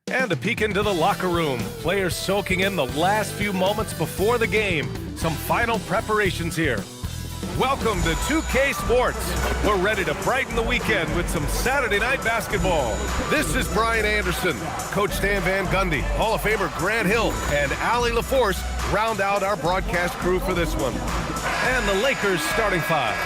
And a peek into the locker room. Players soaking in the last few moments before the game. Some final preparations here. Welcome to 2K Sports. We're ready to brighten the weekend with some Saturday night basketball. This is Brian Anderson. Coach Stan Van Gundy, Hall of Famer Grant Hill, and Allie LaForce round out our broadcast crew for this one. And the Lakers starting five.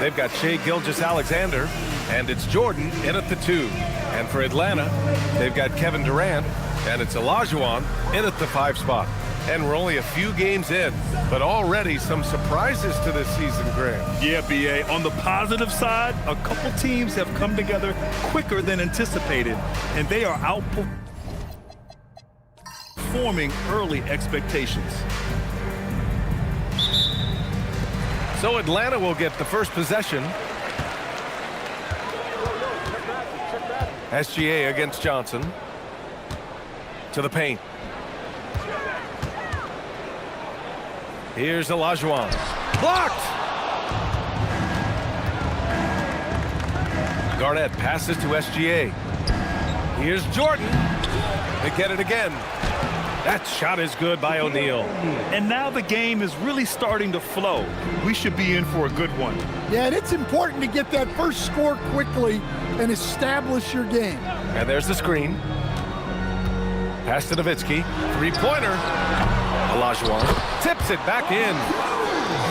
They've got Shai Gilgeous-Alexander, and it's Jordan in at the 2. And for Atlanta, they've got Kevin Durant, and it's Olajuwon in at the 5 spot. And we're only a few games in, but already some surprises to this season, Grant. Yeah, B.A. On the positive side, a couple teams have come together quicker than anticipated, and they are outperforming early expectations. So Atlanta will get the first possession. SGA against Johnson. To the paint. Here's Olajuwon. Blocked! Garnett passes to SGA. Here's Jordan. They get it again. That shot is good by O'Neal. And now the game is really starting to flow. We should be in for a good one. Yeah, and it's important to get that first score quickly and establish your game. And there's the screen. Pass to Nowitzki. Three-pointer. Olajuwon tips it back in.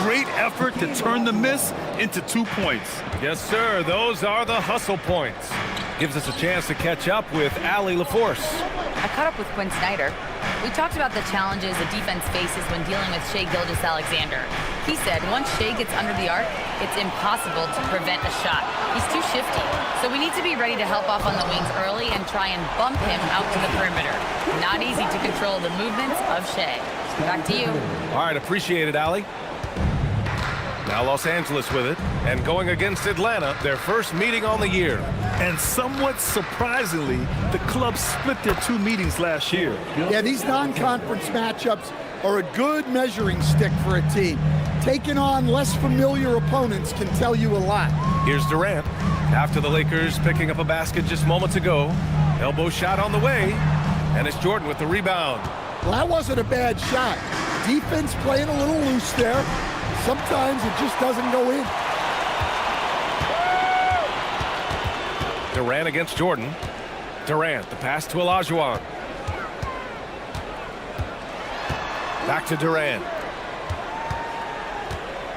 Great effort to turn the miss into 2 points. Yes, sir. Those are the hustle points. Gives us a chance to catch up with Allie LaForce. I caught up with Quinn Snyder. We talked about the challenges a defense faces when dealing with Shai Gilgeous-Alexander. He said once Shai gets under the arc, it's impossible to prevent a shot. He's too shifty. So we need to be ready to help off on the wings early and try and bump him out to the perimeter. Not easy to control the movements of Shai. Back to you. All right, appreciate it, Allie. Now Los Angeles with it, and going against Atlanta, their first meeting on the year. And somewhat surprisingly, the club split their 2 meetings last year. Yeah, these non-conference matchups are a good measuring stick for a team. Taking on less familiar opponents can tell you a lot. Here's Durant. After the Lakers picking up a basket just moments ago. Elbow shot on the way, and it's Jordan with the rebound. Well, that wasn't a bad shot. Defense playing a little loose there. Sometimes it just doesn't go in. Durant against Jordan. Durant, the pass to Olajuwon. Back to Durant.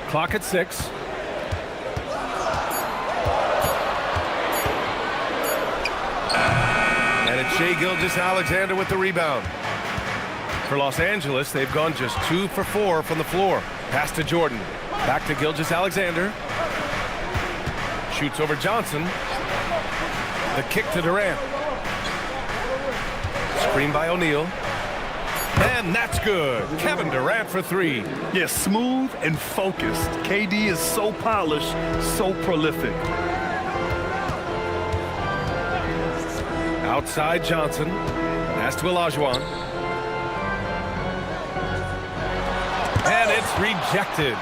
Clock at 6. And it's Shai Gilgeous-Alexander with the rebound. For Los Angeles, they've gone just 2 for 4 from the floor. Pass to Jordan. Back to Gilgeous-Alexander. Shoots over Johnson. The kick to Durant. Screen by O'Neal. And that's good. Kevin Durant for 3. Yeah, smooth and focused. KD is so polished, so prolific. Outside Johnson. Pass to Olajuwon. And it's rejected.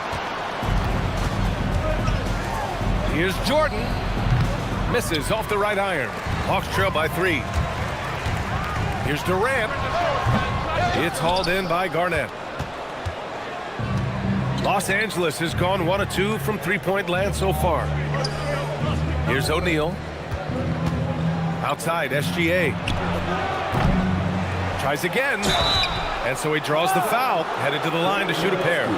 Here's Jordan. Misses off the right iron. Hawks trail by 3. Here's Durant. It's hauled in by Garnett. Los Angeles has gone 1 of 2 from three-point land so far. Here's O'Neal. Outside, SGA. Tries again. And so he draws the foul, headed to the line to shoot a pair.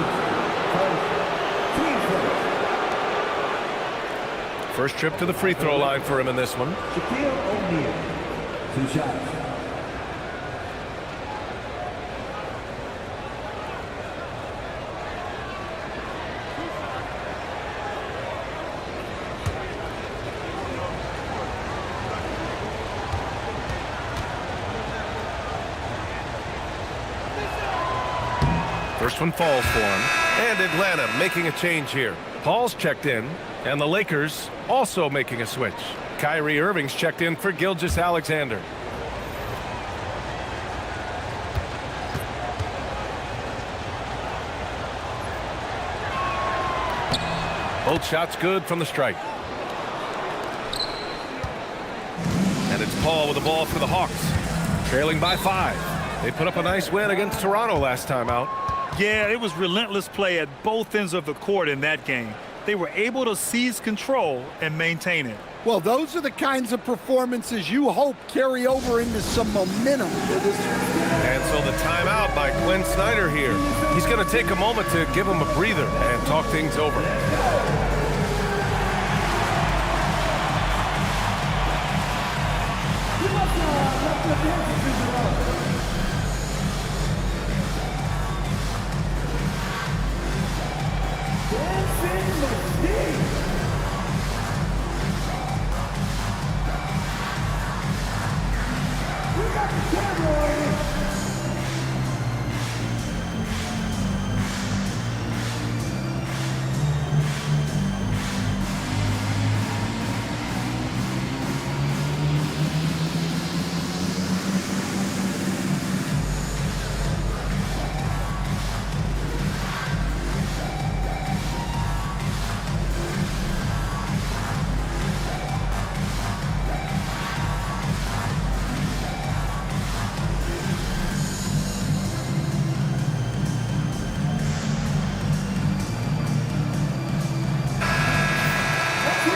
First trip to the free throw line for him in this one. O'Neal, 2 shots. First one falls for him. And Atlanta making a change here. Paul's checked in, and the Lakers also making a switch. Kyrie Irving's checked in for Gilgeous-Alexander. Both shots good from the stripe. And it's Paul with the ball for the Hawks. Trailing by 5. They put up a nice win against Toronto last time out. Yeah, it was relentless play at both ends of the court in that game. They were able to seize control and maintain it. Well, those are the kinds of performances you hope carry over into some momentum for this. And so the timeout by Quinn Snyder here. He's going to take a moment to give him a breather and talk things over.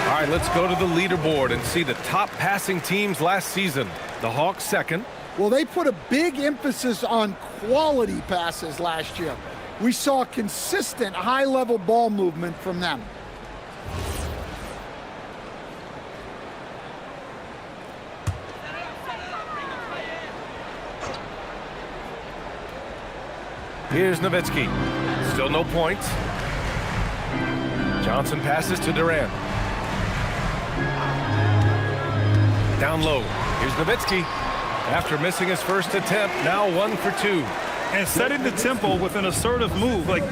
All right, let's go to the leaderboard and see the top passing teams last season. The Hawks second. Well, they put a big emphasis on quality passes last year. We saw consistent high-level ball movement from them. Here's Nowitzki. Still no points. Johnson passes to Durant. Down low. Here's Nowitzki. After missing his first attempt, now 1 for 2. And setting the tempo with an assertive move. Like,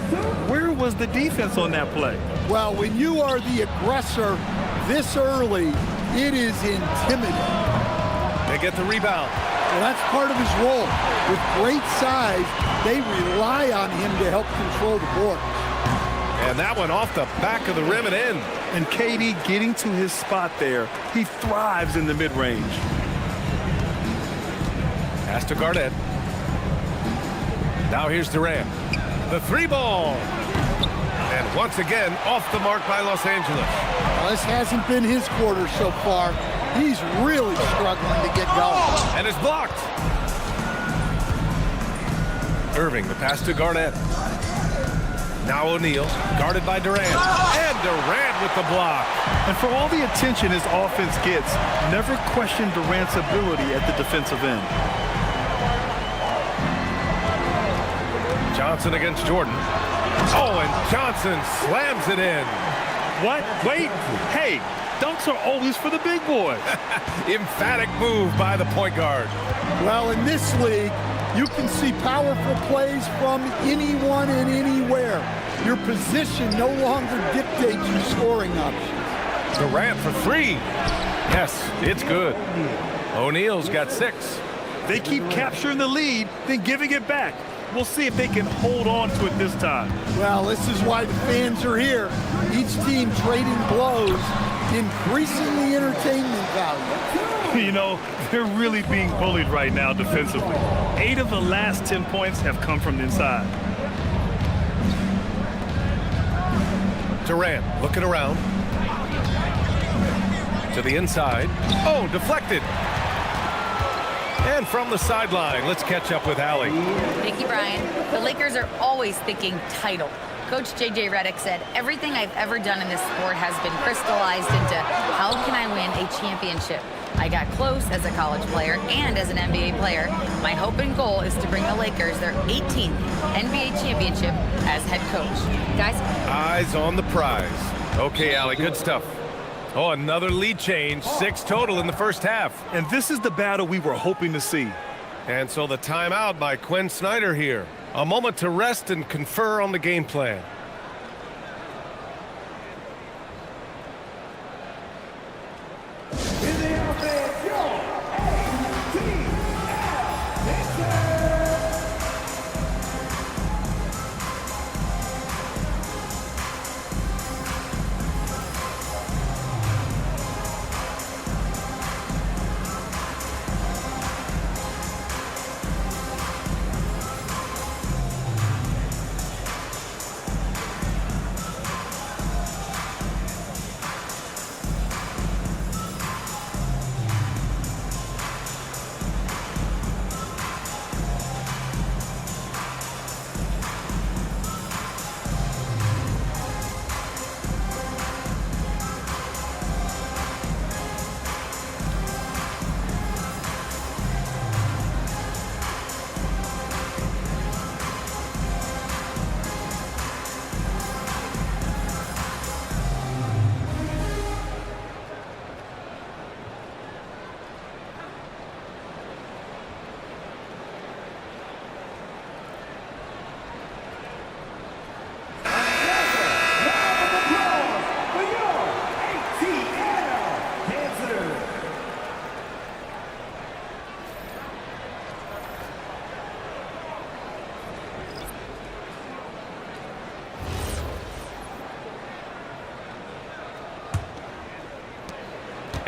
where was the defense on that play? Well, when you are the aggressor this early, it is intimidating. They get the rebound. Well, that's part of his role. With great size, they rely on him to help control the board. And that one off the back of the rim and in. And KD getting to his spot there. He thrives in the mid-range. Pass to Garnett. Now here's Durant. The 3-ball. And once again, off the mark by Los Angeles. Well, this hasn't been his quarter so far. He's really struggling to get going. And it's blocked. Irving, the pass to Garnett. Now O'Neal, guarded by Durant. And Durant with the block. And for all the attention his offense gets, never question Durant's ability at the defensive end. Johnson against Jordan. Oh, and Johnson slams it in. What? Wait. Hey, dunks are always for the big boys. Emphatic move by the point guard. Well, in this league, you can see powerful plays from anyone and anywhere. Your position no longer dictates your scoring options. Durant for 3. Yes, it's good. O'Neal's got 6. They keep capturing the lead, then giving it back. We'll see if they can hold on to it this time. Well, this is why the fans are here. Each team trading blows, increasing the entertainment value. You know, they're really being bullied right now defensively. 8 of the last 10 points have come from the inside. Durant looking around. To the inside. Oh, deflected. And from the sideline, let's catch up with Allie. Thank you, Brian. The Lakers are always thinking title. Coach J.J. Redick said, everything I've ever done in this sport has been crystallized into how can I win a championship? I got close as a college player and as an NBA player. My hope and goal is to bring the Lakers their 18th NBA championship as head coach. Guys? Eyes on the prize. Okay, Allie, good stuff. Oh, another lead change. 6 total in the first half. And this is the battle we were hoping to see. And so the timeout by Quinn Snyder here. A moment to rest and confer on the game plan.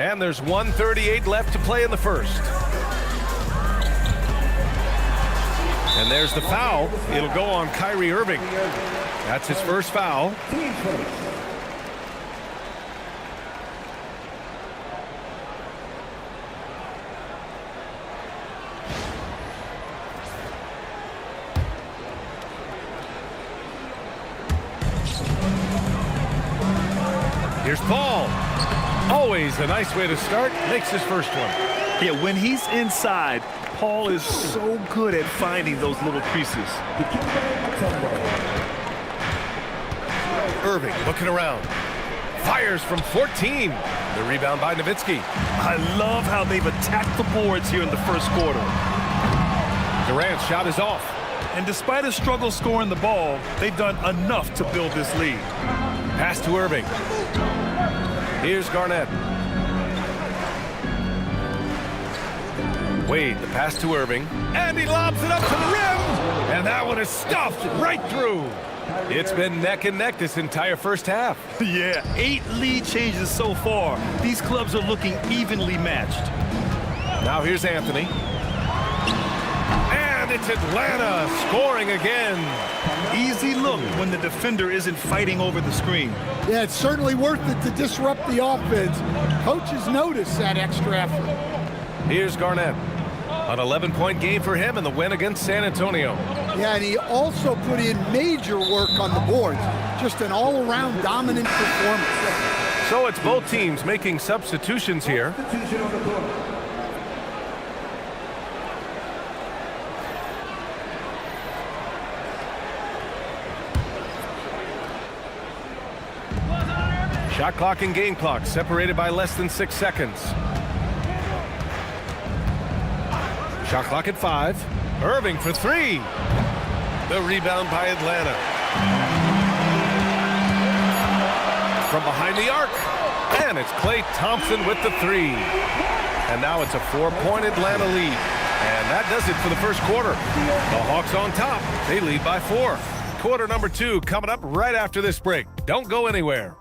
And there's 1:38 left to play in the first. And there's the foul. It'll go on Kyrie Irving. That's his first foul. Here's Paul. Always a nice way to start. Makes his first one. Yeah, when he's inside, Paul is so good at finding those little creases. Irving looking around. Fires from 14. The rebound by Nowitzki. I love how they've attacked the boards here in the first quarter. Durant's shot is off. And despite a struggle scoring the ball, they've done enough to build this lead. Pass to Irving. Here's Garnett. Wade, the pass to Irving. And he lobs it up to the rim. And that one is stuffed right through. It's been neck and neck this entire first half. Yeah, 8 lead changes so far. These clubs are looking evenly matched. Now here's Anthony. And it's Atlanta scoring again. Easy look when the defender isn't fighting over the screen. Yeah, it's certainly worth it to disrupt the offense. Coaches notice that extra effort. Here's Garnett. An 11-point game for him in the win against San Antonio. Yeah, and he also put in major work on the boards. Just an all-around dominant performance. So it's both teams making substitutions here. Shot clock and game clock separated by less than 6 seconds. Shot clock at 5. Irving for 3. The rebound by Atlanta. From behind the arc. And it's Klay Thompson with the 3. And now it's a 4-point Atlanta lead. And that does it for the first quarter. The Hawks on top. They lead by 4. Quarter number 2 coming up right after this break. Don't go anywhere.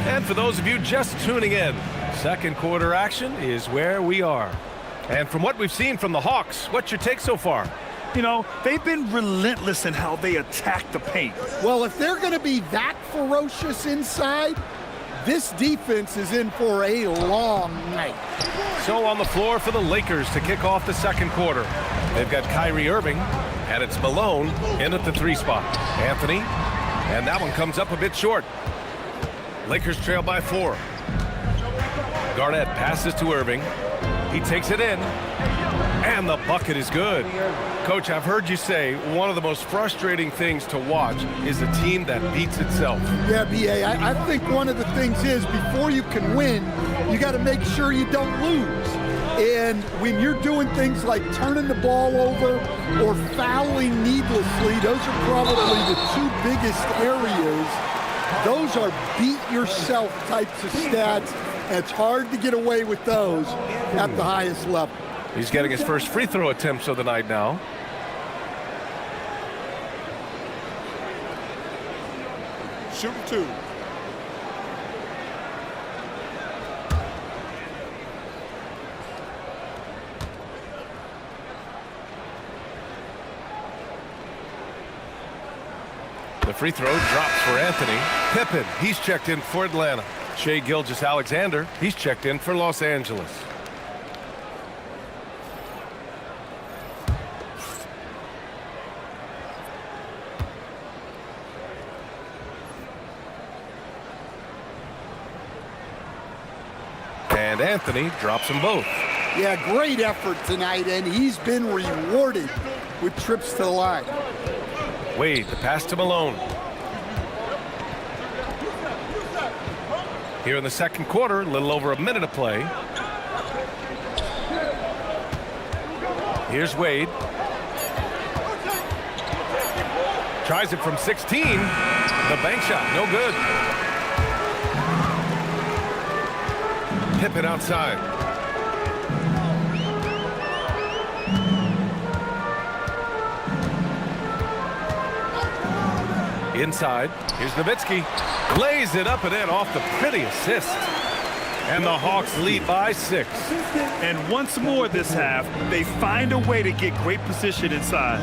And for those of you just tuning in, second quarter action is where we are. And from what we've seen from the Hawks, what's your take so far? You know, they've been relentless in how they attack the paint. Well, if they're going to be that ferocious inside, this defense is in for a long night. So on the floor for the Lakers to kick off the second quarter. They've got Kyrie Irving, and it's Malone in at the 3 spot. Anthony, and that one comes up a bit short. Lakers trail by 4. Garnett passes to Irving. He takes it in, and the bucket is good. Coach, I've heard you say one of the most frustrating things to watch is a team that beats itself. Yeah, B.A., I think one of the things is before you can win, you got to make sure you don't lose. And when you're doing things like turning the ball over or fouling needlessly, those are probably the 2 biggest areas. Those are beat-yourself types of stats, and it's hard to get away with those at the highest level. He's getting his first free throw attempts of the night now. Shooting 2. The free throw drops for Anthony. Pippen, he's checked in for Atlanta. Shai Gilgeous-Alexander, he's checked in for Los Angeles. And Anthony drops them both. Yeah, great effort tonight, and he's been rewarded with trips to the line. Wade, the pass to Malone. Here in the second quarter, a little over a minute to play. Here's Wade. Tries it from 16. The bank shot, no good. Tip it outside. Inside, here's Nowitzki. Lays it up and in off the pretty assist. And the Hawks lead by 6. And once more this half, they find a way to get great position inside.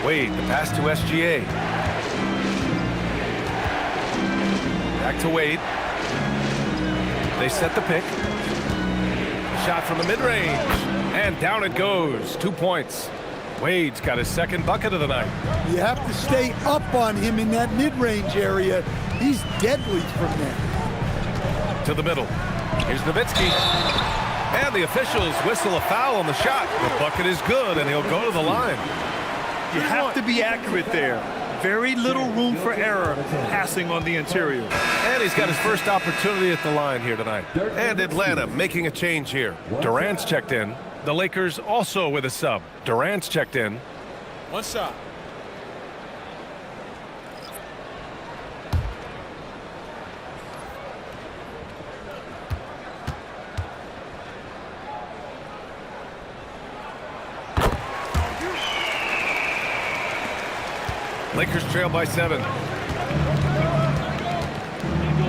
Wade, the pass to SGA. Back to Wade. They set the pick. Shot from the mid-range. And down it goes. 2 points. Wade's got his second bucket of the night. You have to stay up on him in that mid-range area. He's deadly from there. To the middle. Here's Nowitzki. And the officials whistle a foul on the shot. The bucket is good, and he'll go to the line. You have to be accurate there. Very little room for error passing on the interior. And he's got his first opportunity at the line here tonight. And Atlanta making a change here. Durant's checked in. The Lakers also with a sub. Durant's checked in. One shot. Lakers trail by 7.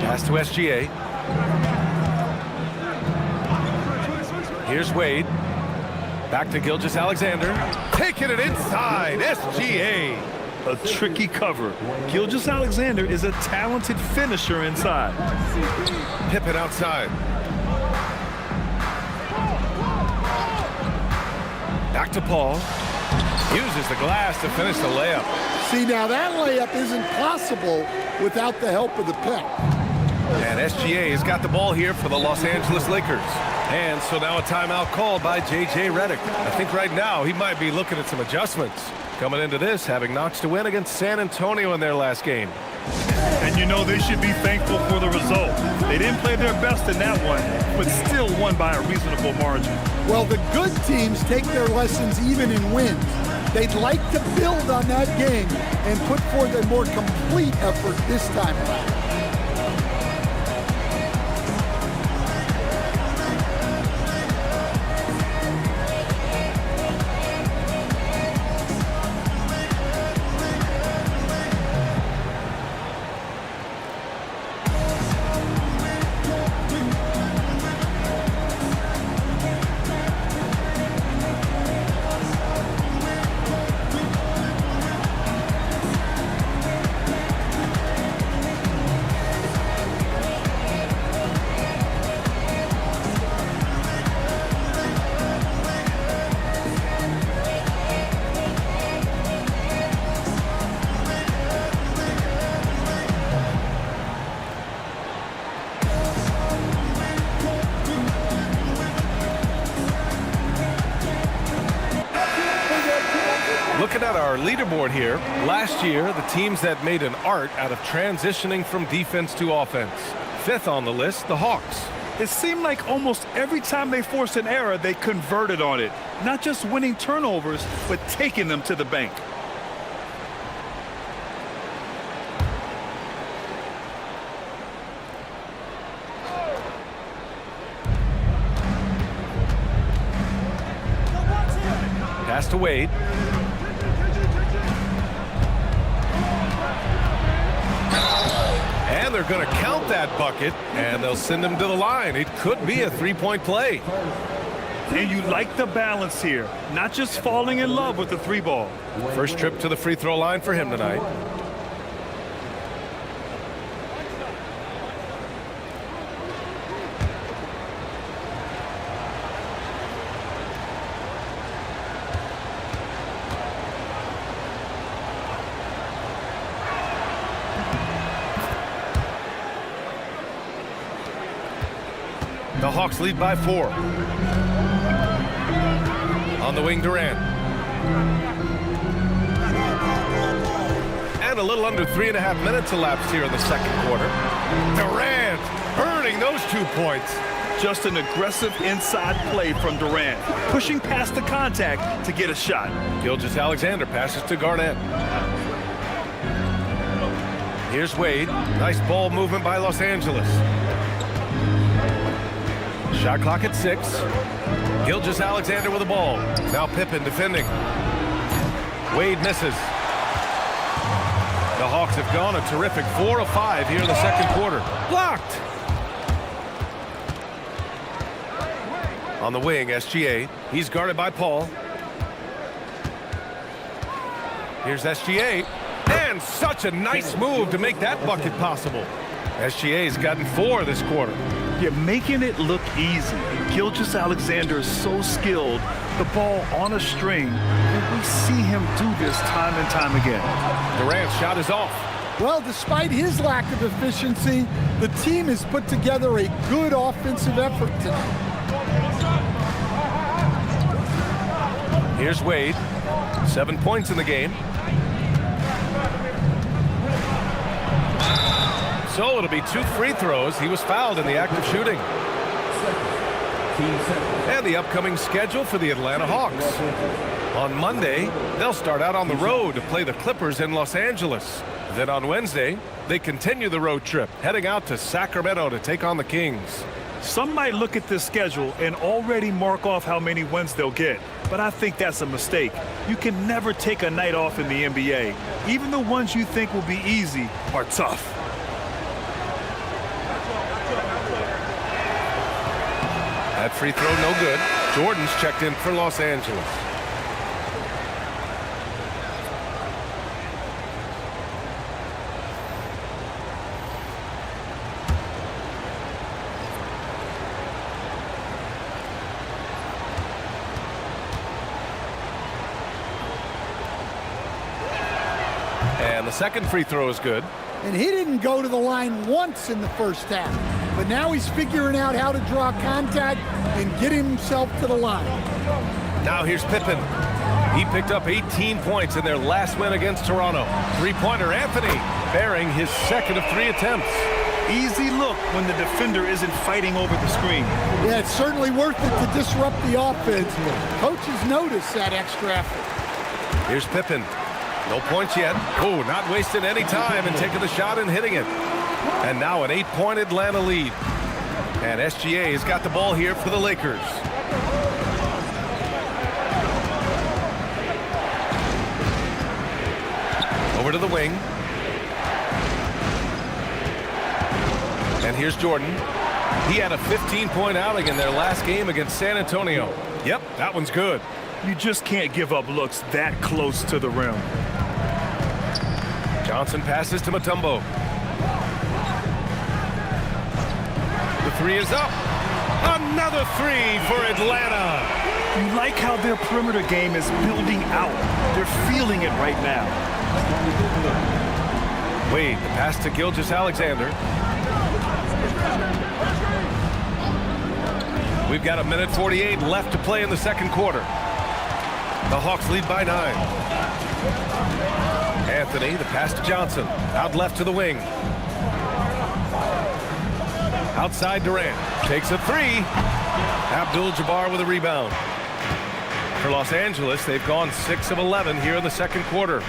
Pass to SGA. Here's Wade. Back to Gilgeous-Alexander. Taking it inside. SGA. A tricky cover. Gilgeous-Alexander is a talented finisher inside. Tip it outside. Back to Paul. Uses the glass to finish the layup. See, now that layup isn't possible without the help of the pick. And SGA has got the ball here for the Los Angeles Lakers. And so now a timeout called by J.J. Redick. I think right now he might be looking at some adjustments. Coming into this, having notched a win against San Antonio in their last game. And you know they should be thankful for the result. They didn't play their best in that one, but still won by a reasonable margin. Well, the good teams take their lessons even in wins. They'd like to build on that game and put forth a more complete effort this time around. Looking at our leaderboard here, last year the teams that made an art out of transitioning from defense to offense. 5th on the list, the Hawks. It seemed like almost every time they forced an error, they converted on it. Not just winning turnovers, but taking them to the bank. Pass to Wade. And they're going to count that bucket, and they'll send him to the line. It could be a three-point play. And you like the balance here, not just falling in love with the three ball. First trip to the free throw line for him tonight. The Hawks lead by 4. On the wing, Durant. And a little under 3.5 minutes elapsed here in the second quarter. Durant earning those 2 points. Just an aggressive inside play from Durant, pushing past the contact to get a shot. Gilgeous-Alexander passes to Garnett. Here's Wade. Nice ball movement by Los Angeles. Shot clock at 6. Gilgeous-Alexander with the ball. Now Pippen defending. Wade misses. The Hawks have gone a terrific 4 of 5 here in the second quarter. Blocked! On the wing, SGA. He's guarded by Paul. Here's SGA. And such a nice move to make that bucket possible. SGA's gotten 4 this quarter. You're making it look easy. Gilgeous-Alexander is so skilled. The ball on a string. And we see him do this time and time again. Durant's shot is off. Well, despite his lack of efficiency, the team has put together a good offensive effort tonight. Here's Wade. 7 points in the game. So it'll be 2 free throws. He was fouled in the act of shooting. And the upcoming schedule for the Atlanta Hawks. On Monday, they'll start out on the road to play the Clippers in Los Angeles. Then on Wednesday, they continue the road trip, heading out to Sacramento to take on the Kings. Some might look at this schedule and already mark off how many wins they'll get, but I think that's a mistake. You can never take a night off in the NBA. Even the ones you think will be easy are tough. That free throw no good. Jordan's checked in for Los Angeles. And the second free throw is good. And he didn't go to the line once in the first half. But now he's figuring out how to draw contact and get himself to the line. Now here's Pippen. He picked up 18 points in their last win against Toronto. Three-pointer Anthony bearing his second of 3 attempts. Easy look when the defender isn't fighting over the screen. Yeah, it's certainly worth it to disrupt the offense. Coaches notice that extra effort. Here's Pippen. No points yet. Oh, not wasting any time and taking the shot and hitting it. And now an 8-point Atlanta lead. And SGA has got the ball here for the Lakers. Over to the wing. And here's Jordan. He had a 15-point outing in their last game against San Antonio. Yep, that one's good. You just can't give up looks that close to the rim. Johnson passes to Mutombo. The 3 is up. Another 3 for Atlanta. You like how their perimeter game is building out. They're feeling it right now. Wade, the pass to Gilgeous-Alexander. We've got 1:48 left to play in the second quarter. The Hawks lead by 9. Anthony, the pass to Johnson. Out left to the wing. Outside Durant. Takes a 3. Abdul-Jabbar with a rebound. For Los Angeles, they've gone 6 of 11 here in the second quarter.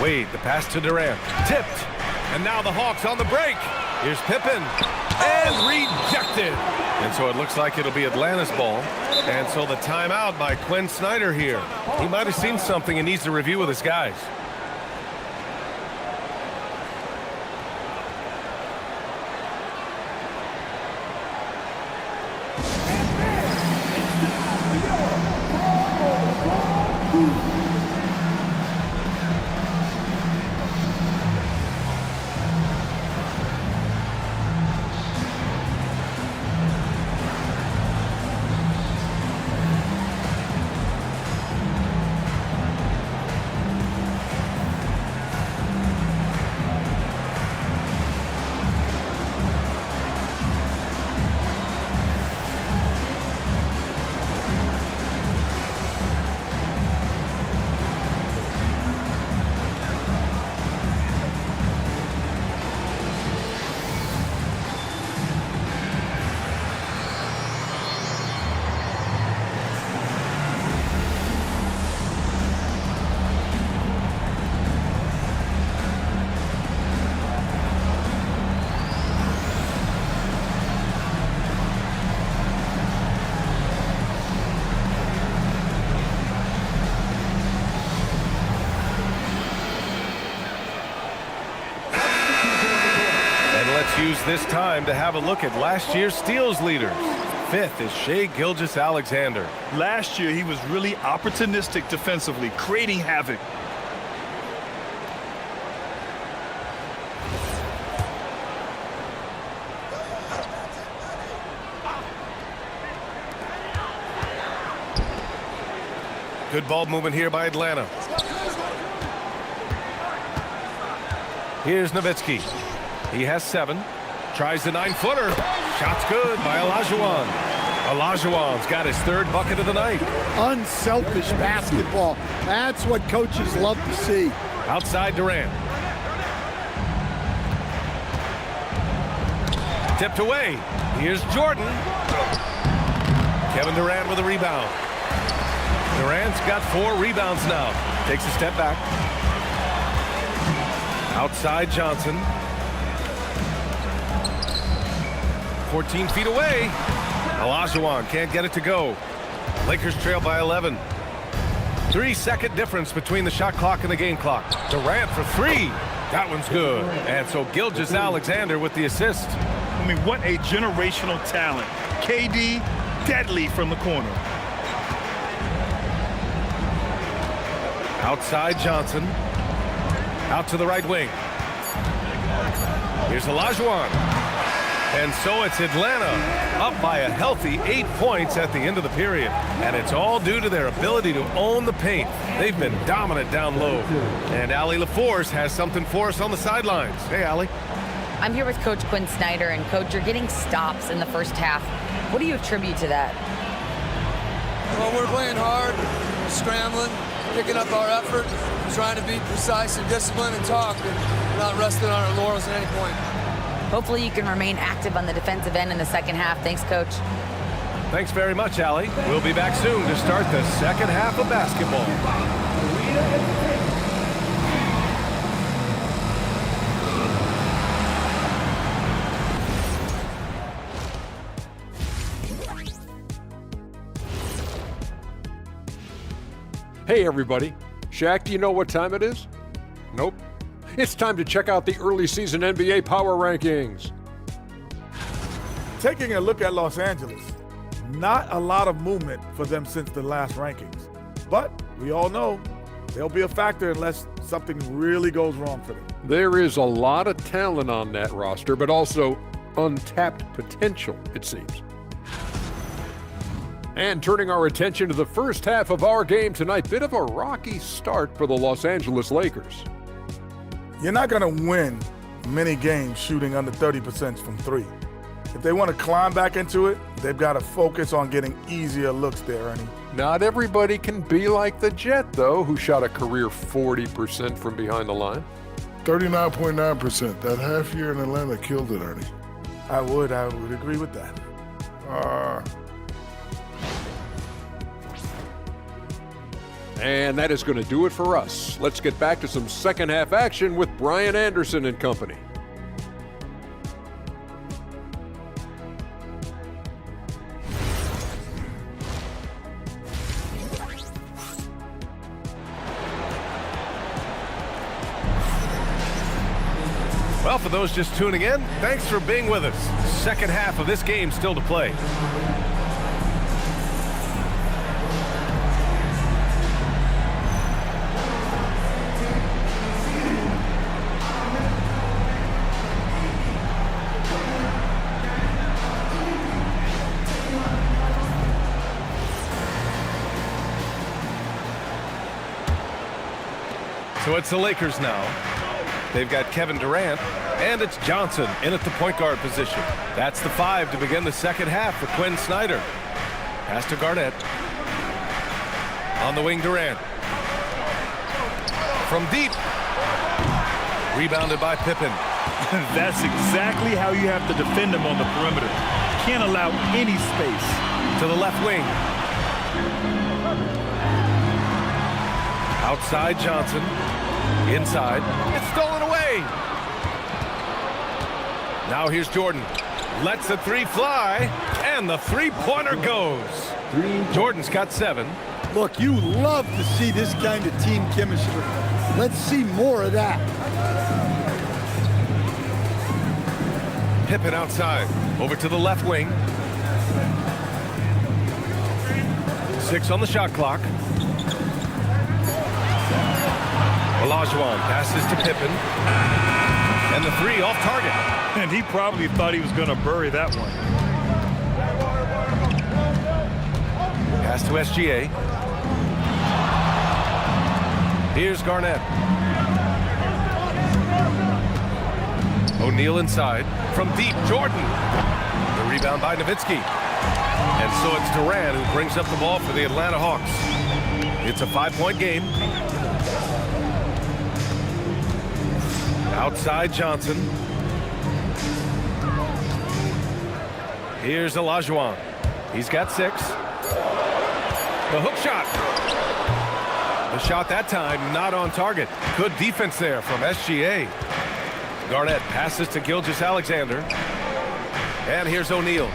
Wade, the pass to Durant. Tipped. And now the Hawks on the break. Here's Pippen. And rejected. And so it looks like it'll be Atlanta's ball. And so the timeout by Quinn Snyder here. He might have seen something and needs to review with his guys. this time to have a look at last year's steals leaders. 5th is Shai Gilgeous-Alexander. Last year, he was really opportunistic defensively, creating havoc. Good ball movement here by Atlanta. Here's Nowitzki. He has 7. Tries the 9-footer. Shot's good by Olajuwon. Olajuwon's got his 3rd bucket of the night. Unselfish basketball. That's what coaches love to see. Outside Durant. Tipped away. Here's Jordan. Kevin Durant with a rebound. Durant's got 4 rebounds now. Takes a step back. Outside Johnson. 14 feet away. Olajuwon can't get it to go. Lakers trail by 11. 3-second difference between the shot clock and the game clock. Durant for 3. That one's good. And so Gilgeous-Alexander with the assist. I mean, what a generational talent. KD, deadly from the corner. Outside Johnson. Out to the right wing. Here's Olajuwon. And so it's Atlanta up by a healthy 8 points at the end of the period. And it's all due to their ability to own the paint. They've been dominant down low. And Allie LaForce has something for us on the sidelines. Hey, Allie. I'm here with Coach Quinn Snyder, and Coach, you're getting stops in the first half. What do you attribute to that? Well, we're playing hard, scrambling, picking up our effort, trying to be precise and disciplined and talk, and not resting on our laurels at any point. Hopefully you can remain active on the defensive end in the second half. Thanks, Coach. Thanks very much, Allie. We'll be back soon to start the second half of basketball. Hey everybody, Shaq, do you know what time it is? Nope. It's time to check out the early season NBA Power Rankings. Taking a look at Los Angeles, not a lot of movement for them since the last rankings. But we all know they'll be a factor unless something really goes wrong for them. There is a lot of talent on that roster, but also untapped potential, it seems. And turning our attention to the first half of our game tonight, bit of a rocky start for the Los Angeles Lakers. You're not going to win many games shooting under 30% from 3. If they want to climb back into it, they've got to focus on getting easier looks there, Ernie. Not everybody can be like the Jet, though, who shot a career 40% from behind the line. 39.9%. That half year in Atlanta killed it, Ernie. I would agree with that. And that is going to do it for us. Let's get back to some second half action with Brian Anderson and company. Well, for those just tuning in, thanks for being with us. Second half of this game still to play. So it's the Lakers now. They've got Kevin Durant, and it's Johnson in at the point guard position. That's the 5 to begin the second half for Quinn Snyder. Pass to Garnett. On the wing, Durant. From deep. Rebounded by Pippen. That's exactly how you have to defend him on the perimeter. Can't allow any space. To the left wing. Outside Johnson. Inside. It's stolen away. Now here's Jordan. Lets the 3 fly. And the 3-pointer goes. Jordan's got 7. Look, you love to see this kind of team chemistry. Let's see more of that. Pippen outside. Over to the left wing. 6 on the shot clock. Olajuwon passes to Pippen. And the 3 off target. And he probably thought he was going to bury that one. Pass to SGA. Here's Garnett. O'Neal inside. From deep, Jordan. The rebound by Nowitzki. And so it's Durant who brings up the ball for the Atlanta Hawks. It's a 5-point game. Outside Johnson. Here's Olajuwon. He's got 6. The hook shot. The shot that time not on target. Good defense there from SGA. Garnett passes to Gilgeous-Alexander. And here's O'Neal.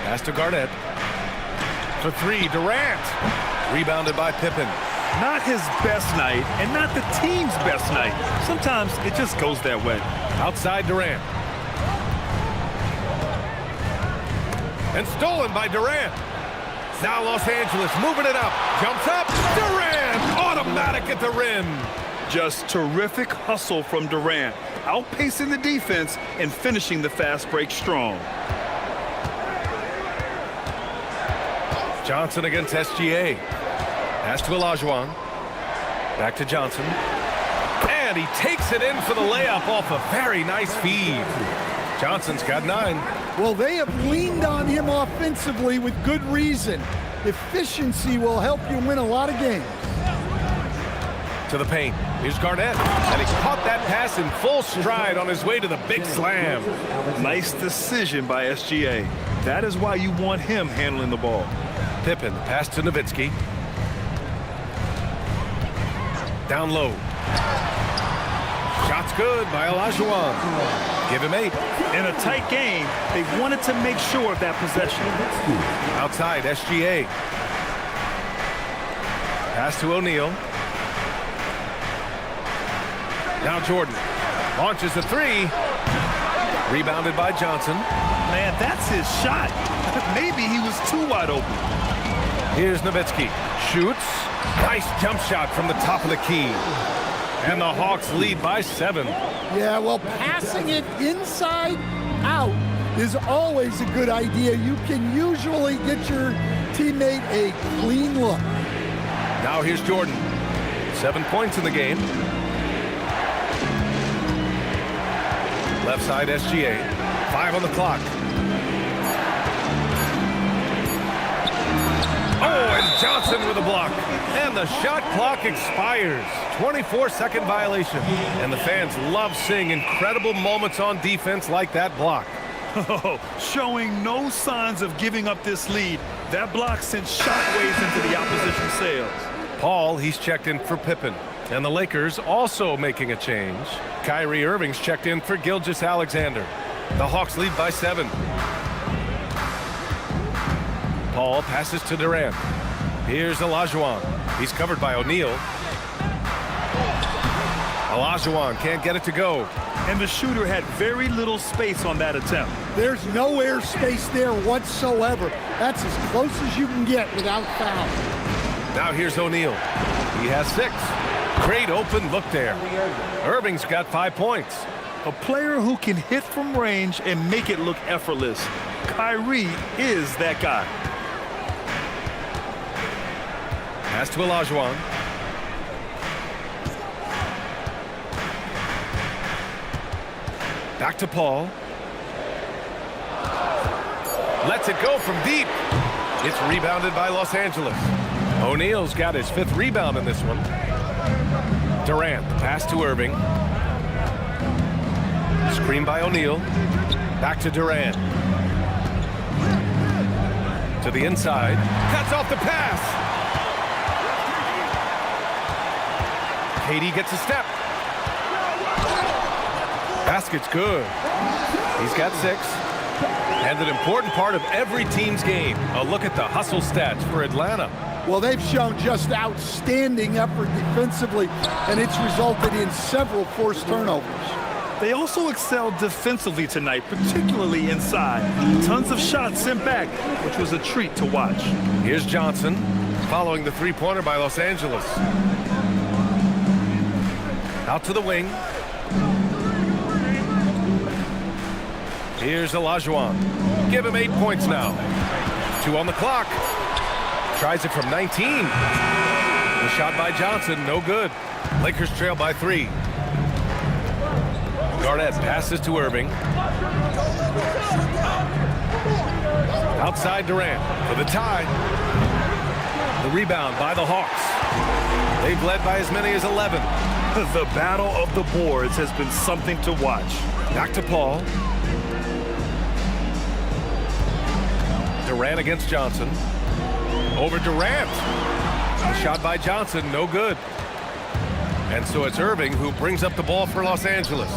Pass to Garnett. For 3, Durant. Rebounded by Pippen. Not his best night, and not the team's best night. Sometimes it just goes that way. Outside Durant. And stolen by Durant. Now Los Angeles moving it up. Jumps up. Durant. Automatic at the rim. Just terrific hustle from Durant, outpacing the defense and finishing the fast break strong. Johnson against SGA. Pass to Olajuwon. Back to Johnson. And he takes it in for the layup off a very nice feed. Johnson's got 9. Well, they have leaned on him offensively with good reason. Efficiency will help you win a lot of games. To the paint. Here's Garnett. And he caught that pass in full stride on his way to the big slam. Nice decision by SGA. That is why you want him handling the ball. Pippen, pass to Nowitzki. Down low. Shot's good by Olajuwon. Give him 8. In a tight game, they wanted to make sure of that possession. Outside, SGA. Pass to O'Neal. Now Jordan launches a 3. Rebounded by Johnson. Man, that's his shot. Maybe he was too wide open. Here's Nowitzki. Shoots. Nice jump shot from the top of the key. And the Hawks lead by 7. Yeah, well, passing it inside out is always a good idea. You can usually get your teammate a clean look. Now here's Jordan. 7 points in the game. Left side SGA. 5 on the clock. Oh, and Johnson with a block. And the shot clock expires. 24-second violation. And the fans love seeing incredible moments on defense like that block. Oh, showing no signs of giving up this lead. That block sent shockwaves into the opposition sails. Paul, he's checked in for Pippen. And the Lakers also making a change. Kyrie Irving's checked in for Gilgeous-Alexander. The Hawks lead by 7. Paul passes to Durant. Here's Olajuwon. He's covered by O'Neal. Olajuwon can't get it to go. And the shooter had very little space on that attempt. There's no air space there whatsoever. That's as close as you can get without foul. Now here's O'Neal. He has 6. Great open look there. Irving's got 5 points. A player who can hit from range and make it look effortless. Kyrie is that guy. Pass to Olajuwon. Back to Paul. Lets it go from deep. It's rebounded by Los Angeles. O'Neal's got his 5th rebound in this one. Durant, pass to Irving. Screen by O'Neal. Back to Durant. To the inside. Cuts off the pass. KD gets a step. Basket's good. He's got 6. And an important part of every team's game. A look at the hustle stats for Atlanta. Well, they've shown just outstanding effort defensively, and it's resulted in several forced turnovers. They also excelled defensively tonight, particularly inside. Tons of shots sent back, which was a treat to watch. Here's Johnson, following the three-pointer by Los Angeles. Out to the wing. Here's Olajuwon. Give him 8 points now. 2 on the clock. Tries it from 19. The shot by Johnson, no good. Lakers trail by 3. Garnett passes to Irving. Outside Durant for the tie. The rebound by the Hawks. They've led by as many as 11. The battle of the boards has been something to watch. Back to Paul. Durant against Johnson. Over Durant. The shot by Johnson, no good. And so it's Irving who brings up the ball for Los Angeles.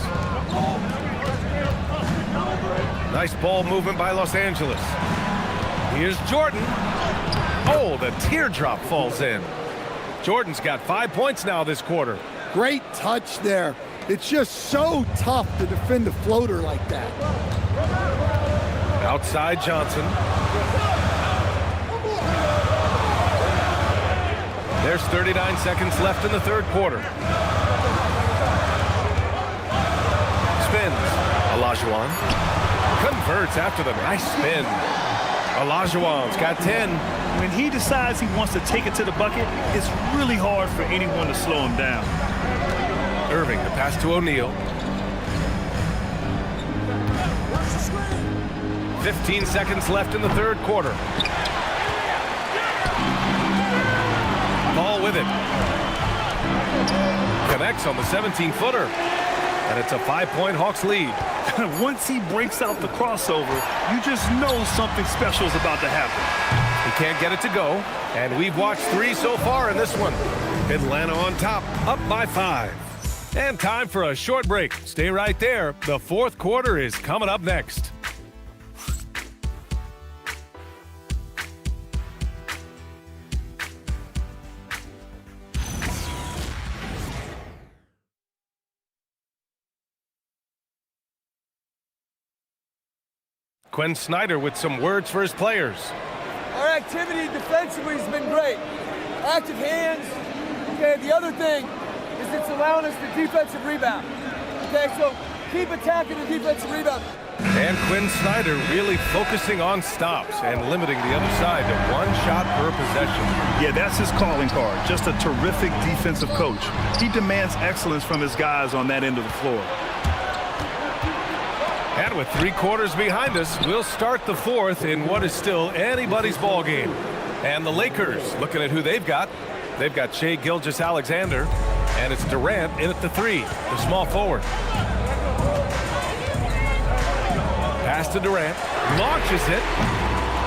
Nice ball movement by Los Angeles. Here's Jordan. Oh, the teardrop falls in. Jordan's got 5 points now this quarter. Great touch there. It's just so tough to defend a floater like that. Outside Johnson. There's 39 seconds left in the third quarter. Spins. Olajuwon. Converts after the nice spin. Olajuwon's got 10. When he decides he wants to take it to the bucket, it's really hard for anyone to slow him down. Irving, the pass to O'Neal. 15 seconds left in the third quarter. Ball with it. Connects on the 17-footer. And it's a 5-point Hawks lead. Once he breaks out the crossover, you just know something special is about to happen. He can't get it to go. And we've watched 3 so far in this one. Atlanta on top, up by 5. And time for a short break. Stay right there. The fourth quarter is coming up next. Quinn Snyder with some words for his players. Our activity defensively has been great. Active hands. Okay, the other thing is it's allowing us the defensive rebound. Okay, so keep attacking the defensive rebound. And Quinn Snyder really focusing on stops and limiting the other side to 1 shot per possession. Yeah, that's his calling card. Just a terrific defensive coach. He demands excellence from his guys on that end of the floor. And with 3 quarters behind us, we'll start the fourth in what is still anybody's ball game. And the Lakers, looking at who they've got Shai Gilgeous-Alexander, and it's Durant in at the 3, the small forward. Pass to Durant, launches it.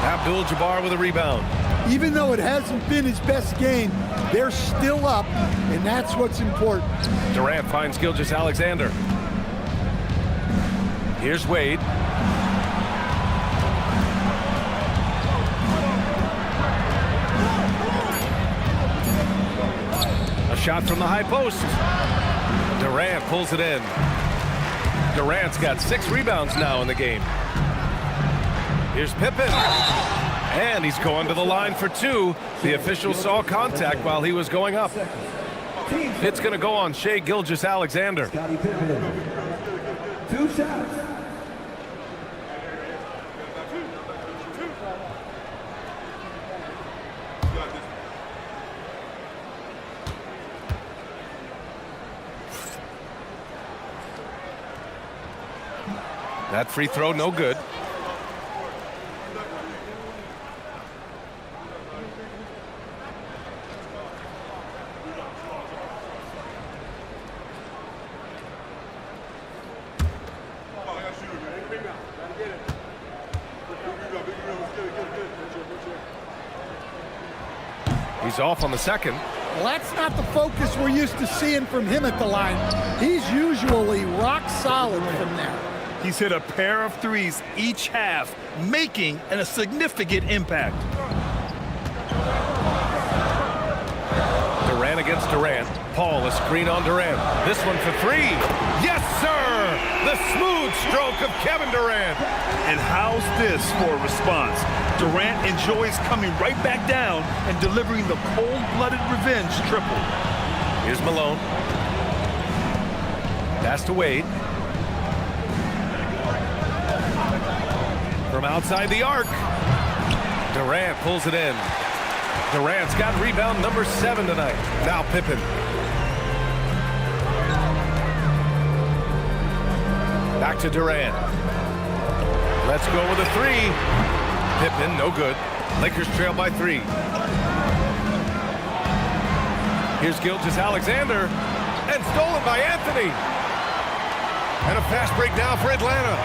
Abdul-Jabbar with a rebound. Even though it hasn't been his best game, they're still up, and that's what's important. Durant finds Gilgeous-Alexander. Here's Wade. A shot from the high post. Durant pulls it in. Durant's got 6 rebounds now in the game. Here's Pippen. And he's going to the line for 2. The official saw contact while he was going up. It's going to go on Shai Gilgeous-Alexander. 2 shots. That free throw, no good. He's off on the second. Well, that's not the focus we're used to seeing from him at the line. He's usually rock solid from there. He's hit a pair of 3s each half, making a significant impact. Durant against Durant. Paul, a screen on Durant. This one for 3. Yes, sir! The smooth stroke of Kevin Durant. And how's this for a response? Durant enjoys coming right back down and delivering the cold-blooded revenge triple. Here's Malone. Pass to Wade. From outside the arc. Durant pulls it in. Durant's got rebound number 7 tonight. Now Pippen. Back to Durant. Let's go with a 3. Pippen, no good. Lakers trail by 3. Here's Gilgeous-Alexander. And stolen by Anthony. And a fast break now for Atlanta.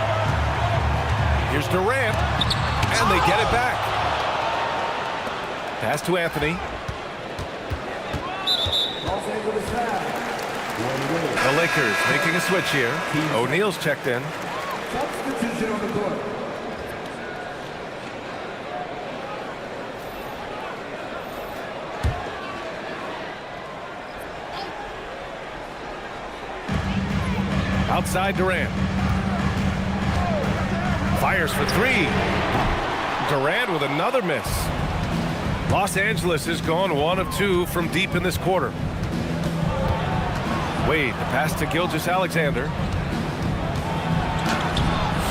Here's Durant. And they get it back. Pass to Anthony. The Lakers making a switch here. O'Neal's checked in. Substitution on the court. Outside Durant. Fires for 3. Durant with another miss. Los Angeles has gone 1 of 2 from deep in this quarter. Wade, the pass to Gilgeous-Alexander.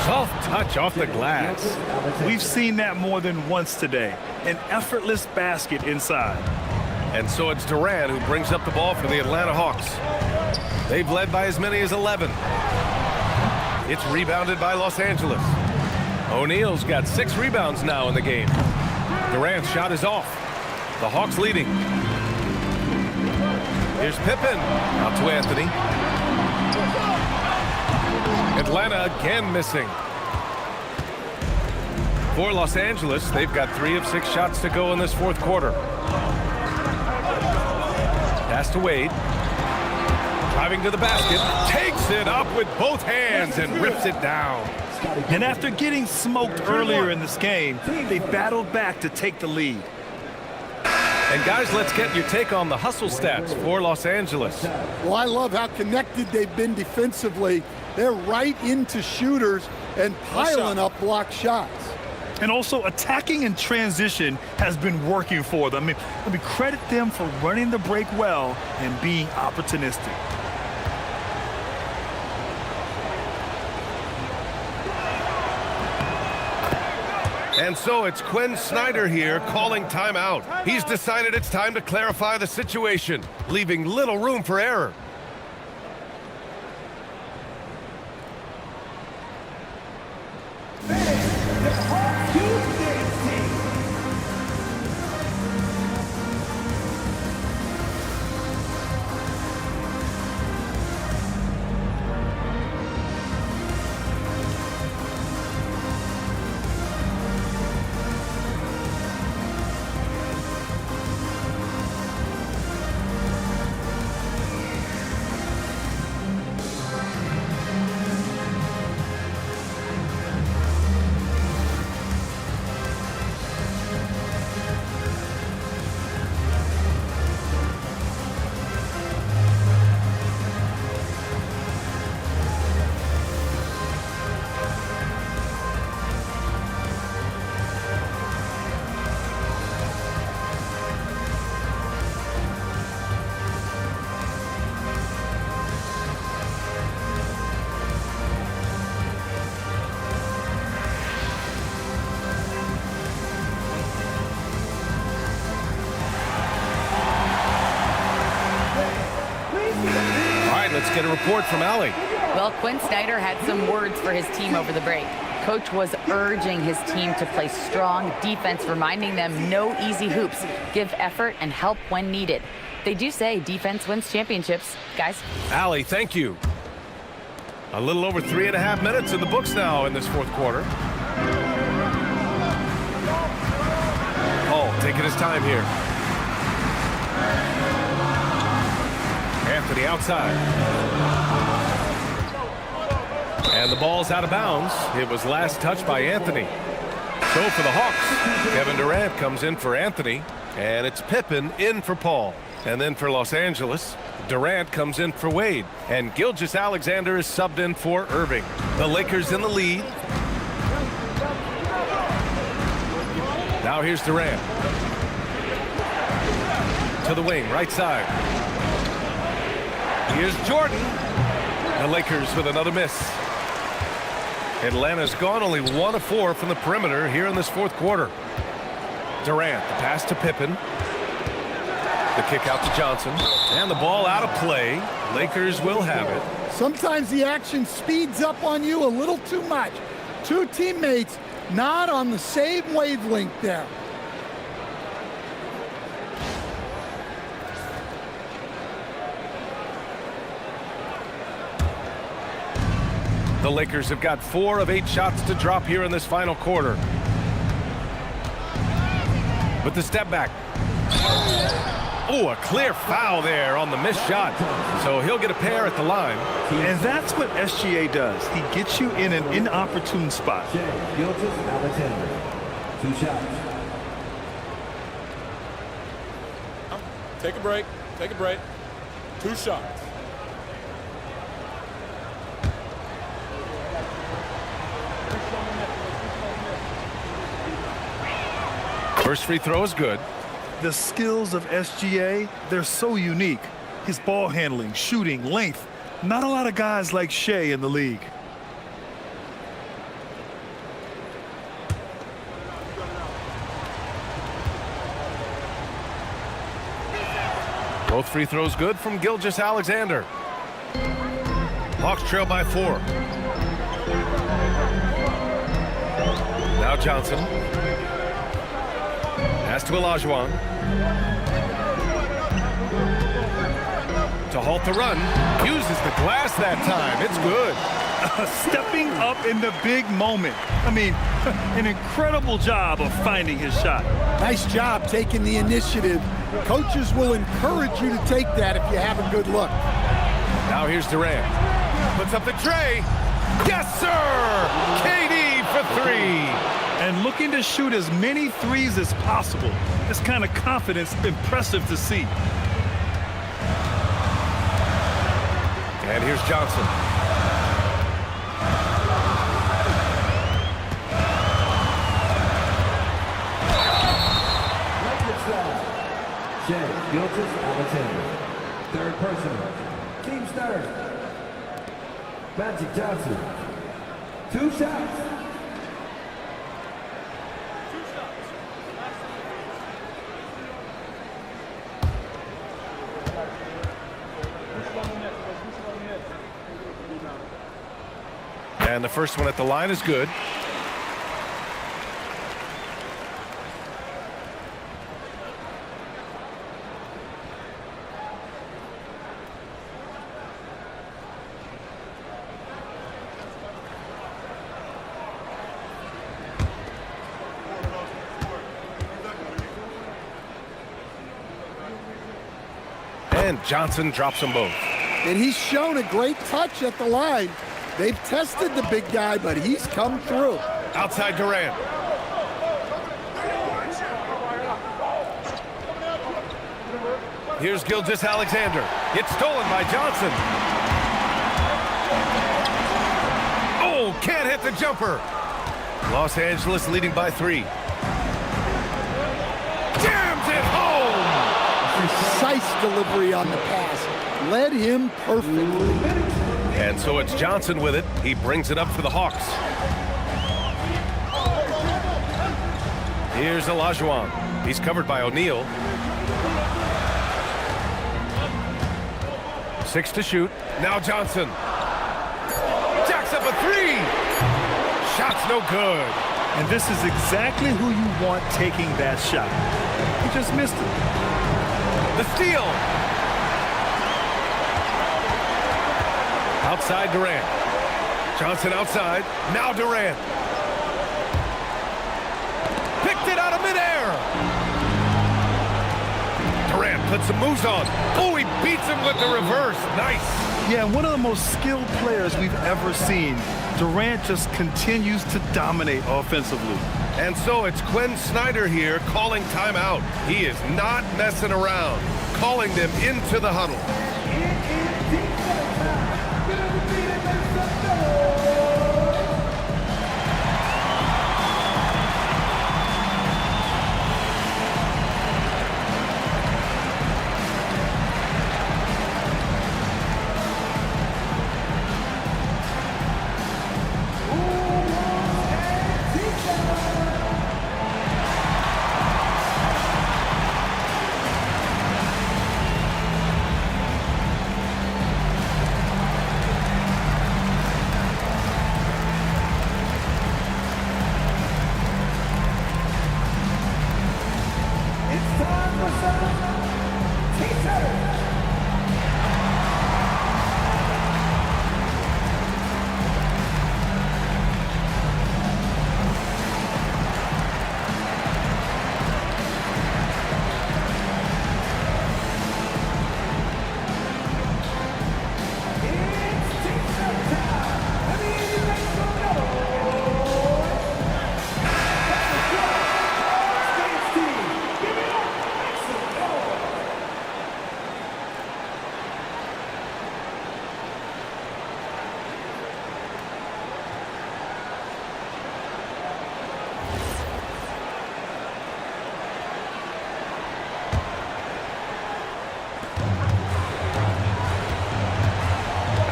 Soft touch off the glass. We've seen that more than once today. An effortless basket inside. And so it's Durant who brings up the ball for the Atlanta Hawks. They've led by as many as 11. It's rebounded by Los Angeles. O'Neal's got 6 rebounds now in the game. Durant's shot is off. The Hawks leading. Here's Pippen. Out to Anthony. Atlanta again missing. For Los Angeles, they've got 3 of 6 shots to go in this fourth quarter. Pass to Wade. Driving to the basket. Takes it up with both hands and rips it down. And after getting smoked earlier in this game, they battled back to take the lead. And guys, let's get your take on the hustle stats for Los Angeles. Well, I love how connected they've been defensively. They're right into shooters and piling up block shots. And also attacking in transition has been working for them. Let me credit them for running the break well and being opportunistic. And so it's Quinn Snyder here calling timeout. He's decided it's time to clarify the situation, leaving little room for error. Let's get a report from Allie. Well, Quinn Snyder had some words for his team over the break. Coach was urging his team to play strong defense, reminding them no easy hoops, give effort and help when needed. They do say defense wins championships, guys. Allie, thank you. A little over 3.5 minutes in the books now in this fourth quarter. Paul taking his time here. Anthony outside. And the ball's out of bounds. It was last touched by Anthony. So for the Hawks, Kevin Durant comes in for Anthony, and it's Pippen in for Paul. And then for Los Angeles, Durant comes in for Wade. And Gilgeous-Alexander is subbed in for Irving. The Lakers in the lead. Now here's Durant. To the wing, right side. Here's Jordan. The Lakers with another miss. Atlanta's gone only 1 of 4 from the perimeter here in this fourth quarter. Durant, the pass to Pippen. The kick out to Johnson. And the ball out of play. Lakers will have it. Sometimes the action speeds up on you a little too much. Two teammates not on the same wavelength there. The Lakers have got 4 of 8 shots to drop here in this final quarter. With the step back. Oh, a clear foul there on the missed shot. So he'll get a pair at the line. And that's what SGA does. He gets you in an inopportune spot. Gilgeous-Alexander, 2 shots. Take a break. Take a break. 2 shots. First free throw is good. The skills of SGA, they're so unique. His ball handling, shooting, length. Not a lot of guys like Shea in the league. Both free throws good from Gilgeous-Alexander. Hawks trail by 4. Now Johnson. Pass to Olajuwon. To halt the run. Uses the glass that time. It's good. Stepping up in the big moment. I mean, an incredible job of finding his shot. Nice job taking the initiative. Coaches will encourage you to take that if you have a good look. Now here's Durant. Puts up the tray. Yes, sir! KD for 3. And looking to shoot as many threes as possible. This kind of confidence, impressive to see. And here's Johnson. Gilgeous-Alexander, 3rd personal. Team starter. Magic Johnson, 2 shots. And the first one at the line is good. And Johnson drops them both. And he's shown a great touch at the line. They've tested the big guy, but he's come through. Outside Durant. Here's Gilgeous-Alexander. It's stolen by Johnson. Oh, can't hit the jumper. Los Angeles leading by 3. Jams it home. Precise delivery on the pass. Led him perfectly. And so it's Johnson with it. He brings it up for the Hawks. Here's Olajuwon. He's covered by O'Neal. 6 to shoot. Now Johnson. Jacks up a 3. Shot's no good. And this is exactly who you want taking that shot. He just missed it. The steal. Outside Durant. Johnson outside. Now Durant. Picked it out of midair. Durant puts some moves on. Oh, he beats him with the reverse. Nice. Yeah, one of the most skilled players we've ever seen. Durant just continues to dominate offensively. And so it's Quinn Snyder here calling timeout. He is not messing around. calling them into the huddle.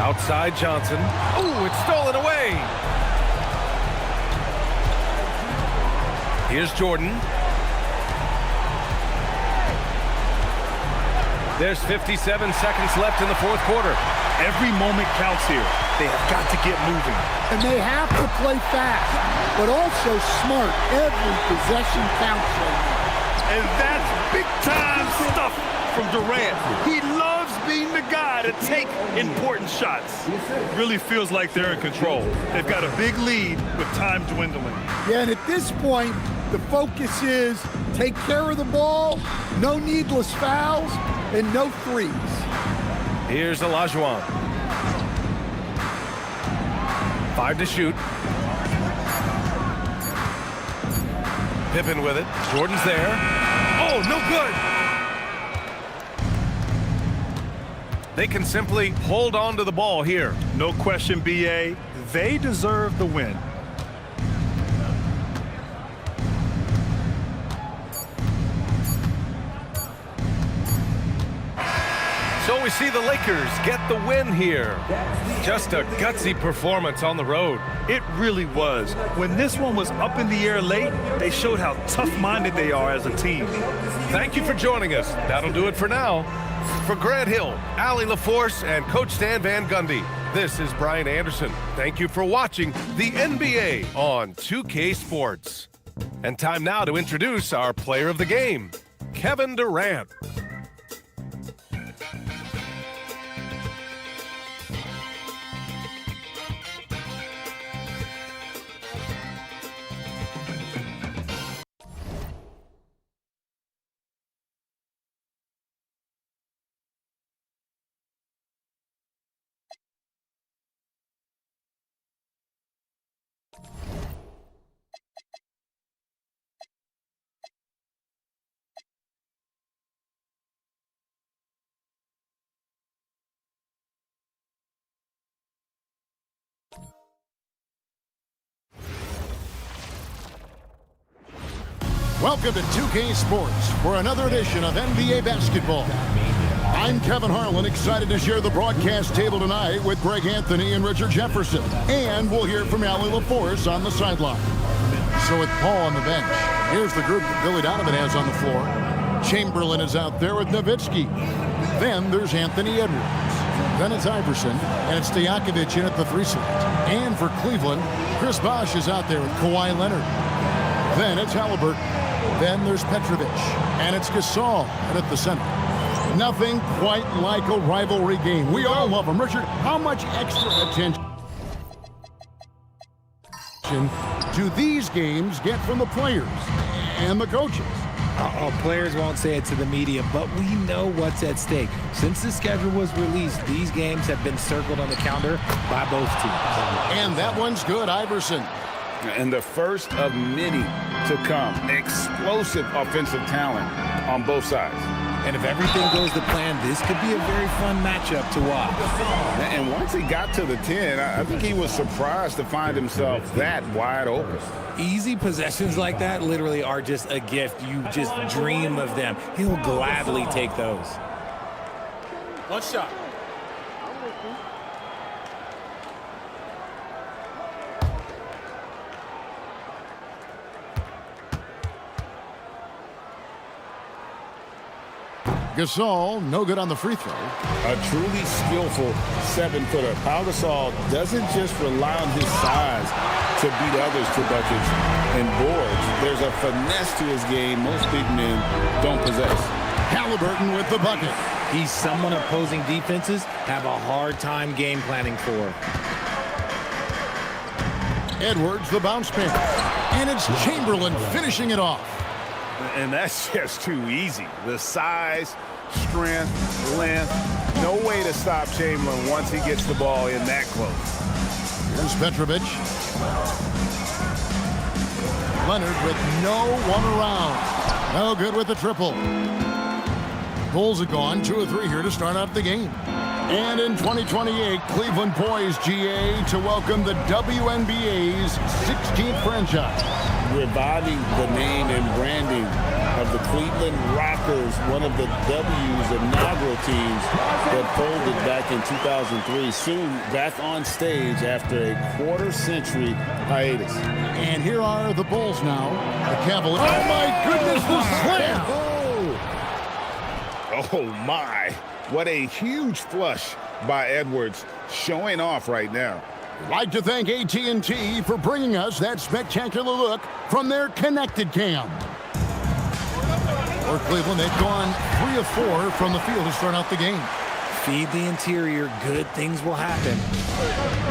Outside Johnson. Ooh, it's stolen away. Here's Jordan. There's 57 seconds left in the fourth quarter. Every moment counts here. They have got to get moving. And they have to play fast, but also smart. Every possession counts right now. And that's big-time stuff from Durant. He loves being the guy to take important shots. Really feels like they're in control. They've got a big lead with time dwindling. Yeah, and at this point, the focus is take care of the ball, no needless fouls, and no threes. Here's Olajuwon. 5 to shoot. Pippen with it. Jordan's there. Oh, no good. They can simply hold on to the ball here. No question, B.A. They deserve the win. So we see the Lakers get the win here. Just a gutsy performance on the road. It really was. When this one was up in the air late, they showed how tough-minded they are as a team. Thank you for joining us. That'll do it for now. For Grant Hill, Allie LaForce, and Coach Stan Van Gundy, this is Brian Anderson. Thank you for watching the NBA on 2K Sports. And time now to introduce our player of the game, Kevin Durant. Welcome to 2K Sports for another edition of NBA basketball. I'm Kevin Harlan, excited to share the broadcast table tonight with Greg Anthony and Richard Jefferson. And we'll hear from Allie LaForce on the sideline. So with Paul on the bench, here's the group that Billy Donovan has on the floor. Chamberlain is out there with Nowitzki. Then there's Anthony Edwards. Then it's Iverson, and it's Stojakovic in at the 3 slot. And for Cleveland, Chris Bosh is out there with Kawhi Leonard. Then it's Halliburton. Then there's Petrovic, and it's Gasol at the center. Nothing quite like a rivalry game. We all love them. Richard, how much extra attention do these games get from the players and the coaches? Players won't say it to the media, but we know what's at stake. Since the schedule was released, these games have been circled on the calendar by both teams. And that one's good, Iverson. And the first of many to come. Explosive offensive talent on both sides. And if everything goes to plan, this could be a very fun matchup to watch. And once he got to the 10, I think he was surprised to find himself that wide open. Easy possessions like that literally are just a gift. You just dream of them. He'll gladly take those. One shot. Gasol, no good on the free throw. A truly skillful 7-footer. Pau Gasol doesn't just rely on his size to beat others to buckets and boards. There's a finesse to his game most big men don't possess. Halliburton with the bucket. He's someone opposing defenses have a hard time game planning for. Edwards, the bounce pass. And it's Chamberlain finishing it off. And that's just too easy. The size, strength, length, no way to stop Chamberlain once he gets the ball in that close. Here's Petrovic. Leonard with no one around. No good with the triple. Bulls are gone 2 of 3 here to start out the game. And in 2028, Cleveland poised, GA, to welcome the WNBA's 16th franchise. Reviving the name and branding of the Cleveland Rockers, one of the W's inaugural teams that folded back in 2003, soon back on stage after a quarter-century hiatus. And here are the Bulls now. The Cavaliers. Oh, my goodness, the slam! Oh, my. What a huge flush by Edwards, showing off right now. Like to thank AT&T for bringing us that spectacular look from their connected cam. For Cleveland, they've gone 3 of 4 from the field to start out the game. Feed the interior, good things will happen.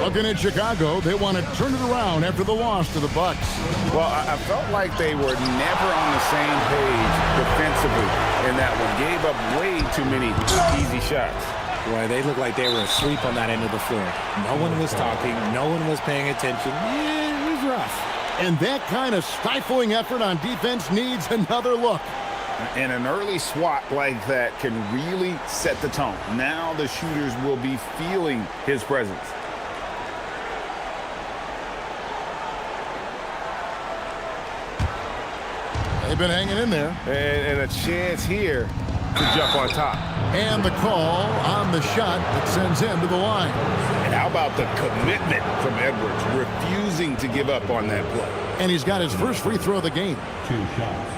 Looking at Chicago, they want to turn it around after the loss to the Bucks. Well, I felt like they were never on the same page defensively in that one. Gave up way too many easy shots. Boy, they looked like they were asleep on that end of the floor. No one was talking. No one was paying attention. Yeah, it was rough. And that kind of stifling effort on defense needs another look. And an early swat like that can really set the tone. Now the shooters will be feeling his presence. They've been hanging in there. And a chance here to jump on top. And the call on the shot that sends him to the line. And how about the commitment from Edwards, refusing to give up on that play. And he's got his first free throw of the game. 2 shots.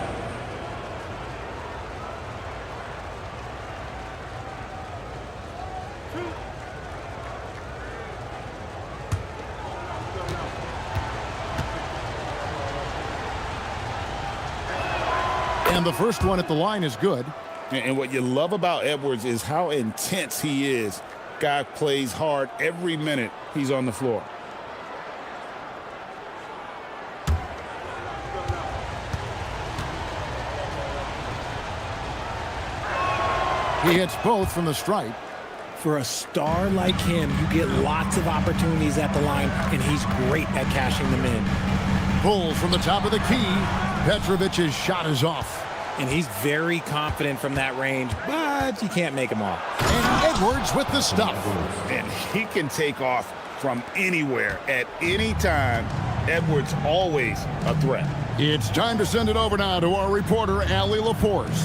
And the first one at the line is good. And what you love about Edwards is how intense he is. Guy plays hard every minute he's on the floor. He hits both from the stripe. For a star like him, you get lots of opportunities at the line, and he's great at cashing them in. Pulls from the top of the key. Petrovic's shot is off. And he's very confident from that range, but you can't make him off. And Edwards with the stuff. And he can take off from anywhere at any time. Edwards always a threat. It's time to send it over now to our reporter, Allie Laforce.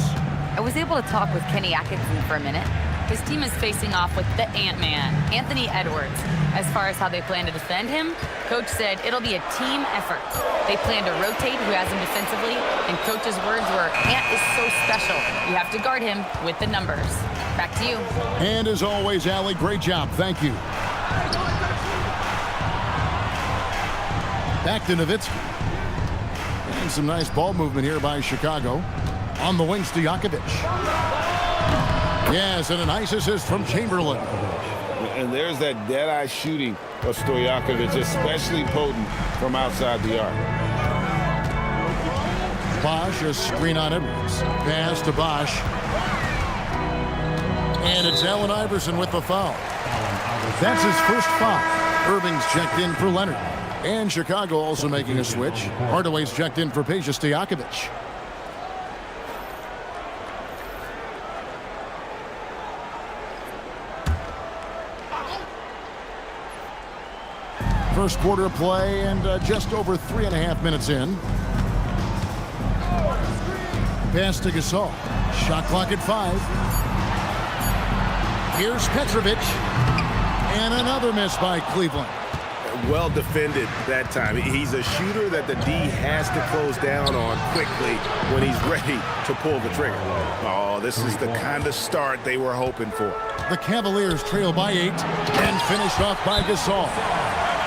I was able to talk with Kenny Atkinson for a minute. His team is facing off with the Ant-Man, Anthony Edwards. As far as how they plan to defend him, Coach said it'll be a team effort. They plan to rotate who has him defensively, and Coach's words were, Ant is so special. You have to guard him with the numbers. Back to you. And as always, Allie, great job. Thank you. Back to Nowitzki. And some nice ball movement here by Chicago. On the wings, Stojakovic. Yes, and a nice assist from Chamberlain. And there's that dead-eye shooting of Stojakovic, especially potent from outside the arc. Bosch, a screen on Edwards. Pass to Bosch. And it's Allen Iverson with the foul. That's his first foul. Irving's checked in for Leonard. And Chicago also making a switch. Hardaway's checked in for Peja Stojakovic. First quarter of play and just over 3.5 minutes in. Pass to Gasol. Shot clock at 5. Here's Petrovic. And another miss by Cleveland. Well defended that time. He's a shooter that the D has to close down on quickly when he's ready to pull the trigger. Oh, this is the kind of start they were hoping for. The Cavaliers trail by 8 and finished off by Gasol.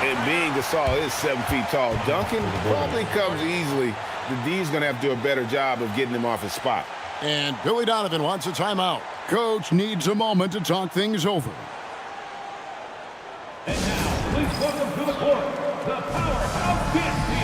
And being Gasol is 7 feet tall, dunking probably comes easily. The D's going to have to do a better job of getting him off his spot. And Billy Donovan wants a timeout. Coach needs a moment to talk things over. And now, please welcome to the court, the Powerhouse Dance Team.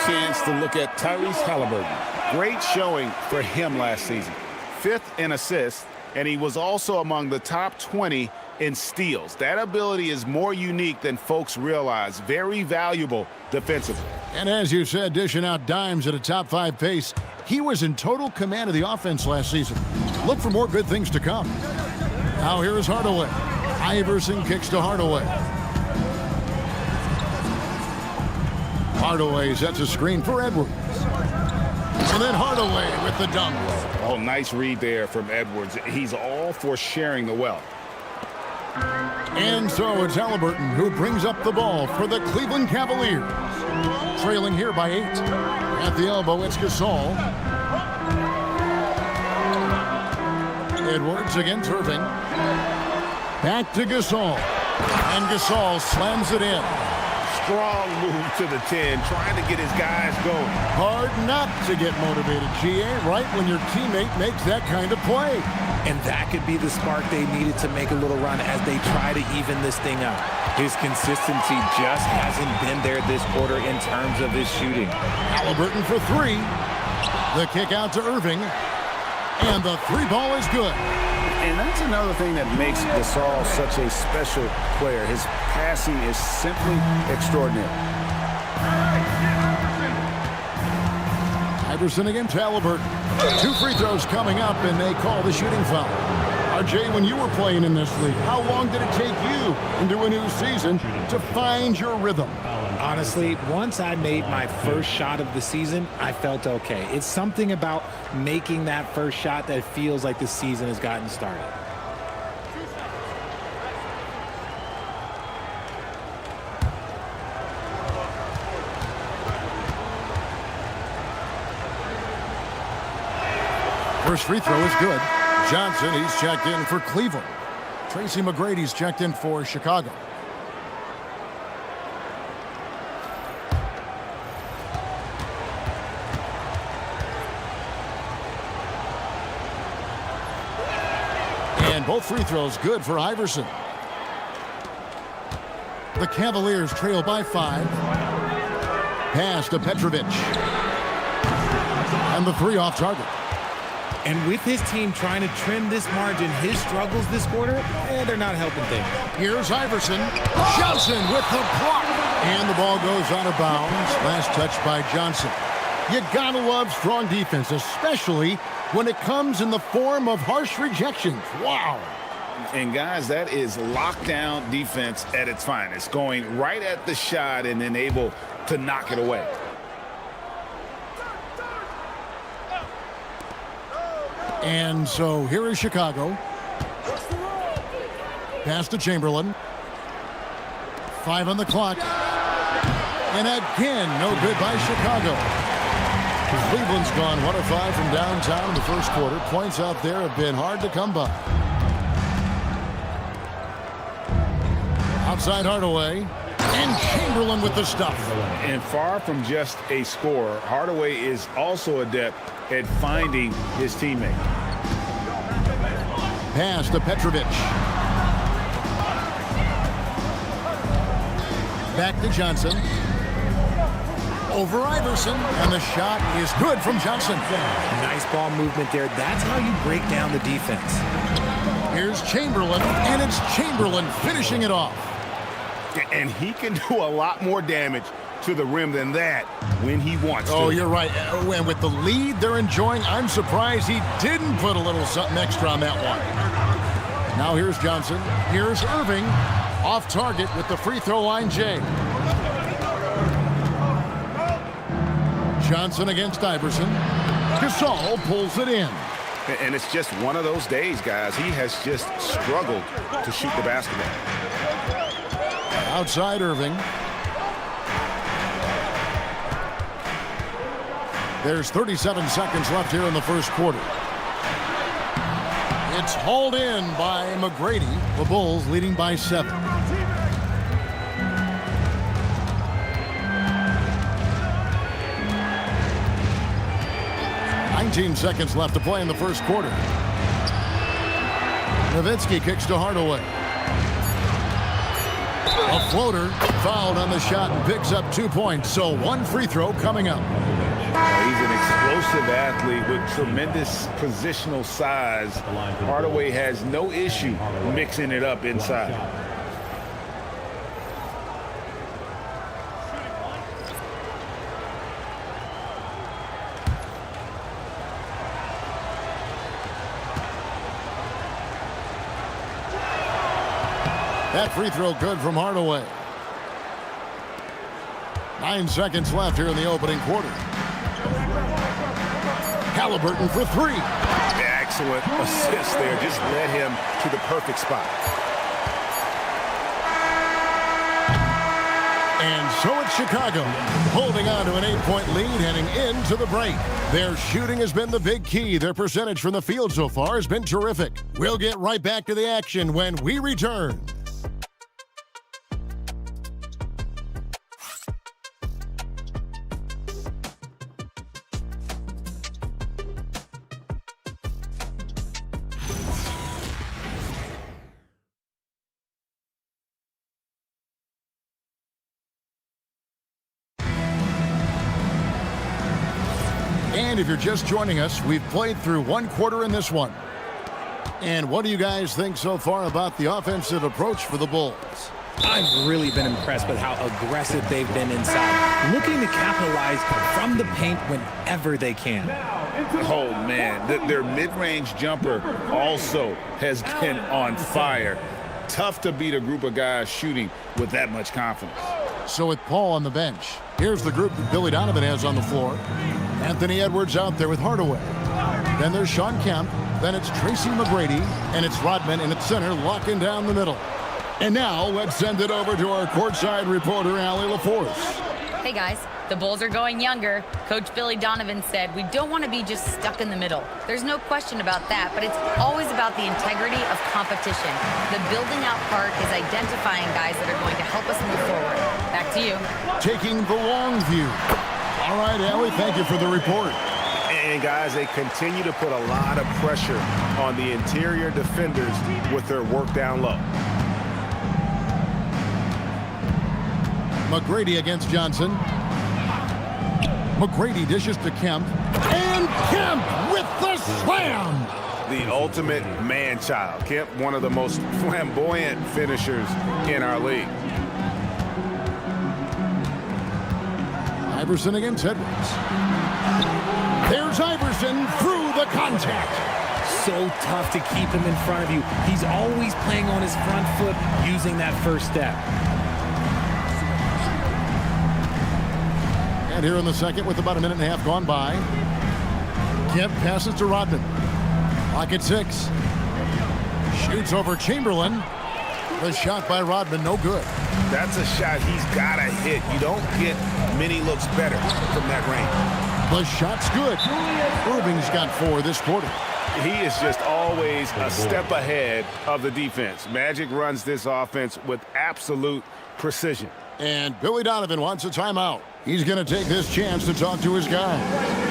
Chance to look at Tyrese Halliburton. Great showing for him last season. 5th in assists, and he was also among the top 20 in steals. That ability is more unique than folks realize. Very valuable defensively. And as you said, dishing out dimes at a top 5 pace, he was in total command of the offense last season. Look for more good things to come. Now here is Hardaway. Iverson kicks to Hardaway. Hardaway sets a screen for Edwards. And then Hardaway with the dunk. Oh, nice read there from Edwards. He's all for sharing the wealth. And so it's Halliburton who brings up the ball for the Cleveland Cavaliers. Trailing here by 8. At the elbow, it's Gasol. Edwards against Irving. Back to Gasol. And Gasol slams it in. Strong move to the 10, trying to get his guys going. Hard not to get motivated, GA, right when your teammate makes that kind of play. And that could be the spark they needed to make a little run as they try to even this thing up. His consistency just hasn't been there this quarter in terms of his shooting. Halliburton for 3. The kick out to Irving. And the 3 ball is good. And that's another thing that makes Gasol such a special player. His passing is simply extraordinary. Iverson against Halliburton. 2 free throws coming up, and they call the shooting foul. RJ, when you were playing in this league, how long did it take you into a new season to find your rhythm? Honestly, once I made my first shot of the season, I felt okay. It's something about making that first shot that feels like the season has gotten started. First free throw is good. Johnson, he's checked in for Cleveland. Tracy McGrady's checked in for Chicago. And both free throws good for Iverson. The Cavaliers trail by 5. Pass to Petrovic. And the 3 off target. And with his team trying to trim this margin, his struggles this quarter, they're not helping things. Here's Iverson. Johnson with the block. And the ball goes out of bounds. Last touch by Johnson. You gotta love strong defense, especially when it comes in the form of harsh rejections. Wow. And guys, that is lockdown defense at its finest. Going right at the shot and then able to knock it away. And so here is Chicago. Pass to Chamberlain. 5 on the clock. And again, no good by Chicago. Cleveland's gone 1 of 5 from downtown in the first quarter. Points out there have been hard to come by. Outside Hardaway. And Chamberlain with the stuff. And far from just a scorer, Hardaway is also adept at finding his teammate. Pass to Petrovic. Back to Johnson. Over Iverson. And the shot is good from Johnson. Nice ball movement there. That's how you break down the defense. Here's Chamberlain. And it's Chamberlain finishing it off. And he can do a lot more damage to the rim than that when he wants to. Oh, you're right. And with the lead they're enjoying, I'm surprised he didn't put a little something extra on that one. Now here's Johnson. Here's Irving. Off target with the free throw line, Jay. Johnson against Iverson. Gasol pulls it in. And it's just one of those days, guys. He has just struggled to shoot the basketball. Outside Irving. There's 37 seconds left here in the first quarter. It's hauled in by McGrady. The Bulls leading by 7. Seconds left to play in the first quarter. Nowitzki kicks to Hardaway. A floater, fouled on the shot and picks up 2 points. So 1 free throw coming up. He's an explosive athlete with tremendous positional size. Hardaway has no issue mixing it up inside. That free throw good from Hardaway. 9 seconds left here in the opening quarter. Halliburton for 3. Excellent assist there. Just led him to the perfect spot. And so it's Chicago holding on to an 8-point lead heading into the break. Their shooting has been the big key. Their percentage from the field so far has been terrific. We'll get right back to the action when we return. And if you're just joining us, we've played through 1 quarter in this one. And what do you guys think so far about the offensive approach for the Bulls? I've really been impressed with how aggressive they've been inside, looking to capitalize from the paint whenever they can. Oh, man, their mid-range jumper also has been on fire. Tough to beat a group of guys shooting with that much confidence. So with Paul on the bench, here's the group that Billy Donovan has on the floor. Anthony Edwards out there with Hardaway. Then there's Sean Kemp. Then it's Tracy McGrady. And it's Rodman in at center, locking down the middle. And now let's send it over to our courtside reporter, Allie LaForce. Hey guys, the Bulls are going younger. Coach Billy Donovan said we don't want to be just stuck in the middle. There's no question about that, but it's always about the integrity of competition. The building out part is identifying guys that are going to help us move forward. Back to you. Taking the long view. All right, Allie, thank you for the report. And guys, they continue to put a lot of pressure on the interior defenders with their work down low. McGrady against Johnson. McGrady dishes to Kemp. And Kemp with the slam! The ultimate man-child. Kemp, one of the most flamboyant finishers in our league. Iverson against Edwards. There's Iverson through the contact. So tough to keep him in front of you. He's always playing on his front foot, using that first step. And here in the second with about a minute and a half gone by. Kemp passes to Rodman. Pocket 6. Shoots over Chamberlain. The shot by Rodman, no good. That's a shot he's got to hit. You don't get many looks better from that range. The shot's good. Irving's got 4 this quarter. He is just always a step ahead of the defense. Magic runs this offense with absolute precision. And Billy Donovan wants a timeout. He's going to take this chance to talk to his guys.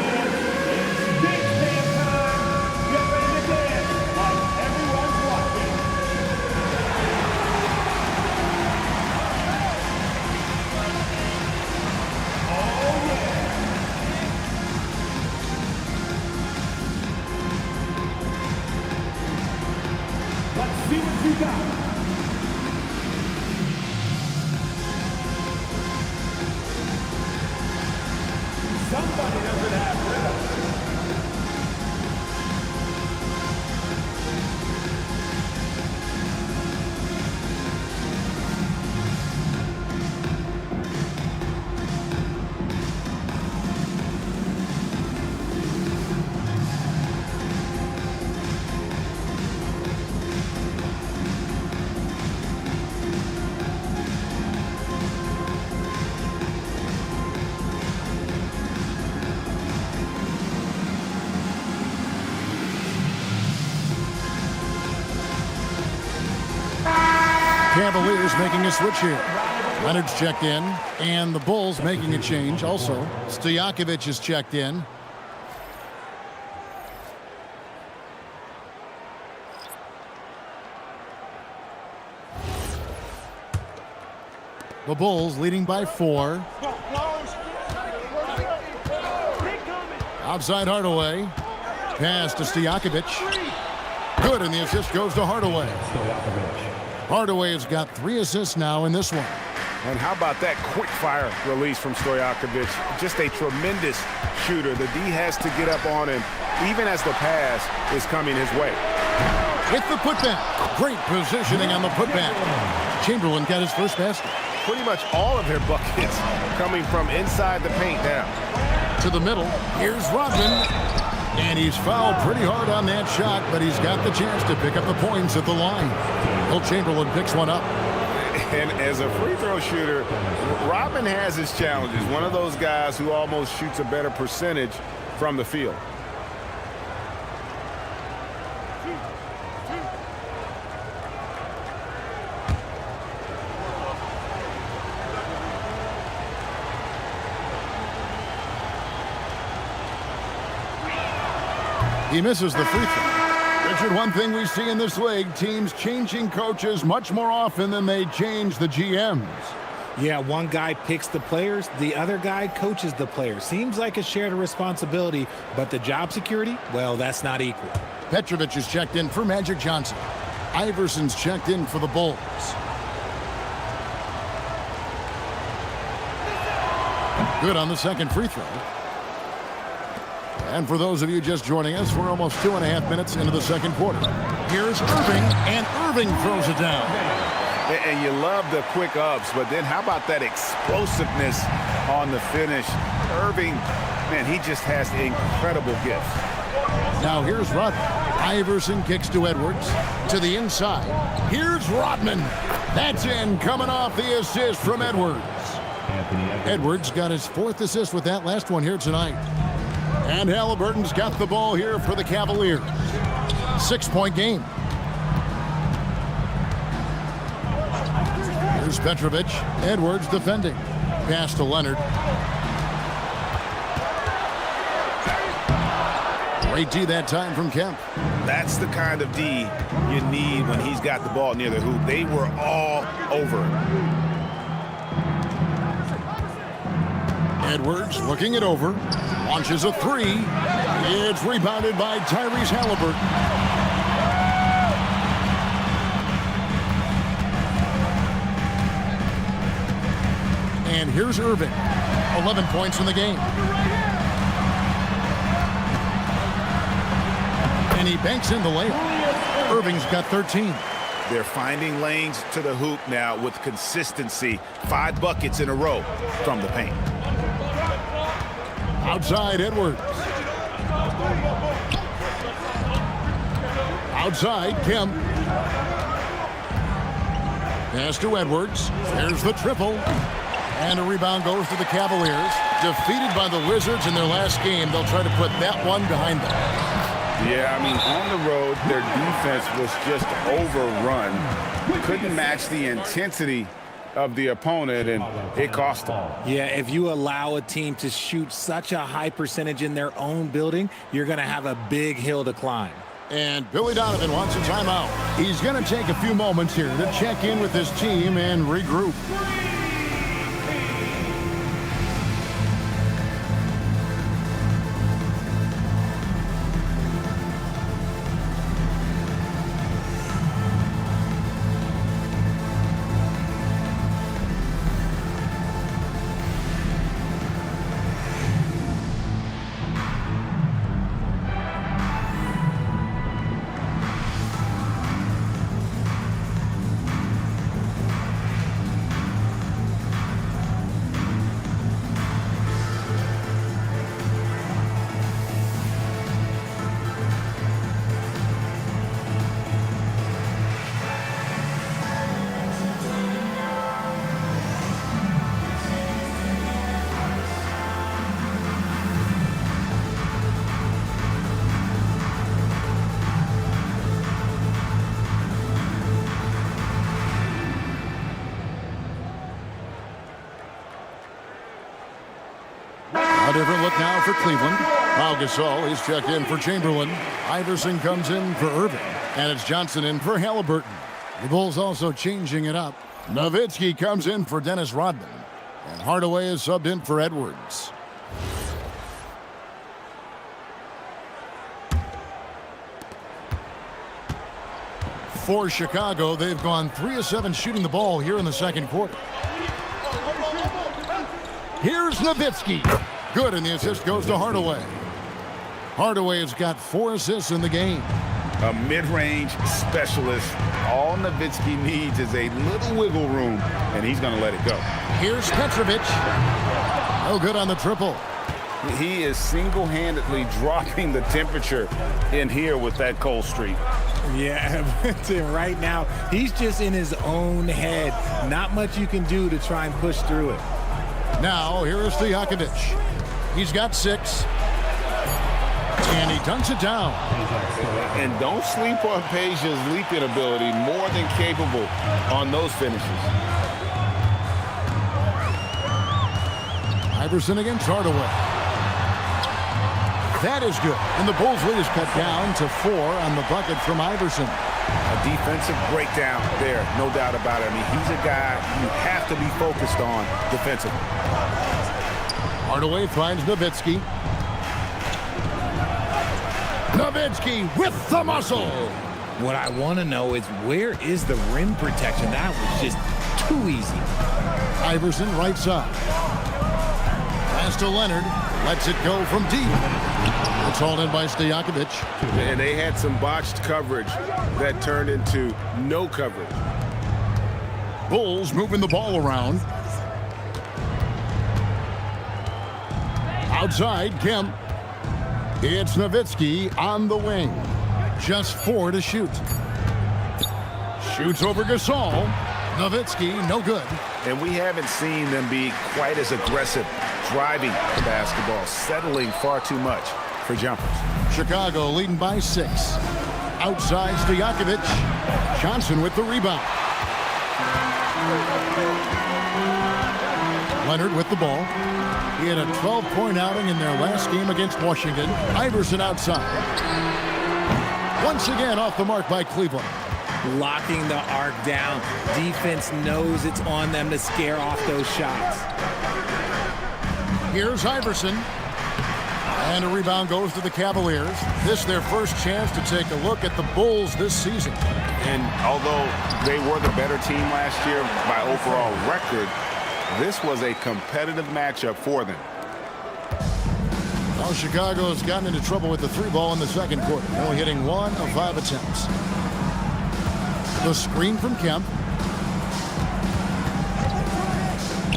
Cavaliers making a switch here. Leonard's checked in, and the Bulls making a change also. Stojakovic is checked in. The Bulls leading by 4. Outside Hardaway. Pass to Stojakovic. Good, and the assist goes to Hardaway. Hardaway has got 3 assists now in this one. And how about that quick fire release from Stojakovic? Just a tremendous shooter. The D has to get up on him, even as the pass is coming his way. With the putback. Great positioning on the putback. Chamberlain got his first basket. Pretty much all of their buckets coming from inside the paint now. To the middle. Here's Rodman. And he's fouled pretty hard on that shot, but he's got the chance to pick up the points at the line. Will Chamberlain picks one up. And as a free throw shooter, Rodman has his challenges. One of those guys who almost shoots a better percentage from the field. He misses the free throw. Richard, one thing we see in this league, teams changing coaches much more often than they change the GMs. Yeah, one guy picks the players, the other guy coaches the players. Seems like a shared responsibility, but the job security, well, that's not equal. Petrovic is checked in for Magic Johnson. Iverson's checked in for the Bulls. Good on the second free throw. And for those of you just joining us, we're almost 2.5 minutes into the second quarter. Here's Irving, and Irving throws it down. And you love the quick ups, but then how about that explosiveness on the finish? Irving, man, he just has incredible gifts. Now here's Rodman. Iverson kicks to Edwards. To the inside. Here's Rodman. That's in, coming off the assist from Edwards. Edwards got his 4th assist with that last one here tonight. And Halliburton's got the ball here for the Cavaliers. 6-point game. Here's Petrovic. Edwards defending. Pass to Leonard. Great D that time from Kemp. That's the kind of D you need when he's got the ball near the hoop. They were all over him. Edwards looking it over. Launches a 3. It's rebounded by Tyrese Halliburton. And here's Irving. 11 points in the game. And he banks in the layup. Irving's got 13. They're finding lanes to the hoop now with consistency. 5 buckets in a row from the paint. Outside Edwards. Outside, Kemp. Pass to Edwards. There's the triple. And a rebound goes to the Cavaliers. Defeated by the Wizards in their last game, they'll try to put that one behind them. Yeah, I mean, on the road, their defense was just overrun. Couldn't match the intensity of the opponent, and it cost them. Yeah, if you allow a team to shoot such a high percentage in their own building, you're going to have a big hill to climb. And Billy Donovan wants a timeout. He's going to take a few moments here to check in with his team and regroup. A different look now for Cleveland. Pau Gasol is checked in for Chamberlain. Iverson comes in for Irving. And it's Johnson in for Halliburton. The Bulls also changing it up. Nowitzki comes in for Dennis Rodman. And Hardaway is subbed in for Edwards. For Chicago, they've gone 3 of 7 shooting the ball here in the second quarter. Here's Nowitzki. Good, and the assist goes to Hardaway. Hardaway has got 4 assists in the game. A mid-range specialist. All Nowitzki needs is a little wiggle room, and he's going to let it go. Here's Petrovic. No good on the triple. He is single-handedly dropping the temperature in here with that cold streak. Yeah, right now, he's just in his own head. Not much you can do to try and push through it. Now, here is Stojakovic. He's got 6. And he dunks it down. And don't sleep on Peja's leaping ability. More than capable on those finishes. Iverson against Hardaway. That is good. And the Bulls' lead is cut down to 4 on the bucket from Iverson. A defensive breakdown there, no doubt about it. I mean, he's a guy you have to be focused on defensively. Hardaway finds Nowitzki. Nowitzki with the muscle. What I want to know is, where is the rim protection? That was just too easy. Iverson right side. Pass to Leonard. Lets it go from deep. It's hauled in by Stojakovic. And they had some botched coverage that turned into no coverage. Bulls moving the ball around. Outside, Kemp. It's Nowitzki on the wing. Just 4 to shoot. Shoots over Gasol. Nowitzki, no good. And we haven't seen them be quite as aggressive driving the basketball, settling far too much for jumpers. Chicago leading by 6. Outside, Stojakovic. Johnson with the rebound. Leonard with the ball. He had a 12-point outing in their last game against Washington. Iverson outside. Once again off the mark by Cleveland. Locking the arc down. Defense knows it's on them to scare off those shots. Here's Iverson. And a rebound goes to the Cavaliers. This is their first chance to take a look at the Bulls this season. And although they were the better team last year by overall record, this was a competitive matchup for them. Well, Chicago has gotten into trouble with the 3-ball in the second quarter, only hitting 1 of 5 attempts. The screen from Kemp.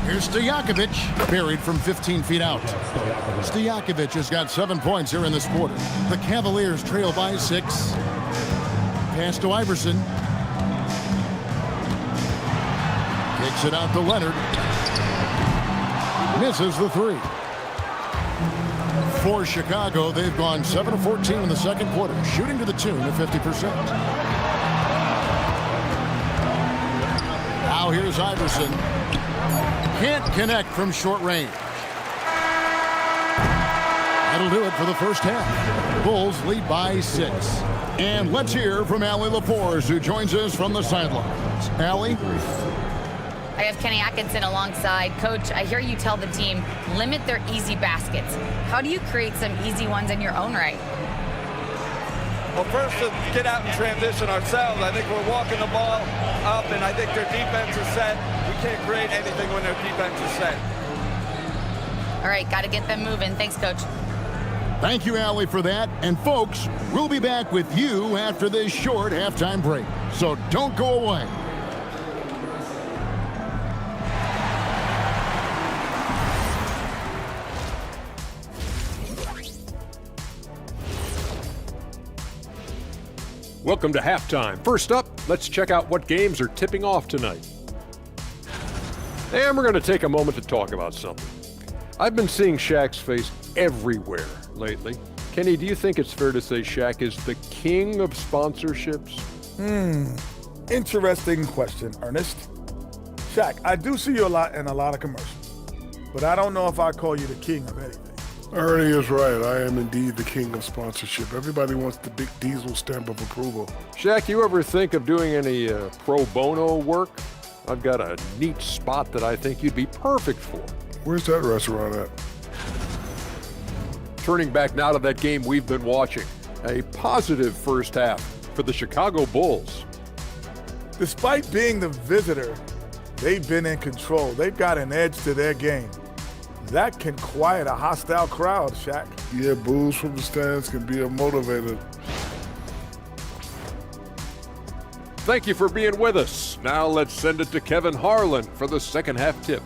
Here's Stojakovic, buried from 15 feet out. Stojakovic has got 7 points here in this quarter. The Cavaliers trail by 6. Pass to Iverson. Kicks it out to Leonard. Misses the three. For Chicago, they've gone 7 of 14 in the second quarter, shooting to the tune of 50%. Now here's Iverson. Can't connect from short range. That'll do it for the first half. Bulls lead by 6. And let's hear from Allie LaForce, who joins us from the sidelines. Allie? I have Kenny Atkinson alongside. Coach, I hear you tell the team, limit their easy baskets. How do you create some easy ones in your own right? Well, first, to get out and transition ourselves. I think we're walking the ball up, and I think their defense is set. We can't create anything when their defense is set. All right, got to get them moving. Thanks, Coach. Thank you, Allie, for that. And, folks, we'll be back with you after this short halftime break. So don't go away. Welcome to halftime. First up, let's check out what games are tipping off tonight. And we're going to take a moment to talk about something. I've been seeing Shaq's face everywhere lately. Kenny, do you think it's fair to say Shaq is the king of sponsorships? Interesting question, Ernest. Shaq, I do see you a lot in a lot of commercials, but I don't know if I call you the king of anything. Ernie is right. I am indeed the king of sponsorship. Everybody wants the big Diesel stamp of approval. Shaq, you ever think of doing any pro bono work? I've got a neat spot that I think you'd be perfect for. Where's that restaurant at? Turning back now to that game we've been watching. A positive first half for the Chicago Bulls. Despite being the visitor, they've been in control. They've got an edge to their game. That can quiet a hostile crowd, Shaq. Yeah, boos from the stands can be a motivator. Thank you for being with us. Now let's send it to Kevin Harlan for the second half tip.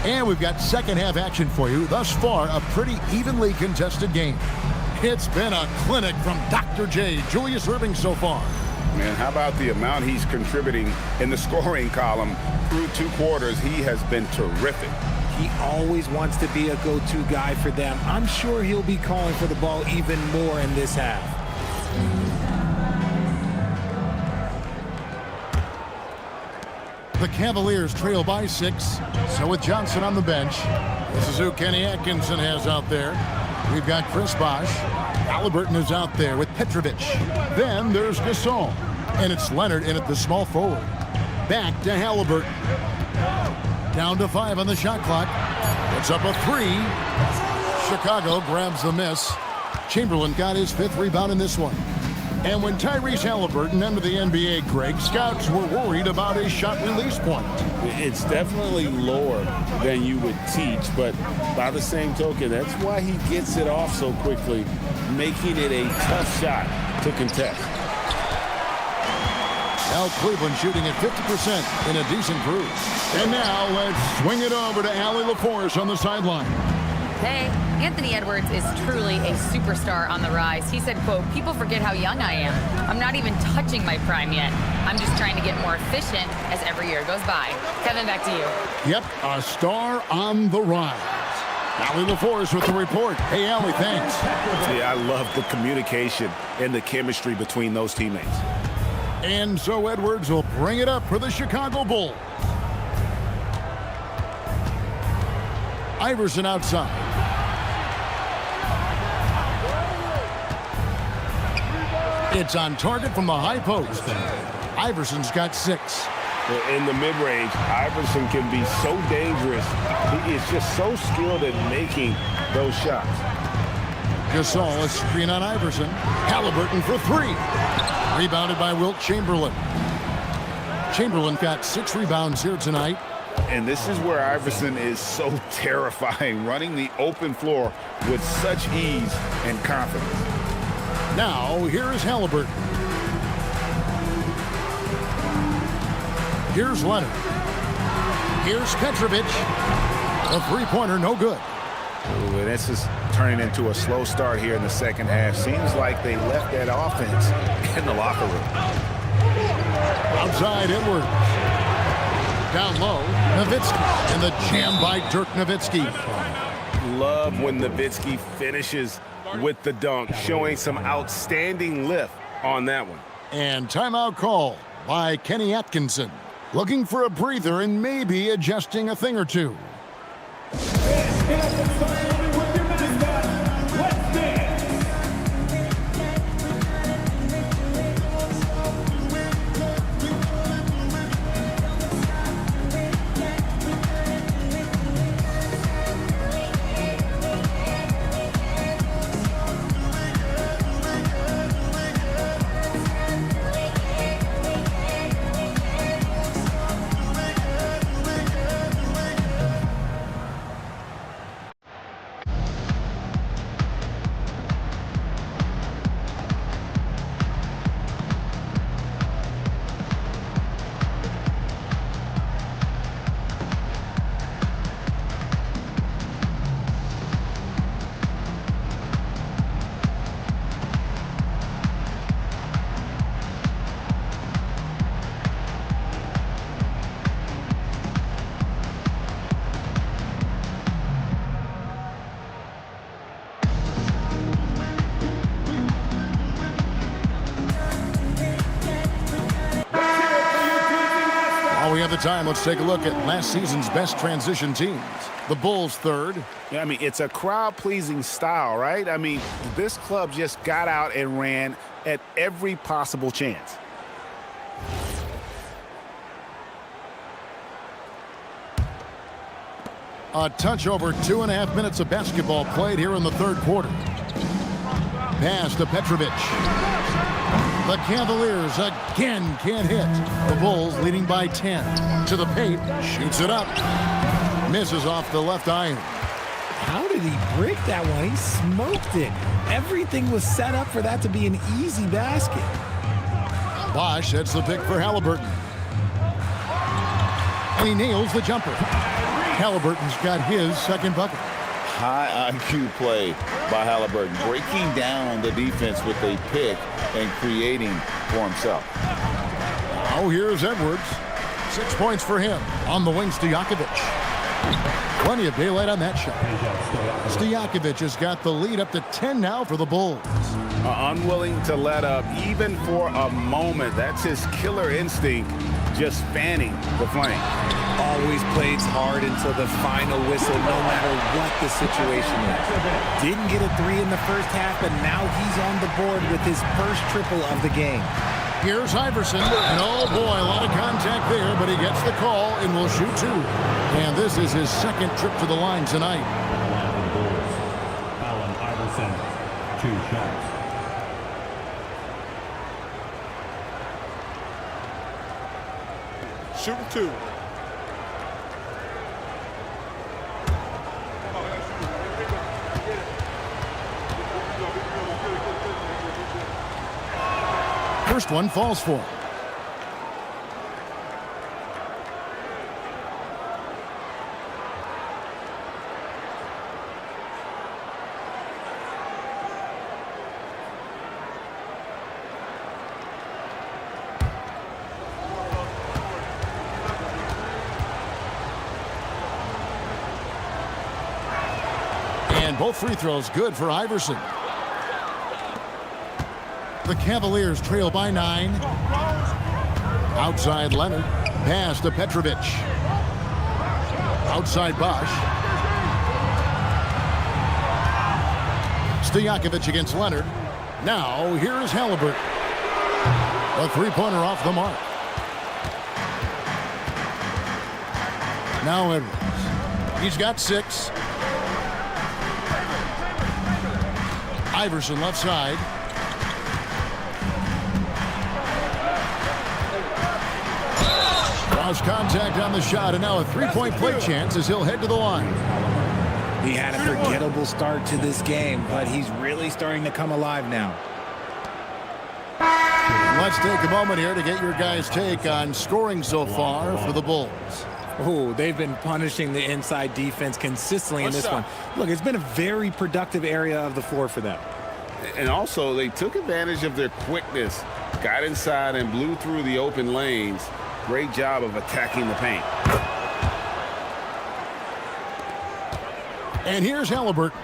And we've got second half action for you. Thus far, a pretty evenly contested game. It's been a clinic from Dr. J, Julius Erving so far. Man, how about the amount he's contributing in the scoring column through 2 quarters? He has been terrific. He always wants to be a go-to guy for them. I'm sure he'll be calling for the ball even more in this half. The Cavaliers trail by 6. So with Johnson on the bench, this is who Kenny Atkinson has out there. We've got Chris Bosh. Halliburton is out there with Petrovic. Then there's Gasol. And it's Leonard in at the small forward. Back to Halliburton. Down to 5 on the shot clock. It's up a 3. Chicago grabs the miss. Chamberlain got his 5th rebound in this one. And when Tyrese Halliburton entered the NBA, Greg, scouts were worried about his shot release point. It's definitely lower than you would teach, but by the same token, that's why he gets it off so quickly, making it a tough shot to contest. Now Cleveland shooting at 50% in a decent cruise. And now let's swing it over to Allie LaForce on the sideline. Hey, Anthony Edwards is truly a superstar on the rise. He said, quote, "People forget how young I am. I'm not even touching my prime yet. I'm just trying to get more efficient as every year goes by." Kevin, back to you. Yep, a star on the rise. Allie LaForce with the report. Hey, Allie, thanks. Yeah, I love the communication and the chemistry between those teammates. And so Edwards will bring it up for the Chicago Bulls. Iverson outside. It's on target from the high post. Iverson's got 6. In the mid-range, Iverson can be so dangerous. He is just so skilled at making those shots. Gasol, a screen on Iverson. Halliburton for 3. Rebounded by Wilt Chamberlain. Chamberlain got 6 rebounds here tonight. And this is where Iverson is so terrifying, running the open floor with such ease and confidence. Now, here is Halliburton. Here's Leonard. Here's Petrovic. A three-pointer, no good. Ooh, and this is turning into a slow start here in the second half. Seems like they left that offense in the locker room. Outside Edwards. Down low, Nowitzki. And the jam by Dirk Nowitzki. Love when Nowitzki finishes with the dunk, showing some outstanding lift on that one. And timeout call by Kenny Atkinson. Looking for a breather and maybe adjusting a thing or two. We have the time. Let's take a look at last season's best transition teams. The Bulls third. Yeah, I mean, it's a crowd-pleasing style, right? I mean, this club just got out and ran at every possible chance. A touch over 2.5 minutes of basketball played here in the third quarter. Pass to Petrovic. The Cavaliers again can't hit. The Bulls leading by 10. To the paint, shoots it up. Misses off the left iron. How did he break that one? He smoked it. Everything was set up for that to be an easy basket. Bosch sets the pick for Halliburton. And he nails the jumper. Halliburton's got his second bucket. High IQ play by Halliburton, breaking down the defense with a pick and creating for himself. Oh, here's Edwards. 6 points for him. On the wing, Stojakovic. Plenty of daylight on that shot. Stojakovic has got the lead up to 10 now for the Bulls. Unwilling to let up even for a moment. That's his killer instinct, just fanning the flame. Always plays hard until the final whistle, no matter what the situation is. Didn't get a three in the first half, but now he's on the board with his first triple of the game. Here's Iverson, and oh boy, a lot of contact there, but he gets the call and will shoot two. And this is his second trip to the line tonight. Allen Iverson, 2 shots. Shooting two. First one falls for him. And both free throws good for Iverson. The Cavaliers trail by 9. Outside Leonard. Pass to Petrovic. Outside Bosch. Stojakovic against Leonard. Now here's Halliburton. A three-pointer off the mark. Now Edwards. He's got 6. Iverson left side. Lost contact on the shot, and now a three-point play chance as he'll head to the line. He had a forgettable start to this game, but he's really starting to come alive now. Let's take a moment here to get your guys' take on scoring so far for the Bulls. Oh, they've been punishing the inside defense consistently in this one. Look, it's been a very productive area of the floor for them. And also, they took advantage of their quickness, got inside and blew through the open lanes. Great job of attacking the paint. And here's Halliburton.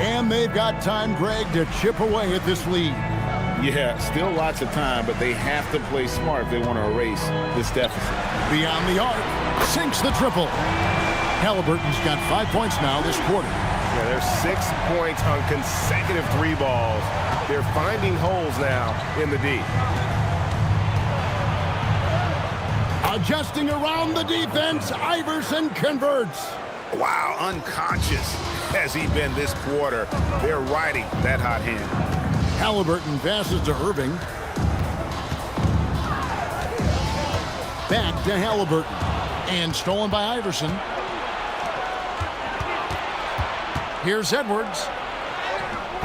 And they've got time, Greg, to chip away at this lead. Yeah, still lots of time, but they have to play smart if they want to erase this deficit. Beyond the arc, sinks the triple. Halliburton's got 5 points now this quarter. Yeah, there's 6 points on consecutive 3 balls. They're finding holes now in the D. Adjusting around the defense, Iverson converts. Wow, unconscious has he been this quarter. They're riding that hot hand. Halliburton passes to Irving. Back to Halliburton. And stolen by Iverson. Here's Edwards.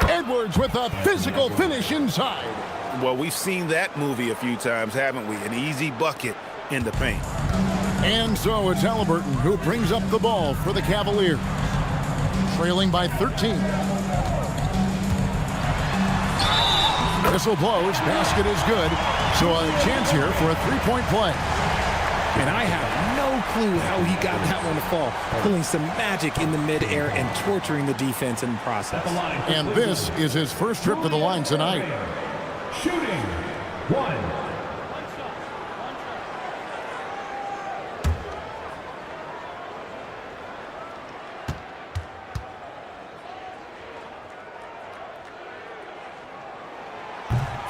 Edwards with a physical finish inside. Well, we've seen that movie a few times, haven't we? An easy bucket in the paint. And so it's Halliburton who brings up the ball for the Cavaliers. Trailing by 13. Whistle blows, basket is good. So a chance here for a three-point play. And I have no clue how he got that one to fall. Pulling some magic in the midair and torturing the defense in the process. And this is his first trip to the line tonight. Shooting 1.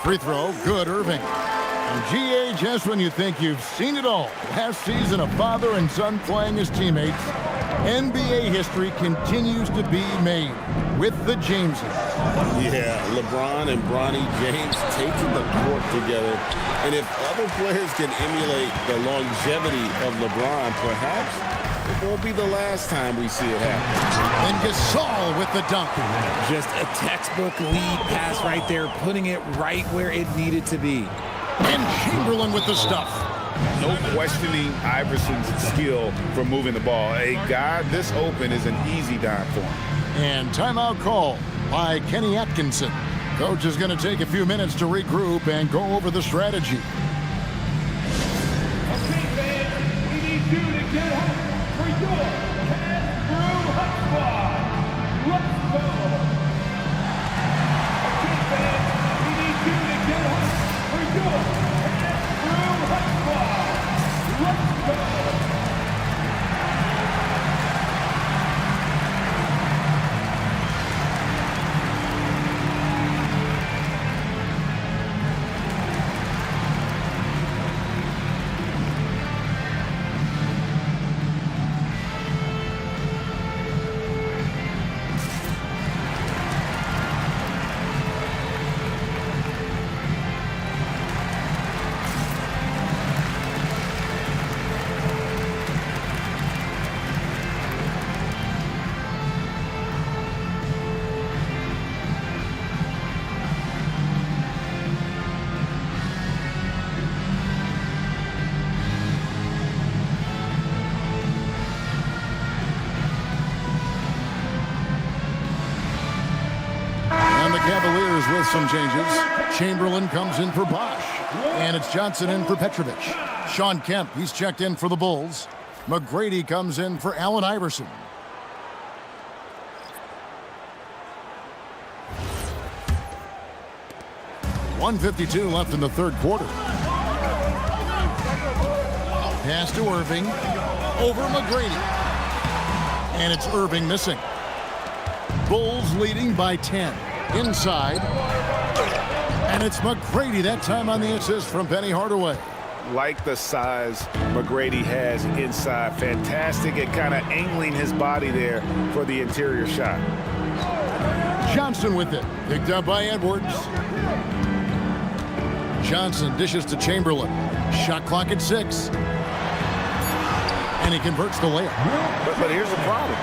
Free throw, good, Irving. And GA, just when you think you've seen it all. Last season, a father and son playing as teammates. NBA history continues to be made with the Jameses. Yeah, LeBron and Bronny James taking the court together. And if other players can emulate the longevity of LeBron, perhaps it won't be the last time we see it happen. And Gasol with the dunk. Just a textbook lead pass right there, putting it right where it needed to be. And Chamberlain with the stuff. No questioning Iverson's skill for moving the ball. A guy this open is an easy dime for him. And timeout call by Kenny Atkinson. Coach is going to take a few minutes to regroup and go over the strategy. Okay, fans, we need you to get up for your Cast Room Hot Squad. Let's go. Okay, fans, we need you to get up for your Cast Room Hot Squad. Let's go. Cavaliers with some changes. Chamberlain comes in for Bosch. And it's Johnson in for Petrovic. Sean Kemp, he's checked in for the Bulls. McGrady comes in for Allen Iverson. .152 left in the third quarter. Pass to Irving. Over McGrady. And it's Irving missing. Bulls leading by 10. Inside. And it's McGrady that time on the assist from Penny Hardaway. Like the size McGrady has inside. Fantastic at kind of angling his body there for the interior shot. Johnson with it. Picked up by Edwards. Johnson dishes to Chamberlain. Shot clock at 6. And he converts the layup. But here's the problem.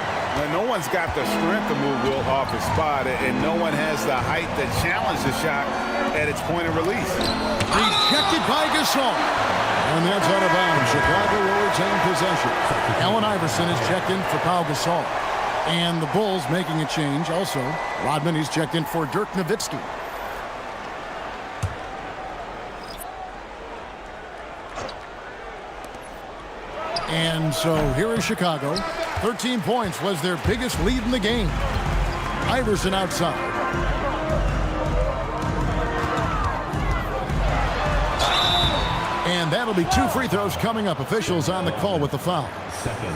No one's got the strength to move Wilt off his spot, and no one has the height to challenge the shot at its point of release. Rejected by Gasol. And that's out of bounds. Chicago will retain possession. Allen Iverson is checked in for Pau Gasol. And the Bulls making a change also. Rodman is checked in for Dirk Nowitzki. And so here is Chicago. 13 points was their biggest lead in the game. Iverson outside. And that'll be 2 free throws coming up. Officials on the call with the foul. Second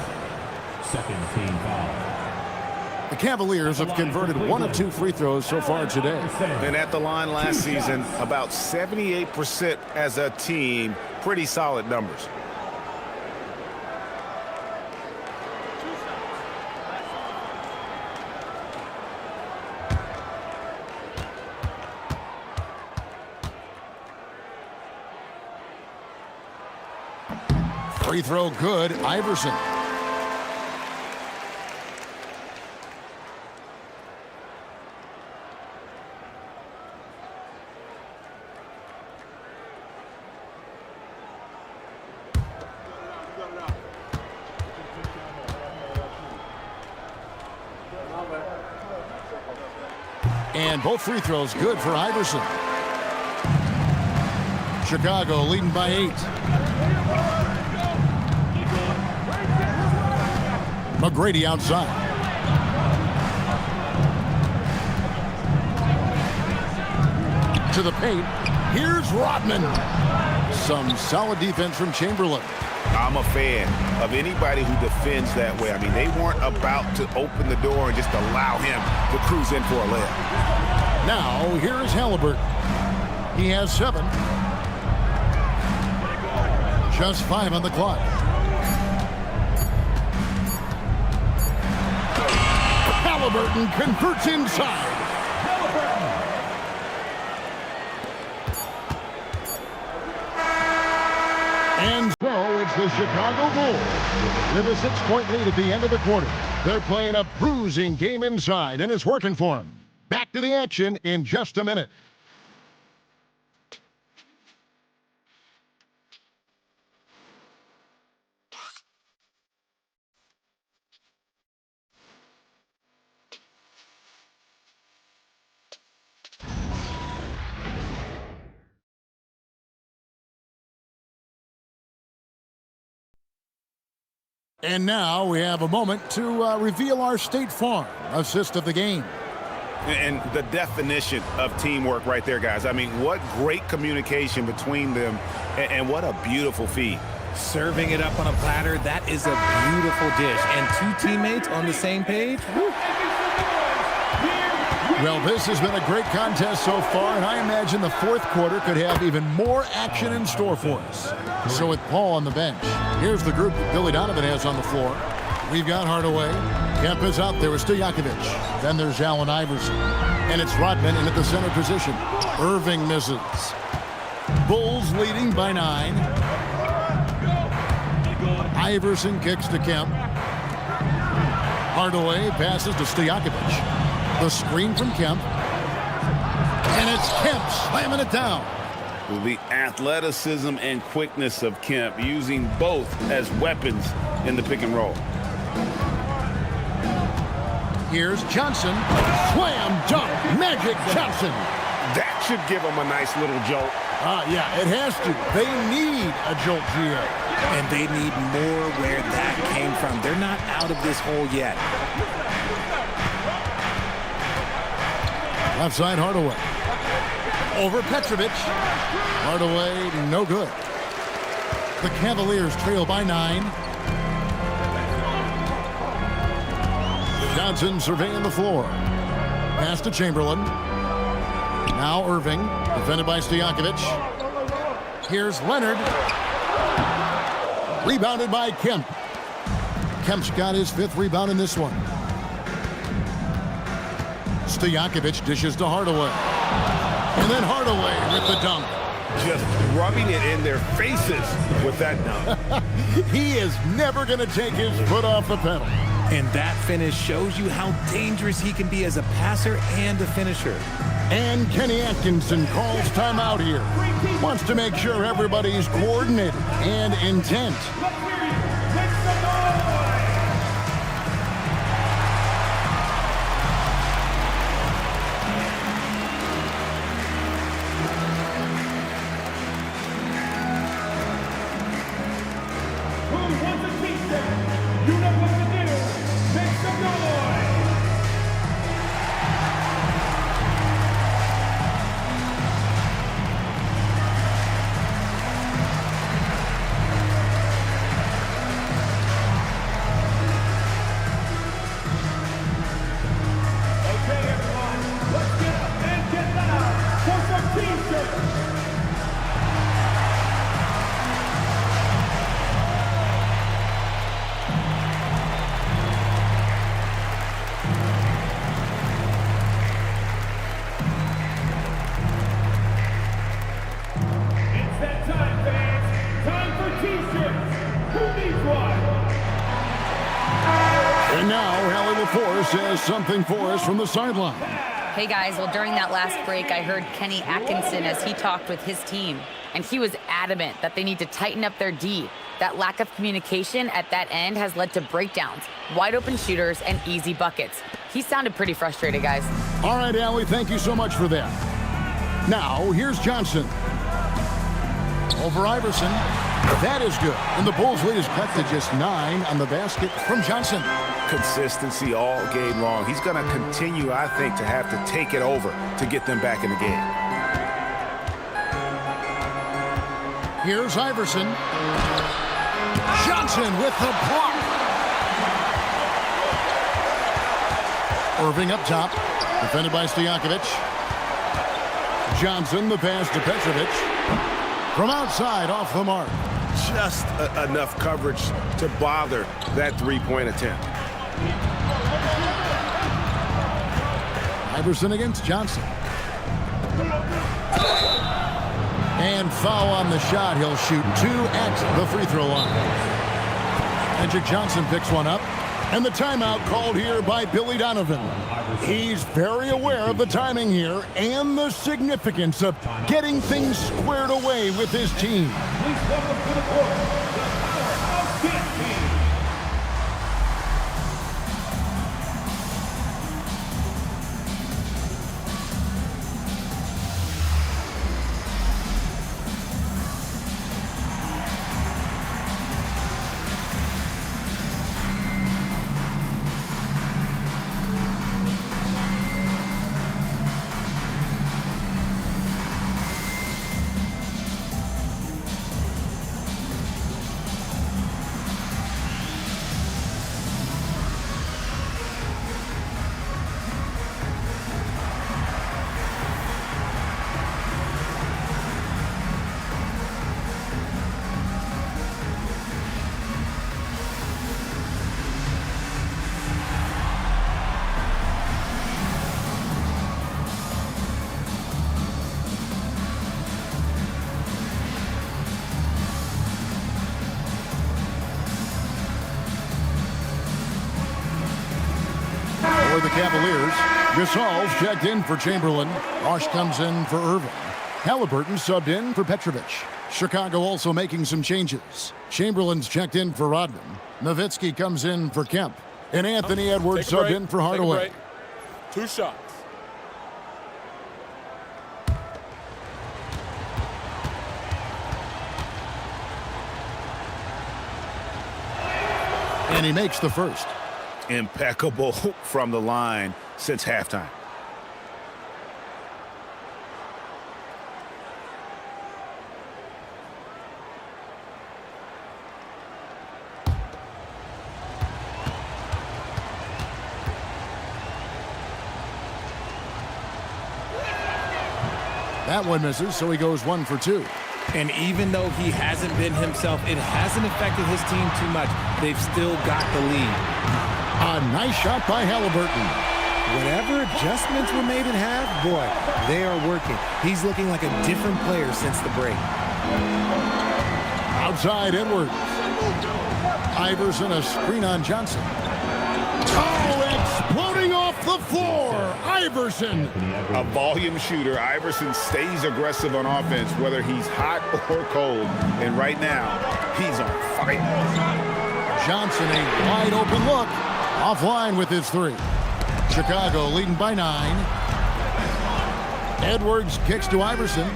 team foul. The Cavaliers have converted 1 of 2 free throws so far today. And at the line last season, about 78% as a team. Pretty solid numbers. Free throw good, Iverson. And both free throws good for Iverson. Chicago leading by 8. McGrady outside. To the paint. Here's Rodman. Some solid defense from Chamberlain. I'm a fan of anybody who defends that way. I mean, they weren't about to open the door and just allow him to cruise in for a layup. Now, here is Halliburton. He has 7. Just 5 on the clock. Halliburton converts inside. And so it's the Chicago Bulls with a 6-point lead at the end of the quarter. They're playing a bruising game inside, and it's working for them. Back to the action in just a minute. And now we have a moment to reveal our State Farm assist of the game. And the definition of teamwork right there, guys. I mean, what great communication between them, and what a beautiful feed. Serving it up on a platter, that is a beautiful dish. And 2 teammates on the same page. Woo. Well, this has been a great contest so far, and I imagine the 4th quarter could have even more action in store for us. So with Paul on the bench, here's the group that Billy Donovan has on the floor. We've got Hardaway. Kemp is out there with Stojakovic. Then there's Allen Iverson. And it's Rodman in at the center position. Irving misses. Bulls leading by 9. Iverson kicks to Kemp. Hardaway passes to Stojakovic. The screen from Kemp. And it's Kemp slamming it down. The athleticism and quickness of Kemp, using both as weapons in the pick and roll. Here's Johnson. Slam dunk. Magic Johnson. That should give them a nice little jolt. Yeah, it has to. They need a jolt, Gio. And they need more where that came from. They're not out of this hole yet. Left side, Hardaway. Over Petrovic. Hardaway, no good. The Cavaliers trail by 9. Johnson surveying the floor. Pass to Chamberlain. Now Irving, defended by Stojakovic. Here's Leonard. Rebounded by Kemp. Kemp's got his 5th rebound in this one. Stojakovic dishes to Hardaway. And then Hardaway with the dunk. Just rubbing it in their faces with that dunk. He is never going to take his foot off the pedal. And that finish shows you how dangerous he can be as a passer and a finisher. And Kenny Atkinson calls timeout here. Wants to make sure everybody's coordinated and intent. And now, Hallie LaForce has something for us from the sideline. Hey guys, well during that last break, I heard Kenny Atkinson as he talked with his team, and he was adamant that they need to tighten up their D. That lack of communication at that end has led to breakdowns, wide open shooters, and easy buckets. He sounded pretty frustrated, guys. All right, Allie, thank you so much for that. Now, here's Johnson. Over Iverson. That is good. And the Bulls' lead is cut to just 9 on the basket from Johnson. Consistency all game long. He's going to continue, I think, to have to take it over to get them back in the game. Here's Iverson. Johnson with the block. Irving up top. Defended by Stojakovic. Johnson, the pass to Petrovic. From outside, off the mark. Just enough coverage to bother that three-point attempt. Iverson against Johnson. And foul on the shot. He'll shoot 2 at the free throw line. Magic Johnson picks one up. And the timeout called here by Billy Donovan. He's very aware of the timing here and the significance of getting things squared away with his team. Please welcome to the court, the powerhouse team. For the Cavaliers, Gasol's checked in for Chamberlain. Rosh comes in for Irving. Halliburton subbed in for Petrovic. Chicago also making some changes. Chamberlain's checked in for Rodman. Nowitzki comes in for Kemp. And Anthony Edwards subbed in for Hardaway. 2 shots. And he makes the first. Impeccable from the line since halftime. That one misses, so he goes 1 for 2. And even though he hasn't been himself, it hasn't affected his team too much. They've still got the lead. A nice shot by Halliburton. Whatever adjustments were made at half, boy, they are working. He's looking like a different player since the break. Outside Edwards. Iverson a screen on Johnson. Oh, exploding off the floor. Iverson. A volume shooter. Iverson stays aggressive on offense, whether he's hot or cold. And right now, he's on fire. Johnson, a wide open look. Offline with his three. Chicago leading by 9. Edwards kicks to Iverson.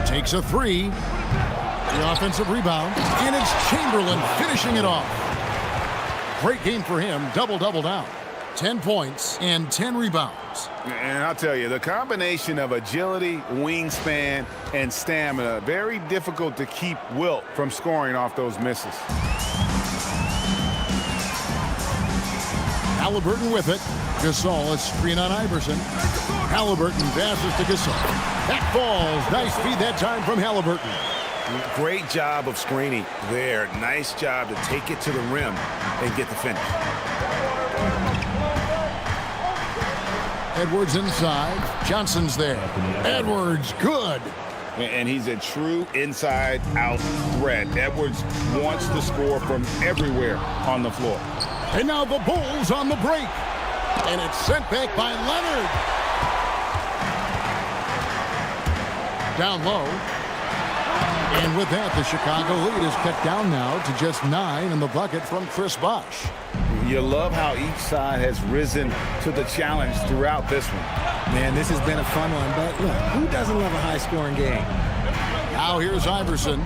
Takes a three. The offensive rebound. And it's Chamberlain finishing it off. Great game for him. Double-double down. 10 points and 10 rebounds. And I'll tell you, the combination of agility, wingspan, and stamina, very difficult to keep Wilt from scoring off those misses. Halliburton with it. Gasol, a screen on Iverson. Halliburton passes to Gasol. That falls. Nice feed that time from Halliburton. Great job of screening there. Nice job to take it to the rim and get the finish. Edwards inside. Johnson's there. Edwards, good. And he's a true inside-out threat. Edwards wants to score from everywhere on the floor. And now the Bulls on the break. And it's sent back by Leonard. Down low. And with that, the Chicago lead is cut down now to just 9 in the bucket from Chris Bosh. You love how each side has risen to the challenge throughout this one. Man, this has been a fun one, but look, who doesn't love a high-scoring game? Now here's Iverson.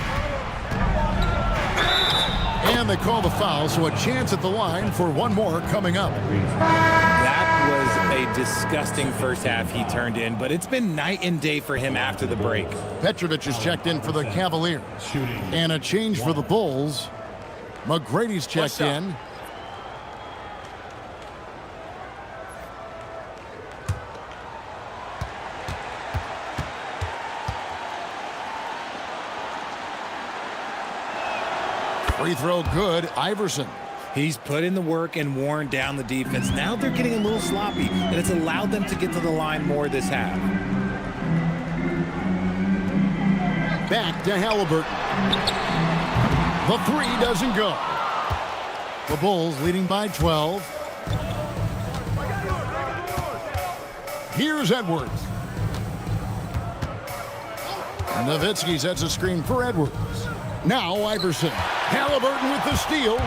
And they call the foul, so a chance at the line for one more coming up. That was a disgusting first half he turned in, but it's been night and day for him after the break. Petrovic is checked in for the Cavaliers. And a change for the Bulls. McGrady's checked in. Free throw good. Iverson. He's put in the work and worn down the defense. Now they're getting a little sloppy, and it's allowed them to get to the line more this half. Back to Halliburton. The three doesn't go. The Bulls leading by 12. Here's Edwards. Nowitzki sets a screen for Edwards. Now Iverson. Halliburton with the steal.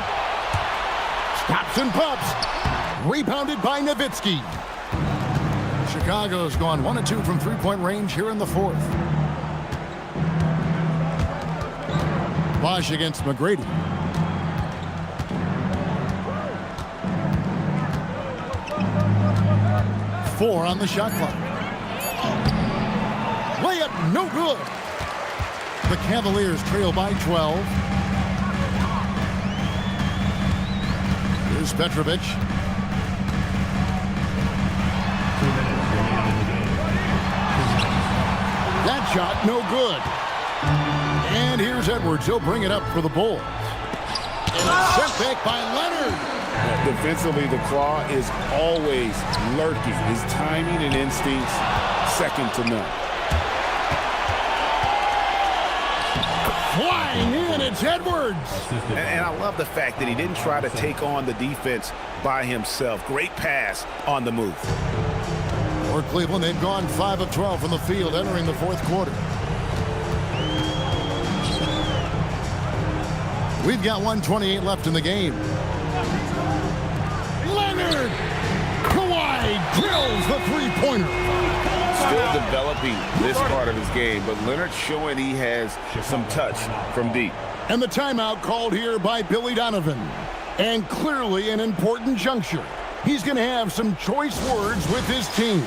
Stops and pops. Rebounded by Nowitzki. Chicago's gone 1 of 2 from three-point range here in the fourth. Bosh against McGrady. Four on the shot clock. Layup no good. The Cavaliers trail by 12. Here's Petrovic. That shot no good. And here's Edwards. He'll bring it up for the Bulls. And it's sent back by Leonard. Defensively, the Claw is always lurking. His timing and instincts, second to none. Flying in, it's Edwards. And I love the fact that he didn't try to take on the defense by himself. Great pass on the move. For Cleveland, they've gone 5 of 12 from the field entering the fourth quarter. We've got 1:28 left in the game. Leonard! Kawhi drills the three-pointer. Still developing this part of his game, but Leonard showing he has some touch from deep. And the timeout called here by Billy Donovan. And clearly an important juncture. He's going to have some choice words with his team.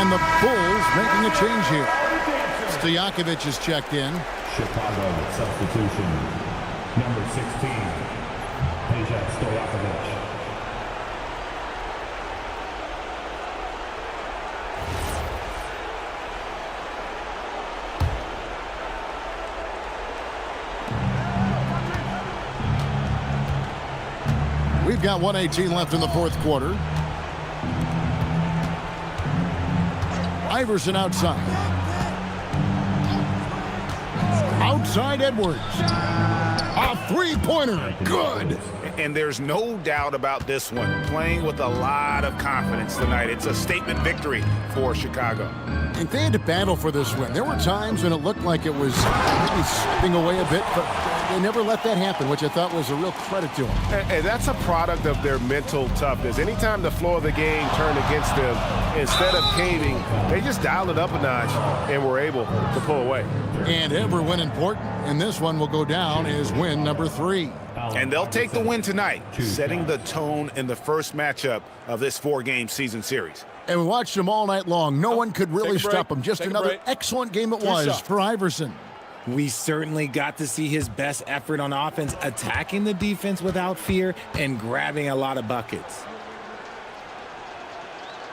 And the Bulls making a change here. Stojakovic is checked in. Chicago substitution. Number 16, Peja Stojakovic. We've got 1:18 left in the fourth quarter. Iverson outside. Outside Edwards. A three-pointer. Good. And there's no doubt about this one. Playing with a lot of confidence tonight. It's a statement victory for Chicago. And they had to battle for this win. There were times when it looked like it was maybe slipping away a bit, but they never let that happen, which I thought was a real credit to them. And that's a product of their mental toughness. Anytime the floor of the game turned against them, instead of caving, they just dialed it up a notch and were able to pull away. And every win important, and this one will go down as win number 3. And they'll take the win tonight, setting the tone in the first matchup of this 4-game season series. And we watched them all night long. No one could really stop them. Just another excellent game it was for Iverson. We certainly got to see his best effort on offense, attacking the defense without fear and grabbing a lot of buckets.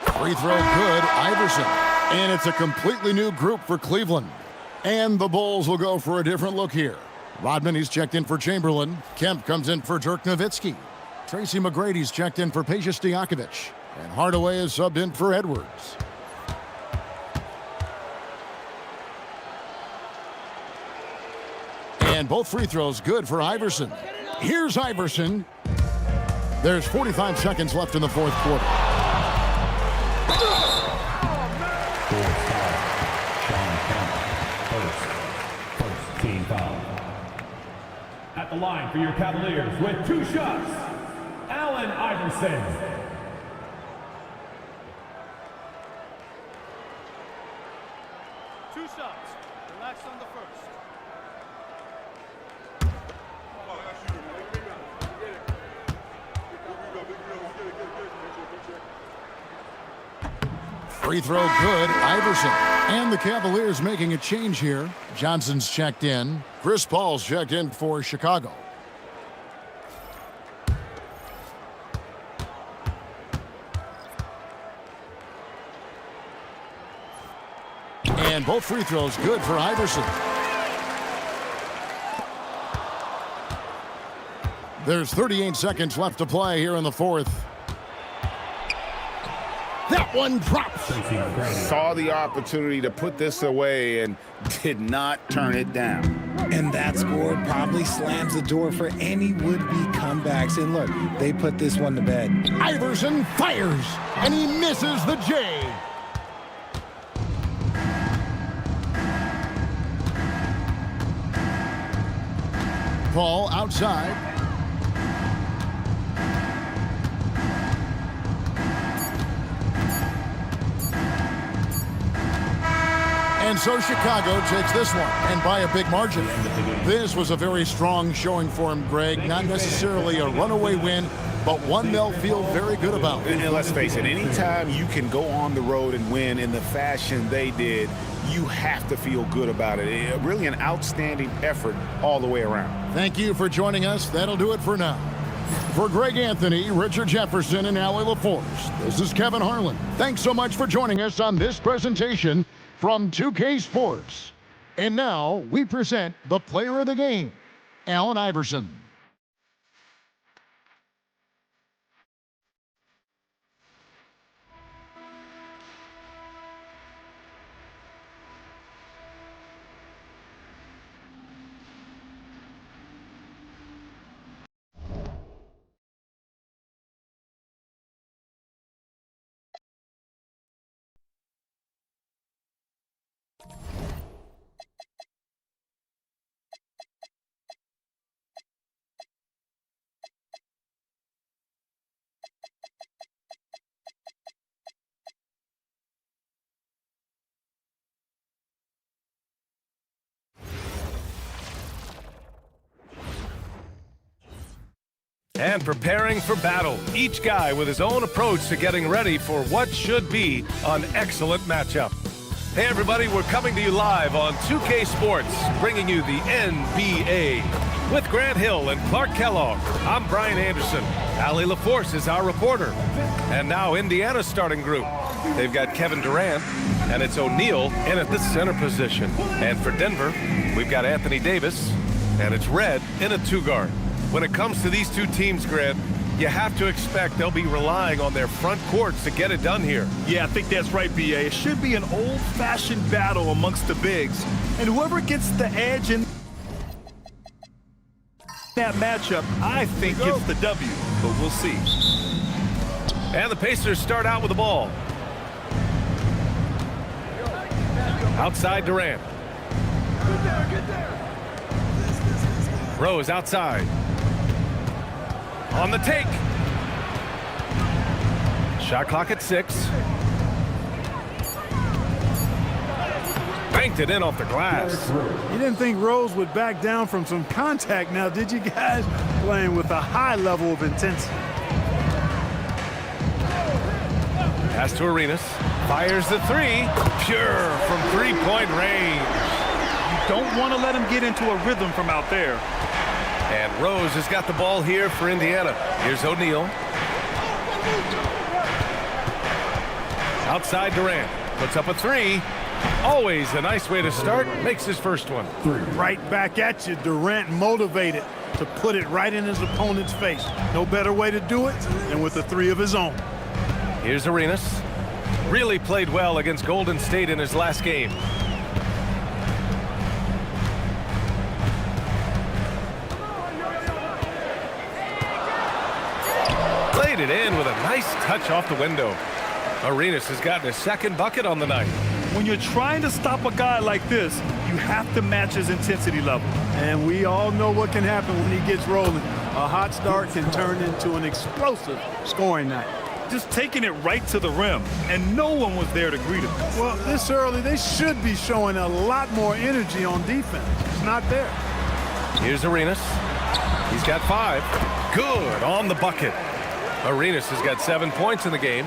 Free throw good, Iverson. And it's a completely new group for Cleveland. And the Bulls will go for a different look here. Rodman, he's checked in for Chamberlain. Kemp comes in for Dirk Nowitzki. Tracy McGrady's checked in for Peja Stojakovic. And Hardaway is subbed in for Edwards. And both free throws good for Iverson. Here's Iverson. There's 45 seconds left in the fourth quarter. First team foul. At the line for your Cavaliers with 2 shots, Allen Iverson. Relax on the first. Free throw good, Iverson. And the Cavaliers making a change here. Johnson's checked in. Chris Paul's checked in for Chicago. And both free throws good for Iverson. There's 38 seconds left to play here in the fourth. That one drops. Saw the opportunity to put this away and did not turn it down. And that score probably slams the door for any would-be comebacks. And look, they put this one to bed. Iverson fires, and he misses the J. Paul outside. And so Chicago takes this one, and by a big margin. This was a very strong showing for him, Greg. Not necessarily a runaway win, but one they'll feel very good about. And let's face it, anytime you can go on the road and win in the fashion they did, you have to feel good about it. Really an outstanding effort all the way around. Thank you for joining us. That'll do it for now. For Greg Anthony, Richard Jefferson, and Allie LaForce, this is Kevin Harlan. Thanks so much for joining us on this presentation from 2K Sports. And now we present the player of the game, Allen Iverson. And preparing for battle, each guy with his own approach to getting ready for what should be an excellent matchup. Hey everybody, we're coming to you live on 2K Sports, bringing you the NBA. With Grant Hill and Clark Kellogg, I'm Brian Anderson. Allie LaForce is our reporter. And now Indiana's starting group. They've got Kevin Durant, and it's O'Neal in at the center position. And for Denver, we've got Anthony Davis, and it's Red in a two-guard. When it comes to these two teams, Grant, you have to expect they'll be relying on their front courts to get it done here. Yeah, I think that's right, B.A. It should be an old-fashioned battle amongst the bigs. And whoever gets the edge in that matchup, I think gets the W. But we'll see. And the Pacers start out with the ball. Outside Durant. Rose outside. On the take. Shot clock at 6. Banked it in off the glass. You didn't think Rose would back down from some contact now, did you guys? Playing with a high level of intensity. Pass to Arenas. Fires the three. Pure from three-point range. You don't want to let him get into a rhythm from out there. And Rose has got the ball here for Indiana. Here's O'Neal. Outside Durant. Puts up a three. Always a nice way to start. Makes his first one. Right back at you. Durant motivated to put it right in his opponent's face. No better way to do it than with a three of his own. Here's Arenas. Really played well against Golden State in his last game. Played it in with a nice touch off the window. Arenas has gotten his second bucket on the night. When you're trying to stop a guy like this, you have to match his intensity level. And we all know what can happen when he gets rolling. A hot start can turn into an explosive scoring night. Just taking it right to the rim, and no one was there to greet him. Well, this early, they should be showing a lot more energy on defense. It's not there. Here's Arenas. He's got 5. Good on the bucket. Arenas has got 7 points in the game.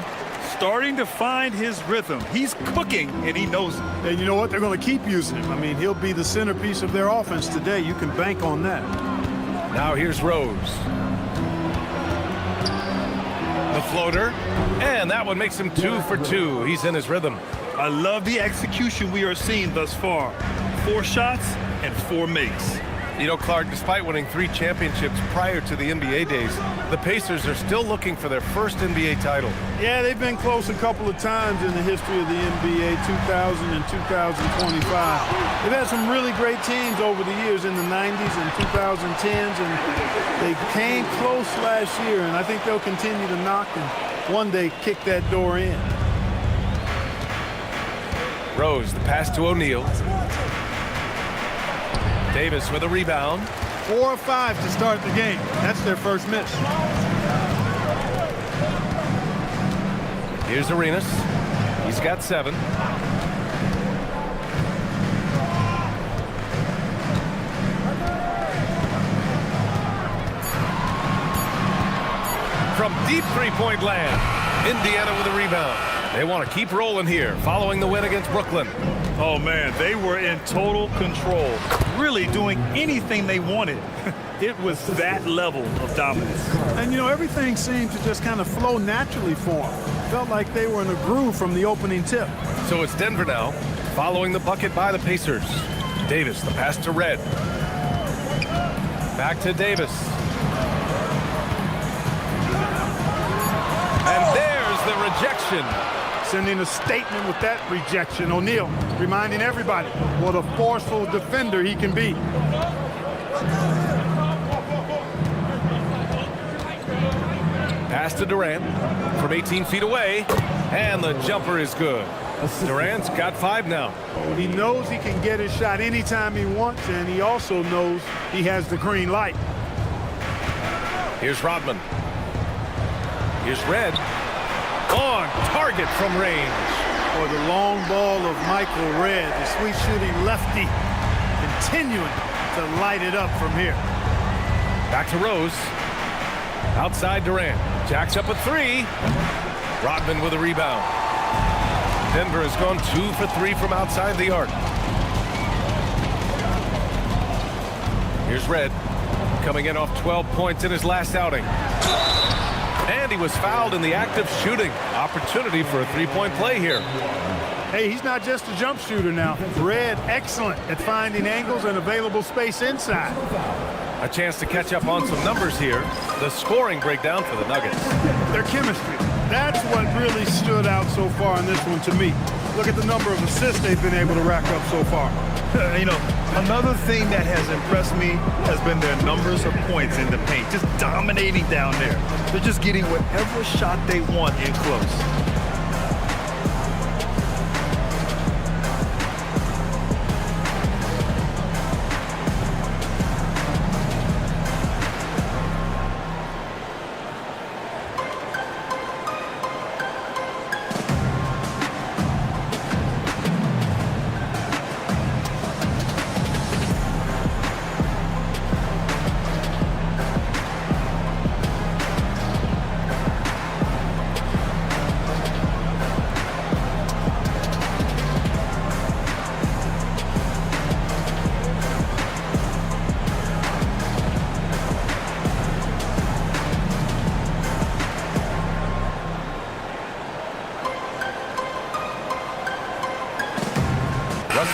Starting to find his rhythm. He's cooking, and he knows it. And you know what? They're going to keep using him. I mean, he'll be the centerpiece of their offense today. You can bank on that. Now here's Rose. The floater, and that one makes him 2 for 2. He's in his rhythm. I love the execution we are seeing thus far. 4 shots and 4 makes. You know, Clark, despite winning 3 championships prior to the NBA days, the Pacers are still looking for their first NBA title. Yeah, they've been close a couple of times in the history of the NBA, 2000 and 2025. They've had some really great teams over the years in the 90s and 2010s, and they came close last year, and I think they'll continue to knock and one day kick that door in. Rose, the pass to O'Neal. Davis with a rebound. 4 or 5 to start the game. That's their first miss. Here's Arenas. He's got 7. From deep three-point land, Indiana with a rebound. They want to keep rolling here, following the win against Brooklyn. Oh, man, they were in total control, really doing anything they wanted. It was that level of dominance. And, you know, everything seemed to just kind of flow naturally for them. Felt like they were in a groove from the opening tip. So it's Denver now, following the bucket by the Pacers. Davis, the pass to Red. Back to Davis. And there's the rejection. Sending a statement with that rejection. O'Neal reminding everybody what a forceful defender he can be. Pass to Durant from 18 feet away, and the jumper is good. Durant's got 5 now. He knows he can get his shot anytime he wants, and he also knows he has the green light. Here's Rodman. Here's Red. On target from range. Or the long ball of Michael Red, the sweet shooting lefty, continuing to light it up from here. Back to Rose. Outside Durant. Jacks up a three. Rodman with a rebound. Denver has gone 2 for 3 from outside the arc. Here's Red, coming in off 12 points in his last outing. And he was fouled in the act of shooting. Opportunity for a three-point play here. Hey, he's not just a jump shooter now. Red, excellent at finding angles and available space inside. A chance to catch up on some numbers here. The scoring breakdown for the Nuggets. Their chemistry. That's what really stood out so far in this one to me. Look at the number of assists they've been able to rack up so far. You know, another thing that has impressed me has been their numbers of points in the paint. Just dominating down there. They're just getting whatever shot they want in close.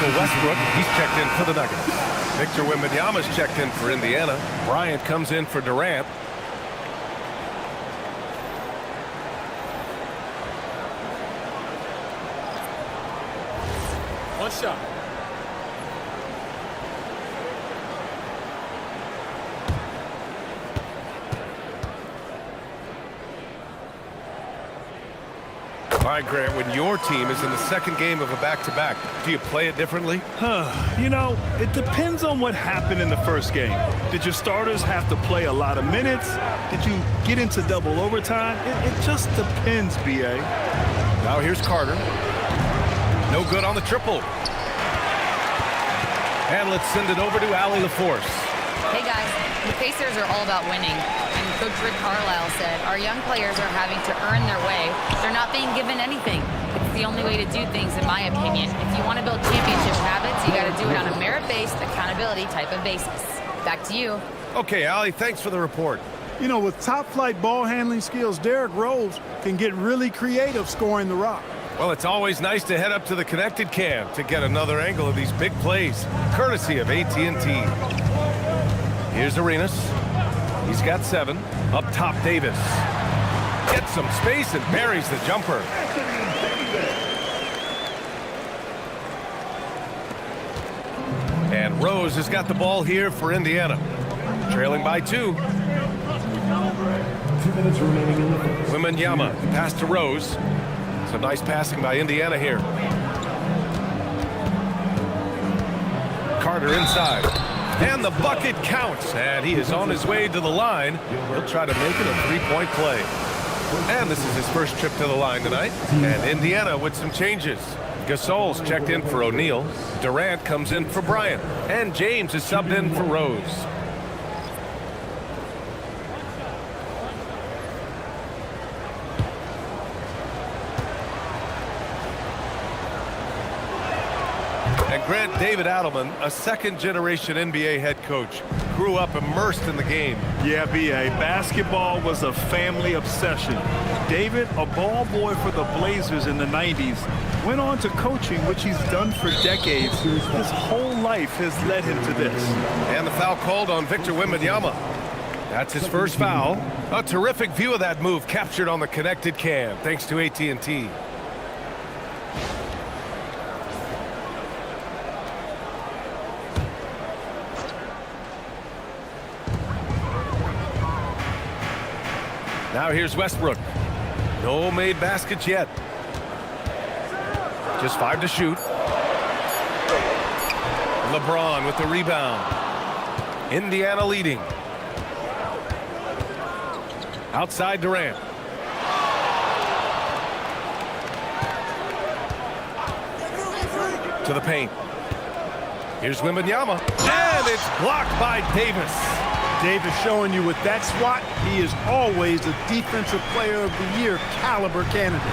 Westbrook, he's checked in for the Nuggets. Victor Wembanyama's checked in for Indiana. Bryant comes in for Durant. One shot. All right, Grant, when your team is in the second game of a back-to-back, do you play it differently? You know, it depends on what happened in the first game. Did your starters have to play a lot of minutes? Did you get into double overtime? It just depends, B.A. Now here's Carter. No good on the triple. And let's send it over to Allie LaForce. Hey, guys, the Pacers are all about winning. And Coach Rick Carlisle said, our young players are having to earn their way. They're not being given anything. It's the only way to do things, in my opinion. If you want to build championship habits, you got to do it on a merit-based, accountability type of basis. Back to you. Okay, Allie, thanks for the report. You know, with top-flight ball handling skills, Derrick Rose can get really creative scoring the rock. Well, it's always nice to head up to the connected cam to get another angle of these big plays, courtesy of AT&T. Here's Arenas. He's got 7. Up top, Davis. Gets some space and buries the jumper. And Rose has got the ball here for Indiana. Trailing by 2. 2 minutes remaining in the first. Wembanyama, pass to Rose. Some nice passing by Indiana here. Carter inside. And the bucket counts. And he is on his way to the line. He'll try to make it a 3-point play. And this is his first trip to the line tonight. And Indiana with some changes. Gasol's checked in for O'Neal. Durant comes in for Bryant. And James is subbed in for Rose. And Grant, David Adelman, a second-generation NBA head coach, grew up immersed in the game. Yeah, B.A., basketball was a family obsession. David, a ball boy for the Blazers in the 90s, went on to coaching, which he's done for decades. His whole life has led him to this. And the foul called on Victor Wembanyama. That's his first foul. A terrific view of that move captured on the connected cam, thanks to AT&T. Now here's Westbrook. No made baskets yet. Just 5 to shoot. LeBron with the rebound. Indiana leading. Outside Durant. To the paint. Here's Wembanyama. And it's blocked by Davis. Davis showing you with that swat, he is always a Defensive Player of the Year caliber candidate.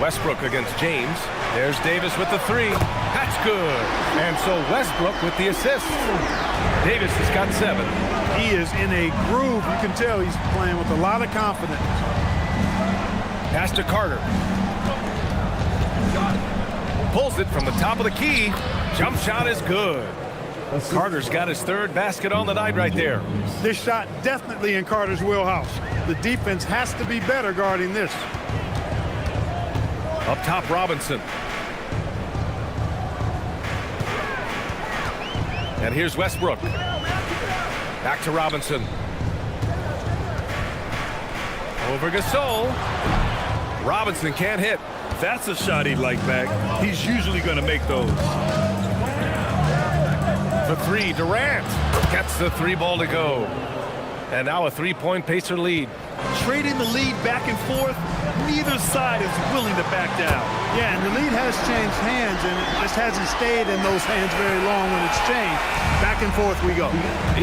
Westbrook against James. There's Davis with the three. That's good. And so Westbrook with the assist. Davis has got 7. He is in a groove. You can tell he's playing with a lot of confidence. Pass to Carter. Pulls it from the top of the key. Jump shot is good. Carter's got his 3rd basket on the night right there. This shot definitely in Carter's wheelhouse. The defense has to be better guarding this. Up top, Robinson. And here's Westbrook. Back to Robinson. Over Gasol. Robinson can't hit. That's a shot he'd like back. He's usually going to make those. The 3, Durant gets the 3 ball to go. And now a 3-point Pacer lead. Trading the lead back and forth, neither side is willing to back down. Yeah, and the lead has changed hands, and it just hasn't stayed in those hands very long when it's changed. Back and forth we go.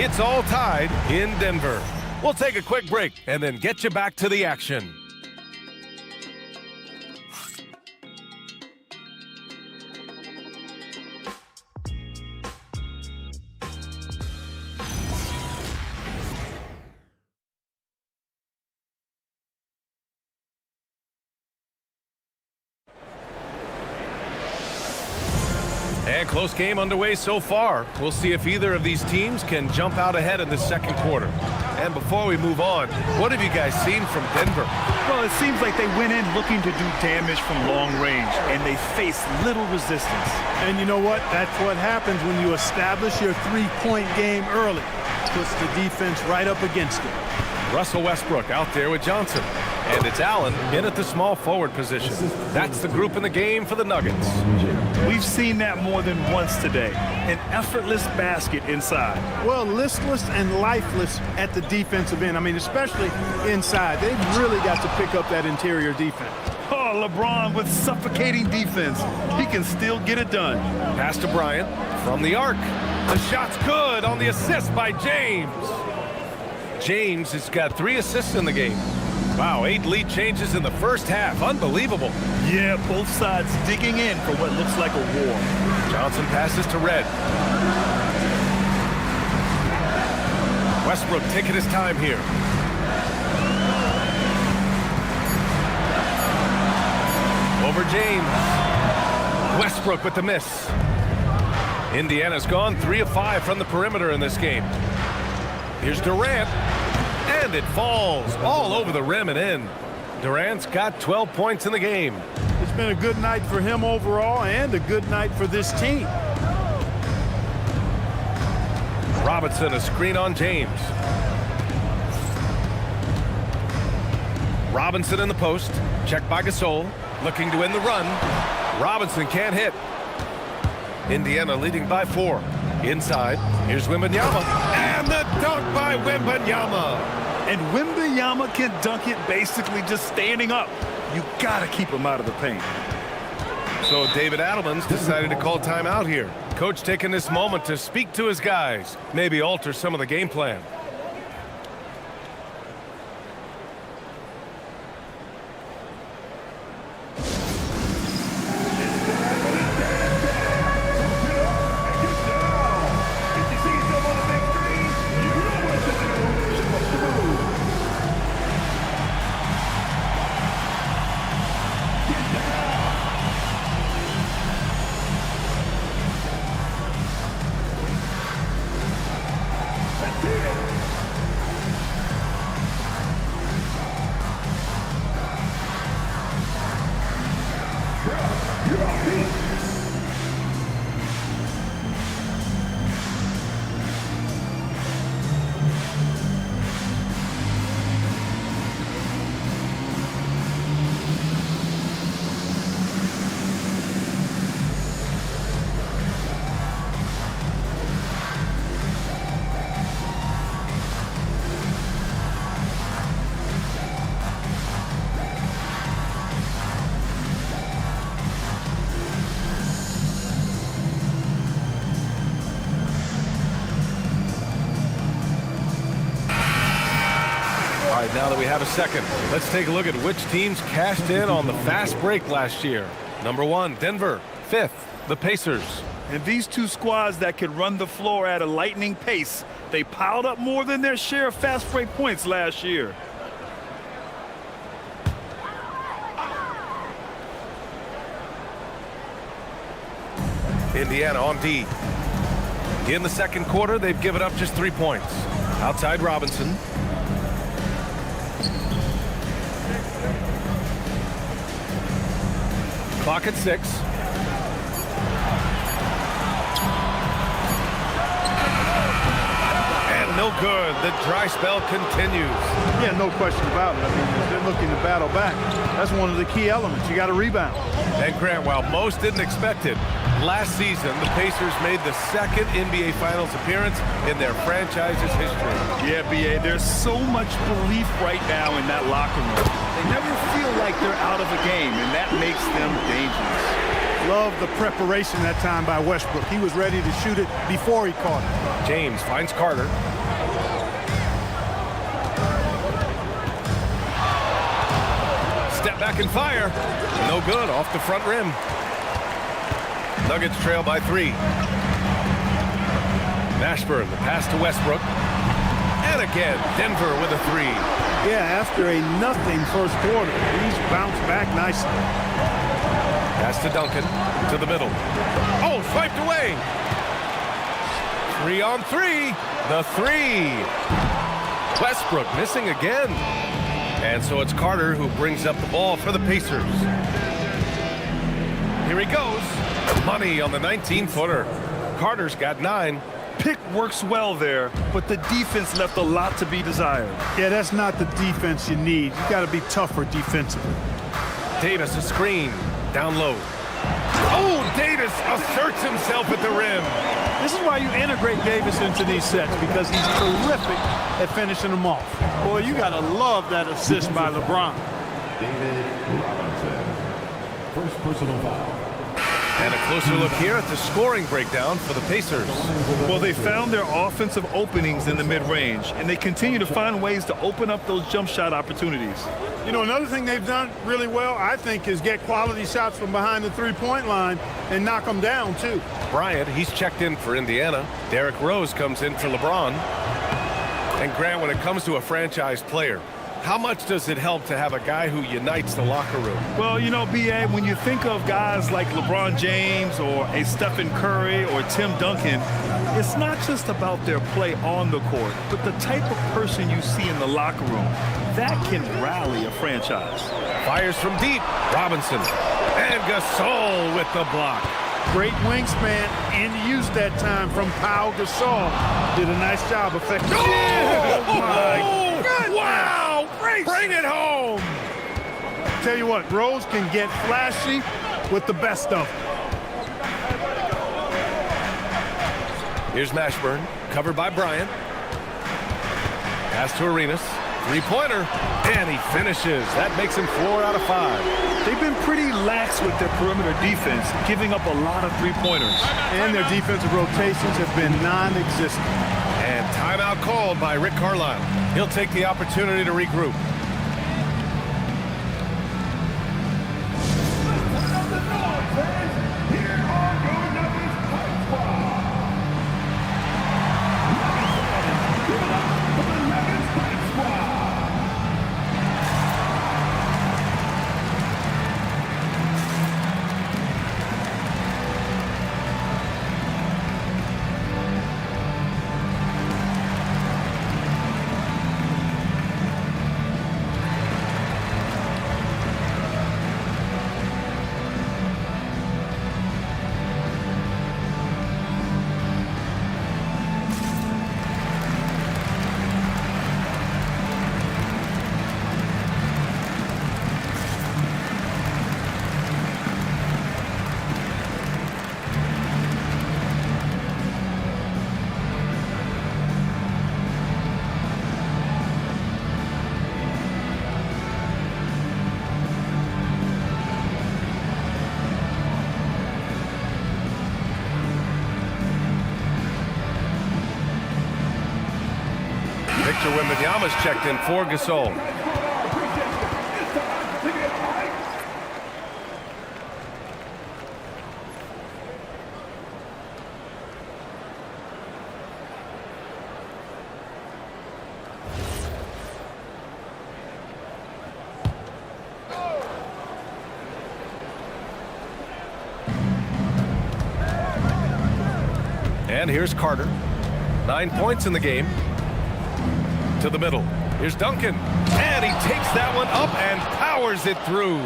It's all tied in Denver. We'll take a quick break and then get you back to the action. And close game underway so far. We'll see if either of these teams can jump out ahead in the second quarter. And before we move on, what have you guys seen from Denver? Well, it seems like they went in looking to do damage from long range, and they faced little resistance. And you know what? That's what happens when you establish your 3-point game early. Puts the defense right up against it. Russell Westbrook out there with Johnson. And it's Allen in at the small forward position. That's the group in the game for the Nuggets. We've seen that more than once today. An effortless basket inside. Well, listless and lifeless at the defensive end. I mean, especially inside. They've really got to pick up that interior defense. Oh, LeBron with suffocating defense. He can still get it done. Pass to Bryant from the arc. The shot's good on the assist by James. James has got 3 assists in the game. Wow, 8 lead changes in the first half. Unbelievable. Yeah, both sides digging in for what looks like a war. Johnson passes to Red. Westbrook taking his time here. Over James. Westbrook with the miss. Indiana's gone 3 of 5 from the perimeter in this game. Here's Durant. And it falls all over the rim and in. Durant's got 12 points in the game. It's been a good night for him overall and a good night for this team. Robinson, a screen on James. Robinson in the post. Checked by Gasol. Looking to win the run. Robinson can't hit. Indiana leading by 4. Inside, here's Wembanyama. And the dunk by Wembanyama. And Wembanyama can dunk it basically just standing up. You gotta keep him out of the paint. So David Adelman's decided to call timeout here. Coach taking this moment to speak to his guys. Maybe alter some of the game plan. All right, now that we have a second, let's take a look at which teams cashed in on the fast break last year. Number 1, Denver. 5th, the Pacers. And these two squads that could run the floor at a lightning pace, they piled up more than their share of fast break points last year. Indiana on D. In the second quarter, they've given up just 3 points. Outside Robinson. Clock at 6. And no good. The dry spell continues. Yeah, no question about it. I mean, if they're looking to battle back, that's one of the key elements. You got to rebound. And Grant, while most didn't expect it, last season the Pacers made the second NBA Finals appearance in their franchise's history. Yeah, B.A., there's so much belief right now in that locker room. They never feel like they're out of a game, and that makes them dangerous. Love the preparation that time by Westbrook. He was ready to shoot it before he caught it. James finds Carter. Step back and fire. No good, off the front rim. Nuggets trail by 3. Mashburn, the pass to Westbrook. And again, Denver with a 3. Yeah, after a nothing first quarter, he's bounced back nicely. Pass to Duncan, to the middle. Oh, swiped away. 3 on 3. The 3. Westbrook missing again. And so it's Carter who brings up the ball for the Pacers. Here he goes. Money on the 19-footer. Carter's got 9. Pick works well there, but the defense left a lot to be desired. Yeah, that's not the defense you need. You got to be tougher defensively. Davis a screen. Down low. Oh, Davis asserts himself at the rim. This is why you integrate Davis into these sets, because he's terrific at finishing them off. Boy, you got to love that assist by LeBron. David Robinson. First personal foul. And a closer look here at the scoring breakdown for the Pacers. Well, they found their offensive openings in the mid-range, and they continue to find ways to open up those jump shot opportunities. You know, another thing they've done really well, I think, is get quality shots from behind the three-point line and knock them down, too. Bryant, he's checked in for Indiana. Derrick Rose comes in for LeBron. And Grant, when it comes to a franchise player, how much does it help to have a guy who unites the locker room? Well, you know, B.A., when you think of guys like LeBron James or a Stephen Curry or Tim Duncan, it's not just about their play on the court, but the type of person you see in the locker room. That can rally a franchise. Fires from deep. Robinson. And Gasol with the block. Great wingspan in use that time from Pau Gasol. Did a nice job effectively. Oh, my goodness. Wow! Bring it home! Tell you what, Rose can get flashy with the best of them. Here's Mashburn, covered by Bryant. Pass to Arenas. Three-pointer, and he finishes. That makes him 4 out of 5. They've been pretty lax with their perimeter defense, giving up a lot of three-pointers. And their defensive rotations have been non-existent. And timeout called by Rick Carlisle. He'll take the opportunity to regroup. Victor Wembanyama's checked in for Gasol. And here's Carter. 9 points in the game. To the middle. Here's Duncan. And he takes that one up and powers it through.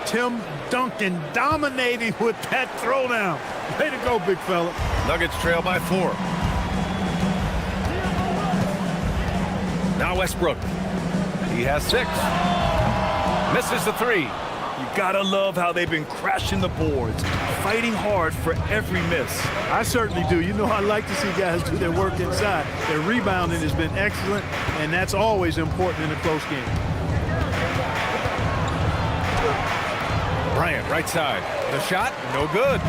Tim Duncan dominating with that throwdown. Way to go, big fella. Nuggets trail by 4. Now Westbrook. He has 6. Misses the 3. You gotta love how they've been crashing the boards, fighting hard for every miss. I certainly do. You know, I like to see guys do their work inside. Their rebounding has been excellent, and that's always important in a close game. Bryant, right side. The shot, no good.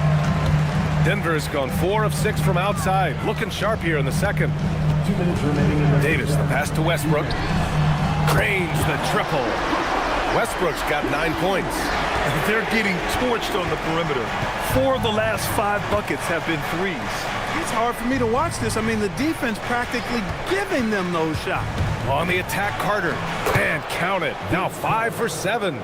Denver has gone 4 of 6 from outside. Looking sharp here in the second. 2 minutes remaining in the Davis, the pass to Westbrook. Drains the triple. Westbrook's got 9 points. They're getting torched on the perimeter. 4 of the last 5 buckets have been threes. It's hard for me to watch this. I mean, the defense practically giving them those shots. On the attack, Carter. And count it. Now 5 for 7.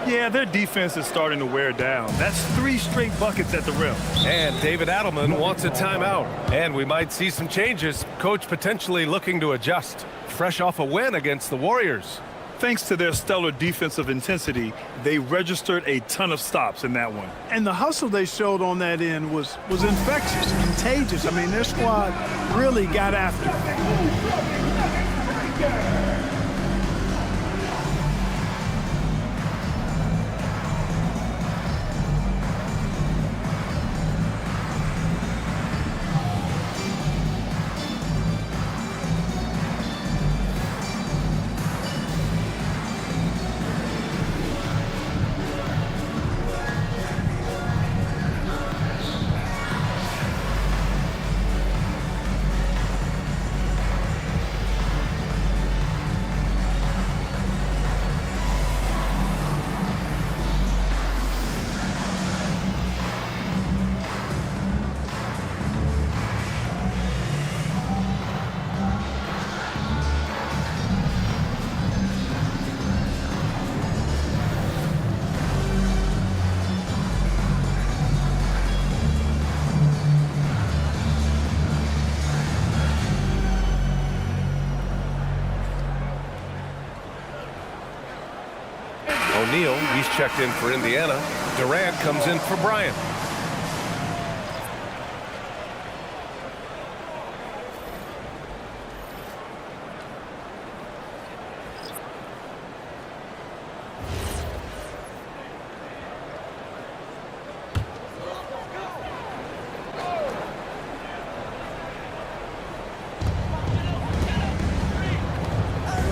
Yeah, their defense is starting to wear down. That's 3 straight buckets at the rim. And David Adelman wants a timeout. And we might see some changes. Coach potentially looking to adjust. Fresh off a win against the Warriors. Thanks to their stellar defensive intensity, they registered a ton of stops in that one. And the hustle they showed on that end was infectious, contagious. I mean, their squad really got after it. O'Neal, he's checked in for Indiana. Durant comes in for Bryant.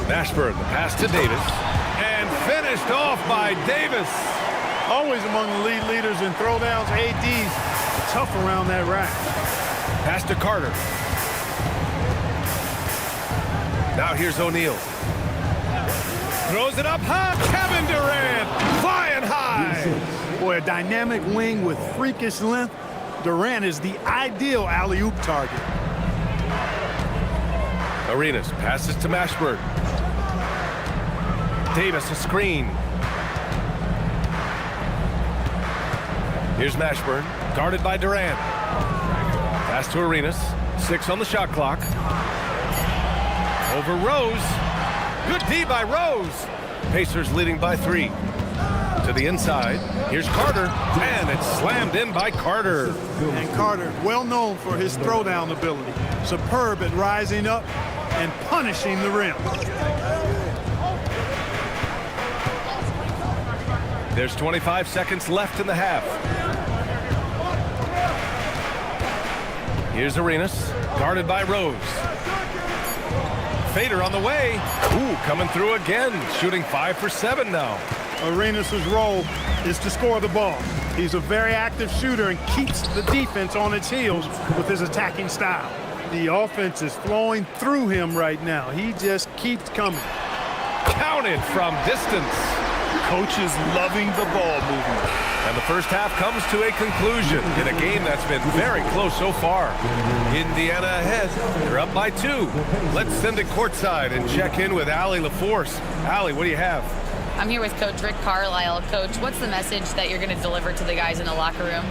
Mashburn, the pass to Davis. And finished off by Davis. Always among the lead leaders in throwdowns. AD's tough around that rack. Pass to Carter. Now here's O'Neal. Throws it up high. Kevin Durant flying high. Boy, a dynamic wing with freakish length. Durant is the ideal alley-oop target. Arenas passes to Mashburn. Davis a screen. Here's Mashburn, guarded by Durant. Pass to Arenas. 6 on the shot clock. Over Rose. Good D by Rose. Pacers leading by 3. To the inside. Here's Carter. And it's slammed in by Carter. And Carter, well known for his throwdown ability. Superb at rising up and punishing the rim. There's 25 seconds left in the half. Here's Arenas, guarded by Rose. Fader on the way. Ooh, coming through again, shooting 5 for 7 now. Arenas' role is to score the ball. He's a very active shooter and keeps the defense on its heels with his attacking style. The offense is flowing through him right now. He just keeps coming. Counted from distance. Coaches loving the ball movement. And the first half comes to a conclusion in a game that's been very close so far. Indiana ahead. They're up by 2. Let's send it courtside and check in with Allie LaForce. Allie, what do you have? I'm here with Coach Rick Carlisle. Coach, what's the message that you're going to deliver to the guys in the locker room?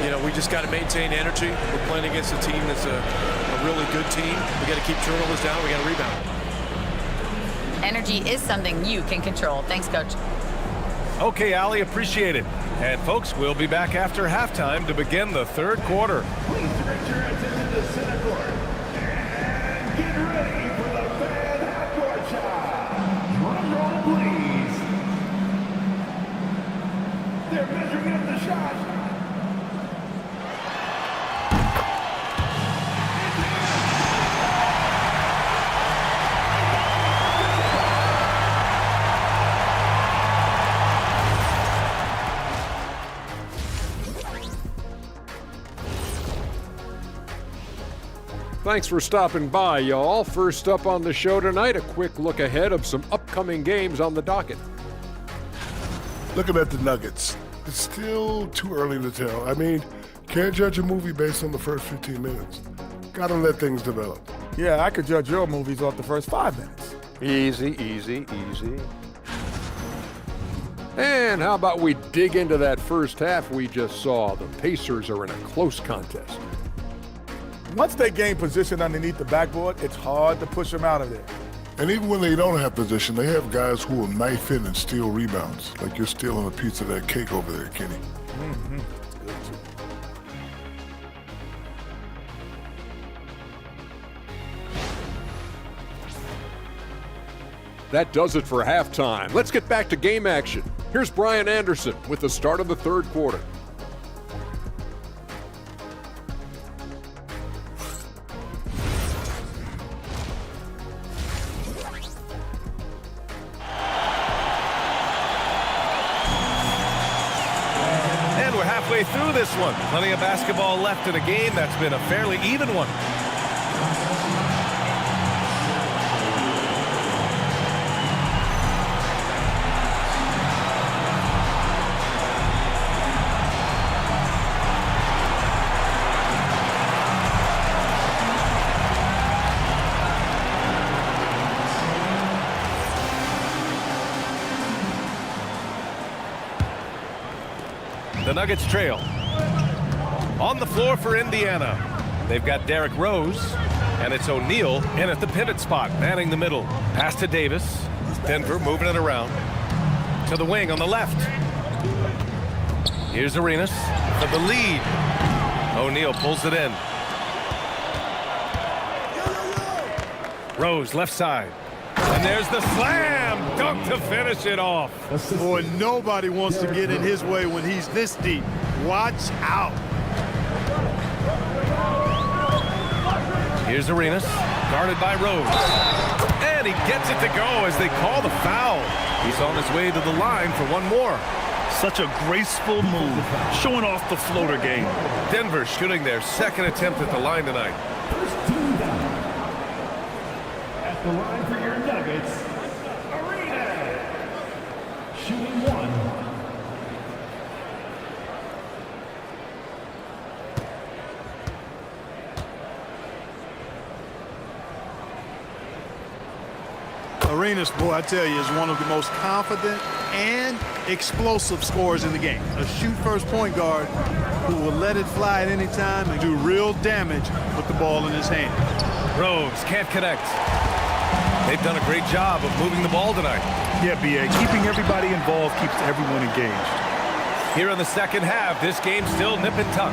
You know, we just got to maintain energy. We're playing against a team that's a really good team. We got to keep turnovers down. We got to rebound. Energy is something you can control. Thanks, Coach. Okay, Allie, appreciate it. And folks, we'll be back after halftime to begin the third quarter. Please direct your attention to center court. And get ready for the fan half-court shot. Drum roll, please. They're measuring up the shot. Thanks for stopping by, y'all. First up on the show tonight, a quick look ahead of some upcoming games on the docket. Looking at the Nuggets, it's still too early to tell. I mean, can't judge a movie based on the first 15 minutes. Gotta let things develop. Yeah, I could judge your movies off the first 5 minutes. Easy, easy, easy. And how about we dig into that first half we just saw? The Pacers are in a close contest. Once they gain position underneath the backboard, it's hard to push them out of there. And even when they don't have position, they have guys who will knife in and steal rebounds, like you're stealing a piece of that cake over there, Kenny. Mm-hmm. That does it for halftime. Let's get back to game action. Here's Brian Anderson with the start of the third quarter. Through this one. Plenty of basketball left in a game that's been a fairly even one. The Nuggets trail. On the floor for Indiana. They've got Derrick Rose, and it's O'Neal in at the pivot spot, manning the middle. Pass to Davis. Denver moving it around. To the wing on the left. Here's Arenas for the lead. O'Neal pulls it in. Rose left side. And there's the slam dunk to finish it off. Boy, nobody wants to get in his way when he's this deep. Watch out. Here's Arenas, guarded by Rose. And he gets it to go as they call the foul. He's on his way to the line for one more. Such a graceful move, showing off the floater game. Denver shooting their second attempt at the line tonight. At the line for your Nuggets, Arena. Shooting one. Arenas, boy, I tell you, is one of the most confident and explosive scorers in the game. A shoot-first point guard who will let it fly at any time and do real damage with the ball in his hand. Rose can't connect. They've done a great job of moving the ball tonight. Yeah, B.A., keeping everybody involved keeps everyone engaged. Here in the second half, this game's still nip and tuck.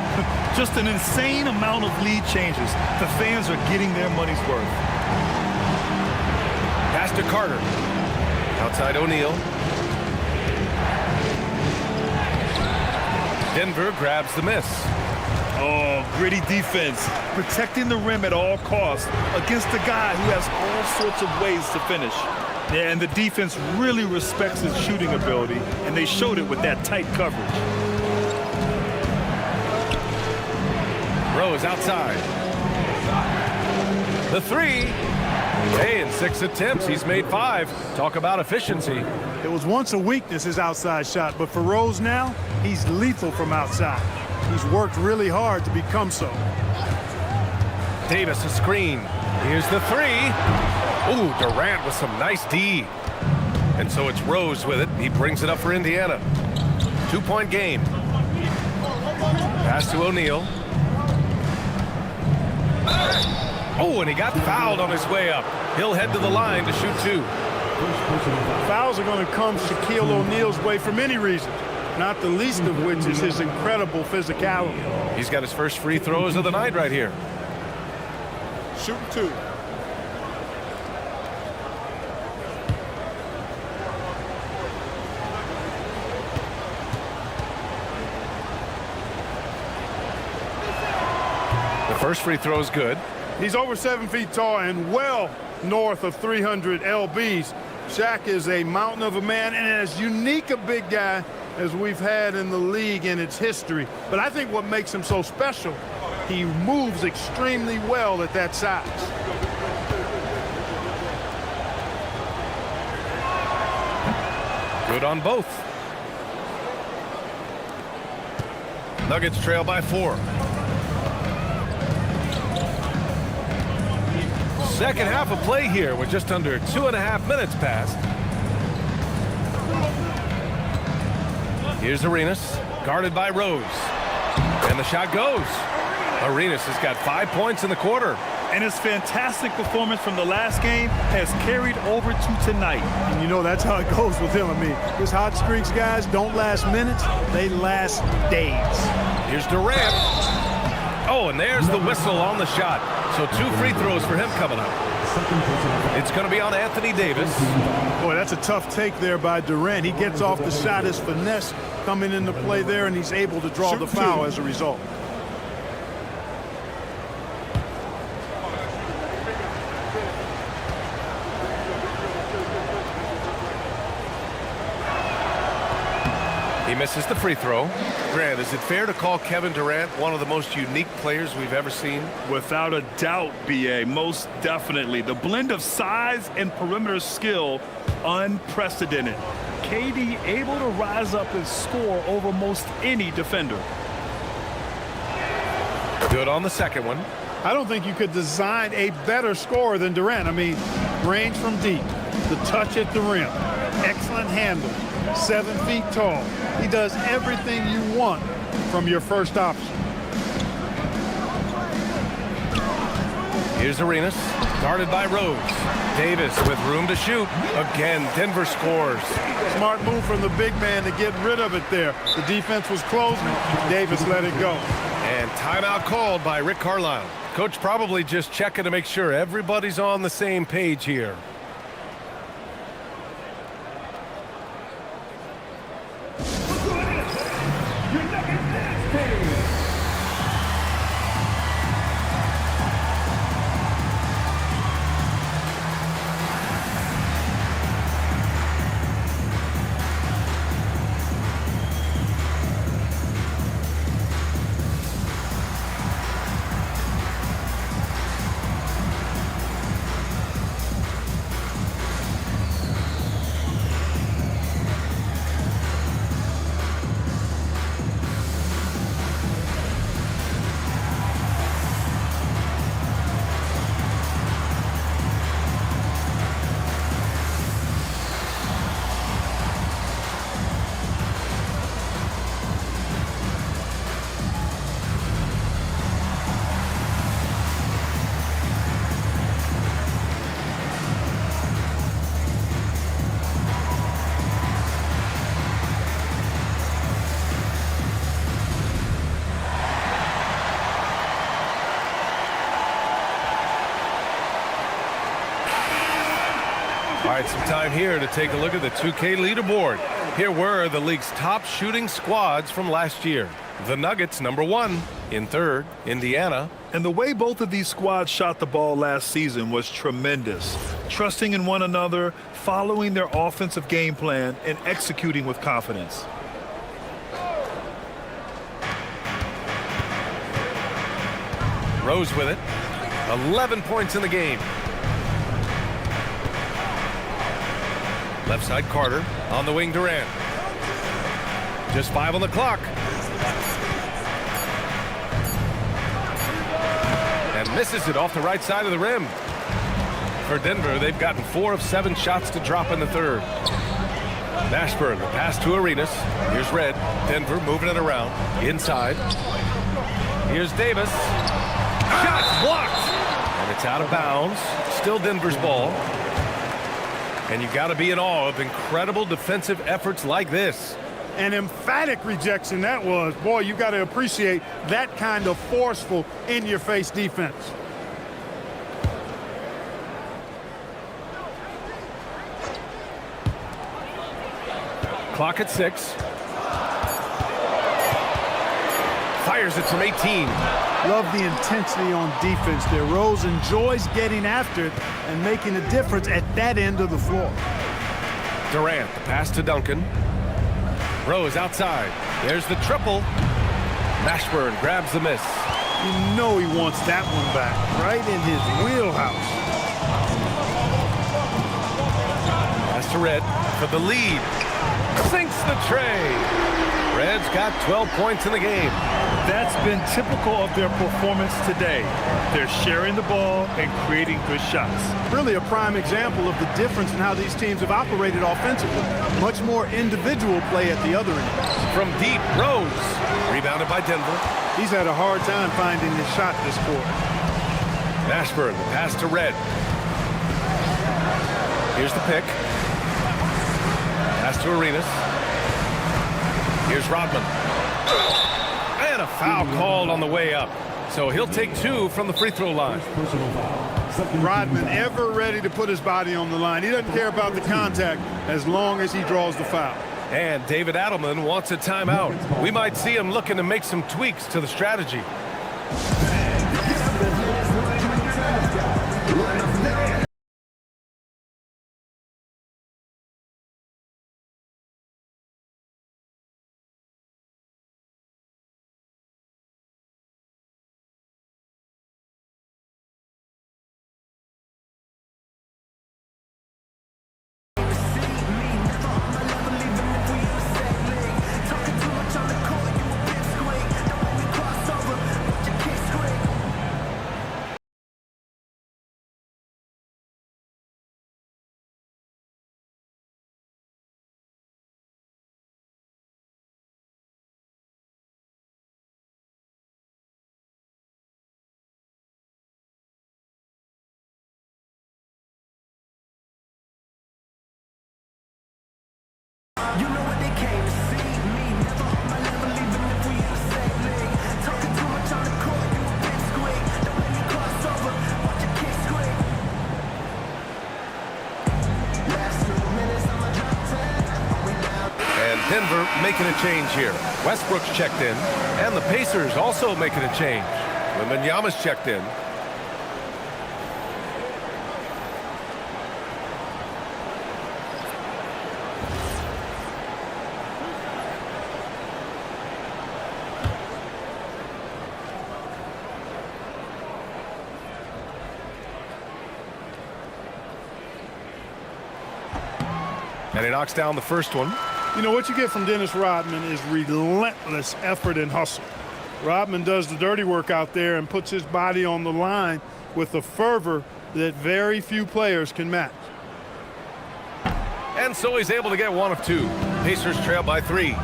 Just an insane amount of lead changes. The fans are getting their money's worth. Pass to Carter. Outside O'Neal. Denver grabs the miss. Oh, gritty defense. Protecting the rim at all costs against a guy who has all sorts of ways to finish. Yeah, and the defense really respects his shooting ability, and they showed it with that tight coverage. Rose outside. The three. Hey, in 6 attempts, he's made 5. Talk about efficiency. It was once a weakness, his outside shot, but for Rose now, he's lethal from outside. He's worked really hard to become so. Davis a screen. Here's the three. Ooh, Durant with some nice D. And so it's Rose with it. He brings it up for Indiana. 2-point game. Pass to O'Neal. Oh, and he got fouled on his way up. He'll head to the line to shoot 2. Fouls are going to come Shaquille O'Neal's way for many reasons, not the least of which is his incredible physicality. He's got his first free throws of the night right here. Shooting 2. The first free throw is good. He's over 7 feet tall and well north of 300 lbs. Shaq is a mountain of a man and as unique a big guy as we've had in the league in its history. But I think what makes him so special, he moves extremely well at that size. Good on both. Nuggets trail by 4. Second half of play here with just under 2.5 minutes passed. Here's Arenas, guarded by Rose. And the shot goes. Arenas has got 5 points in the quarter. And his fantastic performance from the last game has carried over to tonight. And you know that's how it goes with him. I mean, his hot streaks, guys, don't last minutes. They last days. Here's Durant. Oh, and there's the whistle on the shot. So 2 free throws for him coming up. It's going to be on Anthony Davis. Boy, that's a tough take there by Durant. He gets off the shot, his finesse coming into play there, and he's able to draw the foul as a result. He misses the free throw. Grant, is it fair to call Kevin Durant one of the most unique players we've ever seen? Without a doubt, B.A., most definitely. The blend of size and perimeter skill, unprecedented. KD able to rise up and score over most any defender. Good on the second one. I don't think you could design a better scorer than Durant. I mean, range from deep, the touch at the rim, excellent handle, 7 feet tall. He does everything you want from your first option. Here's Arenas, guarded by Rose. Davis with room to shoot. Again, Denver scores. Smart move from the big man to get rid of it there. The defense was closing. Davis let it go. And timeout called by Rick Carlisle. Coach probably just checking to make sure everybody's on the same page here. All right, some time here to take a look at the 2K leaderboard. Here were the league's top shooting squads from last year. The Nuggets, #1. In third, Indiana. And the way both of these squads shot the ball last season was tremendous. Trusting in one another, following their offensive game plan, and executing with confidence. Rose with it. 11 points in the game. Left side Carter. On the wing Durant. Just 5 on the clock. And misses it off the right side of the rim. For Denver, they've gotten 4 of 7 shots to drop in the third. Mashburn, the pass to Arenas. Here's Red. Denver moving it around. Inside. Here's Davis. Shot's blocked. And it's out of bounds. Still Denver's ball. And you got to be in awe of incredible defensive efforts like this. An emphatic rejection that was. Boy, you got to appreciate that kind of forceful, in-your-face defense. Clock at 6. Fires it from 18. Love the intensity on defense there. Rose enjoys getting after it and making a difference at that end of the floor. Durant, the pass to Duncan. Rose outside. There's the triple. Mashburn grabs the miss. You know he wants that one back, right in his wheelhouse. Pass to Red for the lead. Sinks the tray. Red's got 12 points in the game. That's been typical of their performance today. They're sharing the ball and creating good shots. Really a prime example of the difference in how these teams have operated offensively. Much more individual play at the other end. From deep, Rose. Rebounded by Denver. He's had a hard time finding his shot this quarter. Mashburn, the pass to Red. Here's the pick. Pass to Arenas. Here's Rodman. And a foul called on the way up. So he'll take 2 from the free throw line. Rodman ever ready to put his body on the line. He doesn't care about the contact as long as he draws the foul. And David Adelman wants a timeout. We might see him looking to make some tweaks to the strategy. You know what they came to see me. Never on my level, even if we in the same league. Talking too much on the court, you a big squeak. Don't let me cross over, watch your kick squeak. Last 2 minutes, I'ma drop 10. And Denver making a change here. Westbrook's checked in, and the Pacers also making a change. Wembanyama's checked in. And he knocks down the first one. You know, what you get from Dennis Rodman is relentless effort and hustle. Rodman does the dirty work out there and puts his body on the line with a fervor that very few players can match. And so he's able to get 1 of 2. Pacers trail by 3.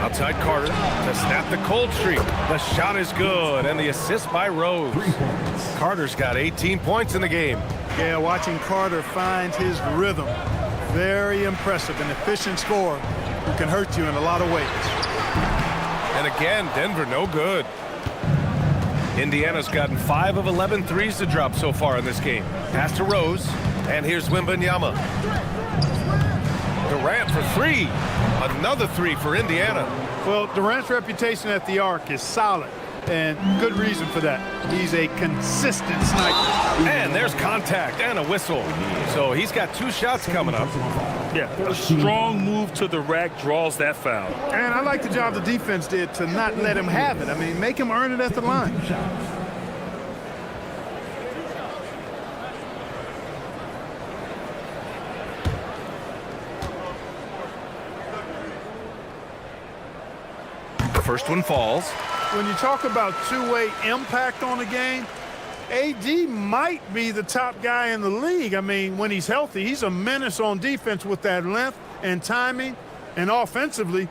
Outside Carter to snap the cold streak. The shot is good, and the assist by Rose. Carter's got 18 points in the game. Yeah, watching Carter find his rhythm. Very impressive, an efficient scorer who can hurt you in a lot of ways. And again, Denver no good. Indiana's gotten 5 of 11 threes to drop so far in this game. Pass to Rose, and here's Wembanyama. Durant for 3. Another 3 for Indiana. Well, Durant's reputation at the arc is solid. and good reason for that. He's a consistent sniper. And there's contact and a whistle. So he's got 2 shots coming up. Yeah, a strong move to the rack draws that foul. And I like the job the defense did to not let him have it. I mean, make him earn it at the line. The first one falls. When you talk about two-way impact on the game, AD might be the top guy in the league. I mean, when he's healthy, he's a menace on defense with that length and timing. And offensively,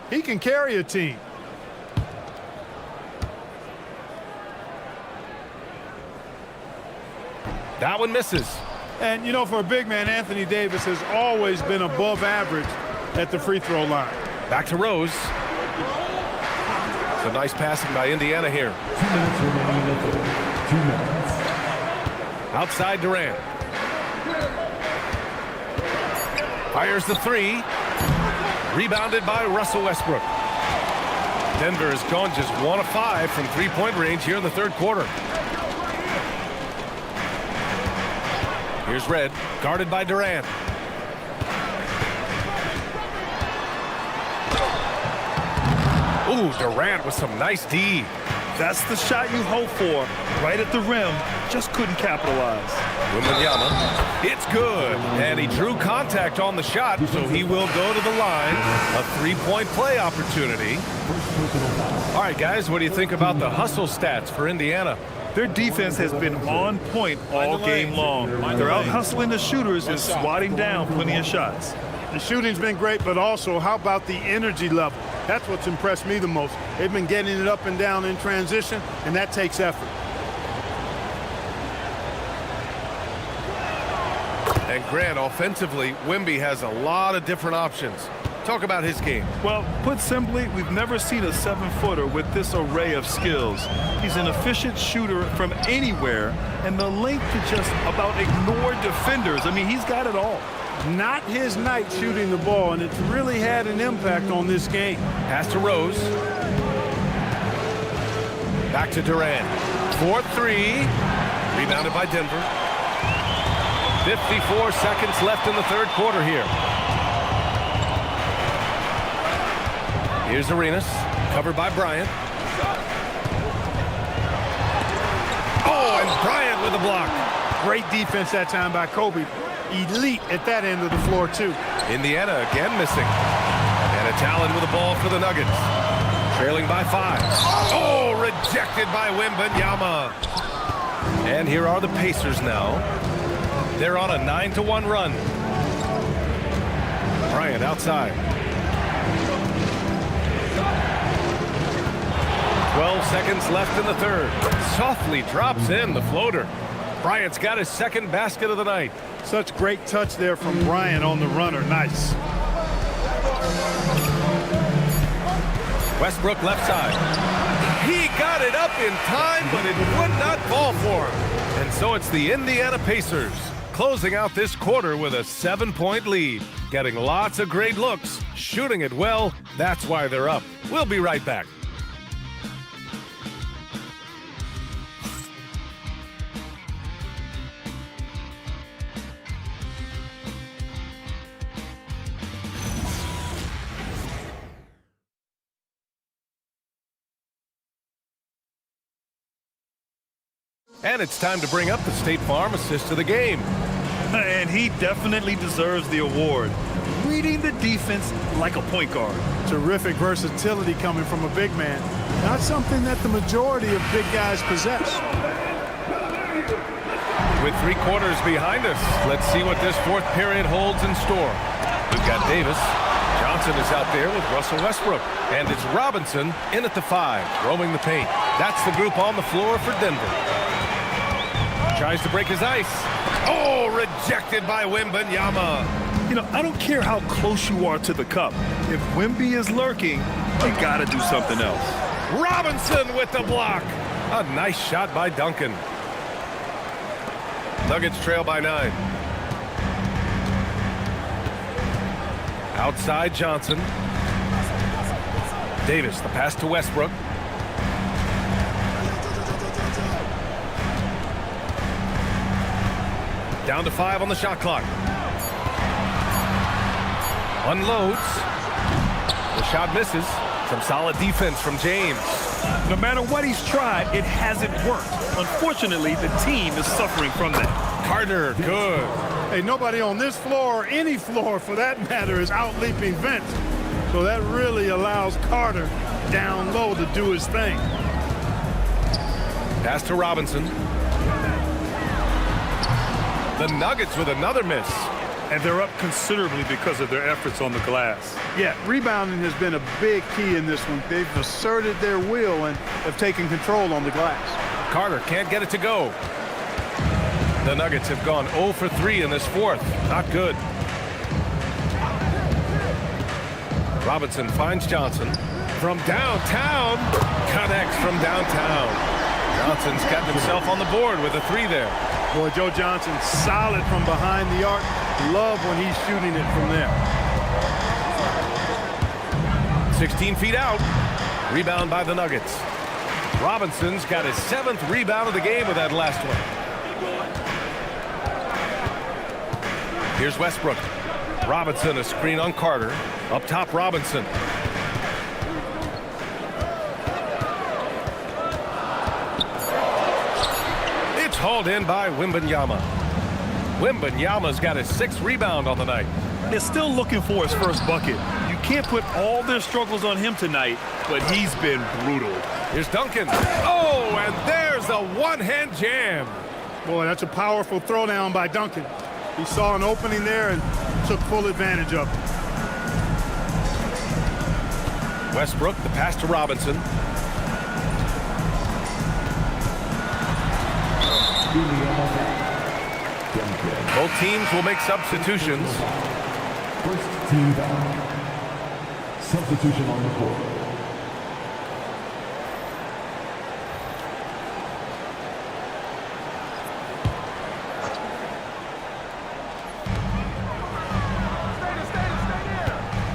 he can carry a team. That one misses. And, you know, for a big man, Anthony Davis has always been above average at the free throw line. Back to Rose. So nice passing by Indiana here. 2 minutes remaining in the third. 2 minutes. Outside Durant. Fires the 3. Rebounded by Russell Westbrook. Denver has gone just 1 of 5 from 3-point range here in the third quarter. Here's Red, guarded by Durant. Ooh, Durant with some nice D. That's the shot you hope for. Right at the rim, just couldn't capitalize. Wembanyama, it's good. And he drew contact on the shot, so he will go to the line. A 3-point play opportunity. All right, guys, what do you think about the hustle stats for Indiana? Their defense has been on point all game long. They're out hustling the shooters and swatting down plenty of shots. The shooting's been great, but also how about the energy level? That's what's impressed me the most. They've been getting it up and down in transition, and that takes effort. And Grant, offensively, Wemby has a lot of different options. Talk about his game. Well, put simply, we've never seen a 7-footer with this array of skills. He's an efficient shooter from anywhere, and the length to just about ignore defenders. I mean, he's got it all. Not his night shooting the ball, and it's really had an impact on this game. Pass to Rose. Back to Durant. 4-3. Rebounded by Denver. 54 seconds left in the third quarter here. Here's Arenas, covered by Bryant. Oh, and Bryant with a block. Great defense that time by Kobe. Elite at that end of the floor, too. Indiana again missing. And it's Allen with the ball for the Nuggets. Trailing by 5. Oh, rejected by Wembanyama. And here are the Pacers now. They're on a 9-1 run. Bryant outside. 12 seconds left in the third. Softly drops in the floater. Bryant's got his second basket of the night. Such great touch there from Bryant on the runner. Nice. Westbrook left side. He got it up in time, but it would not fall for him. And so it's the Indiana Pacers closing out this quarter with a 7-point lead. Getting lots of great looks, shooting it well. That's why they're up. We'll be right back. And it's time to bring up the State Farm assist of the game. And he definitely deserves the award. Reading the defense like a point guard. Terrific versatility coming from a big man. Not something that the majority of big guys possess. With 3 quarters behind us, let's see what this fourth period holds in store. We've got Davis. Johnson is out there with Russell Westbrook. And it's Robinson in at the 5, roaming the paint. That's the group on the floor for Denver. Tries to break his ice. Oh, rejected by Wembanyama. You know, I don't care how close you are to the cup. If Wemby is lurking, you got to do something else. Robinson with the block. A nice shot by Duncan. Nuggets trail by 9. Outside Johnson. Davis, the pass to Westbrook. Down to 5 on the shot clock. Unloads. The shot misses. Some solid defense from James. No matter what he's tried, it hasn't worked. Unfortunately, the team is suffering from that. Carter, good. Hey, nobody on this floor or any floor for that matter is out-leaping Vince. So that really allows Carter down low to do his thing. Pass to Robinson. The Nuggets with another miss. And they're up considerably because of their efforts on the glass. Yeah, rebounding has been a big key in this one. They've asserted their will and have taken control on the glass. Carter can't get it to go. The Nuggets have gone 0 for 3 in this fourth. Not good. Robinson finds Johnson. From downtown. Connects from downtown. Johnson's gotten himself on the board with a 3 there. Boy, Joe Johnson solid from behind the arc. Love when he's shooting it from there. 16 feet out. Rebound by the Nuggets. Robinson's got his 7th rebound of the game with that last one. Here's Westbrook. Robinson, a screen on Carter. Up top, Robinson. It's hauled in by Wembanyama. Wembanyama's got his 6th rebound on the night. They're still looking for his first bucket. You can't put all their struggles on him tonight, but he's been brutal. Here's Duncan. Oh, and there's a one-hand jam. Boy, that's a powerful throwdown by Duncan. He saw an opening there and took full advantage of it. Westbrook, the pass to Robinson. Both teams will make substitutions. First team foul. Substitution on the court.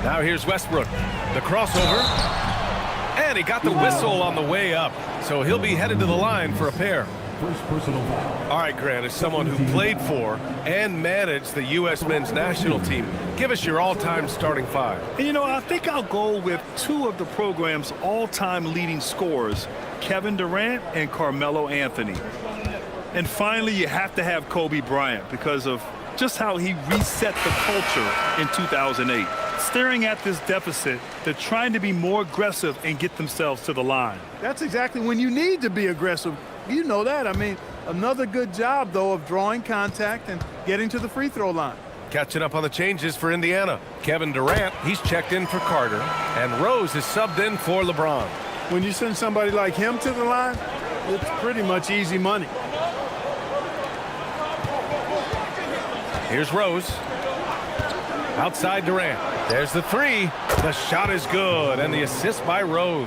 Now here's Westbrook. The crossover. And he got the whistle on the way up. So he'll be headed to the line for a pair. First personal foul. All right, Grant, as someone who played for and managed the U.S. men's national team, give us your all-time starting 5. And, you know, I think I'll go with 2 of the program's all-time leading scorers, Kevin Durant and Carmelo Anthony. And finally, you have to have Kobe Bryant because of just how he reset the culture in 2008. Staring at this deficit, they're trying to be more aggressive and get themselves to the line. That's exactly when you need to be aggressive. You know that. I mean, another good job, though, of drawing contact and getting to the free throw line. Catching up on the changes for Indiana. Kevin Durant, he's checked in for Carter, and Rose is subbed in for LeBron. When you send somebody like him to the line, it's pretty much easy money. Here's Rose. Outside Durant. There's the 3. The shot is good, and the assist by Rose.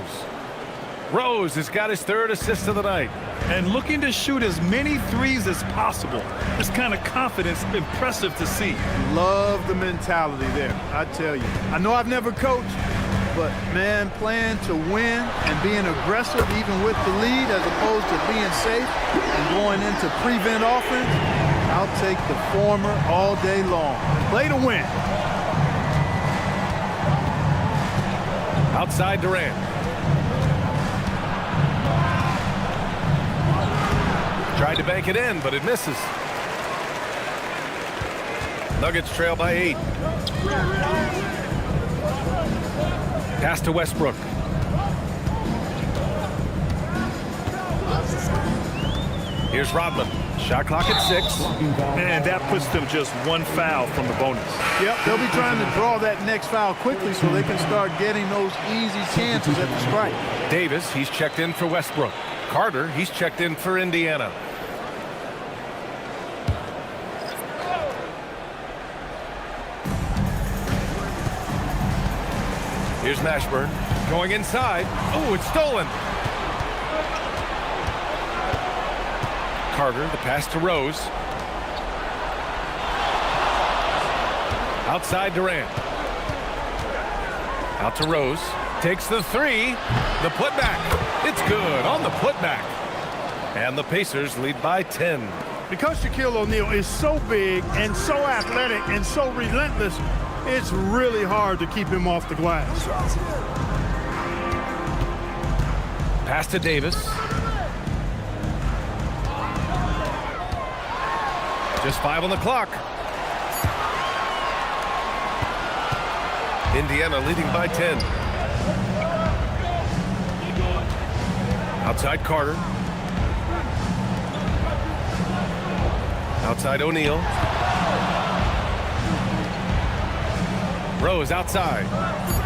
Rose has got his 3rd assist of the night. And looking to shoot as many 3s as possible. This kind of confidence, impressive to see. Love the mentality there, I tell you. I know I've never coached, but, man, playing to win and being aggressive even with the lead as opposed to being safe and going into prevent offense, I'll take the former all day long. Play to win. Outside Durant. Tried to bank it in, but it misses. Nuggets trail by 8. Pass to Westbrook. Here's Rodman. Shot clock at 6. And that puts them just 1 foul from the bonus. Yep, they'll be trying to draw that next foul quickly so they can start getting those easy chances at the strike. Davis, he's checked in for Westbrook. Carter, he's checked in for Indiana. Here's Mashburn going inside. Oh, it's stolen. Carter, the pass to Rose. Outside Durant. Out to Rose. Takes the 3. The putback. It's good on the putback. And the Pacers lead by 10. Because Shaquille O'Neal is so big and so athletic and so relentless, it's really hard to keep him off the glass. Pass to Davis. Just 5 on the clock. Indiana leading by 10. Outside Carter. Outside O'Neal. Rose outside.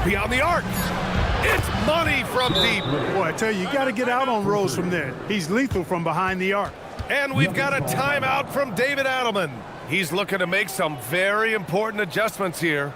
Beyond the arc. It's money from deep. Boy, I tell you, you got to get out on Rose from there. He's lethal from behind the arc. And we've got a timeout from David Adelman. He's looking to make some very important adjustments here.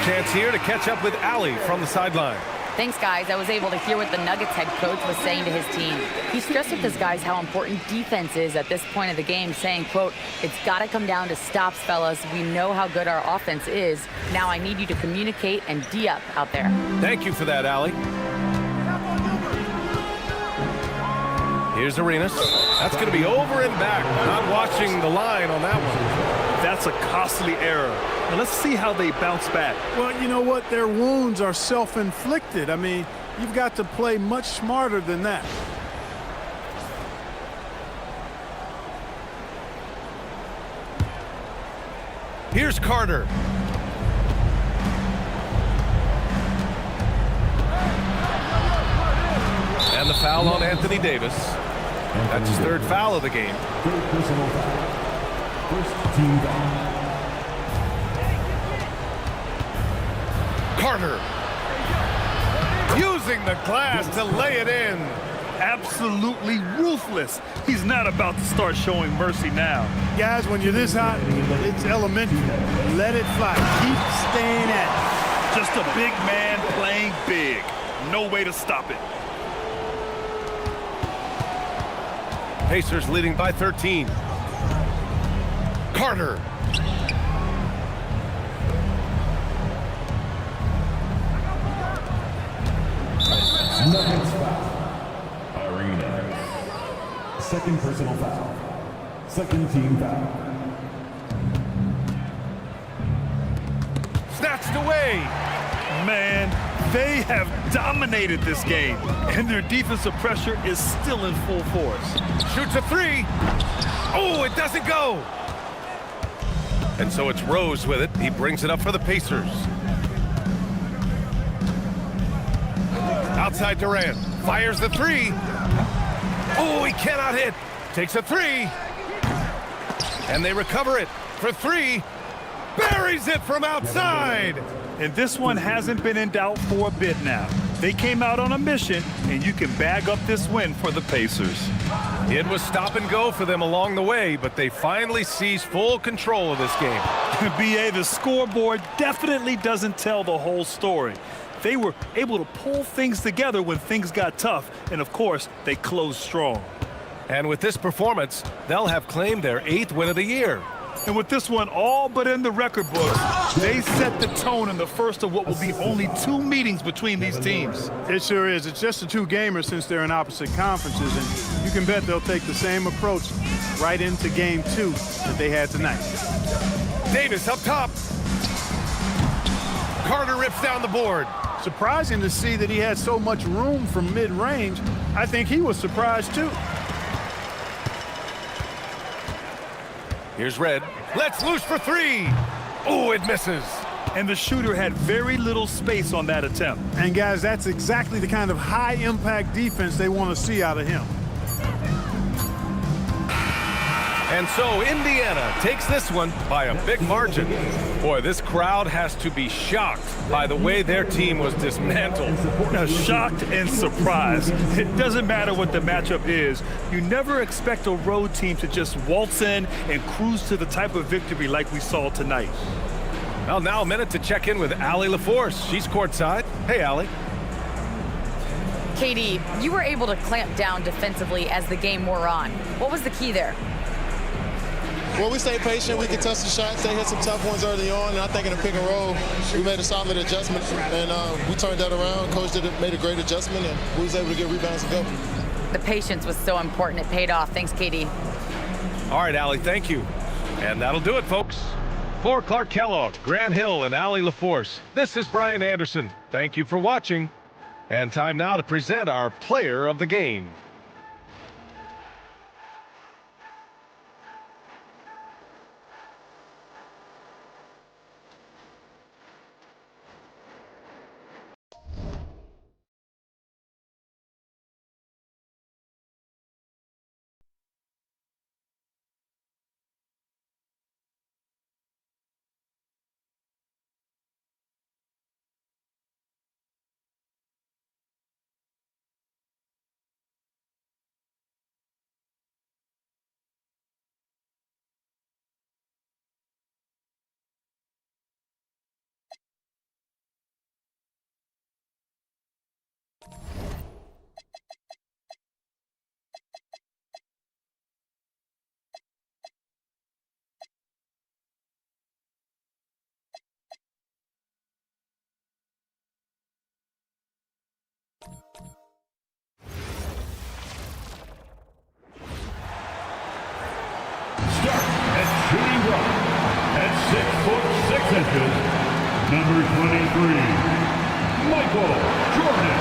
Chance here to catch up with Allie from the sideline. Thanks, guys. I was able to hear what the Nuggets head coach was saying to his team. He stressed with his guys how important defense is at this point of the game, saying, quote, "It's got to come down to stops, fellas. We know how good our offense is. Now I need you to communicate and D-up out there." Thank you for that, Allie. Here's Arenas. That's going to be over and back. Not watching the line on that one. That's a costly error. And let's see how they bounce back. Well, you know what? Their wounds are self-inflicted. I mean, you've got to play much smarter than that. Here's Carter. And the foul on Anthony Davis. That's his third foul of the game. First team foul. Carter using the glass to lay it in. Absolutely ruthless. He's not about to start showing mercy now. Guys, when you're this hot, it's elementary. Let it fly. Keep staying at it. Just a big man playing big. No way to stop it. Pacers leading by 13. Carter. Nuggets foul. Arenas. Second personal foul. Second team foul. Snatched away. Man, they have dominated this game, and their defensive pressure is still in full force. Shoots a three. Oh, it doesn't go. And so it's Rose with it. He brings it up for the Pacers. Outside Durant. Fires the three. Oh, he cannot hit. Takes a three. And they recover it for three. Buries it from outside. And this one hasn't been in doubt for a bit now. They came out on a mission, and you can bag up this win for the Pacers. It was stop and go for them along the way, but they finally seized full control of this game. B.A., the scoreboard definitely doesn't tell the whole story. They were able to pull things together when things got tough, and of course, they closed strong. And with this performance, they'll have claimed their 8th win of the year. And with this one all but in the record books, they set the tone in the first of what will be only 2 meetings between these teams. It sure is. It's just a 2-gamer since they're in opposite conferences, and you can bet they'll take the same approach right into game 2 that they had tonight. Davis up top. Carter rips down the board. Surprising to see that he had so much room from mid-range. I think he was surprised too. Here's Red. Let's loose for three. Oh, it misses. And the shooter had very little space on that attempt. And guys, that's exactly the kind of high-impact defense they want to see out of him. And so Indiana takes this one by a big margin. Boy, this crowd has to be shocked by the way their team was dismantled. Now, shocked and surprised. It doesn't matter what the matchup is. You never expect a road team to just waltz in and cruise to the type of victory like we saw tonight. Well, now a minute to check in with Allie LaForce. She's courtside. Hey, Allie. KD, you were able to clamp down defensively as the game wore on. What was the key there? Well, we stayed patient. We could touch the shots. They hit some tough ones early on, and I think in the pick and roll, we made a solid adjustment, and we turned that around. Coach made a great adjustment, and we was able to get rebounds and go. The patience was so important. It paid off. Thanks, KD. All right, Allie, thank you. And that'll do it, folks. For Clark Kellogg, Grant Hill, and Allie LaForce, this is Brian Anderson. Thank you for watching. And time now to present our player of the game. Shooting guard at 6'6", number 23, Michael Jordan.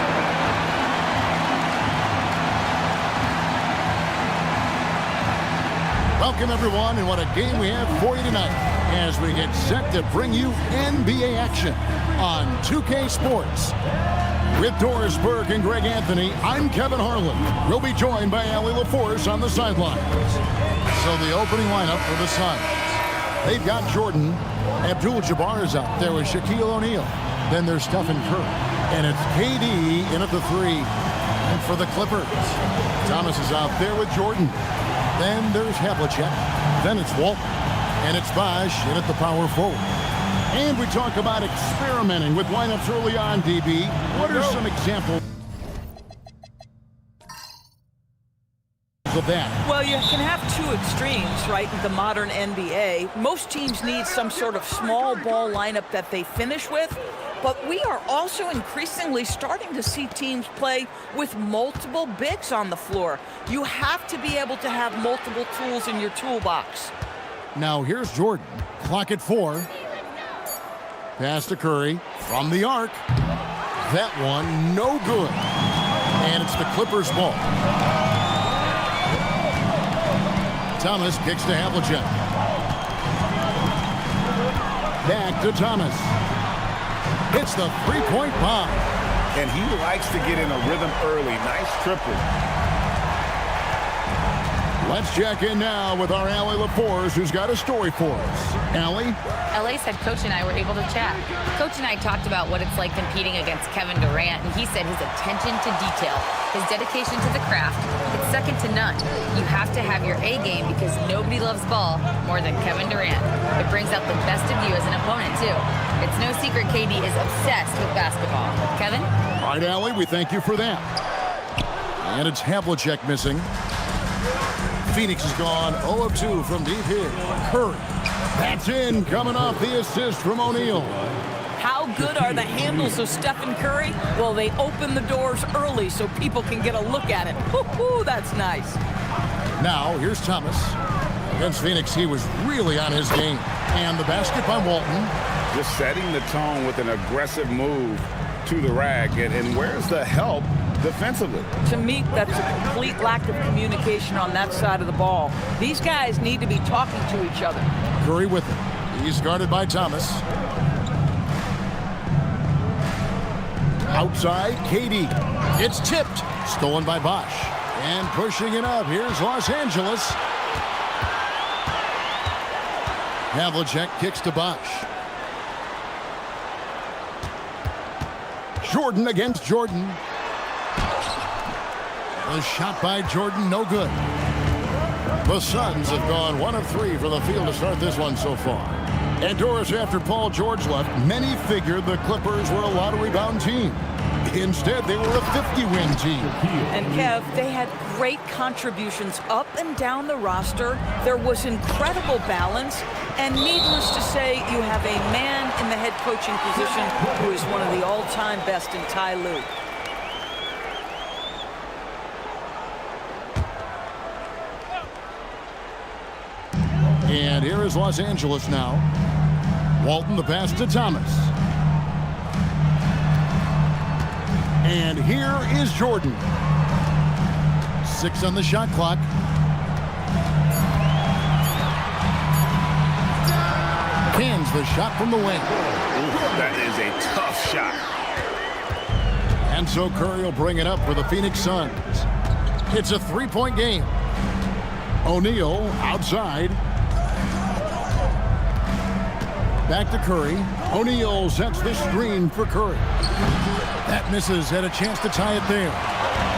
Welcome, everyone, and what a game we have for you tonight as we get set to bring you NBA action on 2K Sports. With Doris Burke and Greg Anthony, I'm Kevin Harlan. We'll be joined by Allie LaForce on the sidelines. So the opening lineup for the Suns. They've got Jordan. Abdul-Jabbar is out there with Shaquille O'Neal. Then there's Stephen Curry. And it's KD in at the three. And for the Clippers, Thomas is out there with Jordan. Then there's Havlicek. Then it's Walton. And it's Bosh in at the power forward. And we talk about experimenting with lineups early on, DB. What are some examples of that? Well, you can have two extremes, right, in the modern NBA. Most teams need some sort of small ball lineup that they finish with, but we are also increasingly starting to see teams play with multiple bigs on the floor. You have to be able to have multiple tools in your toolbox. Now here's Jordan. Clock at 4. Pass to Curry from the arc. That one no good. And it's the Clippers' ball. Thomas kicks to Havlicek. Back to Thomas. Hits the three-point bomb. And he likes to get in a rhythm early. Nice triple. Let's check in now with our Allie LaForce, who's got a story for us. Allie? LA's head coach and I were able to chat. Coach and I talked about what it's like competing against Kevin Durant, and he said his attention to detail, his dedication to the craft, it's second to none. You have to have your A game because nobody loves ball more than Kevin Durant. It brings out the best of you as an opponent, too. It's no secret KD is obsessed with basketball. Kevin? All right, Allie, we thank you for that. And it's Havlicek missing. Phoenix has gone 0 of 2 from deep here. Curry. That's in, coming off the assist from O'Neal. How good are the handles of Stephen Curry? Well, they open the doors early so people can get a look at it. Woo-hoo, that's nice. Now, here's Thomas. Against Phoenix, he was really on his game. And the basket by Walton. Just setting the tone with an aggressive move to the rack. And where's the help defensively? To me, that's a complete lack of communication on that side of the ball. These guys need to be talking to each other. Curry with it. He's guarded by Thomas. Outside, KD. It's tipped. Stolen by Bosch. And pushing it up. Here's Los Angeles. Havlicek kicks to Bosch. Jordan against Jordan. The shot by Jordan, no good. The Suns have gone 1 of 3 from the field to start this one so far. And Doris, after Paul George left, many figured the Clippers were a lottery bound team. Instead, they were a 50-win team. And Kev, they had great contributions up and down the roster. There was incredible balance. And needless to say, you have a man in the head coaching position who is one of the all-time best in Ty Lue. And here is Los Angeles now. Walton, the pass to Thomas. And here is Jordan. 6 on the shot clock. Cans the shot from the wing. Ooh, that is a tough shot. And so Curry will bring it up for the Phoenix Suns. It's a 3-point game. O'Neal outside. Back to Curry. O'Neal sets the screen for Curry. That misses. Had a chance to tie it there.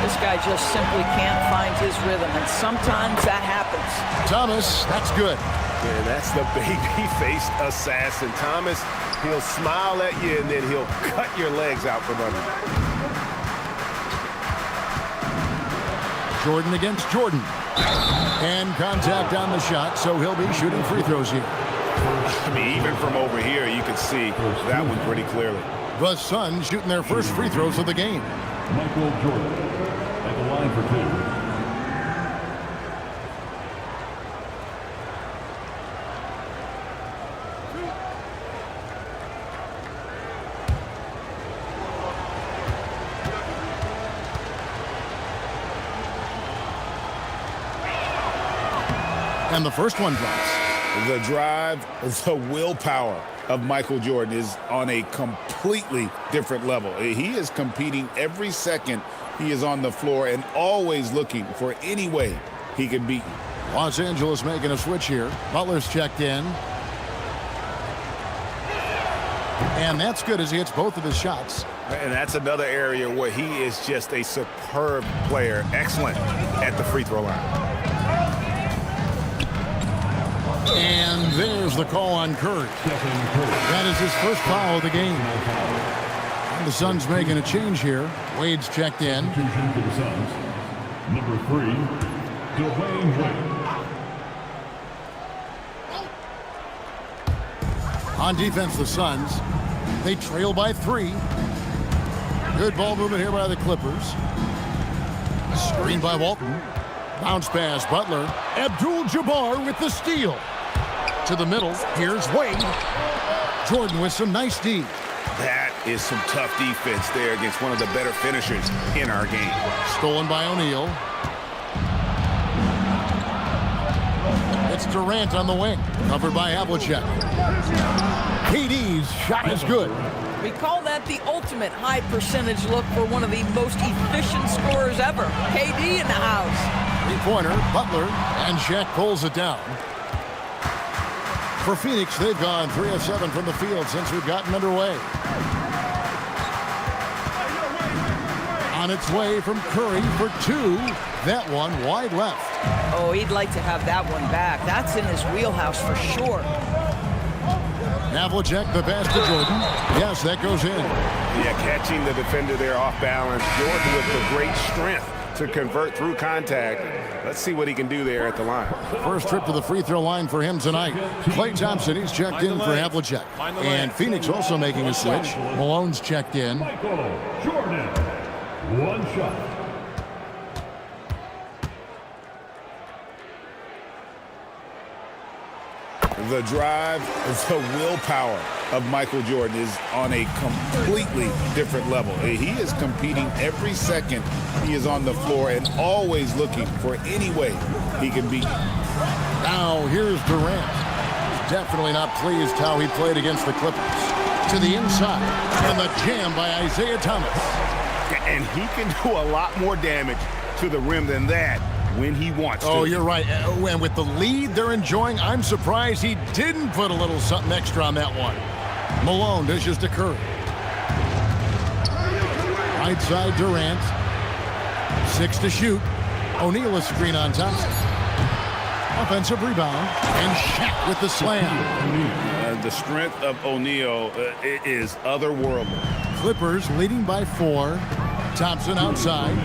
This guy just simply can't find his rhythm, and sometimes that happens. Thomas, that's good. Yeah, that's the baby-faced assassin. Thomas, he'll smile at you, and then he'll cut your legs out from under you. Jordan against Jordan. And contact on the shot, so he'll be shooting free throws here. I mean, even from over here, you can see that one pretty clearly. The Suns shooting their first free throws of the game. Michael Jordan at the line for 2. And the first one drops. The drive, the willpower of Michael Jordan is on a completely different level. He is competing every second he is on the floor and always looking for any way he can beat you. Los Angeles making a switch here. Butler's checked in. And that's good as he hits both of his shots. And that's another area where he is just a superb player. Excellent at the free throw line. And there's the call on Curry. That is his first foul of the game. And the Suns making a change here. Wade's checked in. Substitution for the Suns. Number 3, Dwayne Wade. On defense, the Suns. They trail by 3. Good ball movement here by the Clippers. Screen by Walton. Bounce pass, Butler. Abdul-Jabbar with the steal. To the middle, here's Wade. Jordan with some nice D. That is some tough defense there against one of the better finishers in our game. Stolen by O'Neal. It's Durant on the wing, covered by Havlicek. KD's shot is good. We call that the ultimate high percentage look for one of the most efficient scorers ever. KD in the house. Three-pointer, Butler, and Shaq pulls it down. For Phoenix, they've gone 3 of 7 from the field since we've gotten underway. On its way from Curry for 2. That one wide left. Oh, he'd like to have that one back. That's in his wheelhouse for sure. Havlicek, the pass to Jordan. Yes, that goes in. Yeah, catching the defender there off balance. Jordan with the great strength to convert through contact. Let's see what he can do there at the line. First trip to the free throw line for him tonight. Klay Thompson, he's checked in for Havlicek. And Phoenix also making a switch. Malone's checked in. Michael Jordan, 1 shot. The drive, the willpower of Michael Jordan is on a completely different level. He is competing every second he is on the floor and always looking for any way he can beat. Now here's Durant. Definitely not pleased how he played against the Clippers. To the inside, and the jam by Isaiah Thomas. And he can do a lot more damage to the rim than that when he wants to. Oh, you're right. And with the lead they're enjoying, I'm surprised he didn't put a little something extra on that one. Malone dishes to Curry. Right side, Durant. 6 to shoot. O'Neal a screen on Thompson. Offensive rebound. And Shaq with the slam. The strength of O'Neal is otherworldly. Clippers leading by 4. Thompson outside.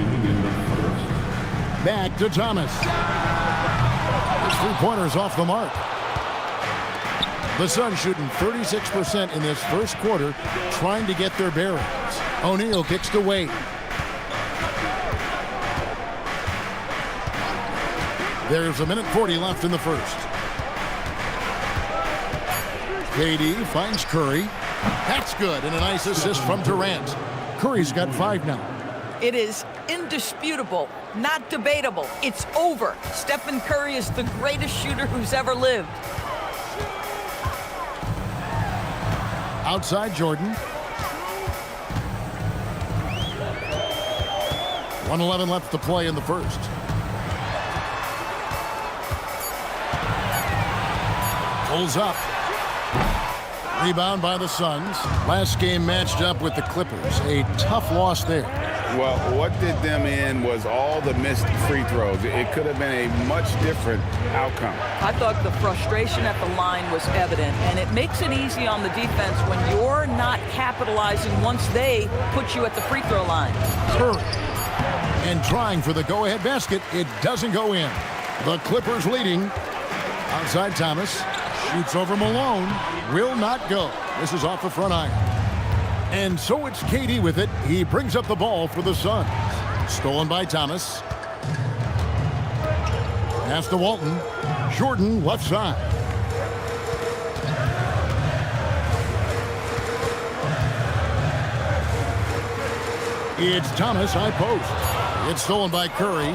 Back to Thomas. His three-pointer's off the mark. The Suns shooting 36% in this first quarter, trying to get their bearings. O'Neal kicks to Wade. There's 1:40 left in the first. KD finds Curry. That's good, and a nice assist from Durant. Curry's got 5 now. It is indisputable, not debatable. It's over. Stephen Curry is the greatest shooter who's ever lived. Outside Jordan. 1:11 left to play in the first. Pulls up. Rebound by the Suns. Last game matched up with the Clippers. A tough loss there. Well, what did them in was all the missed free throws. It could have been a much different outcome. I thought the frustration at the line was evident, and it makes it easy on the defense when you're not capitalizing once they put you at the free throw line. Curry. And trying for the go-ahead basket. It doesn't go in. The Clippers leading. Outside Thomas. Shoots over Malone. Will not go. This is off the front iron. And so it's KD with it. He brings up the ball for the Suns. Stolen by Thomas. Pass to Walton. Jordan left side. It's Thomas high post. It's stolen by Curry.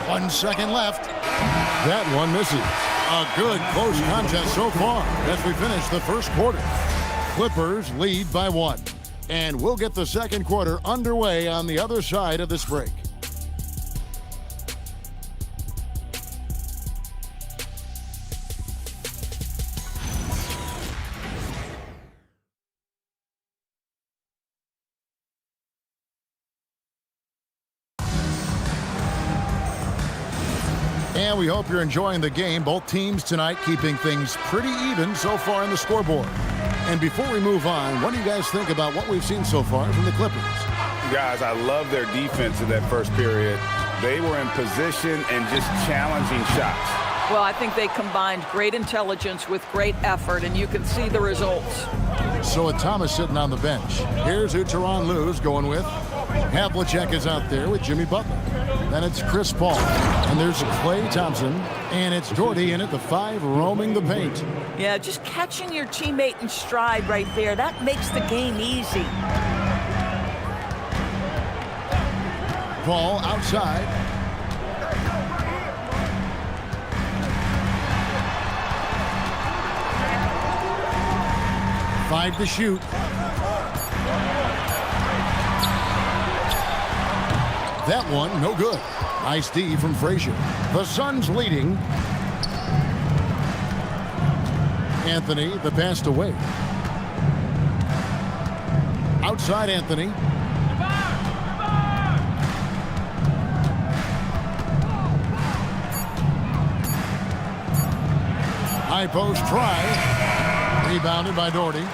1 second left. That one misses. A good close contest so far as we finish the first quarter. Clippers lead by 1. And we'll get the second quarter underway on the other side of this break. And we hope you're enjoying the game. Both teams tonight keeping things pretty even so far in the scoreboard. And before we move on, what do you guys think about what we've seen so far from the Clippers? Guys, I love their defense in that first period. They were in position and just challenging shots. Well, I think they combined great intelligence with great effort, and you can see the results. So with Thomas sitting on the bench, here's who Tyronn Lue's going with. Havlicek is out there with Jimmy Butler. Then it's Chris Paul. And there's Klay Thompson. And it's Doherty in at the 5 roaming the paint. Yeah, just catching your teammate in stride right there. That makes the game easy. Paul outside. Five to shoot. That one, no good. Nice D from Frazier. The Suns leading. Anthony, the pass to Wade. Outside Anthony. High post try. Rebounded by Doherty.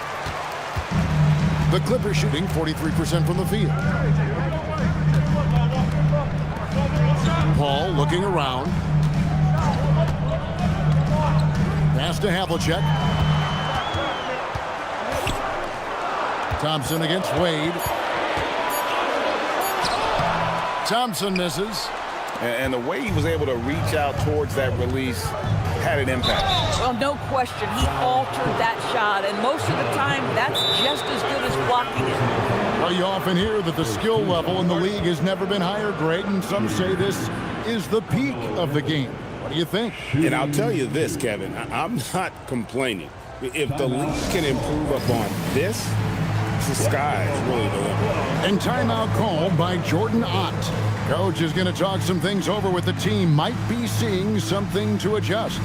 The Clippers shooting 43% from the field. Paul looking around. Pass to Havlicek. Thompson against Wade. Thompson misses. And the way he was able to reach out towards that release had an impact. Well, no question. He altered that shot, and most of the time, that's just as good as blocking it. Well, you often hear that the skill level in the league has never been higher, Greg, and some say this is the peak of the game. What do you think? And I'll tell you this, Kevin, I'm not complaining. If the league can improve upon this, the sky is really the limit. And timeout called by Jordan Ott. Coach is going to talk some things over with the team. Might be seeing something to adjust.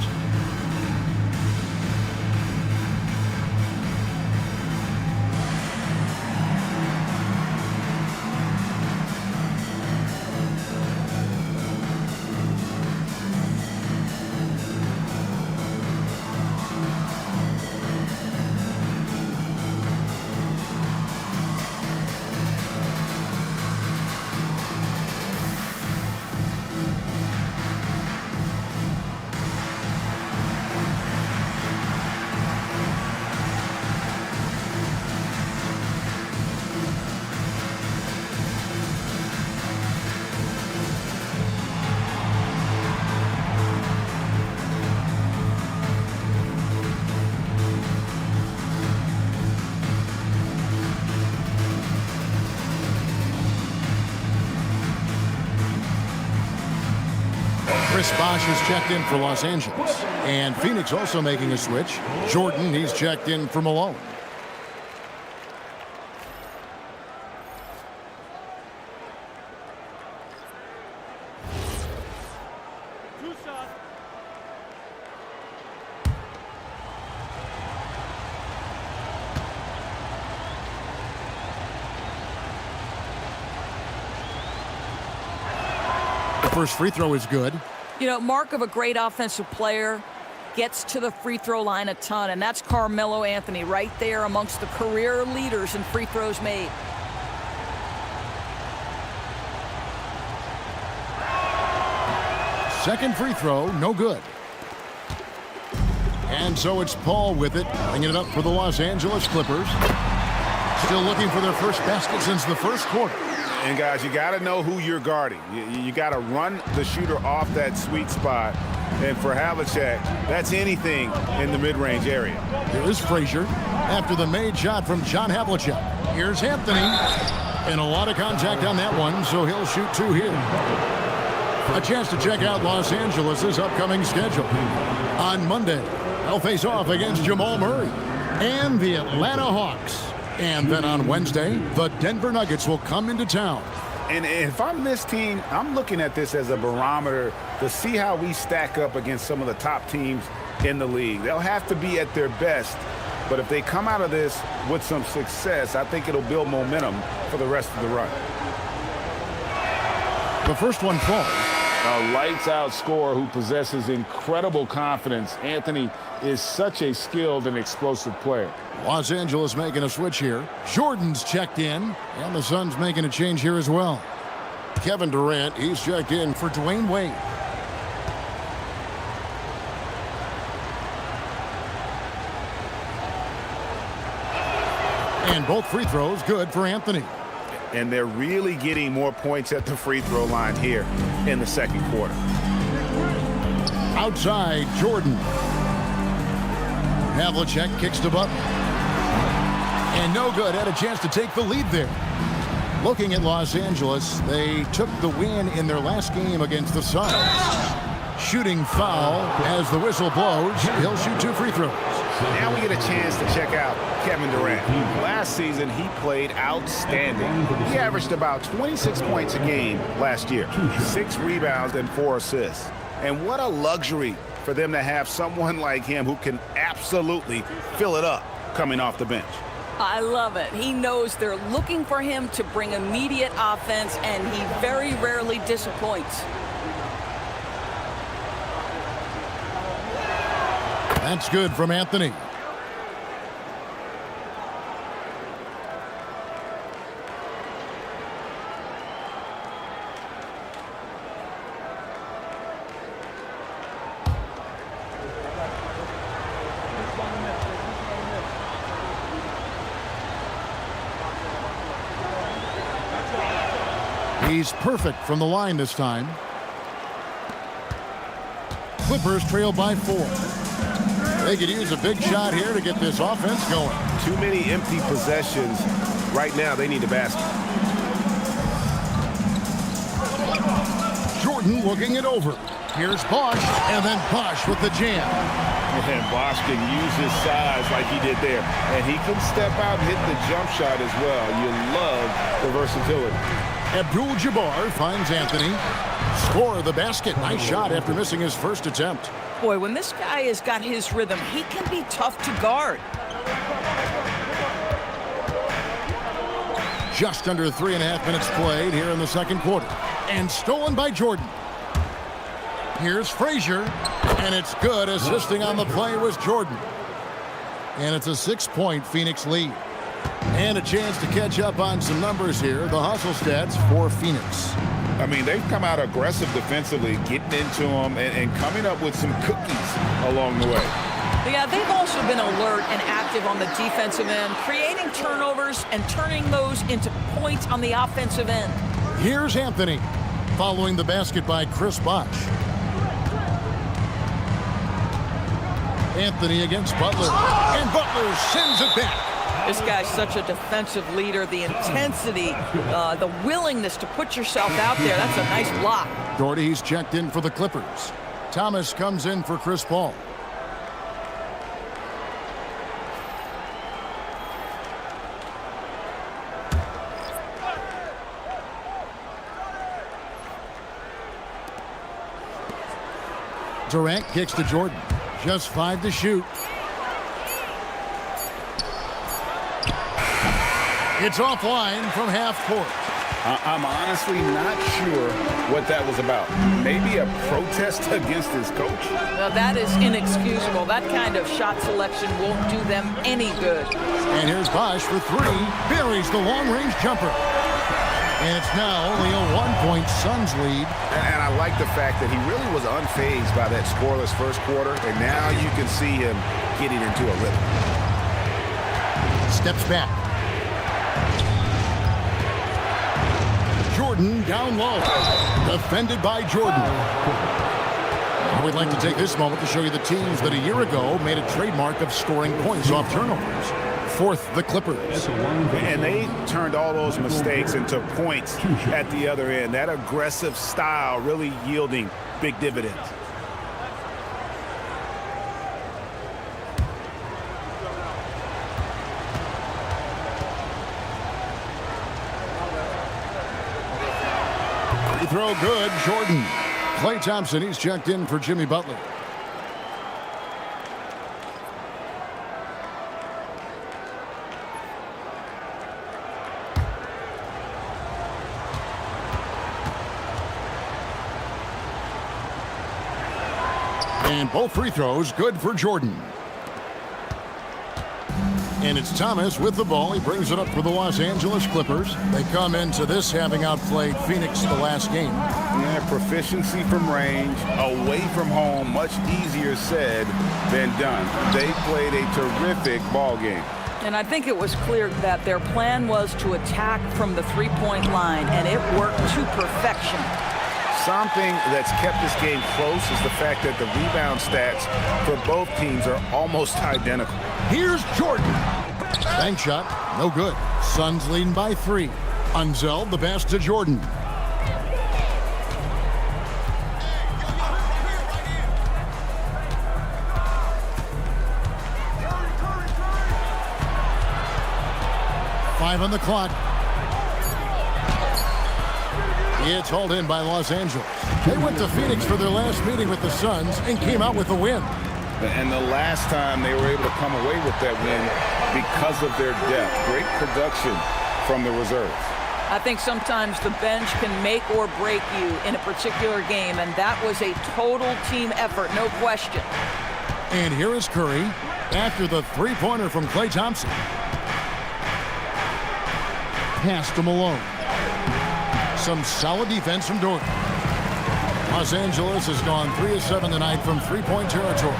Chris Bosh has checked in for Los Angeles. And Phoenix also making a switch. Jordan, he's checked in for Malone. The first free throw is good. You know, mark of a great offensive player, gets to the free throw line a ton, and that's Carmelo Anthony right there amongst the career leaders in free throws made. Second free throw, no good. And so it's Paul with it, bringing it up for the Los Angeles Clippers. Still looking for their first basket since the first quarter. And guys, you got to know who you're guarding. You got to run the shooter off that sweet spot. And for Havlicek, that's anything in the mid-range area. Here is Frazier after the made shot from John Havlicek. Here's Anthony. And a lot of contact on that one, so he'll shoot two here. A chance to check out Los Angeles' upcoming schedule. On Monday, they'll face off against Jamal Murray and the Atlanta Hawks. And then on Wednesday, the Denver Nuggets will come into town. And if I'm this team, I'm looking at this as a barometer to see how we stack up against some of the top teams in the league. They'll have to be at their best, but if they come out of this with some success, I think it'll build momentum for the rest of the run. The first one falls. A lights-out scorer who possesses incredible confidence. Anthony is such a skilled and explosive player. Los Angeles making a switch here. Jordan's checked in, and the Suns making a change here as well. Kevin Durant, he's checked in for Dwayne Wade. And both free throws good for Anthony. And they're really getting more points at the free throw line here in the second quarter. Outside, Jordan. Havlicek kicks to Butler. And no good. Had a chance to take the lead there. Looking at Los Angeles, they took the win in their last game against the Suns. Shooting foul as the whistle blows. He'll shoot two free throws. Now we get a chance to check out Kevin Durant. Last season, he played outstanding. He averaged about 26 points a game last year, 6 rebounds and 4 assists. And what a luxury for them to have someone like him who can absolutely fill it up coming off the bench. I love it. He knows they're looking for him to bring immediate offense, and he very rarely disappoints. That's good from Anthony. He's perfect from the line this time. Clippers trail by 4. They could use a big shot here to get this offense going. Too many empty possessions. Right now, they need a basket. Jordan looking it over. Here's Bosch, and then Bosch with the jam. And Bosch can use his size like he did there. And he can step out and hit the jump shot as well. You love the versatility. Abdul-Jabbar finds Anthony. Score the basket. Nice shot after missing his first attempt. Boy, when this guy has got his rhythm, he can be tough to guard. Just under 3.5 minutes played here in the second quarter. And stolen by Jordan. Here's Frazier, and it's good. Assisting on the play was Jordan. And it's a 6-point Phoenix lead. And a chance to catch up on some numbers here. The hustle stats for Phoenix. I mean, they've come out aggressive defensively, getting into them and coming up with some cookies along the way. Yeah, they've also been alert and active on the defensive end, creating turnovers and turning those into points on the offensive end. Here's Anthony, following the basket by Chris Bosch. Anthony against Butler, and Butler sends it back. This guy's such a defensive leader. The intensity, the willingness to put yourself out there. That's a nice block. Doherty's checked in for the Clippers. Thomas comes in for Chris Paul. Durant kicks to Jordan. Just 5 to shoot. It's offline from half court. I'm honestly not sure what that was about. Maybe a protest against his coach? Now that is inexcusable. That kind of shot selection won't do them any good. And here's Bosch for 3. Buries the long-range jumper. And it's now only a 1-point Suns lead. And I like the fact that he really was unfazed by that scoreless first quarter. And now you can see him getting into a rhythm. Steps back. Jordan down low. Defended by Jordan. We'd like to take this moment to show you the teams that a year ago made a trademark of scoring points off turnovers. Fourth, the Clippers. And they turned all those mistakes into points at the other end. That aggressive style really yielding big dividends. Free throw good, Jordan. Klay Thompson, he's checked in for Jimmy Butler. And both free throws good for Jordan. And it's Thomas with the ball. He brings it up for the Los Angeles Clippers. They come into this having outplayed Phoenix the last game. Yeah, proficiency from range, away from home, much easier said than done. They played a terrific ball game. And I think it was clear that their plan was to attack from the three-point line, and it worked to perfection. Something that's kept this game close is the fact that the rebound stats for both teams are almost identical. Here's Jordan. Bank shot, no good. Suns leading by 3. Unzel, the pass to Jordan. Five on the clock. It's hauled in by Los Angeles. They went to Phoenix for their last meeting with the Suns and came out with a win. And the last time they were able to come away with that win because of their depth. Great production from the reserves. I think sometimes the bench can make or break you in a particular game, and that was a total team effort, no question. And here is Curry after the three-pointer from Klay Thompson. Pass to Malone. Some solid defense from Doherty. Los Angeles has gone 3 of 7 tonight from three-point territory.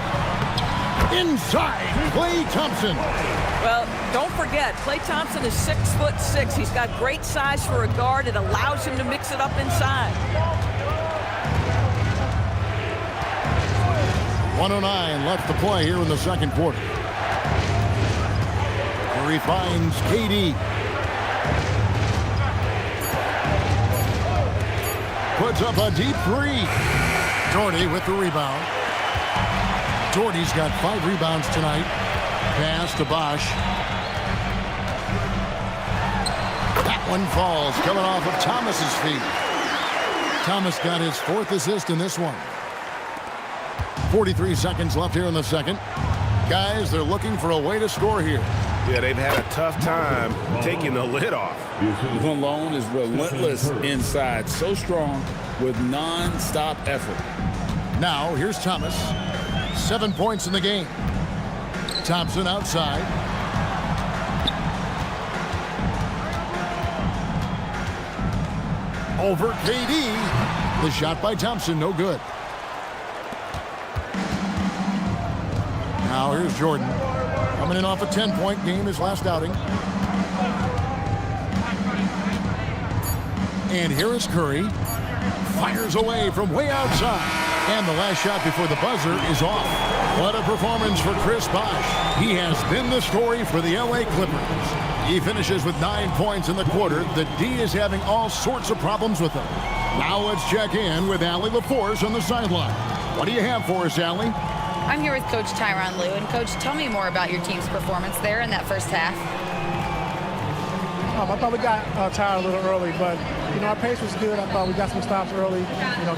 Inside, Klay Thompson. Well, don't forget, Klay Thompson is 6'6". He's got great size for a guard. It allows him to mix it up inside. 1:09 left to play here in the second quarter. Curry finds KD. Puts up a deep three. Jordy with the rebound. Jordy's got 5 rebounds tonight. Pass to Bosch. That one falls, coming off of Thomas's feet. Thomas got his 4th assist in this one. 43 seconds left here in the second. Guys, they're looking for a way to score here. Yeah, they've had a tough time taking the lid off. Malone is relentless inside, so strong with non-stop effort. Now, here's Thomas. 7 points in the game. Thompson outside. Over KD. The shot by Thompson, no good. Now here's Jordan. Coming in off a 10-point game, his last outing. And here is Curry. Fires away from way outside. And the last shot before the buzzer is off. What a performance for Chris Bosh. He has been the story for the LA Clippers. He finishes with 9 points in the quarter. The D is having all sorts of problems with him. Now let's check in with Allie LaForce on the sideline. What do you have for us, Allie? I'm here with Coach Tyronn Lue. And, Coach, tell me more about your team's performance there in that first half. I thought we got tired a little early, but, our pace was good. I thought we got some stops early,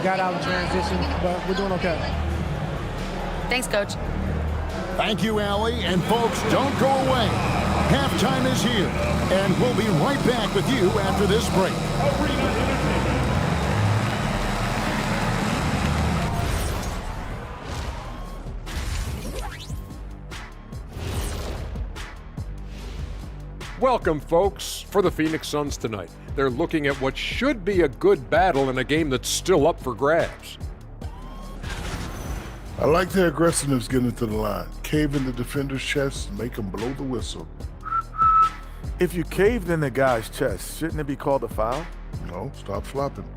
got out in transition, but we're doing okay. Thanks, Coach. Thank you, Allie. And, folks, don't go away. Halftime is here, and we'll be right back with you after this break. Welcome, folks, for the Phoenix Suns tonight. They're looking at what should be a good battle in a game that's still up for grabs. I like their aggressiveness getting to the line. Cave in the defender's chest, make them blow the whistle. If you caved in the guy's chest, shouldn't it be called a foul? No, stop flopping.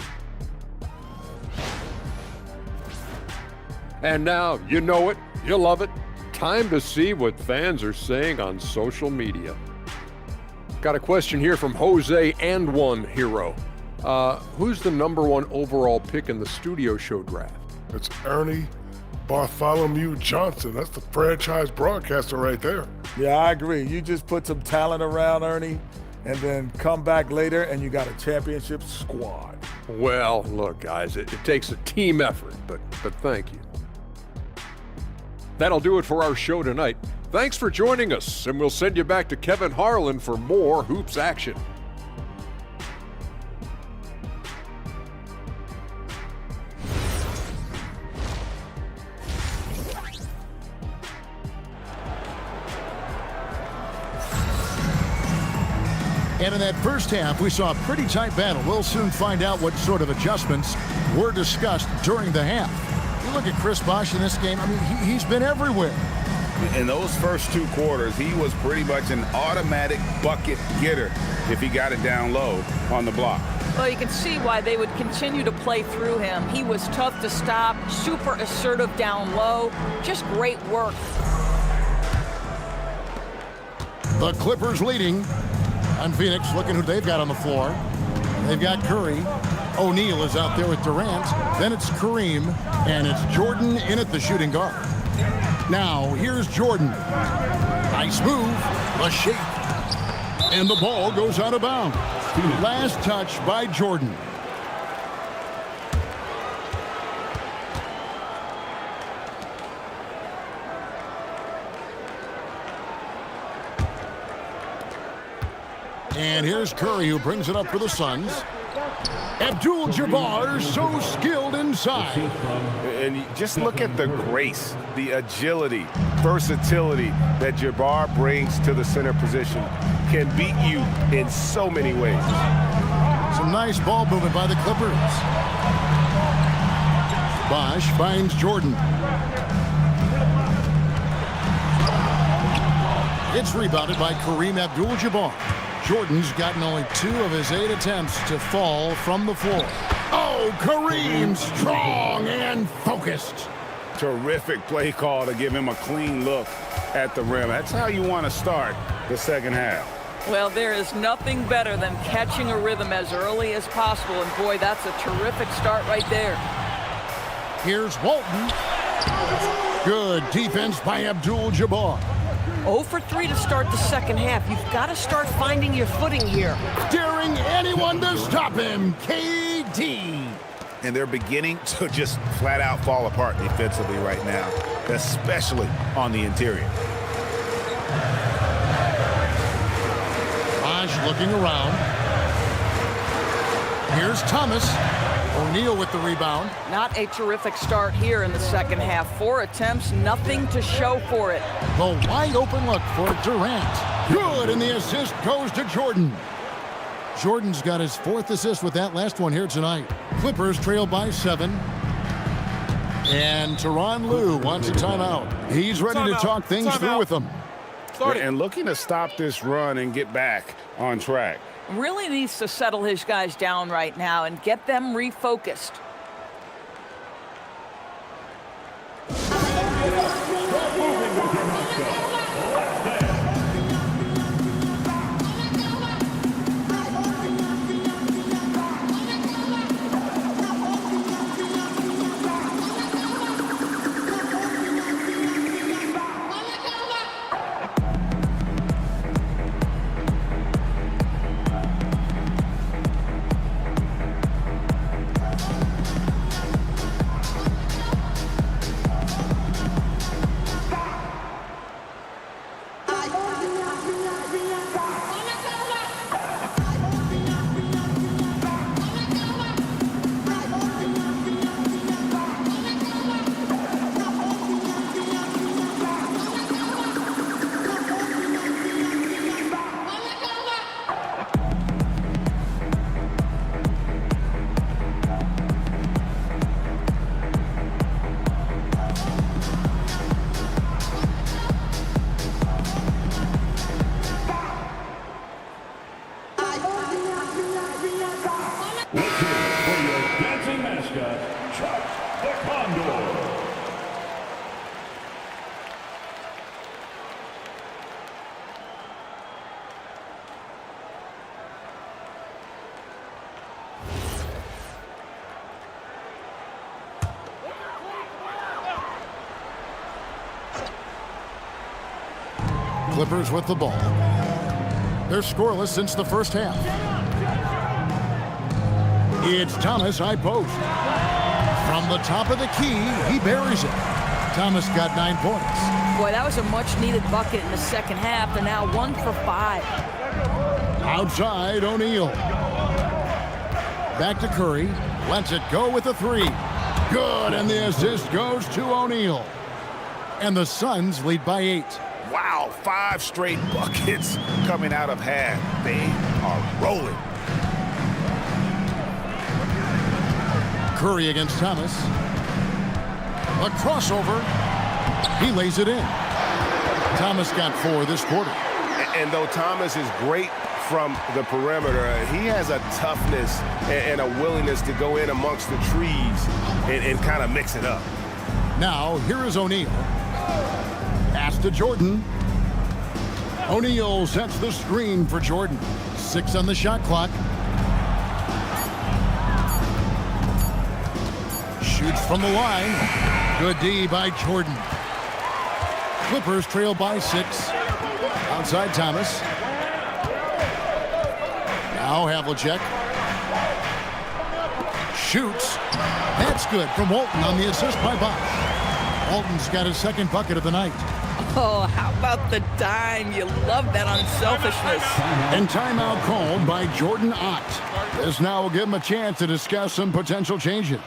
And now, you know it, you love it. Time to see what fans are saying on social media. Got a question here from Jose and One Hero. Who's the #1 overall pick in the studio show draft? It's Ernie Bartholomew Johnson. That's the franchise broadcaster right there. Yeah, I agree. You just put some talent around Ernie and then come back later and you got a championship squad. Well, look, guys, it takes a team effort, but thank you. That'll do it for our show tonight. Thanks for joining us, and we'll send you back to Kevin Harlan for more hoops action. And in that first half, we saw a pretty tight battle. We'll soon find out what sort of adjustments were discussed during the half. You look at Chris Bosh in this game, I mean, he's been everywhere. In those first 2 quarters, he was pretty much an automatic bucket getter if he got it down low on the block. Well, you can see why they would continue to play through him. He was tough to stop, super assertive down low, just great work. The Clippers leading on Phoenix. Looking who they've got on the floor. They've got Curry. O'Neal is out there with Durant. Then it's Kareem, and it's Jordan in at the shooting guard. Now, here's Jordan. Nice move. The shake. And the ball goes out of bounds. Last touch by Jordan. And here's Curry, who brings it up for the Suns. Abdul-Jabbar, so skilled inside. And just look at the grace, the agility, versatility that Jabbar brings to the center position. Can beat you in so many ways. Some nice ball movement by the Clippers. Bosh finds Jordan. It's rebounded by Kareem Abdul-Jabbar. Jordan's gotten only 2 of his 8 attempts to fall from the floor. Oh, Kareem, strong and focused. Terrific play call to give him a clean look at the rim. That's how you want to start the second half. Well, there is nothing better than catching a rhythm as early as possible, and boy, that's a terrific start right there. Here's Walton. Good defense by Abdul-Jabbar. 0 for 3 to start the second half. You've got to start finding your footing here. Daring anyone to stop him, KD. And they're beginning to just flat out fall apart defensively right now, especially on the interior. Raj looking around. Here's Thomas. O'Neal with the rebound. Not a terrific start here in the second half. 4 attempts, nothing to show for it. The wide open look for Durant. Good, and the assist goes to Jordan. Jordan's got his 4th assist with that last one here tonight. Clippers trail by 7. And Tyronn Lue wants a timeout. He's ready to talk things through with them. And looking to stop this run and get back on track. Really needs to settle his guys down right now and get them refocused. Clippers with the ball. They're scoreless since the first half. It's Thomas, high post. From the top of the key, he buries it. Thomas got 9 points. Boy, that was a much-needed bucket in the second half. They're now 1 for 5. Outside, O'Neal. Back to Curry. Lets it go with a 3. Good, and the assist goes to O'Neal. And the Suns lead by 8. Wow, 5 straight buckets coming out of half. They are rolling. Curry against Thomas. A crossover. He lays it in. Thomas got 4 this quarter. And though Thomas is great from the perimeter, he has a toughness and a willingness to go in amongst the trees and kind of mix it up. Now, here is O'Neal. Pass to Jordan. O'Neal sets the screen for Jordan. 6 on the shot clock. Shoots from the line. Good D by Jordan. Clippers trail by 6. Outside Thomas. Now Havlicek. Shoots. That's good from Walton on the assist by Bosch. Walton's got his 2nd bucket of the night. Oh, how about the dime? You love that unselfishness. And timeout called by Jordan Ott. This now will give him a chance to discuss some potential changes.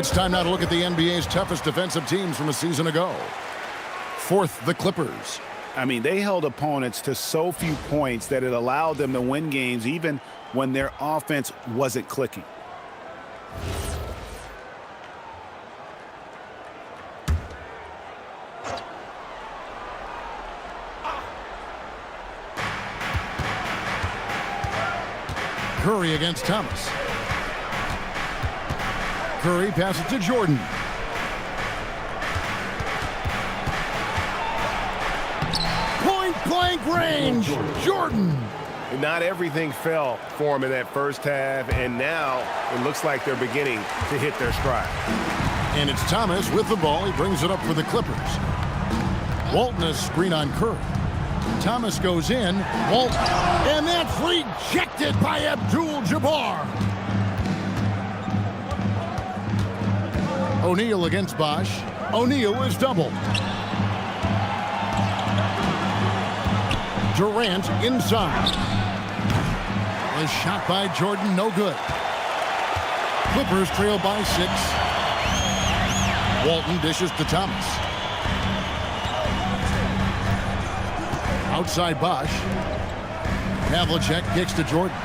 It's time now to look at the NBA's toughest defensive teams from a season ago. Fourth, the Clippers. I mean, they held opponents to so few points that it allowed them to win games even when their offense wasn't clicking. Curry against Thomas. Curry passes to Jordan. Point-blank range. Jordan. Not everything fell for him in that first half, and now it looks like they're beginning to hit their stride. And it's Thomas with the ball. He brings it up for the Clippers. Walton has screen on Curry. Thomas goes in. Walton. And that's rejected by Abdul-Jabbar. O'Neal against Bosch. O'Neal is doubled. Durant inside. A shot by Jordan, no good. Clippers trail by 6. Walton dishes to Thomas. Outside Bosch. Havlicek kicks to Jordan.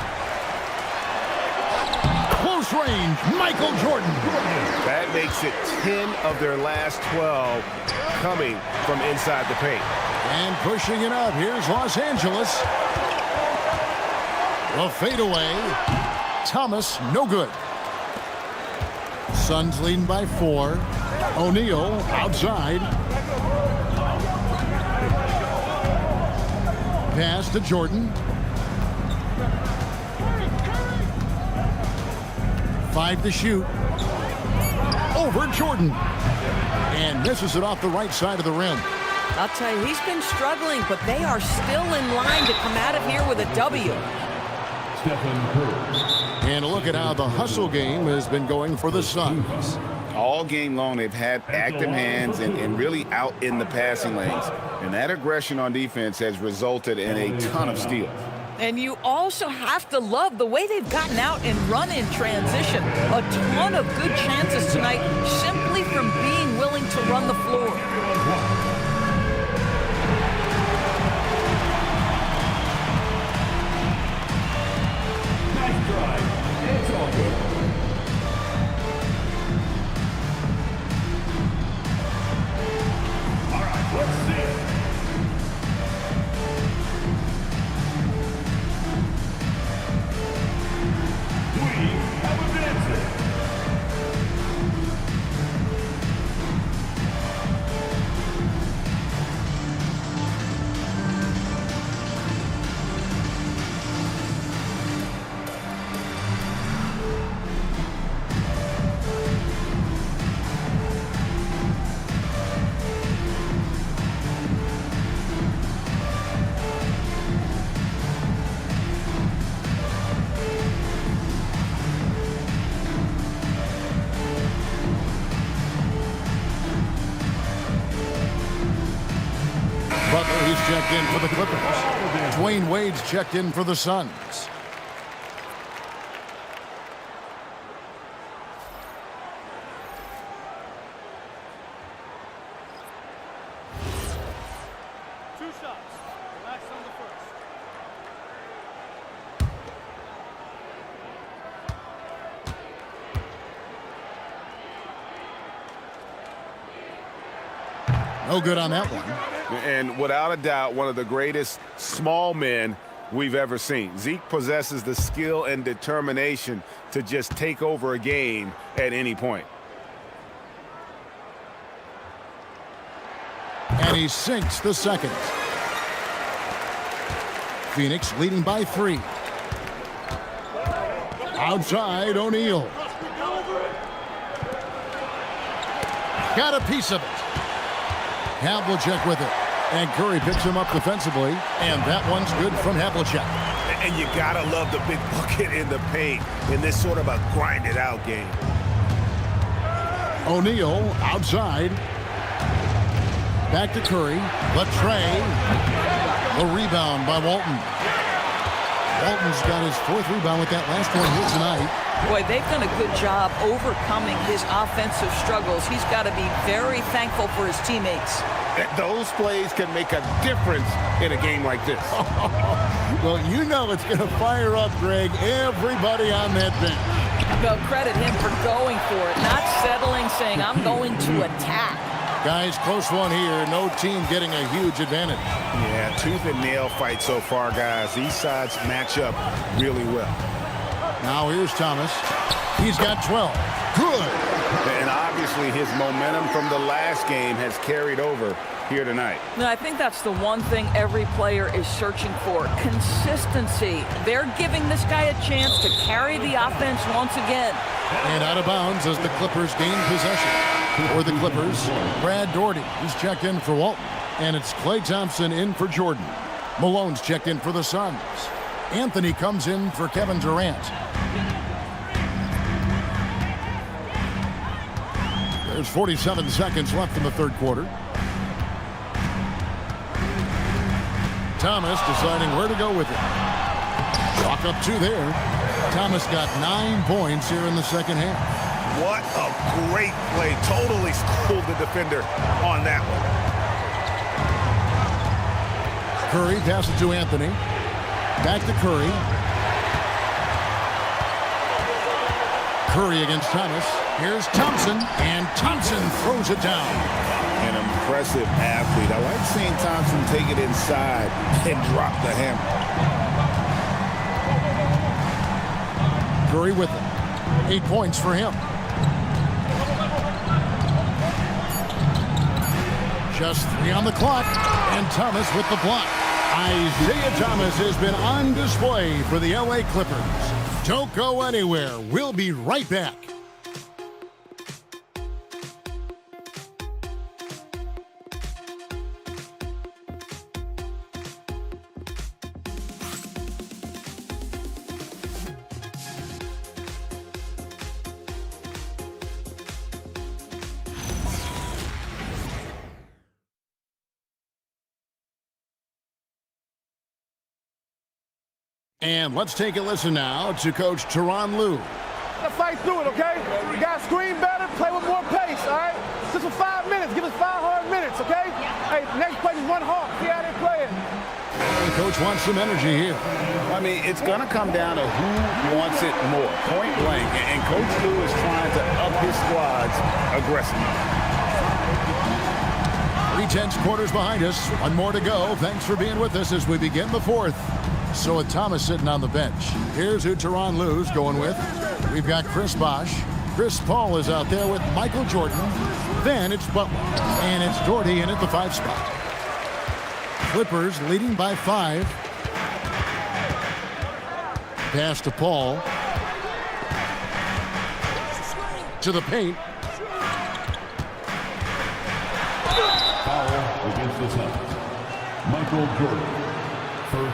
Close range, Michael Jordan. That makes it 10 of their last 12 coming from inside the paint. And pushing it up, here's Los Angeles. A fadeaway. Thomas, no good. Suns leading by 4. O'Neal outside. Pass to Jordan. 5 to shoot. Over Jordan. And misses it off the right side of the rim. I'll tell you, he's been struggling, but they are still in line to come out of here with a W. And look at how the hustle game has been going for the Suns. All game long, they've had active hands and really out in the passing lanes. And that aggression on defense has resulted in a ton of steals. And you also have to love the way they've gotten out and run in transition. A ton of good chances tonight simply from being willing to run the floor. He's checked in for the Clippers. Dwayne Wade's checked in for the Suns. Two shots. Relax on the first. No good on that one. And without a doubt, one of the greatest small men we've ever seen. Zeke possesses the skill and determination to just take over a game at any point. And he sinks the second. Phoenix leading by 3. Outside, O'Neal. Got a piece of it. Havlicek with it. And Curry picks him up defensively. And that one's good from Havlicek. And you gotta love the big bucket in the paint in this sort of a grinded-out game. O'Neal outside. Back to Curry. Latrey. The rebound by Walton. Walton's got his 4th rebound with that last one here tonight. Boy, they've done a good job overcoming his offensive struggles. He's got to be very thankful for his teammates. Those plays can make a difference in a game like this. Well, you know it's going to fire up, Greg, everybody on that bench. Well, credit him for going for it, not settling, saying, I'm going to attack. Guys, close one here. No team getting a huge advantage. Yeah, tooth and nail fight so far, guys. These sides match up really well. Now here's Thomas. He's got 12. Good. And obviously his momentum from the last game has carried over here tonight. No, I think that's the one thing every player is searching for, consistency. They're giving this guy a chance to carry the offense once again. And out of bounds as the Clippers gain possession. For the Clippers, Brad Daugherty, who's checked in for Walton. And it's Klay Thompson in for Jordan. Malone's checked in for the Suns. Anthony comes in for Kevin Durant. There's 47 seconds left in the 3rd quarter. Thomas deciding where to go with it. Chalk up 2 there. Thomas got 9 points here in the 2nd half. What a great play. Totally schooled the defender on that one. Curry passes to Anthony. Back to Curry. Curry against Thomas. Here's Thompson, and Thompson throws it down. An impressive athlete. I like seeing Thompson take it inside and drop the hammer. Curry with it. 8 points for him. Just 3 on the clock, and Thomas with the block. Isaiah Thomas has been on display for the LA Clippers. Don't go anywhere. We'll be right back. And let's take a listen now to Coach Tyronn Lue. Let's fight through it, okay? You got to screen better, play with more pace, all right? Just for 5 minutes. Give us 5 hard minutes, okay? Hey, next play is 1 hard. See how they're playing. The coach wants some energy here. I mean, it's going to come down to who wants it more, point blank. And Coach Lue is trying to up his squad's aggressiveness. 3/10 quarters behind us. 1 more to go. Thanks for being with us as we begin the 4th. So with Thomas sitting on the bench, here's who Tyronn Lue's going with. We've got Chris Bosh. Chris Paul is out there with Michael Jordan. Then it's Butler. And it's Daugherty in at the 5 spot. Clippers leading by 5. Pass to Paul. To the paint. Foul against the Suns. Michael Jordan.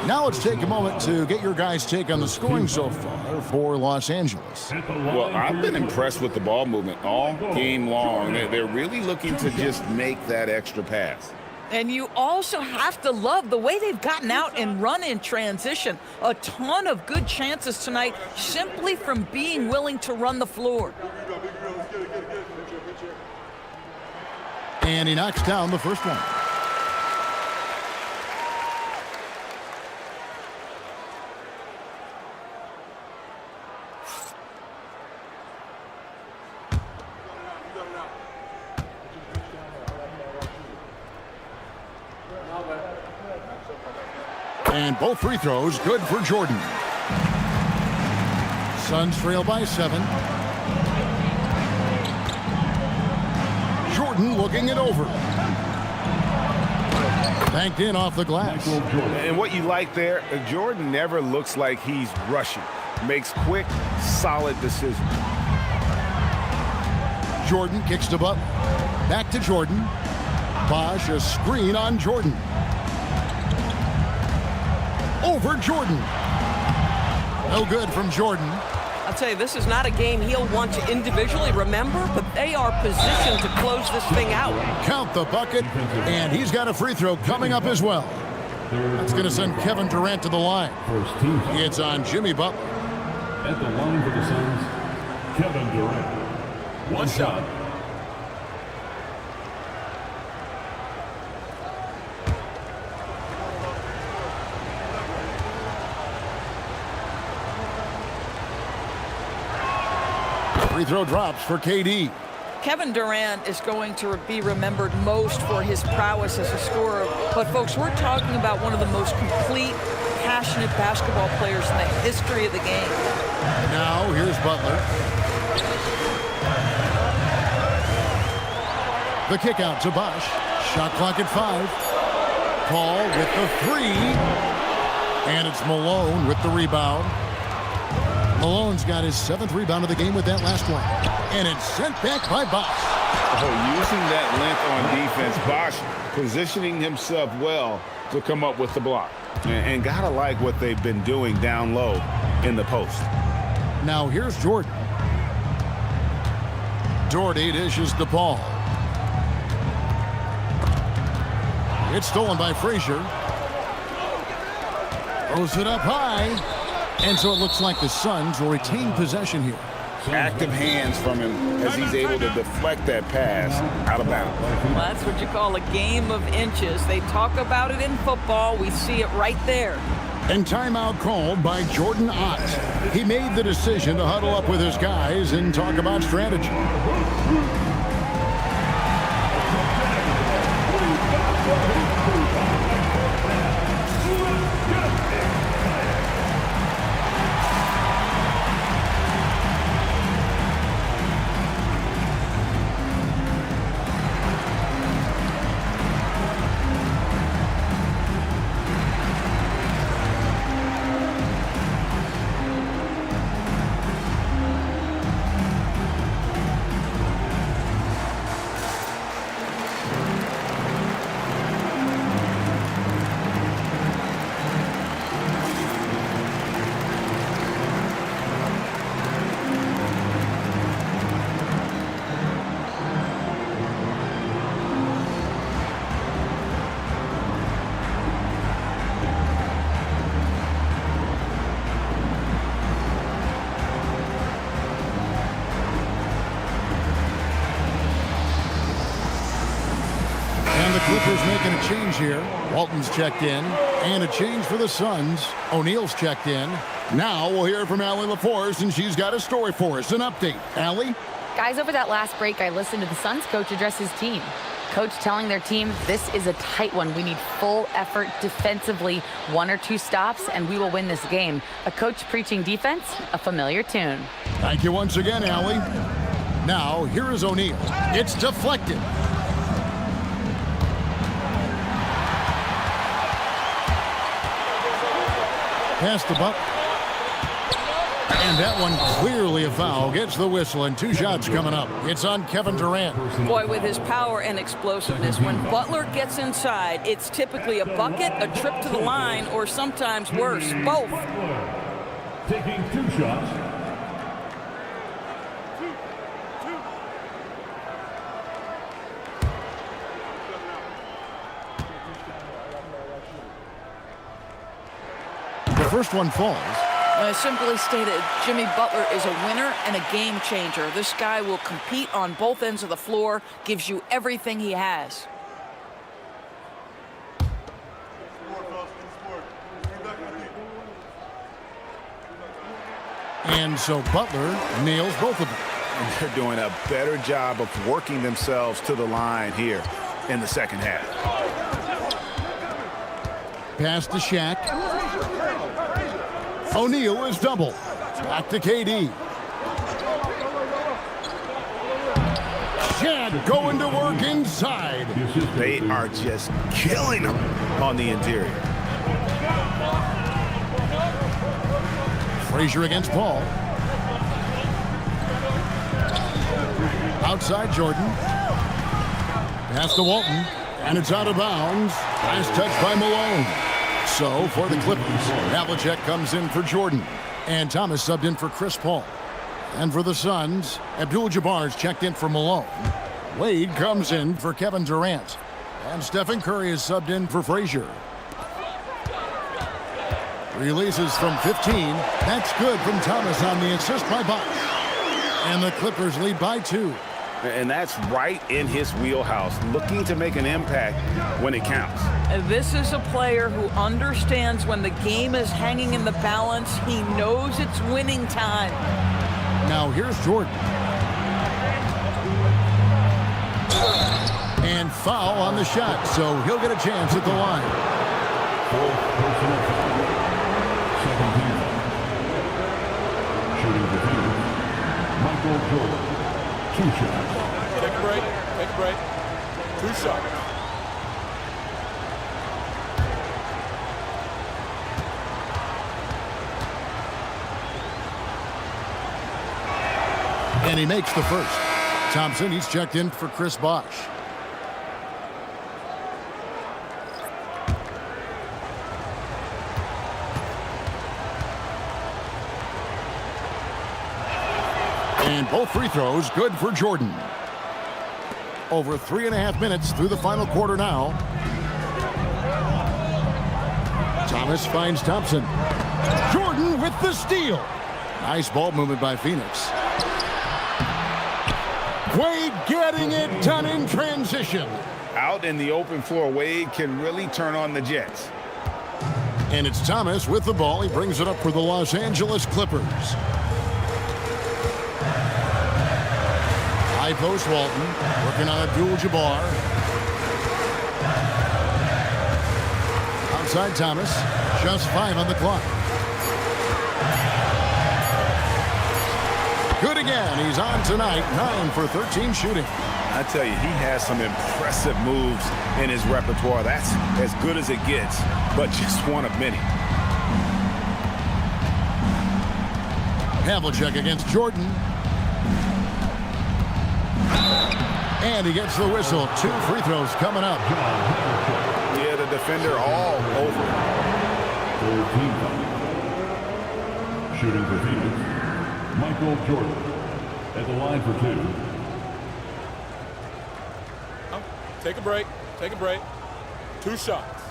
Now let's take a moment to get your guys' take on the scoring so far for Los Angeles. Well, I've been impressed with the ball movement all game long. They're really looking to just make that extra pass. And you also have to love the way they've gotten out and run in transition. A ton of good chances tonight simply from being willing to run the floor. And he knocks down the first one. And both free throws good for Jordan. Suns trail by 7. Jordan looking it over. Banked in off the glass. And what you like there, Jordan never looks like he's rushing. Makes quick, solid decisions. Jordan kicks to Butler. Back to Jordan. Bosh, a screen on Jordan. Over Jordan. No good from Jordan. I'll tell you, this is not a game he'll want to individually remember, but they are positioned to close this thing out. Count the bucket, and he's got a free throw coming up as well. That's going to send Kevin Durant to the line. First team foul. It's on Jimmy Butler. At the line for the Suns, Kevin Durant. One shot. Free throw drops for KD. Kevin Durant is going to be remembered most for his prowess as a scorer. But, folks, we're talking about one of the most complete, passionate basketball players in the history of the game. Now, here's Butler. The kick out to Bosh. Shot clock at 5. Paul with the 3. And it's Malone with the rebound. Malone's got his 7th rebound of the game with that last one. And it's sent back by Bosh. Oh, using that length on defense, Bosh positioning himself well to come up with the block. And gotta like what they've been doing down low in the post. Now here's Jordan. Doherty dishes the ball. It's stolen by Frazier. Throws it up high. And so it looks like the Suns will retain possession here. Active hands from him as he's able to deflect that pass out of bounds. Well, that's what you call a game of inches. They talk about it in football. We see it right there. And timeout called by Jordan Ott. He made the decision to huddle up with his guys and talk about strategy. Clippers making a change here. Walton's checked in. And a change for the Suns. O'Neal's checked in. Now we'll hear from Allie LaForce, and she's got a story for us. An update. Allie? Guys, over that last break, I listened to the Suns coach address his team. Coach telling their team, this is a tight one. We need full effort defensively, 1 or 2 stops, and we will win this game. A coach preaching defense, a familiar tune. Thank you once again, Allie. Now, here is O'Neal. It's deflected. Pass the buck. And that one clearly a foul. Gets the whistle, and 2 shots coming up. It's on Kevin Durant. Boy, with his power and explosiveness, when Butler gets inside, it's typically a bucket, a trip to the line, or sometimes worse, both. Taking 2 shots. The first one falls. Simply stated, Jimmy Butler is a winner and a game changer. This guy will compete on both ends of the floor, gives you everything he has. And so Butler nails both of them. And they're doing a better job of working themselves to the line here in the second half. Pass to Shaq. O'Neal is double. Back to KD. Shaq going to work inside. They are just killing them on the interior. Frazier against Paul. Outside Jordan. Pass to Walton. And it's out of bounds. Nice touch by Malone. So for the Clippers, Havlicek comes in for Jordan. And Thomas subbed in for Chris Paul. And for the Suns, Abdul-Jabbar's checked in for Malone. Wade comes in for Kevin Durant. And Stephen Curry is subbed in for Frazier. Releases from 15. That's good from Thomas on the assist by Bosch. And the Clippers lead by 2. And that's right in his wheelhouse, looking to make an impact when it counts. This is a player who understands when the game is hanging in the balance. He knows it's winning time. Now here's Jordan. And foul on the shot, so he'll get a chance at the line. Shooting the field, Michael Jordan. 2 shots. Take a break. Take a break. 2 shots. And he makes the first. Thompson, he's checked in for Chris Bosch. And both free throws good for Jordan. Over 3.5 minutes through the final quarter now. Thomas finds Thompson. Jordan with the steal. Nice ball movement by Phoenix. Wade getting it done in transition. Out in the open floor, Wade can really turn on the Jets. And it's Thomas with the ball. He brings it up for the Los Angeles Clippers. High post Walton, working on Abdul-Jabbar. Outside Thomas, just 5 on the clock. Good again, he's on tonight, 9 for 13 shooting. I tell you, he has some impressive moves in his repertoire. That's as good as it gets, but just one of many. Havlicek against Jordan. And he gets the whistle. 2 free throws coming up. Yeah, the defender all over. 13. Shooting for Phoenix, Michael Jordan at the line for 2. Take a break. Take a break. 2 shots.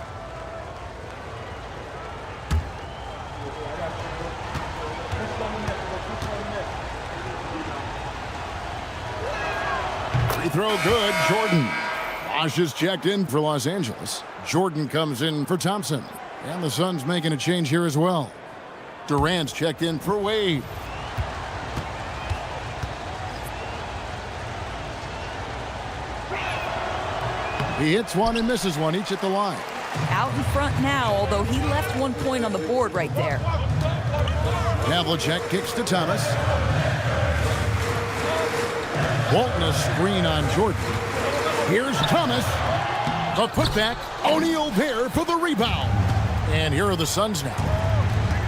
Free throw good, Jordan. Bosch is checked in for Los Angeles. Jordan comes in for Thompson. And the Suns making a change here as well. Durant's checked in for Wade. He hits one and misses one, each at the line. Out in front now, although he left 1 point on the board right there. Havlicek kicks to Thomas. Walton a screen on Jordan. Here's Thomas. The putback. O'Neal there for the rebound. And here are the Suns now.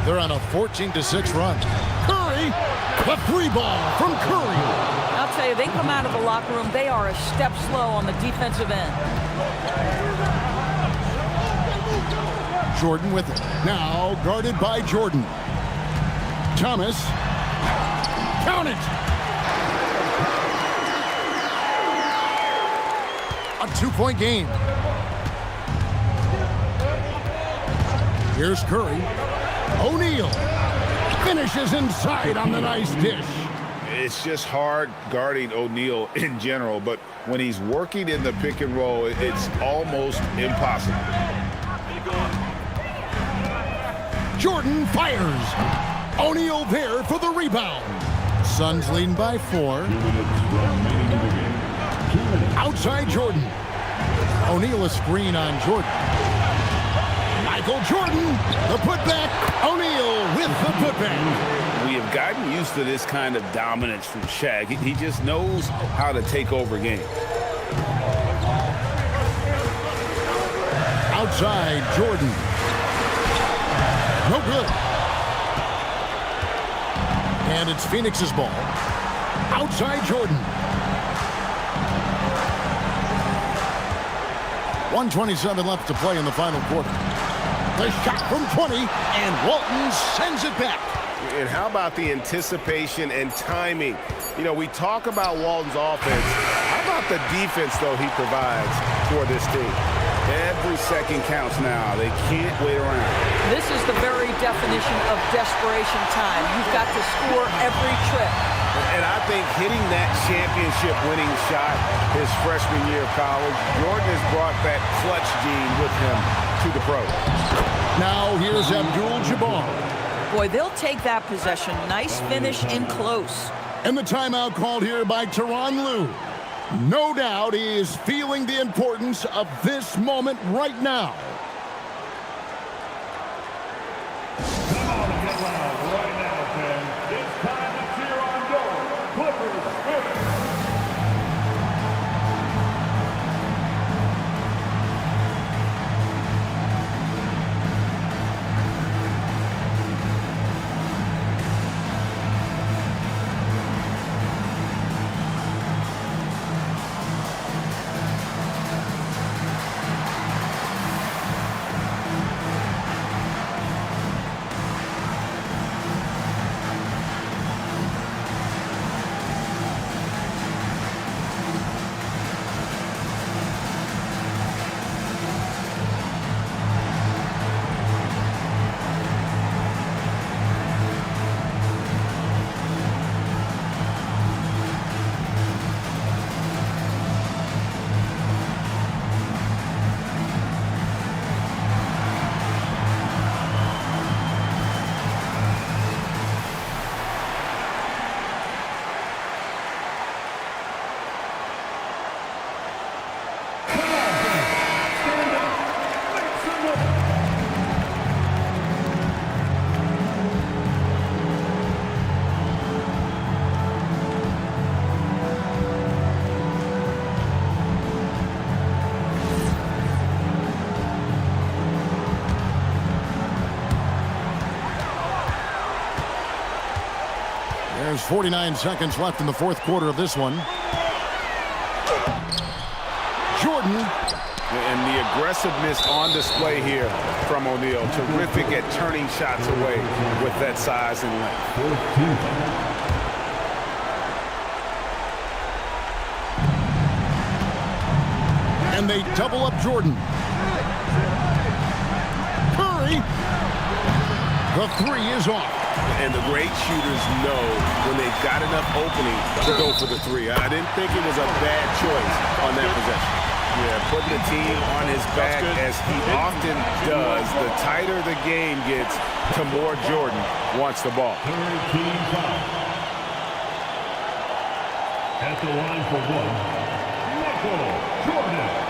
They're on a 14-6 run. Curry, the 3-ball from Curry. I'll tell you, they come out of the locker room, they are a step slow on the defensive end. Jordan with it. Now guarded by Jordan. Thomas. Count it. A 2-point game. Here's Curry. O'Neal finishes inside on the nice dish. It's just hard guarding O'Neal in general, but when he's working in the pick and roll, it's almost impossible. Jordan fires. O'Neal there for the rebound. Suns leading by 4. Outside Jordan. O'Neal a screen on Jordan. Michael Jordan, the putback. O'Neal with the putback. We have gotten used to this kind of dominance from Shaq. He just knows how to take over games. Outside Jordan. No good. And it's Phoenix's ball. Outside Jordan. 1:27 left to play in the final quarter. The shot from 20, and Walton sends it back. And how about the anticipation and timing? You know, we talk about Walton's offense. How about the defense, though, he provides for this team? Every second counts now. They can't wait around. This is the very definition of desperation time. You've got to score every trip. And I think hitting that championship-winning shot his freshman year of college, Jordan has brought that clutch gene with him to the pros. Now here's Abdul-Jabbar. Boy, they'll take that possession. Nice finish in close. And the timeout called here by Tyronn Lue. No doubt he is feeling the importance of this moment right now. Come on and get loud right now, fans. It's time to cheer on your Clippers Spirit. There's 49 seconds left in the fourth quarter of this one. Jordan. And the aggressiveness on display here from O'Neal. Terrific at turning shots away with that size and length. And they double up Jordan. Curry. The three is off. And the great shooters know when they've got enough opening to go for the three. I didn't think it was a bad choice on that possession. Yeah, putting the team on his back as he often does. The tighter the game gets, the more Jordan wants the ball. At the line for one, Michael Jordan.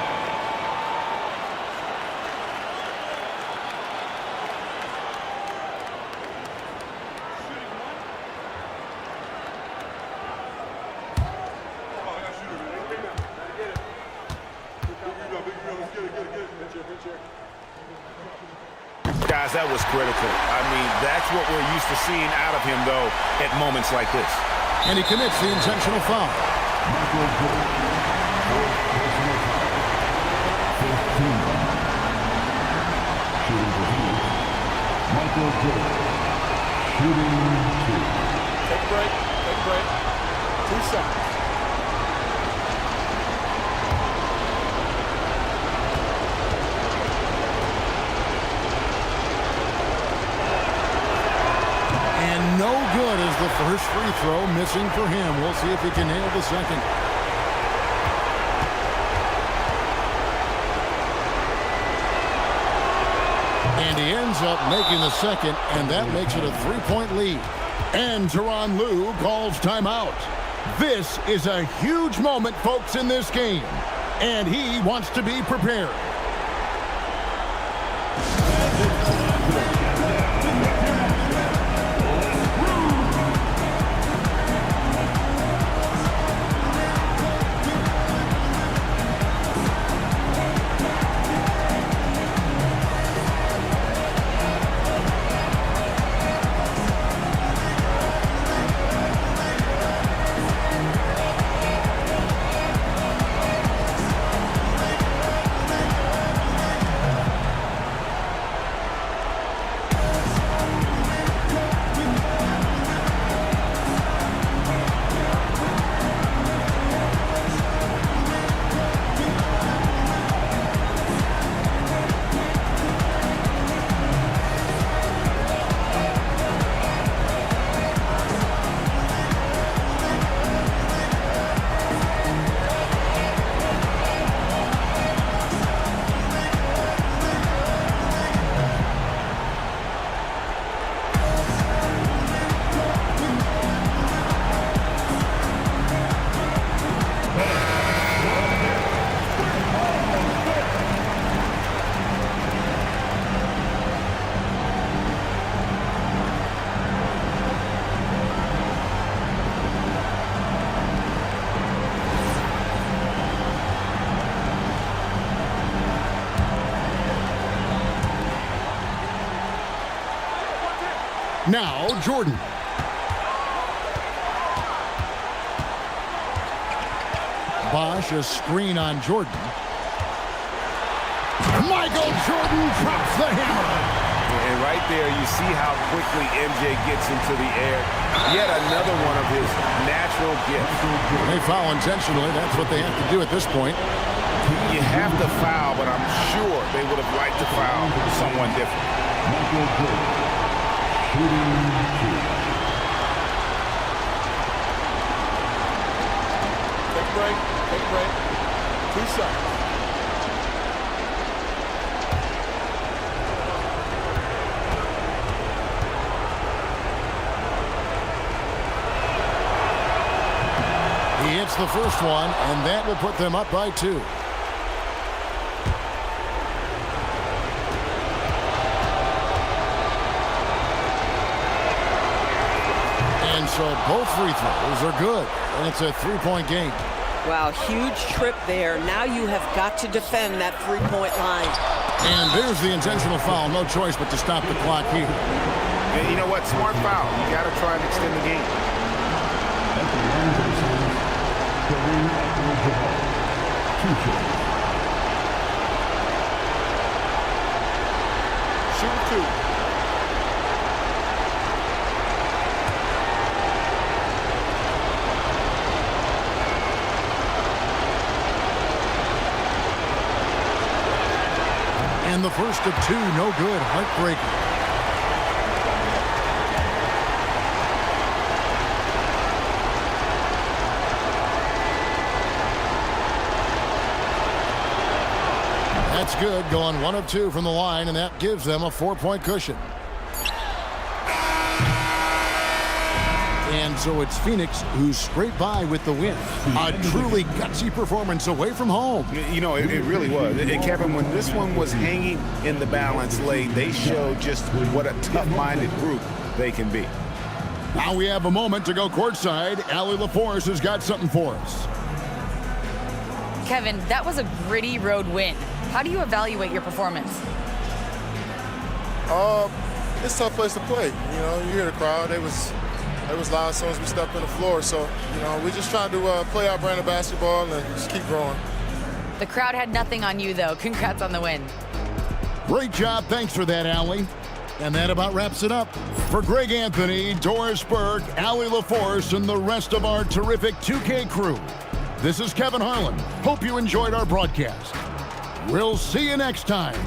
Guys, that was critical. I mean, that's what we're used to seeing out of him, though, at moments like this. And he commits the intentional foul. Michael Jordan. Personal foul. 15. Shooting for two. Michael Jordan. Shooting two. Take a break. Take a break. 2 seconds. No good as the first free throw missing for him. We'll see if he can nail the second. And he ends up making the second, and that makes it a 3-point lead. And Tyronn Lue calls timeout. This is a huge moment, folks, in this game. And he wants to be prepared. Now, Jordan. Bosch, a screen on Jordan. Michael Jordan drops the hammer. And right there, you see how quickly MJ gets into the air. Yet another one of his natural gifts. They foul intentionally. That's what they have to do at this point. You have to foul, but I'm sure they would have liked to foul someone different. Take a break. Take a break. 2 shots. He hits the first one, and that will put them up by 2. And so both free throws are good, and it's a 3-point game. Wow, huge trip there. Now you have got to defend that 3-point line. And there's the intentional foul. No choice but to stop the clock here. And you know what? Smart foul. You got to try and extend the game. Shoot 2. And the first of 2, no good. Heartbreaker. That's good, going 1 of 2 from the line, and that gives them a 4-point cushion. And so it's Phoenix who's scraped by with the win. A truly gutsy performance away from home. You know, it really was. And Kevin, when this one was hanging in the balance late, they showed just what a tough-minded group they can be. Now we have a moment to go courtside. Allie LaForce has got something for us. Kevin, that was a gritty road win. How do you evaluate your performance? It's a tough place to play. You know, you hear the crowd. It was loud as soon as we stepped on the floor. So, you know, we're just trying to play our brand of basketball and just keep growing. The crowd had nothing on you, though. Congrats on the win. Great job. Thanks for that, Allie. And that about wraps it up. For Greg Anthony, Doris Burke, Allie LaForce, and the rest of our terrific 2K crew, this is Kevin Harlan. Hope you enjoyed our broadcast. We'll see you next time.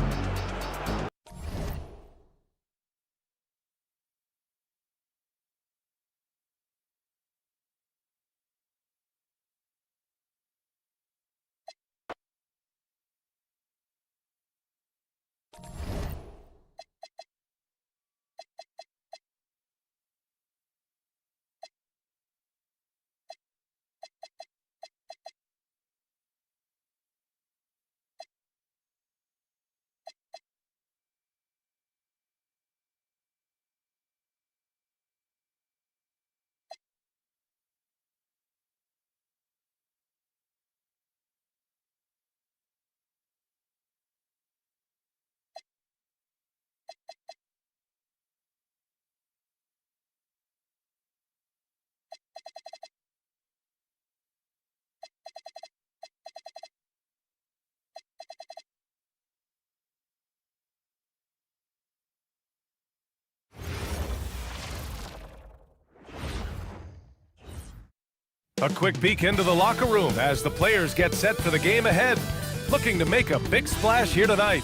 A quick peek into the locker room as the players get set for the game ahead, looking to make a big splash here tonight.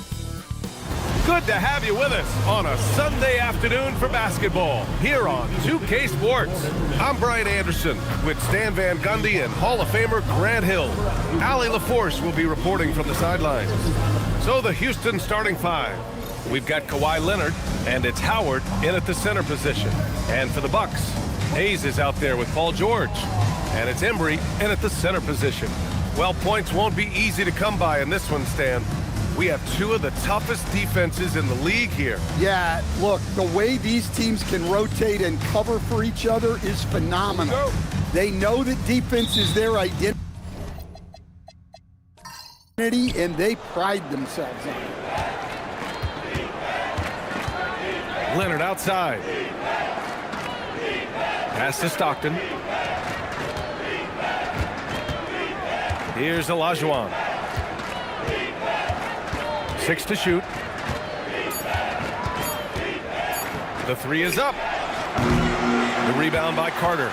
Good to have you with us on a Sunday afternoon for basketball here on 2K Sports. I'm Brian Anderson with Stan Van Gundy and Hall of Famer Grant Hill. Allie LaForce will be reporting from the sidelines. So the Houston starting 5. We've got Kawhi Leonard, and it's Howard in at the center position. And for the Bucks, Hayes is out there with Paul George. And it's Embry in at the center position. Well, points won't be easy to come by in this one, Stan. We have 2 of the toughest defenses in the league here. Yeah, look, the way these teams can rotate and cover for each other is phenomenal. They know that defense is their identity, and they pride themselves on it. Leonard outside. Pass to Stockton. Here's Olajuwon. 6 to shoot. The three is up. The rebound by Carter.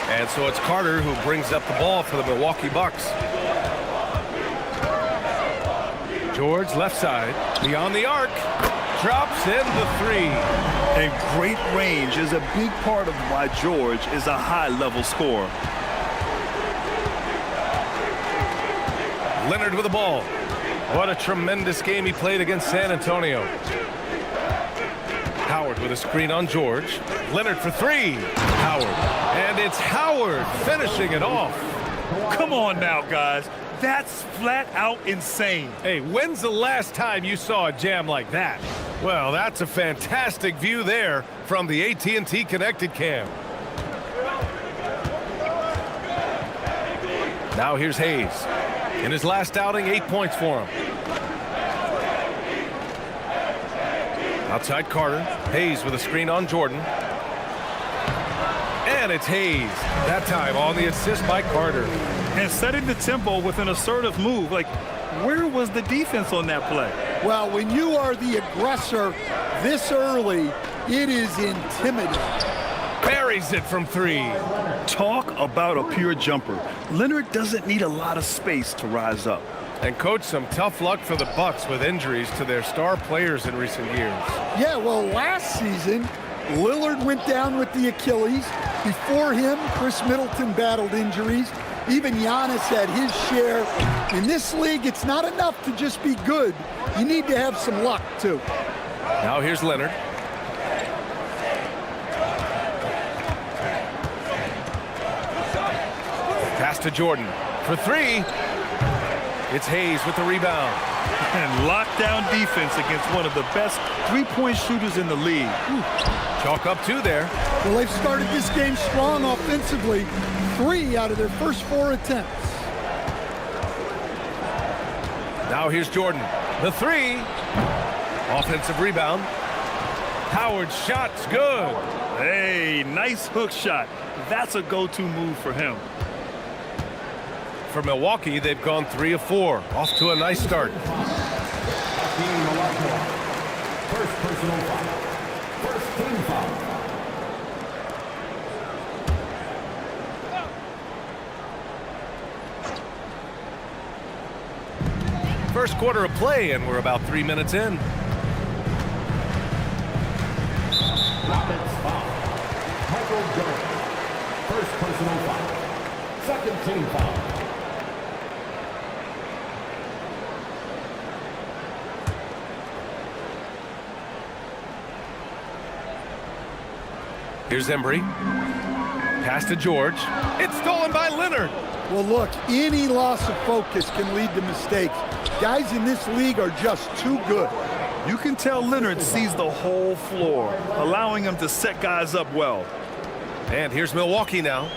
And so it's Carter who brings up the ball for the Milwaukee Bucks. George left side, beyond the arc, drops in the three. And great range is a big part of why George is a high-level scorer. Leonard with the ball. What a tremendous game he played against San Antonio. Howard with a screen on George. Leonard for three. Howard. And it's Howard finishing it off. Come on now, guys. That's flat out insane. Hey, when's the last time you saw a jam like that? Well, that's a fantastic view there from the AT&T Connected Cam. Now here's Hayes. In his last outing, 8 points for him. Outside Carter. Hayes with a screen on Jordan. And it's Hayes. That time on the assist by Carter. And setting the tempo with an assertive move. Like, where was the defense on that play? Well, when you are the aggressor this early, it is intimidating. Buries it from three. Talk about a pure jumper. Leonard doesn't need a lot of space to rise up. And coach, some tough luck for the Bucks with injuries to their star players in recent years. Yeah, well, last season, Lillard went down with the Achilles. Before him, Chris Middleton battled injuries. Even Giannis had his share. In this league, it's not enough to just be good. You need to have some luck, too. Now here's Leonard. Pass to Jordan for three. It's Hayes with the rebound. And lockdown defense against one of the best three-point shooters in the league. Chalk up two there. Well, they've started this game strong offensively. 3 out of their first 4 attempts. Now here's Jordan. The three. Offensive rebound. Howard's shot's good. Hey, nice hook shot. That's a go-to move for him. For Milwaukee, they've gone 3 of 4. Off to a nice start. First personal foul. First team foul. First quarter of play, and we're about 3 minutes in. Rockets foul. Michael Jordan. First personal foul. Second team foul. Here's Embry. Pass to George. It's stolen by Leonard. Well, look, any loss of focus can lead to mistakes. Guys in this league are just too good. You can tell Leonard sees the whole floor, allowing him to set guys up well. And here's Milwaukee now.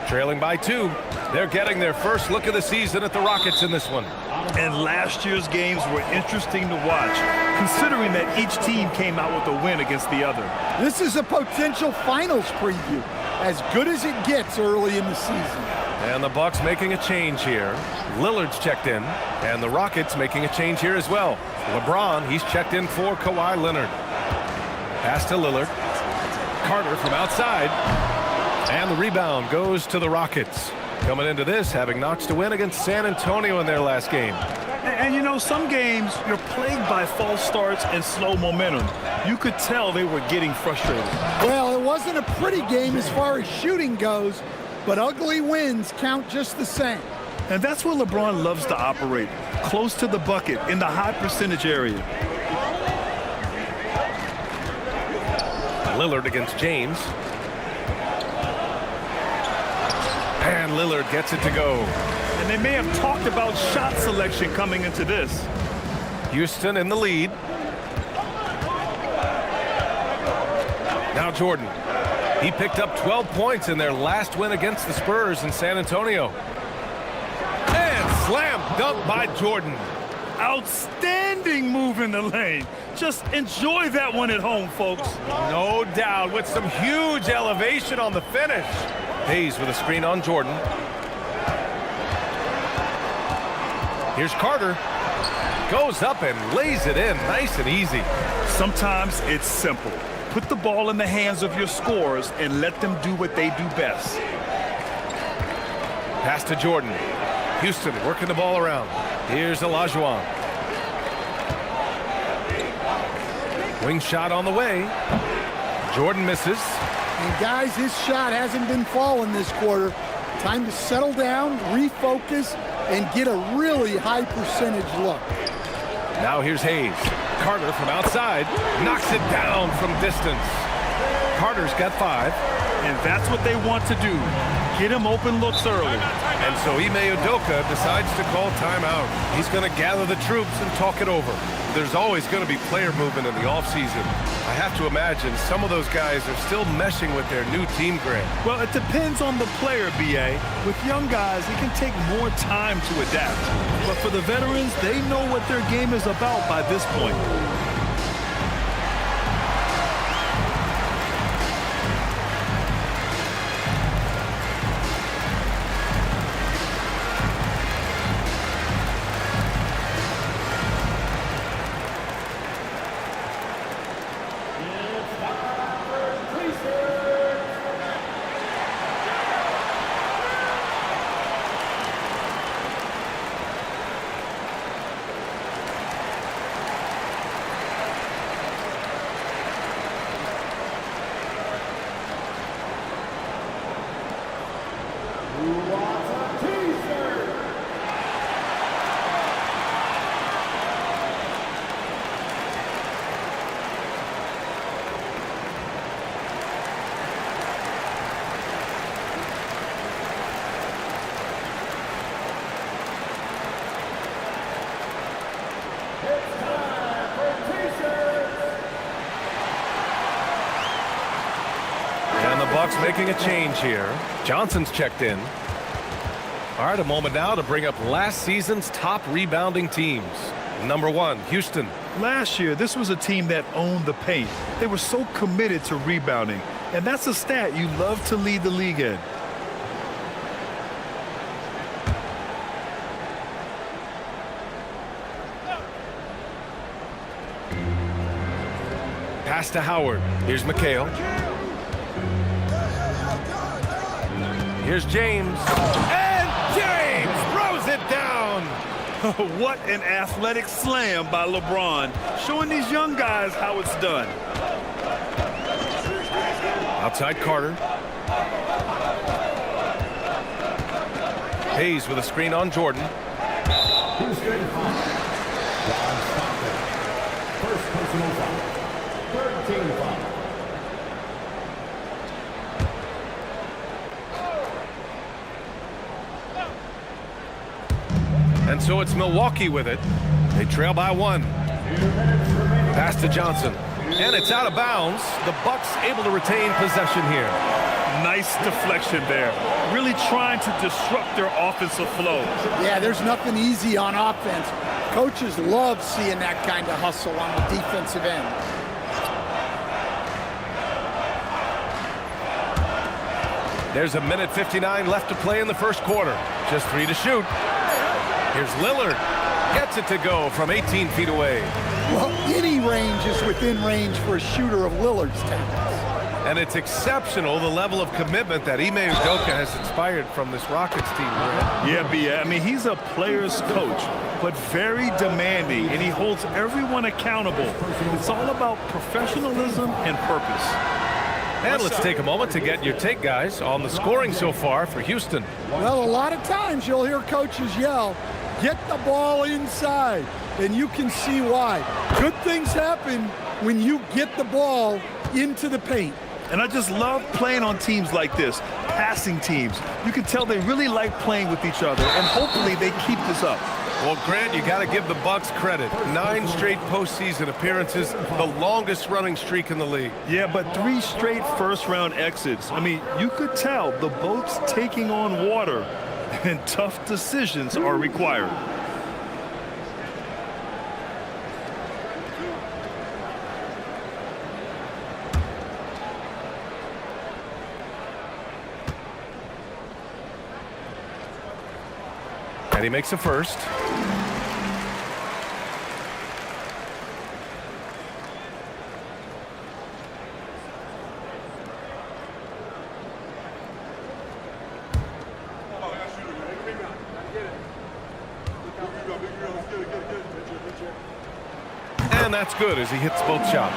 Trailing by 2. They're getting their first look of the season at the Rockets in this one. And last year's games were interesting to watch, considering that each team came out with a win against the other. This is a potential finals preview, as good as it gets early in the season. And the Bucks making a change here. Lillard's checked in, and the Rockets making a change here as well. LeBron, he's checked in for Kawhi Leonard. Pass to Lillard. Carter from outside. And the rebound goes to the Rockets. Coming into this, having notched a win against San Antonio in their last game. And you know, some games you're plagued by false starts and slow momentum. You could tell they were getting frustrated. Well, it wasn't a pretty game as far as shooting goes, but ugly wins count just the same. And that's where LeBron loves to operate, close to the bucket in the high percentage area. Lillard against James. And Lillard gets it to go. And they may have talked about shot selection coming into this. Houston in the lead. Now Jordan. He picked up 12 points in their last win against the Spurs in San Antonio. And slam dunk by Jordan. Outstanding move in the lane. Just enjoy that one at home, folks. No doubt, with some huge elevation on the finish. Hayes with a screen on Jordan. Here's Carter. Goes up and lays it in nice and easy. Sometimes it's simple. Put the ball in the hands of your scorers and let them do what they do best. Pass to Jordan. Houston working the ball around. Here's Olajuwon. Wing shot on the way. Jordan misses. And guys, his shot hasn't been falling this quarter. Time to settle down, refocus, and get a really high percentage look. Now here's Hayes. Carter from outside knocks it down from distance. Carter's got 5. And that's what they want to do. Get him open looks early. And so Ime Udoka decides to call timeout. He's going to gather the troops and talk it over. There's always going to be player movement in the offseason. I have to imagine some of those guys are still meshing with their new team grid. Well, it depends on the player, B.A. With young guys, it can take more time to adapt. But for the veterans, they know what their game is about by this point. Bucks making a change here. Johnson's checked in. All right, a moment now to bring up last season's top rebounding teams. Number 1, Houston. Last year, this was a team that owned the paint. They were so committed to rebounding. And that's a stat you love to lead the league in. Pass to Howard. Here's McHale. Here's James. And James throws it down. What an athletic slam by LeBron, showing these young guys how it's done. Outside Carter. Hayes with a screen on Jordan. First personal foul. 13 foul. And so it's Milwaukee with it. They trail by 1. Pass to Johnson. And it's out of bounds. The Bucks able to retain possession here. Nice deflection there. Really trying to disrupt their offensive flow. Yeah, there's nothing easy on offense. Coaches love seeing that kind of hustle on the defensive end. There's 1:59 left to play in the first quarter. Just 3 to shoot. Here's Lillard. Gets it to go from 18 feet away. Well, any range is within range for a shooter of Lillard's talents. And it's exceptional, the level of commitment that Ime Udoka has inspired from this Rockets team. Yeah, B.A. I mean, he's a player's coach, but very demanding, and he holds everyone accountable. It's all about professionalism and purpose. And let's take a moment to get your take, guys, on the scoring so far for Houston. Well, a lot of times you'll hear coaches yell, get the ball inside, and you can see why. Good things happen when you get the ball into the paint. And I just love playing on teams like this, passing teams. You can tell they really like playing with each other, and hopefully they keep this up. Well, Grant, you got to give the Bucks credit. 9 straight postseason appearances, the longest running streak in the league. Yeah, but 3 straight first-round exits. I mean, you could tell the boat's taking on water, and tough decisions are required. And he makes a first. And that's good as he hits both shots.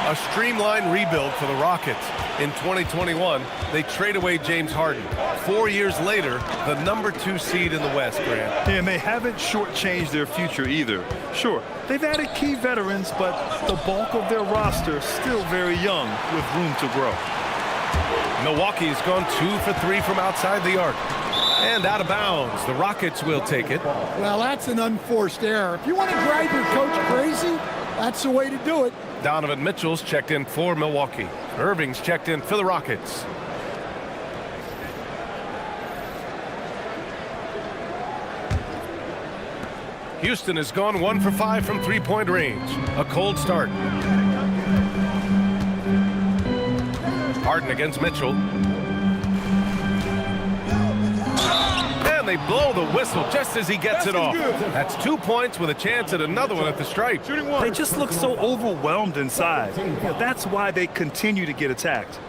A streamlined rebuild for the Rockets. In 2021, they trade away James Harden. 4 years later, the #2 seed in the West, Grant. And they haven't shortchanged their future either. Sure, they've added key veterans, but the bulk of their roster is still very young with room to grow. Milwaukee has gone 2 for 3 from outside the arc. And out of bounds. The Rockets will take it. Well, that's an unforced error. If you want to drive your coach crazy, that's the way to do it. Donovan Mitchell's checked in for Milwaukee. Irving's checked in for the Rockets. Houston has gone 1 for 5 from three-point range. A cold start. Harden against Mitchell. And they blow the whistle just as he gets it off. That's 2 points with a chance at another one at the stripe. They just look so overwhelmed inside. That's why they continue to get attacked.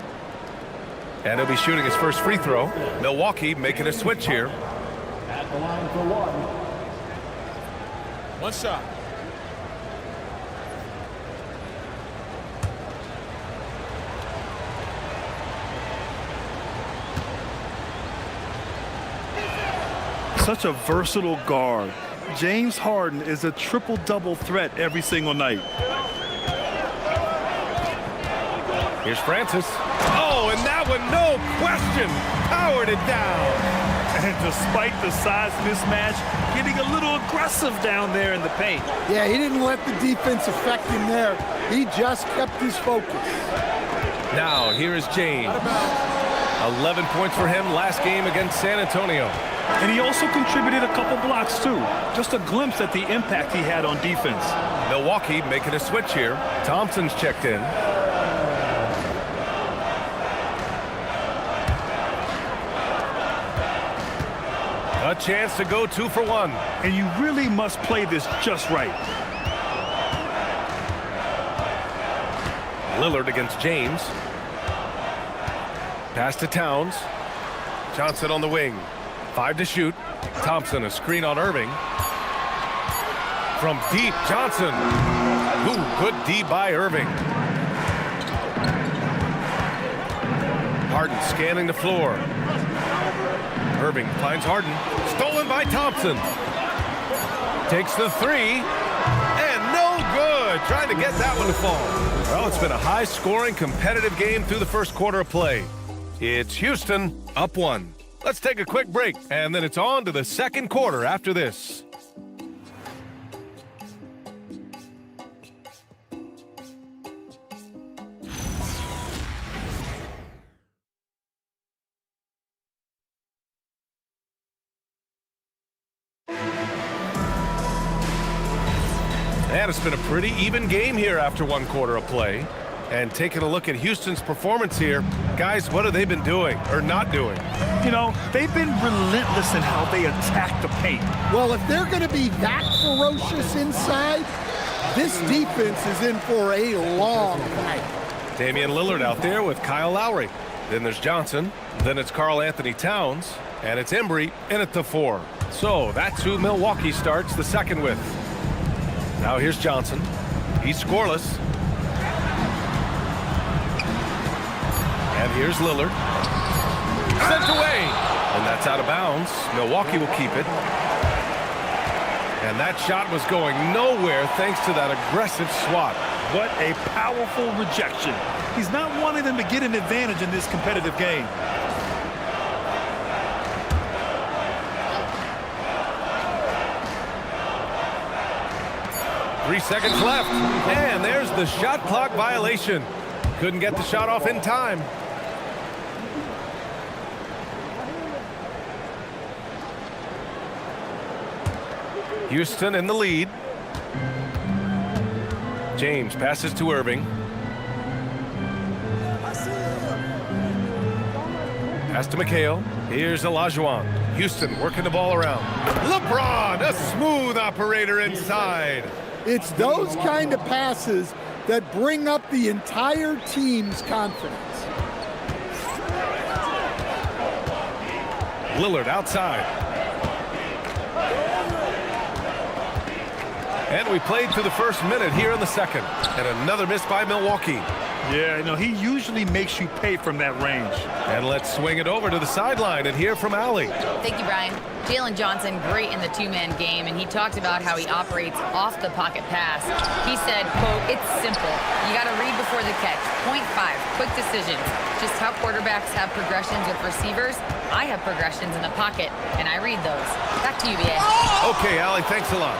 And he'll be shooting his first free throw. Milwaukee making a switch here. At the line for one. One shot. Such a versatile guard. James Harden is a triple-double threat every single night. Here's Francis. Oh, and that one, no question, powered it down. And despite the size mismatch, getting a little aggressive down there in the paint. Yeah, he didn't let the defense affect him there. He just kept his focus. Now, here is James. 11 points for him last game against San Antonio. And he also contributed a couple blocks, too. Just a glimpse at the impact he had on defense. Milwaukee making a switch here. Thompson's checked in. A chance to go 2 for 1. And you really must play this just right. Lillard against James. Pass to Towns. Johnson on the wing. 5 to shoot. Thompson, a screen on Irving. From deep, Johnson. Ooh, good D by Irving. Harden scanning the floor. Irving finds Harden. Stolen by Thompson. Takes the 3. And no good. Trying to get that one to fall. Well, it's been a high-scoring, competitive game through the first quarter of play. It's Houston up 1. Let's take a quick break, and then it's on to the second quarter after this. And it's been a pretty even game here after 1 quarter of play. And taking a look at Houston's performance here, guys, what have they been doing or not doing? You know, they've been relentless in how they attack the paint. Well, if they're going to be that ferocious inside, this defense is in for a long night. Damian Lillard out there with Kyle Lowry. Then there's Johnson. Then it's Karl Anthony Towns. And it's Embry in at the 4. So that's who Milwaukee starts the second with. Now here's Johnson. He's scoreless. And here's Lillard. Sent away. And that's out of bounds. Milwaukee will keep it. And that shot was going nowhere thanks to that aggressive swat. What a powerful rejection. He's not wanting them to get an advantage in this competitive game. Three seconds left. And there's the shot clock violation. Couldn't get the shot off in time. Houston in the lead. James passes to Irving. Pass to McHale. Here's Olajuwon. Houston working the ball around. LeBron, a smooth operator inside. It's those kind of passes that bring up the entire team's confidence. Lillard outside. And we played through the first minute here in the second. And another miss by Milwaukee. Yeah, you know, he usually makes you pay from that range. And let's swing it over to the sideline and hear from Allie. Thank you, Brian. Jalen Johnson, great in the two-man game, and he talked about how he operates off the pocket pass. He said, quote, "It's simple. You got to read before the catch. 0.5, quick decisions. Just how quarterbacks have progressions with receivers. I have progressions in the pocket, and I read those." Back to you, BA. Okay, Allie, thanks a lot.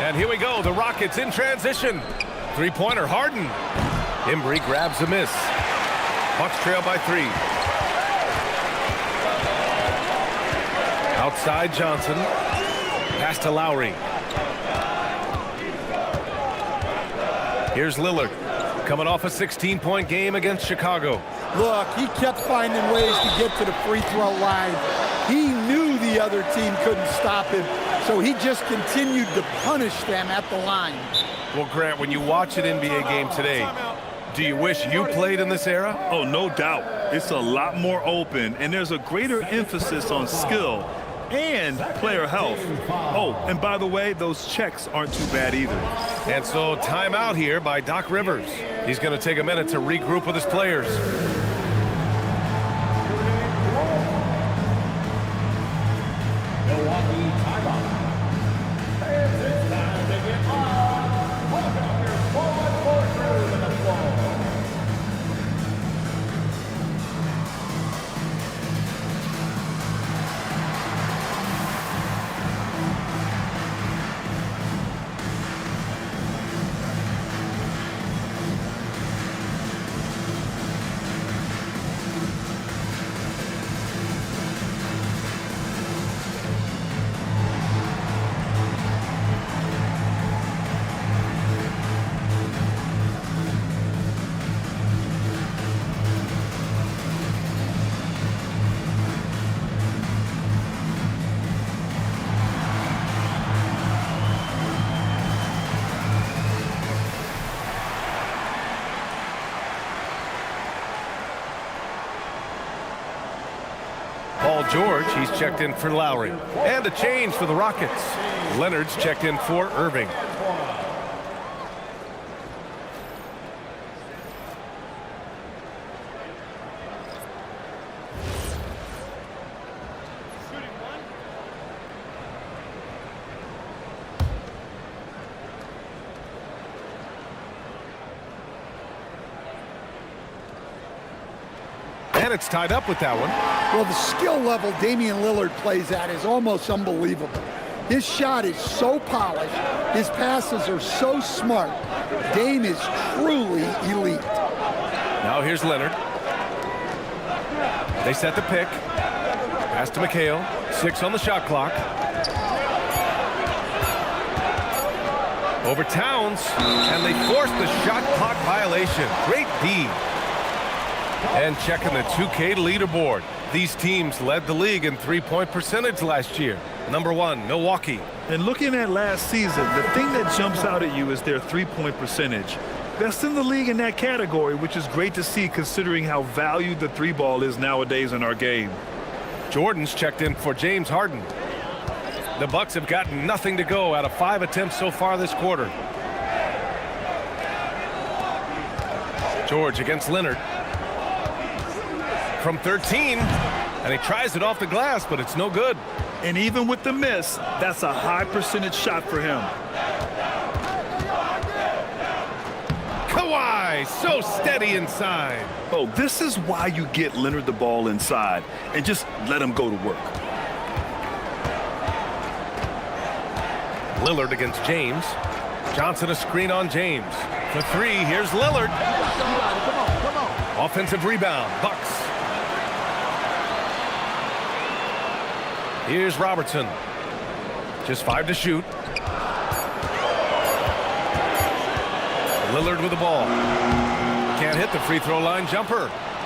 And here we go, the Rockets in transition. Three-pointer, Harden. Embry grabs a miss. Bucks trail by 3. Outside Johnson. Pass to Lowry. Here's Lillard. Coming off a 16-point game against Chicago. Look, he kept finding ways to get to the free throw line. He knew the other team couldn't stop him, so he just continued to punish them at the line. Well, Grant, when you watch an NBA game today, do you wish you played in this era? Oh, no doubt. It's a lot more open, and there's a greater emphasis on skill and player health. Oh, and by the way, those checks aren't too bad either. And so timeout here by Doc Rivers. He's going to take a minute to regroup with his players. Milwaukee timeout. Fans, it's time to get on. Welcome your forward crew to the floor. Paul George, he's checked in for Lowry. And a change for the Rockets. Leonard's checked in for Irving. And it's tied up with that one. Well, the skill level Damian Lillard plays at is almost unbelievable. His shot is so polished. His passes are so smart. Dame is truly elite. Now here's Leonard. They set the pick. Pass to McHale. 6 on the shot clock. Over Towns. And they force the shot clock violation. Great D. And checking the 2K leaderboard. These teams led the league in three-point percentage last year. Number 1, Milwaukee. And looking at last season, the thing that jumps out at you is their three-point percentage. Best in the league in that category, which is great to see considering how valued the three ball is nowadays in our game. Jordan's checked in for James Harden. The Bucks have gotten nothing to go out of 5 attempts so far this quarter. George against Leonard. From 13, and he tries it off the glass, but it's no good. And even with the miss, that's a high percentage shot for him. Kawhi, so steady inside. Oh, this is why you get Leonard the ball inside and just let him go to work. Lillard against James. Johnson a screen on James. For 3, here's Lillard. Come on. Offensive rebound, Bucks. Here's Robertson. Just 5 to shoot. Lillard with the ball. Can't hit the free throw line jumper.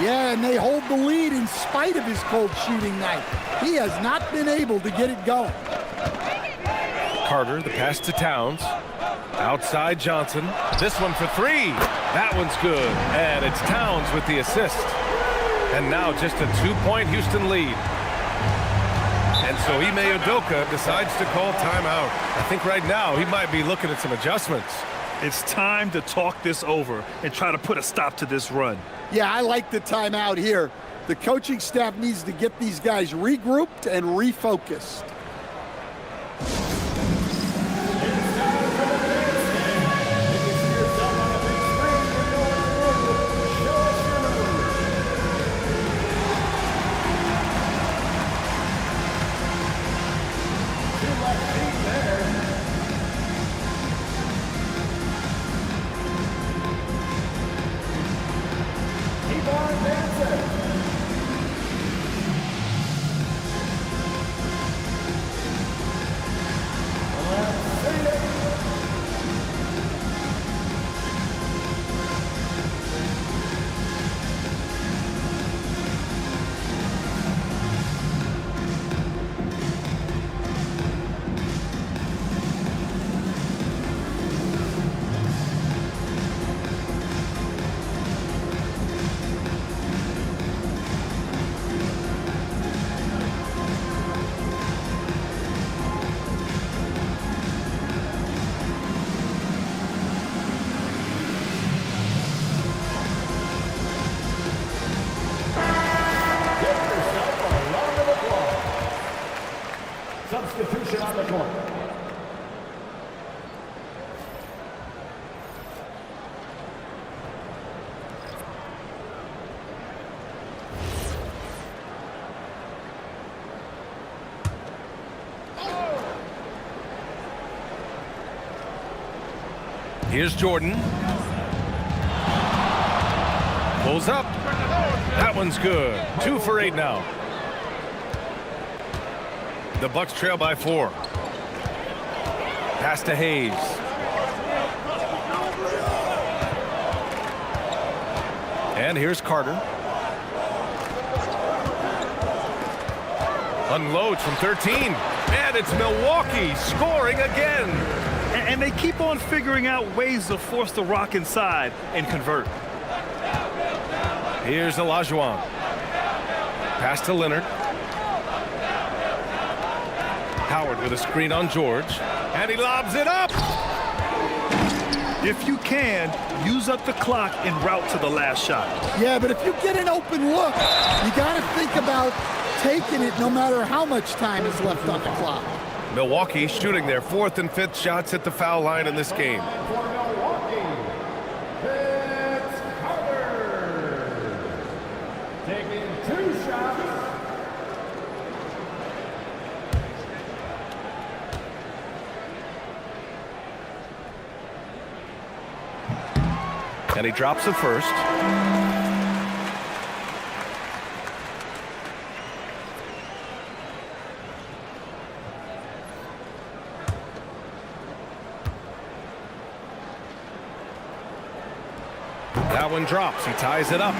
Yeah, and they hold the lead in spite of his cold shooting night. He has not been able to get it going. Carter, the pass to Towns. Outside Johnson. This one for three. That one's good. And it's Towns with the assist. And now just a 2-point Houston lead. And so Ime Udoka decides to call timeout. I think right now he might be looking at some adjustments. It's time to talk this over and try to put a stop to this run. Yeah, I like the timeout here. The coaching staff needs to get these guys regrouped and refocused. Substitution on the court. Here's Jordan. Pulls up. That one's good. 2 for 8 now. The Bucks trail by 4. Pass to Hayes. And here's Carter. Unloads from 13. And it's Milwaukee scoring again. And they keep on figuring out ways to force the rock inside and convert. Here's Olajuwon. Pass to Leonard. Howard with a screen on George. And he lobs it up. If you can, use up the clock en route to the last shot. Yeah, but if you get an open look, you got to think about taking it no matter how much time is left on the clock. Milwaukee shooting their 4th and 5th shots at the foul line in this game. For Milwaukee, it's Carter. Taking 2 shots. And he drops the first. That one drops. He ties it up.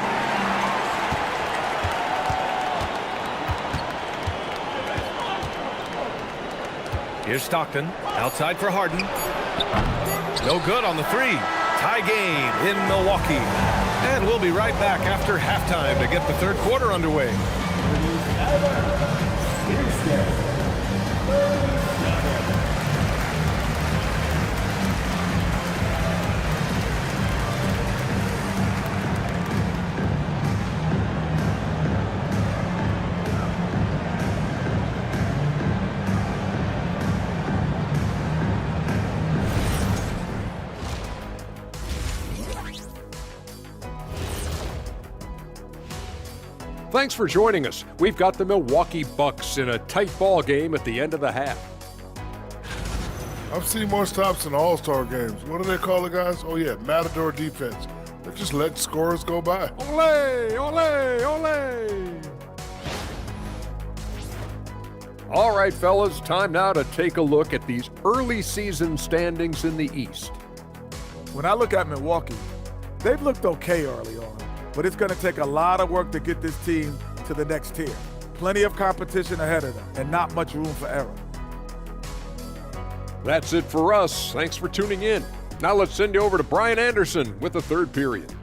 Here's Stockton. Outside for Harden. No good on the 3. Tie game in Milwaukee. And we'll be right back after halftime to get the 3rd quarter underway. Thanks for joining us. We've got the Milwaukee Bucks in a tight ball game at the end of the half. I've seen more stops in All-Star games. What do they call it, guys? Oh, yeah, Matador defense. They just let scorers go by. Ole, ole, ole. All right, fellas, time now to take a look at these early season standings in the East. When I look at Milwaukee, they've looked okay early on. but it's going to take a lot of work to get this team to the next tier. Plenty of competition ahead of them and not much room for error. That's it for us. Thanks for tuning in. Now let's send you over to Brian Anderson with the third period.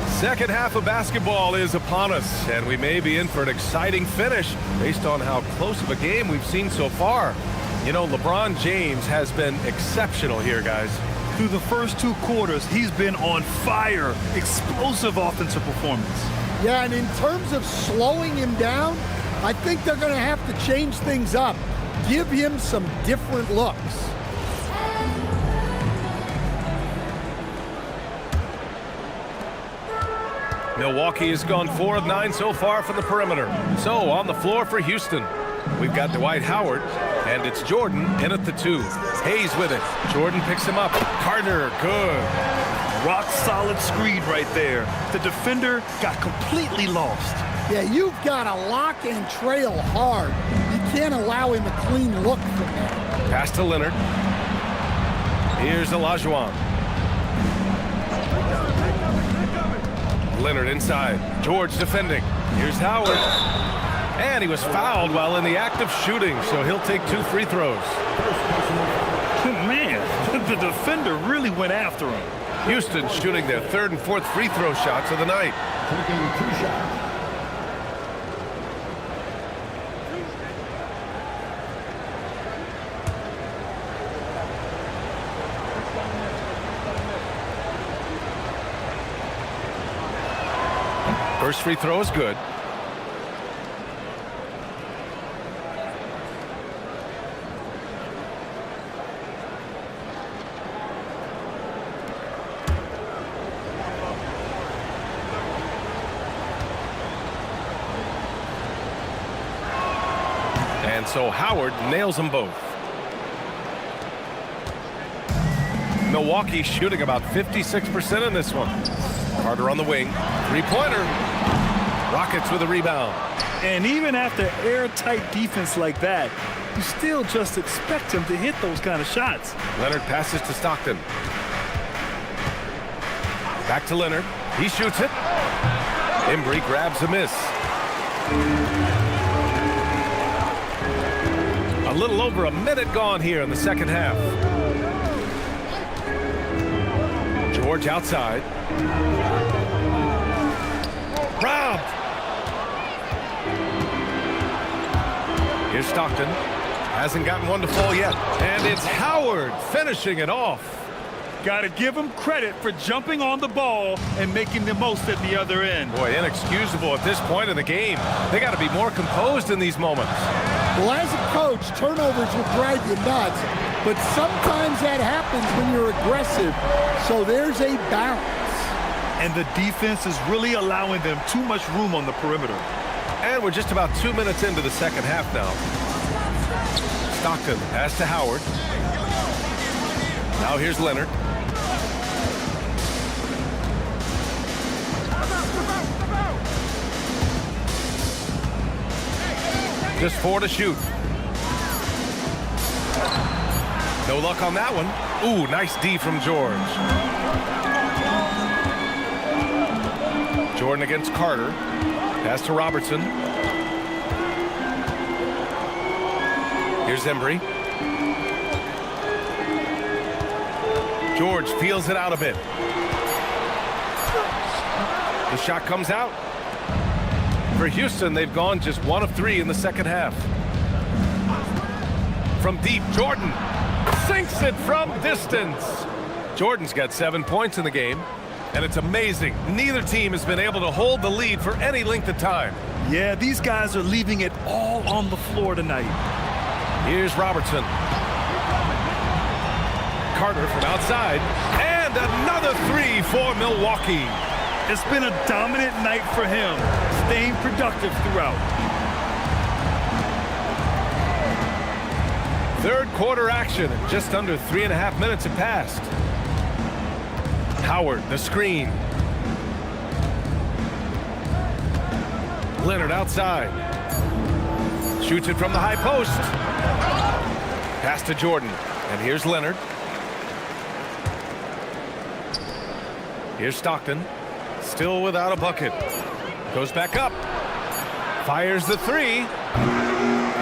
Second half of basketball is upon us, and we may be in for an exciting finish based on how close of a game we've seen so far. You know, LeBron James has been exceptional here, guys. Through the first 2 quarters, he's been on fire. Explosive offensive performance. Yeah, and in terms of slowing him down, I think they're going to have to change things up. Give him some different looks. Milwaukee has gone 4 of 9 so far from the perimeter. So on the floor for Houston, we've got Dwight Howard, and it's Jordan in at the 2. Hayes with it. Jordan picks him up. Carter, good. Rock solid screen right there. The defender got completely lost. Yeah, you've got to lock and trail hard. You can't allow him a clean look from there. Pass to Leonard. Here's Olajuwon. Leonard inside. George defending. Here's Howard. And he was fouled while in the act of shooting, so he'll take 2 free throws. Man, the defender really went after him. Houston shooting their 3rd and 4th free throw shots of the night. Taking 2 shots. First free throw is good. And so Howard nails them both. Milwaukee shooting about 56% in this one. Carter on the wing. 3-pointer. Rockets with a rebound. And even after airtight defense like that, you still just expect him to hit those kind of shots. Leonard passes to Stockton. Back to Leonard. He shoots it. Embry grabs a miss. A little over a minute gone here in the second half. George outside. Robbed. Here's Stockton. Hasn't gotten one to fall yet. And it's Howard finishing it off. Got to give him credit for jumping on the ball and making the most at the other end. Boy, inexcusable at this point in the game. They got to be more composed in these moments. Well, as a coach, turnovers will drive you nuts, but sometimes that happens when you're aggressive. So there's a balance. And the defense is really allowing them too much room on the perimeter. And we're just about 2 minutes into the second half now. Stockton pass to Howard. Now here's Leonard. Just 4 to shoot. No luck on that one. Ooh, nice D from George. Jordan against Carter. Pass to Robertson. Here's Embry. George feels it out a bit. The shot comes out. For Houston, they've gone just 1 of 3 in the second half. From deep, Jordan sinks it from distance. Jordan's got 7 points in the game. And it's amazing. Neither team has been able to hold the lead for any length of time. Yeah, these guys are leaving it all on the floor tonight. Here's Robertson. Carter from outside. And another 3 for Milwaukee. It's been a dominant night for him, staying productive throughout. Third quarter action, and just under 3.5 minutes have passed. Howard, the screen. Leonard outside. Shoots it from the high post. Pass to Jordan. And here's Leonard. Here's Stockton. Still without a bucket. Goes back up. Fires the three.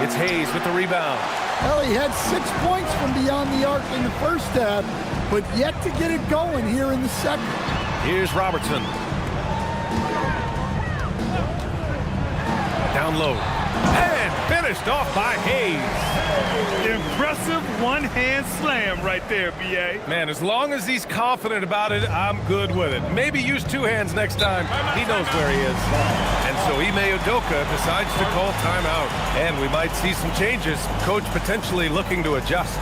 It's Hayes with the rebound. Well, he had 6 points from beyond the arc in the first half, but yet to get it going here in the second. Here's Robertson. Down low. And finished off by Hayes. Impressive one-hand slam right there, B.A. Man, as long as he's confident about it, I'm good with it. Maybe use two hands next time. He knows where he is. And so Ime Udoka decides to call timeout. And we might see some changes. Coach potentially looking to adjust.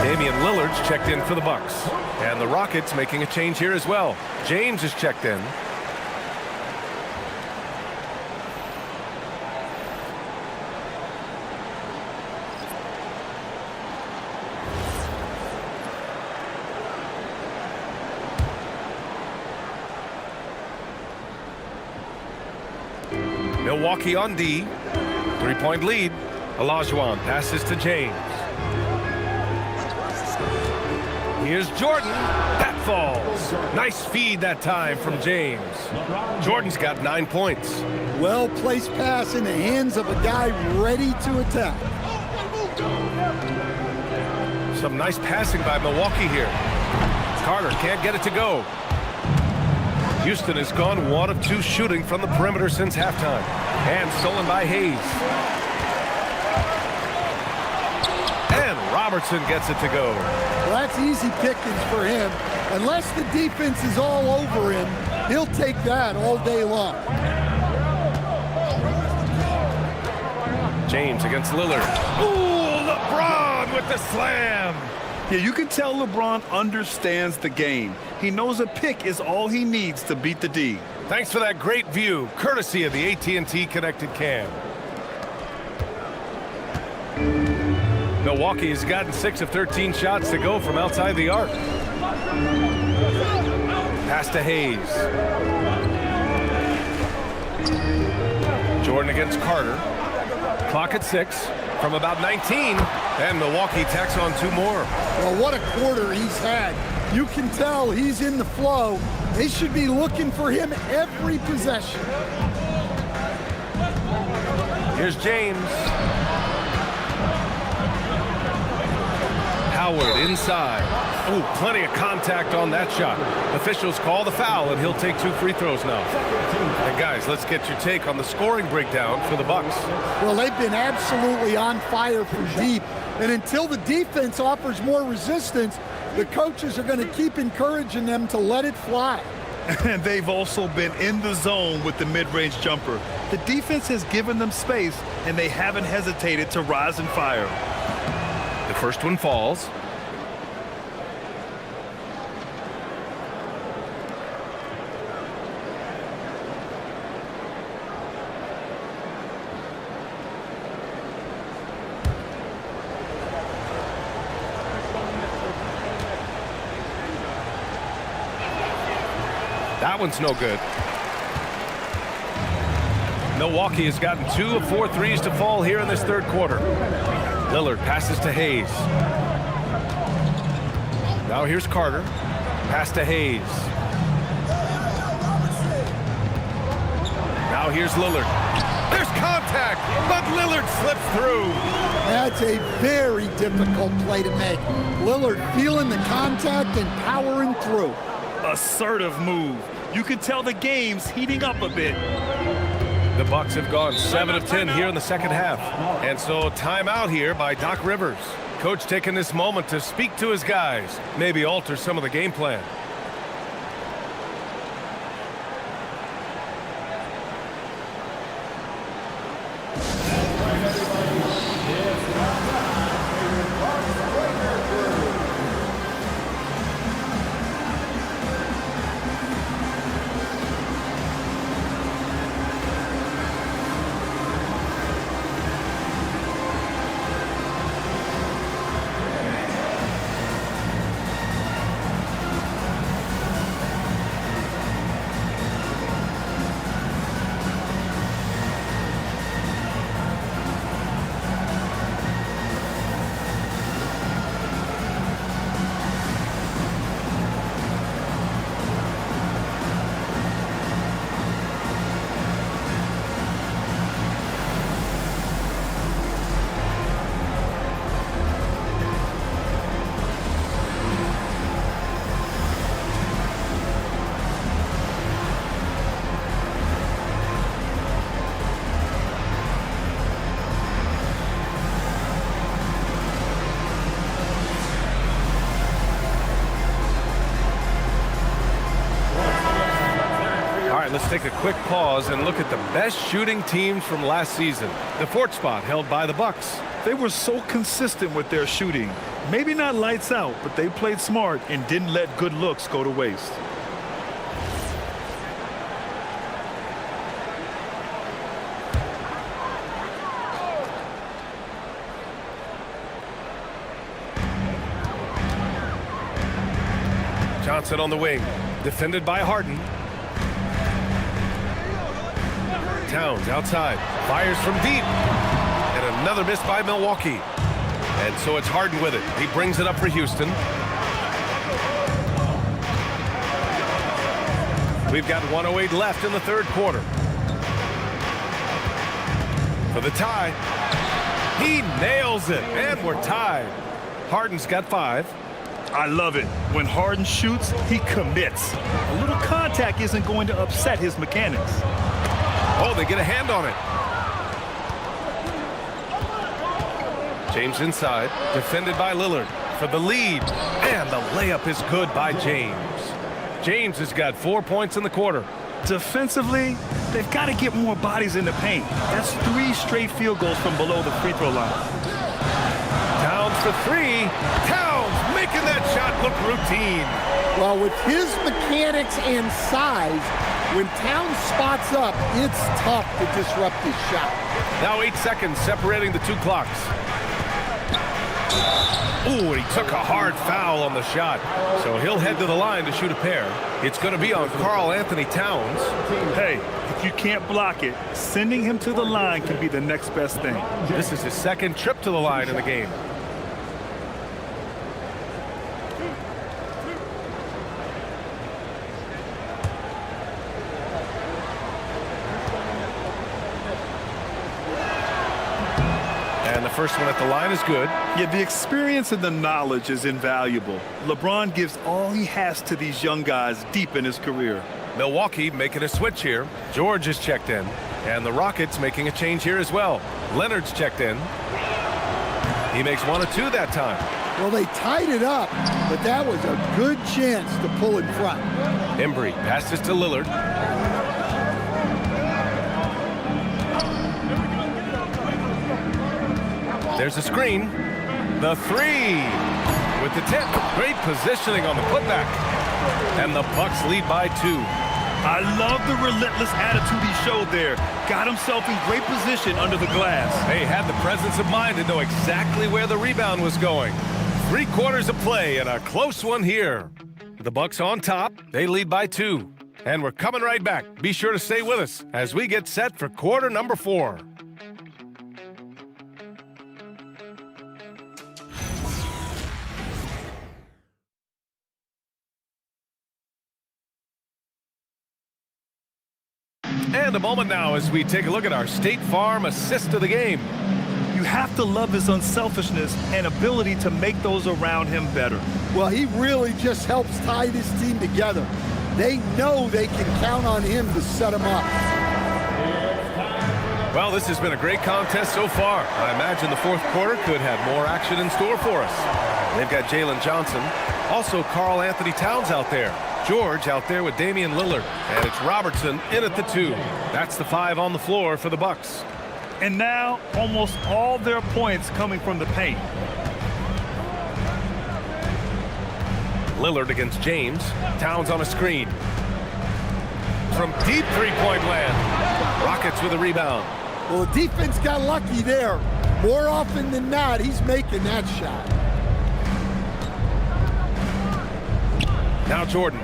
Damian Lillard's checked in for the Bucks. And the Rockets making a change here as well. James is checked in. Milwaukee on D. 3-point lead. Olajuwon passes to James. Here's Jordan. That falls. Nice feed that time from James. Jordan's got 9 points. Well-placed pass in the hands of a guy ready to attack. Some nice passing by Milwaukee here. Carter can't get it to go. Houston has gone 1 of 2 shooting from the perimeter since halftime. And stolen by Hayes. And Robertson gets it to go. Well, that's easy pickings for him. Unless the defense is all over him, he'll take that all day long. James against Lillard. Ooh, LeBron with the slam. Yeah, you can tell LeBron understands the game. He knows a pick is all he needs to beat the D. Thanks for that great view, courtesy of the AT&T Connected Cam. Milwaukee has gotten 6 of 13 shots to go from outside the arc. Pass to Hayes. Jordan against Carter. Clock at 6 from about 19. And Milwaukee tacks on 2 more. Well, what a quarter he's had. You can tell he's in the flow. They should be looking for him every possession. Here's James. Howard inside. Oh, plenty of contact on that shot. Officials call the foul, and he'll take 2 free throws now. And guys, let's get your take on the scoring breakdown for the Bucks. Well, they've been absolutely on fire from deep. And until the defense offers more resistance, the coaches are going to keep encouraging them to let it fly. And they've also been in the zone with the mid-range jumper. The defense has given them space, and they haven't hesitated to rise and fire. The first one falls. That one's no good. Milwaukee has gotten 2 of 4 threes to fall here in this third quarter. Lillard passes to Hayes. Now here's Carter. Pass to Hayes. Now here's Lillard. There's contact, but Lillard slips through. That's a very difficult play to make. Lillard feeling the contact and powering through. Assertive move. You can tell the game's heating up a bit. The Bucks have gone 7 of 10 here in the second half. And so timeout here by Doc Rivers. Coach taking this moment to speak to his guys, maybe alter some of the game plan. Let's take a quick pause and look at the best shooting teams from last season. The 4th spot held by the Bucks. They were so consistent with their shooting. Maybe not lights out, but they played smart and didn't let good looks go to waste. Johnson on the wing, defended by Harden. Towns outside, fires from deep, and another miss by Milwaukee. And so it's Harden with it. He brings it up for Houston. We've got 1:08 left in the third quarter. For the tie, he nails it, and we're tied. Harden's got 5. I love it. When Harden shoots, he commits. A little contact isn't going to upset his mechanics. Oh, they get a hand on it. James inside, defended by Lillard for the lead. And the layup is good by James. James has got 4 points in the quarter. Defensively, they've got to get more bodies in the paint. That's 3 straight field goals from below the free throw line. Towns for 3. Towns making that shot look routine. Well, with his mechanics and size, when Towns spots up, it's tough to disrupt his shot. Now 8 seconds separating the 2 clocks. Ooh, he took a hard foul on the shot. So he'll head to the line to shoot a pair. It's going to be on Karl Anthony Towns. Hey, if you can't block it, sending him to the line can be the next best thing. This is his 2nd trip to the line in the game. And the first one at the line is good. Yeah, the experience and the knowledge is invaluable. LeBron gives all he has to these young guys deep in his career. Milwaukee making a switch here. George is checked in. And the Rockets making a change here as well. Leonard's checked in. He makes 1 of 2 that time. Well, they tied it up, but that was a good chance to pull in front. Embry passes to Lillard. There's a screen. The 3 with the tip. Great positioning on the putback. And the Bucks lead by 2. I love the relentless attitude he showed there. Got himself in great position under the glass. They had the presence of mind to know exactly where the rebound was going. 3 quarters of play and a close one here. The Bucks on top. They lead by 2. And we're coming right back. Be sure to stay with us as we get set for quarter number 4. And a moment now as we take a look at our State Farm assist of the game. You have to love his unselfishness and ability to make those around him better. Well, he really just helps tie this team together. They know they can count on him to set them up. Well, this has been a great contest so far. I imagine the fourth quarter could have more action in store for us. They've got Jalen Johnson, also Karl Anthony Towns out there. George out there with Damian Lillard, and it's Robertson in at the 2. That's the 5 on the floor for the Bucks. And now almost all their points coming from the paint. Lillard against James. Towns on a screen. From deep three-point land. Rockets with a rebound. Well, the defense got lucky there. More often than not, he's making that shot. Now Jordan.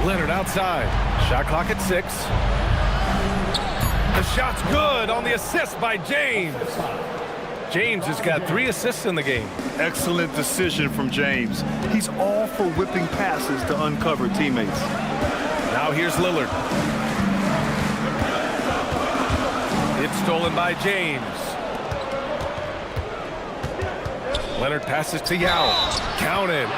Leonard outside. Shot clock at 6. The shot's good on the assist by James. James has got 3 assists in the game. Excellent decision from James. He's all for whipping passes to uncover teammates. Now here's Lillard. It's stolen by James. Leonard passes to Yao. Counted.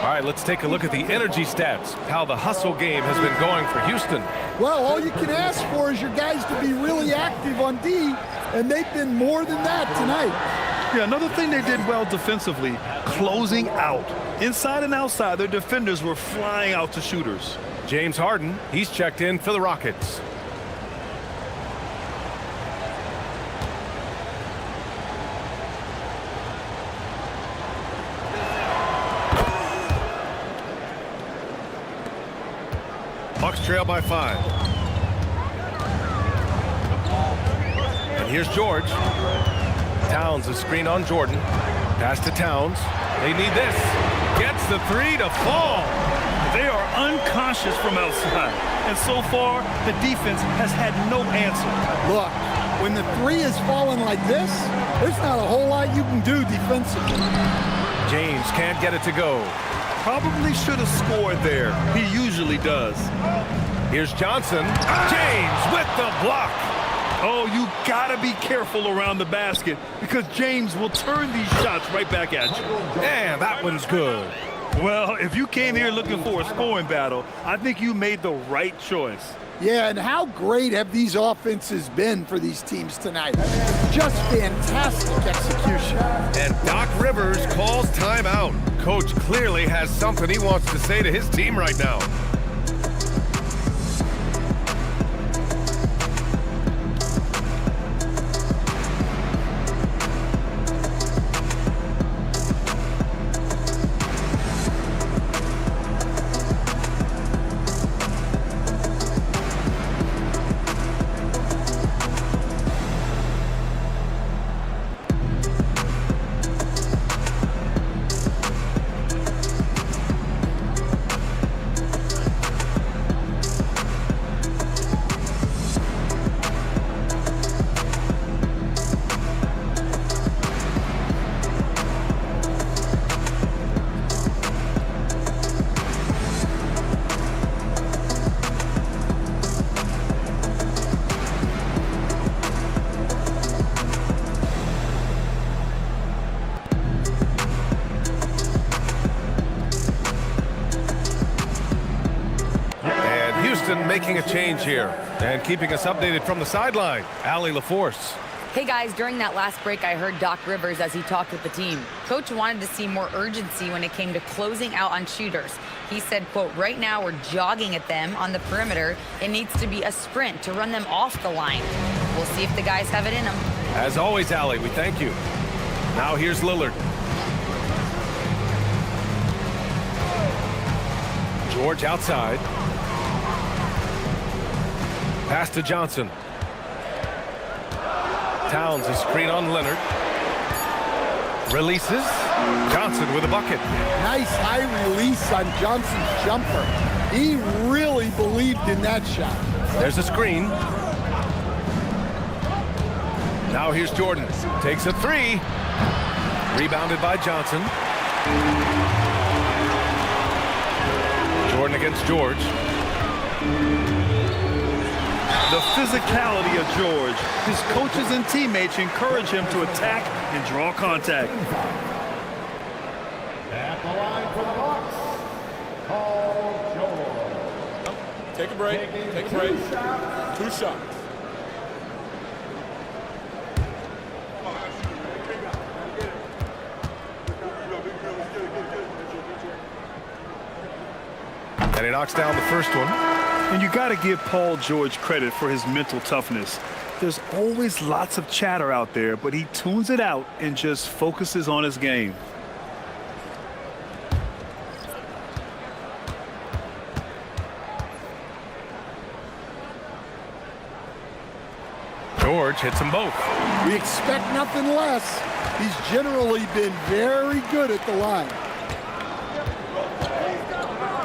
All right, let's take a look at the energy stats, how the hustle game has been going for Houston. Well, all you can ask for is your guys to be really active on D, and they've been more than that tonight. Yeah, another thing they did well defensively, closing out. Inside and outside, their defenders were flying out to shooters. James Harden, he's checked in for the Rockets. Bucks trail by 5. And here's George. Towns a screen on Jordan. Pass to Towns. They need this. Gets the 3 to fall. They are unconscious from outside. And so far, the defense has had no answer. Look, when the 3 is falling like this, there's not a whole lot you can do defensively. James can't get it to go. Probably should have scored there. He usually does. Here's Johnson. James with the block. Oh, you gotta be careful around the basket because James will turn these shots right back at you. And that one's good. Well, if you came here looking for a scoring battle, I think you made the right choice. Yeah, and how great have these offenses been for these teams tonight? Just fantastic execution. And Doc Rivers calls timeout. Coach clearly has something he wants to say to his team right now. Making a change here and keeping us updated from the sideline, Allie LaForce. Hey guys, during that last break, I heard Doc Rivers as he talked with the team. Coach wanted to see more urgency when it came to closing out on shooters. He said, quote, right now we're jogging at them on the perimeter. It needs to be a sprint to run them off the line. We'll see if the guys have it in them. As always, Allie, we thank you. Now here's Lillard. George outside. Pass to Johnson. Towns a screen on Leonard. Releases. Johnson with a bucket. Nice high release on Johnson's jumper. He really believed in that shot. There's a screen. Now here's Jordan. Takes a three. Rebounded by Johnson. Jordan against George. The physicality of George. His coaches and teammates encourage him to attack and draw contact. At the line for the Bucks, Paul George. Take a break. Take a break. 2 shots. And he knocks down the first one. And you got to give Paul George credit for his mental toughness. There's always lots of chatter out there, but he tunes it out and just focuses on his game. George hits them both. We expect nothing less. He's generally been very good at the line.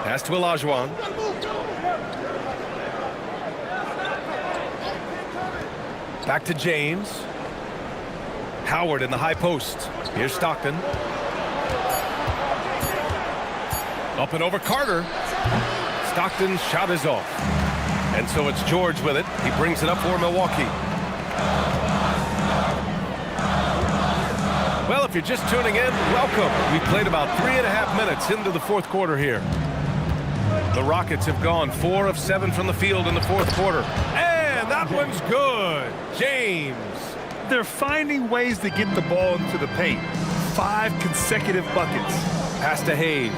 Pass to Olajuwon. Back to James. Howard in the high post. Here's Stockton. Up and over Carter. Stockton's shot is off. And so it's George with it. He brings it up for Milwaukee. Well, if you're just tuning in, welcome. We played about 3.5 minutes into the fourth quarter here. The Rockets have gone 4 of 7 from the field in the fourth quarter. And that one's good. James. They're finding ways to get the ball into the paint. 5 consecutive buckets. Pass to Hayes.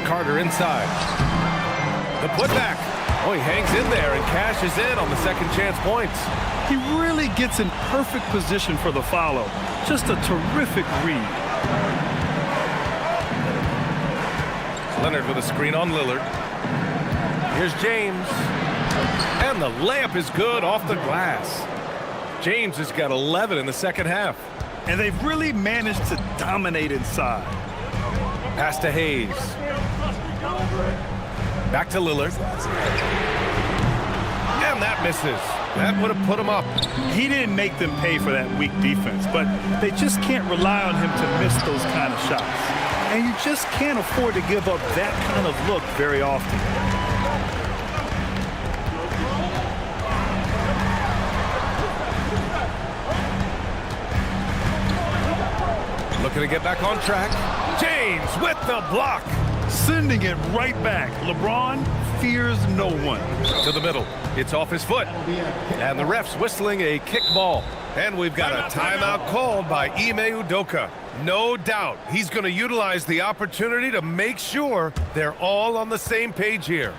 Carter inside. The putback. Oh, he hangs in there and cashes in on the second chance points. He really gets in perfect position for the follow. Just a terrific read. Leonard with a screen on Lillard. Here's James. And the layup is good off the glass. James has got 11 in the second half. And they've really managed to dominate inside. Pass to Hayes. Back to Lillard. And that misses. That would have put him up. He didn't make them pay for that weak defense, but they just can't rely on him to miss those kind of shots. And you just can't afford to give up that kind of look very often. Looking to get back on track. James with the block. Sending it right back. LeBron fears no one. To the middle. It's off his foot. And the ref's whistling a kick ball. And we've got a timeout called by Ime Udoka. No doubt he's going to utilize the opportunity to make sure they're all on the same page here.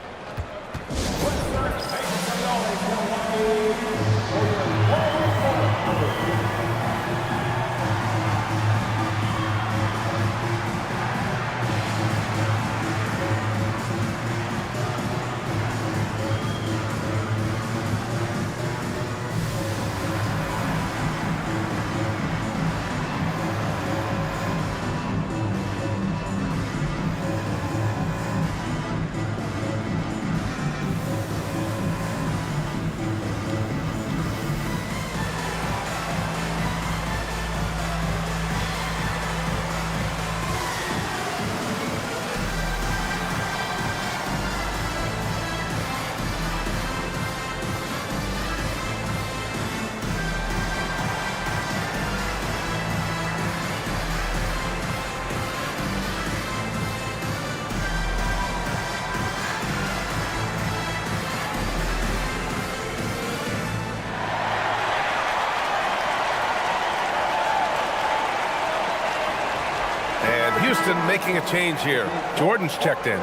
Houston making a change here. Jordan's checked in.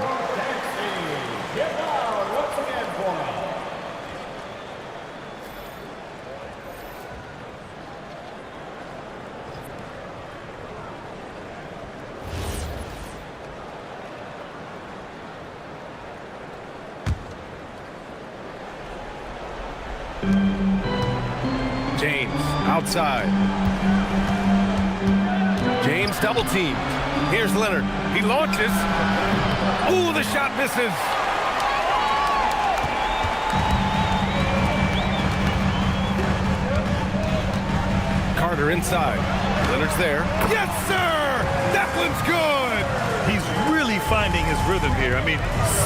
James outside. James double teamed. Here's Leonard. He launches. Ooh, the shot misses. Carter inside. Leonard's there. Yes, sir! That one's good! He's really finding his rhythm here. I mean,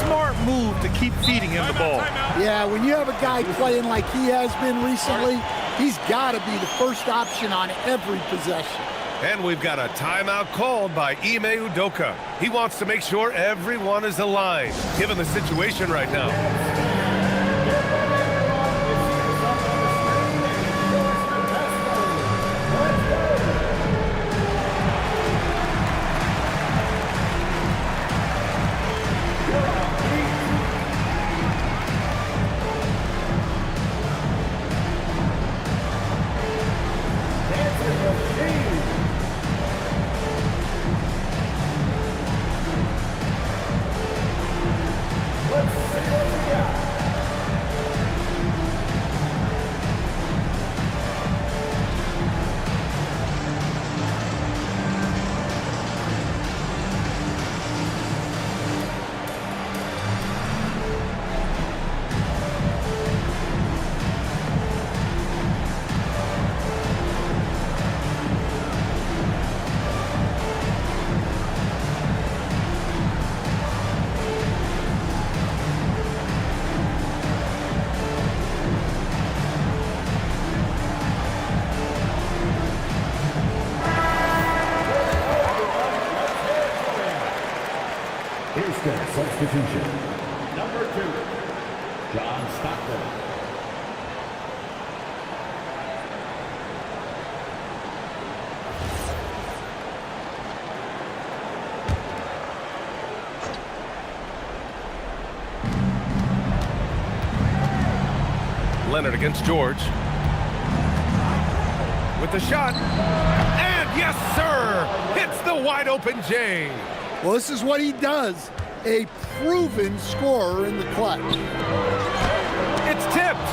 smart move to keep feeding him the ball. Yeah, when you have a guy playing like he has been recently, he's got to be the first option on every possession. And we've got a timeout called by Ime Udoka. He wants to make sure everyone is aligned, given the situation right now. Substitution. Number 2, John Stockton. Leonard against George. With the shot. And yes, sir! Hits the wide open J. Well, this is what he does. A proven scorer in the clutch. It's tipped.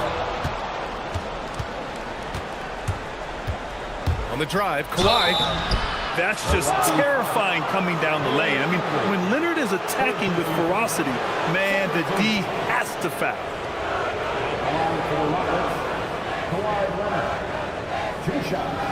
On the drive, Kawhi. That's just terrifying coming down the lane. I mean, when Leonard is attacking with ferocity, man, the D has to foul. Kawhi Leonard. 2 shots.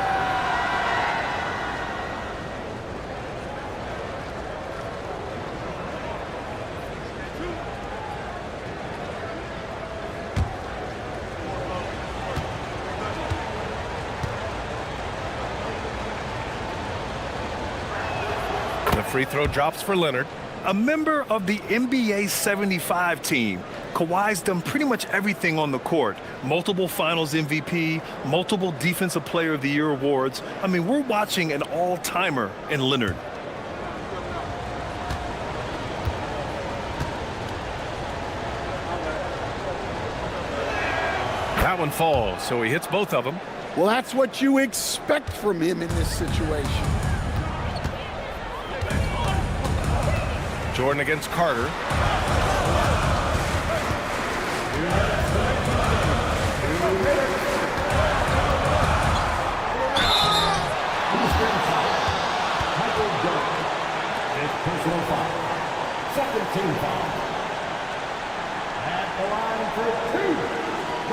Free throw drops for Leonard. A member of the NBA 75 team, Kawhi's done pretty much everything on the court. Multiple Finals MVP, multiple Defensive Player of the Year awards. I mean, we're watching an all-timer in Leonard. That one falls, so he hits both of them. Well, that's what you expect from him in this situation. Jordan against Carter. Personal foul. Second team foul. At the line for 2.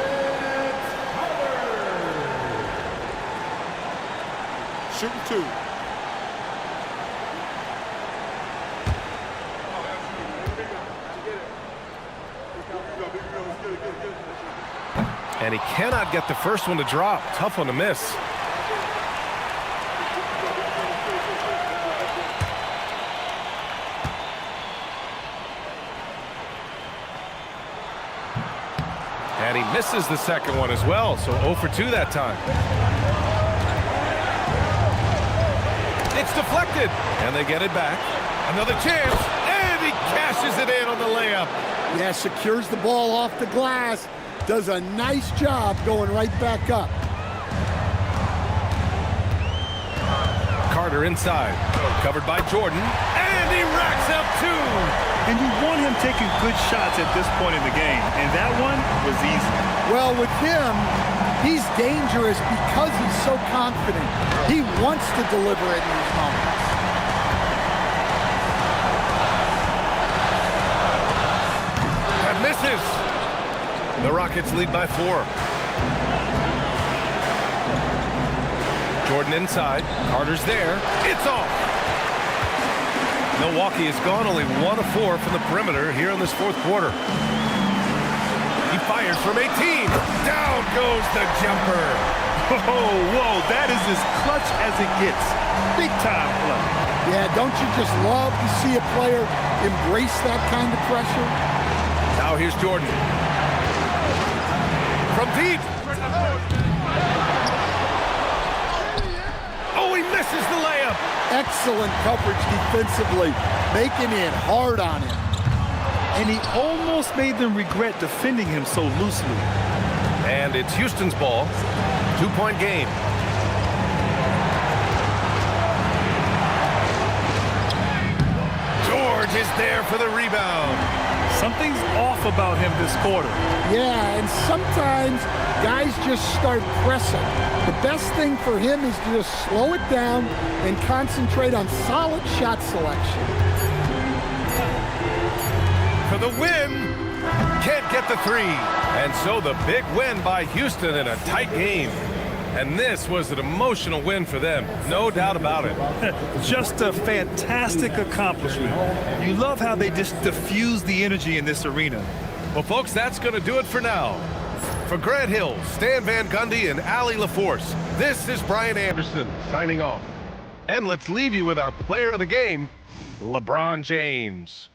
It's Tyler. Shooting 2. And he cannot get the first one to drop. Tough one to miss. And he misses the second one as well, so 0 for 2 that time. It's deflected, and they get it back. Another chance, and he cashes it in on the layup. Yeah, secures the ball off the glass. Does a nice job going right back up. Carter inside, covered by Jordan, and he racks up 2. And you want him taking good shots at this point in the game, and that one was easy. Well, with him, He's dangerous because he's so confident. He wants to deliver it in these moments. That misses. The Rockets lead by 4. Jordan inside. Carter's there. It's off. Milwaukee has gone only 1 of 4 from the perimeter here in this fourth quarter. He fires from 18. Down goes the jumper. Oh, whoa, that is as clutch as it gets. Big time play. Yeah, don't you just love to see a player embrace that kind of pressure? Now here's Jordan. From deep. Oh, he misses the layup. Excellent coverage defensively, making it hard on him. And he almost made them regret defending him so loosely. And it's Houston's ball. 2-point game. George is there for the rebound. Something's off about him this quarter. Yeah, and sometimes guys just start pressing. The best thing for him is to just slow it down and concentrate on solid shot selection. For the win. Can't get the 3. And so the big win by Houston in a tight game. And this was an emotional win for them, no doubt about it. Just a fantastic accomplishment. You love how they just diffuse the energy in this arena. Well, folks, that's going to do it for now. For Grant Hill, Stan Van Gundy, and Allie LaForce, this is Brian Anderson signing off. And let's leave you with our player of the game, LeBron James.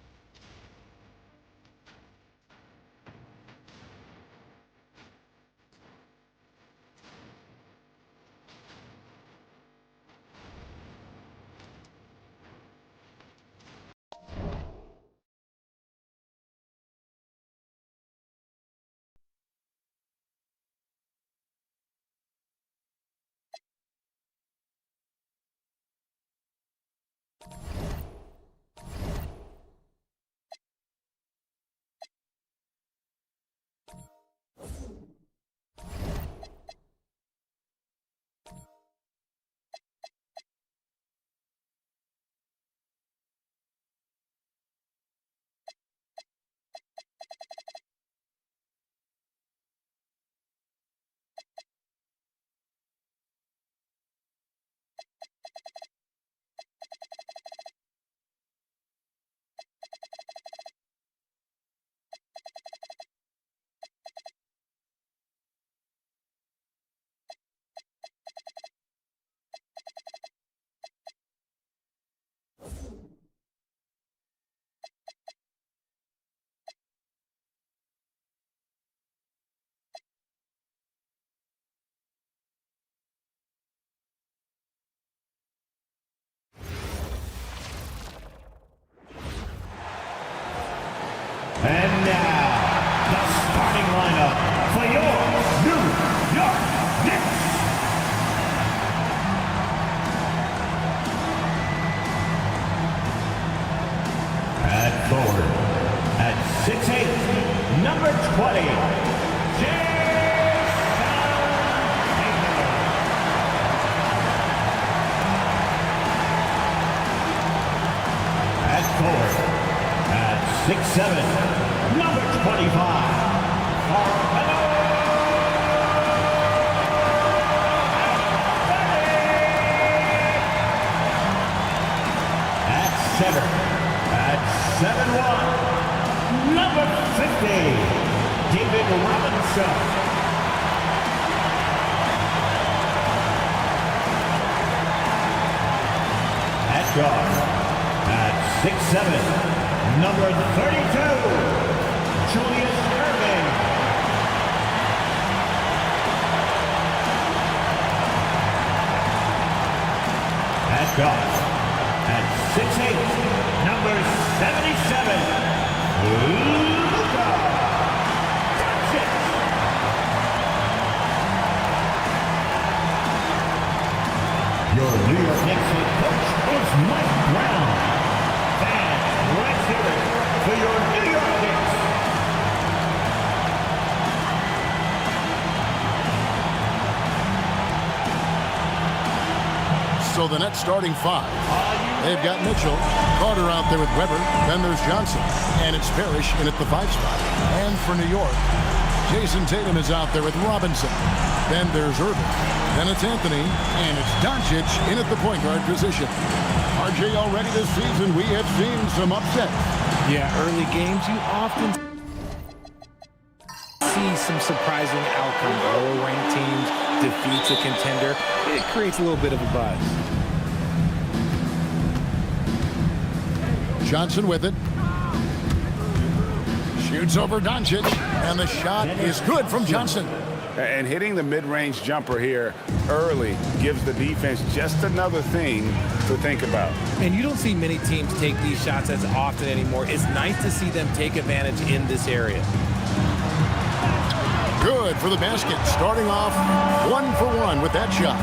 And now, the starting lineup for your New York Knicks. At forward, at 6'8", number 20, at forward, at 6'7", number 25, at center, at 7'1", number 50, David Robinson. At guard, at 6'7", number 32, Julius Erving. At guard, at 6'8", number 77, Luka Doncic. Your New York Knicks head coach is Mike Brown. Fans, let's hear it for your New York Knicks. So the Nets starting 5. They've got Mitchell, Carter out there with Weber, then there's Johnson, and it's Parrish in at the 5 spot. And for New York, Jason Tatum is out there with Robinson. Then there's Irving. Then it's Anthony, and it's Doncic in at the point guard position. RJ, already this season, we have seen some upsets. Yeah, early games, you often see some surprising outcomes. Lower-ranked teams defeats a contender. It creates a little bit of a buzz. Johnson with it. Shoots over Doncic, and the shot is good from Johnson. And hitting the mid-range jumper here early gives the defense just another thing to think about. And you don't see many teams take these shots as often anymore. It's nice to see them take advantage in this area. Good for the basket. Starting off 1-for-1 with that shot.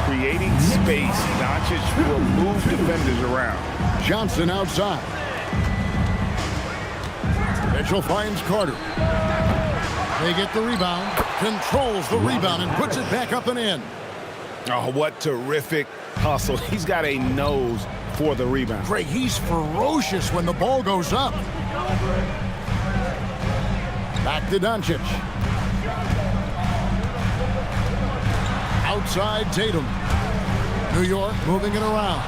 Creating space. Doncic will move defenders around. Johnson outside. Mitchell finds Carter. They get the rebound. Controls the rebound and puts it back up and in. Oh, what terrific hustle. He's got a nose for the rebound. Greg, he's ferocious when the ball goes up. Back to Doncic. Outside Tatum. New York moving it around.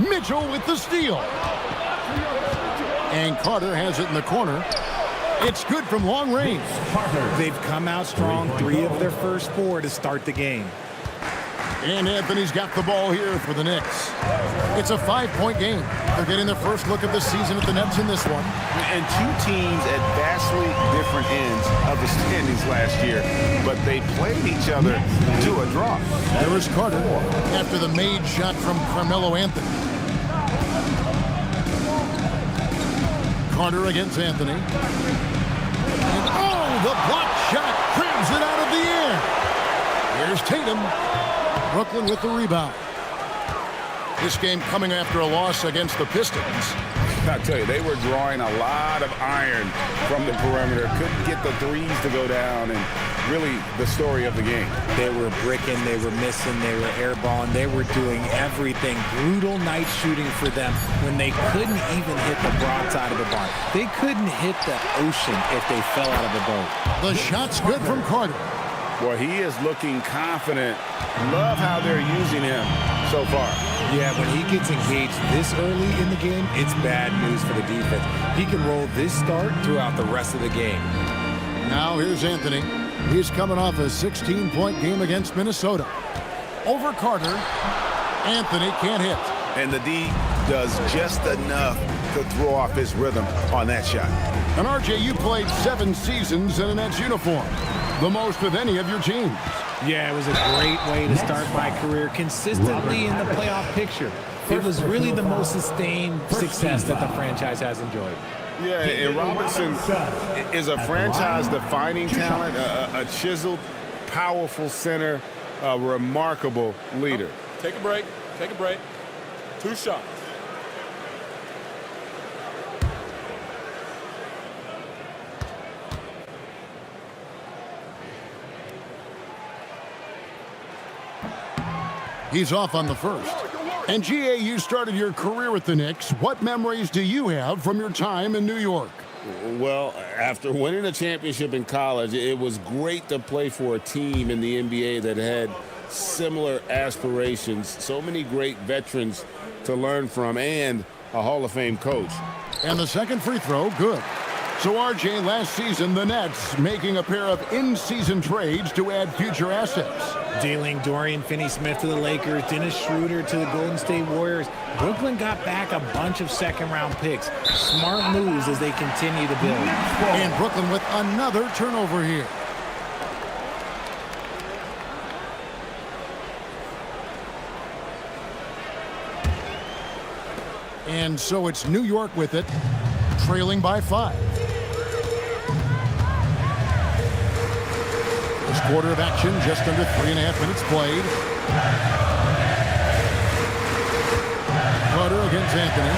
Mitchell with the steal. And Carter has it in the corner. It's good from long range. They've come out strong, 3 of their first 4 to start the game. And Anthony's got the ball here for the Knicks. It's a 5-point game. They're getting their first look at the season at the Nets in this one. And 2 teams at vastly different ends of the standings last year, but they played each other to a draw. There is Carter after the made shot from Carmelo Anthony. Carter against Anthony. And oh, the block shot cribs it out of the air. Here's Tatum. Brooklyn with the rebound. This game coming after a loss against the Pistons. I tell you, they were drawing a lot of iron from the perimeter. Couldn't get the threes to go down, and really the story of the game. They were bricking, they were missing, they were airballing, they were doing everything. Brutal night shooting for them when they couldn't even hit the broadside of the bar. They couldn't hit the ocean if they fell out of a boat. The shot's good from Carter. Boy, he is looking confident. Love how they're using him so far. Yeah, when he gets engaged this early in the game, it's bad news for the defense. He can roll this start throughout the rest of the game. Now here's Anthony. He's coming off a 16-point game against Minnesota. Over Carter. Anthony can't hit. And the D does just enough to throw off his rhythm on that shot. And RJ, you played 7 seasons in a Nets uniform. The most of any of your teams. Yeah, it was a great way to start my career consistently in the playoff picture. It was really the most sustained success that the franchise has enjoyed. Yeah, and Robinson is a franchise-defining talent, a chiseled, powerful center, a remarkable leader. Take a break. Take a break. 2 shots. He's off on the first. And GA, you started your career with the Knicks. What memories do you have from your time in New York? Well, after winning a championship in college, it was great to play for a team in the NBA that had similar aspirations, so many great veterans to learn from, and a Hall of Fame coach. And the second free throw, good. So RJ, last season, the Nets making a pair of in-season trades to add future assets. Dealing Dorian Finney-Smith to the Lakers, Dennis Schroeder to the Golden State Warriors. Brooklyn got back a bunch of second-round picks. Smart moves as they continue to build. And Brooklyn with another turnover here. And so it's New York with it, trailing by 5. First quarter of action, just under 3.5 minutes played. Carter against Anthony.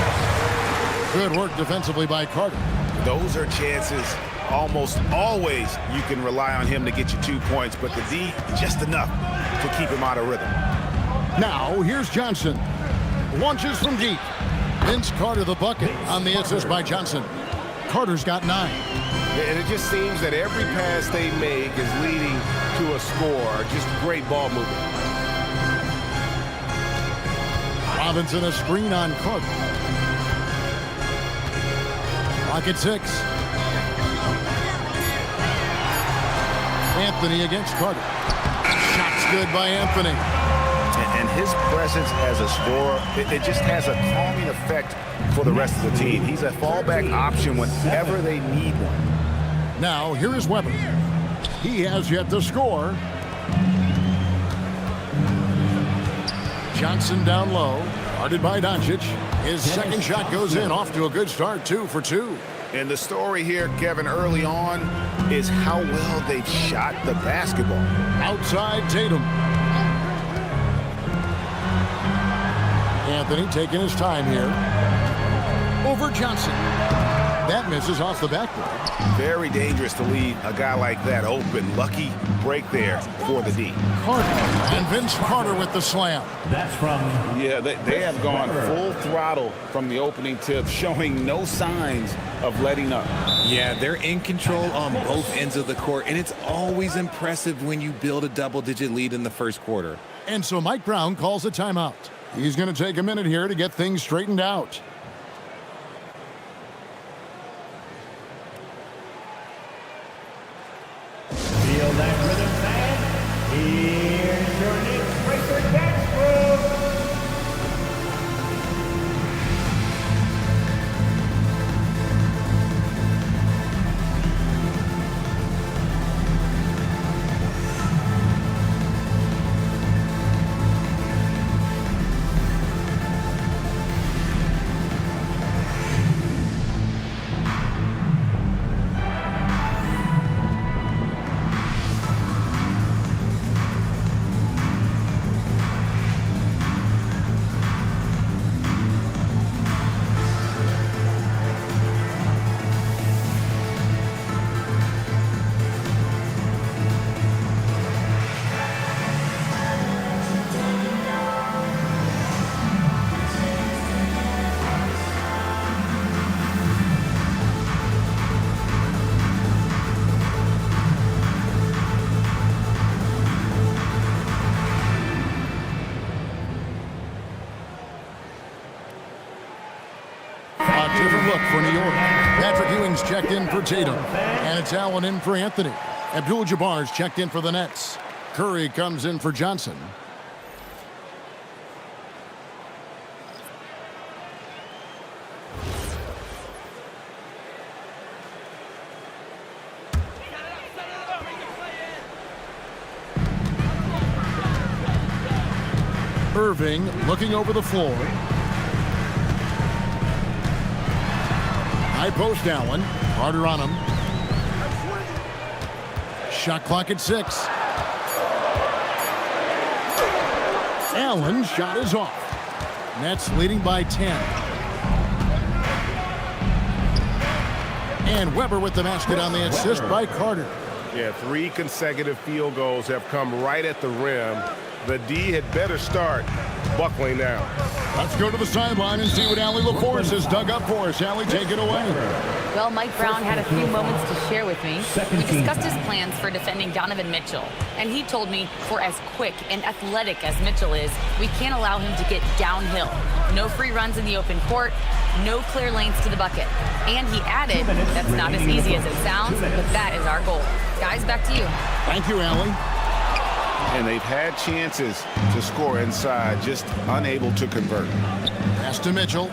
Good work defensively by Carter. Those are chances almost always you can rely on him to get you 2 points, but the D, just enough to keep him out of rhythm. Now, here's Johnson. Launches from deep. Vince Carter the bucket on the assist by Johnson. Carter's got 9. And it just seems that every pass they make is leading to a score. Just great ball movement. Robinson a screen on Carter. Clock at 6. Anthony against Carter. Shot's good by Anthony. And his presence as a scorer, it just has a calming effect for the rest of the team. He's a fallback option whenever they need one. Now, here is Weber. He has yet to score. Johnson down low, guarded by Doncic. His second shot goes in, off to a good start, 2 for 2. And the story here, Kevin, early on is how well they've shot the basketball. Outside Tatum. Anthony taking his time here. Over Johnson. That misses off the backboard. Very dangerous to leave a guy like that open. Lucky break there for the D. Carter and Vince Carter with the slam. That's from... Yeah, they have gone full throttle from the opening tip, showing no signs of letting up. Yeah, they're in control on both ends of the court, and it's always impressive when you build a double-digit lead in the first quarter. And so Mike Brown calls a timeout. He's going to take a minute here to get things straightened out. Feel that rhythm, fan? Here's your Knicks Racer dance group. For New York, Patrick Ewing's checked in for Tatum, and it's Allen in for Anthony. Abdul-Jabbar's checked in for the Nets. Curry comes in for Johnson. Irving looking over the floor. High post Allen. Carter on him. Shot clock at 6. Allen's shot is off. Nets leading by 10. And Weber with the basket on the assist by Carter. Yeah, 3 consecutive field goals have come right at the rim. The D had better start buckling now. Let's go to the sideline and see what Allie LaForce has dug up for us. Allie, take it away. Well, Mike Brown had a few moments to share with me. We discussed his plans for defending Donovan Mitchell, and he told me for as quick and athletic as Mitchell is, we can't allow him to get downhill. No free runs in the open court, no clear lanes to the bucket. And he added, that's not as easy as it sounds, but that is our goal. Guys, back to you. Thank you, Allie. And they've had chances to score inside, just unable to convert. Pass to Mitchell.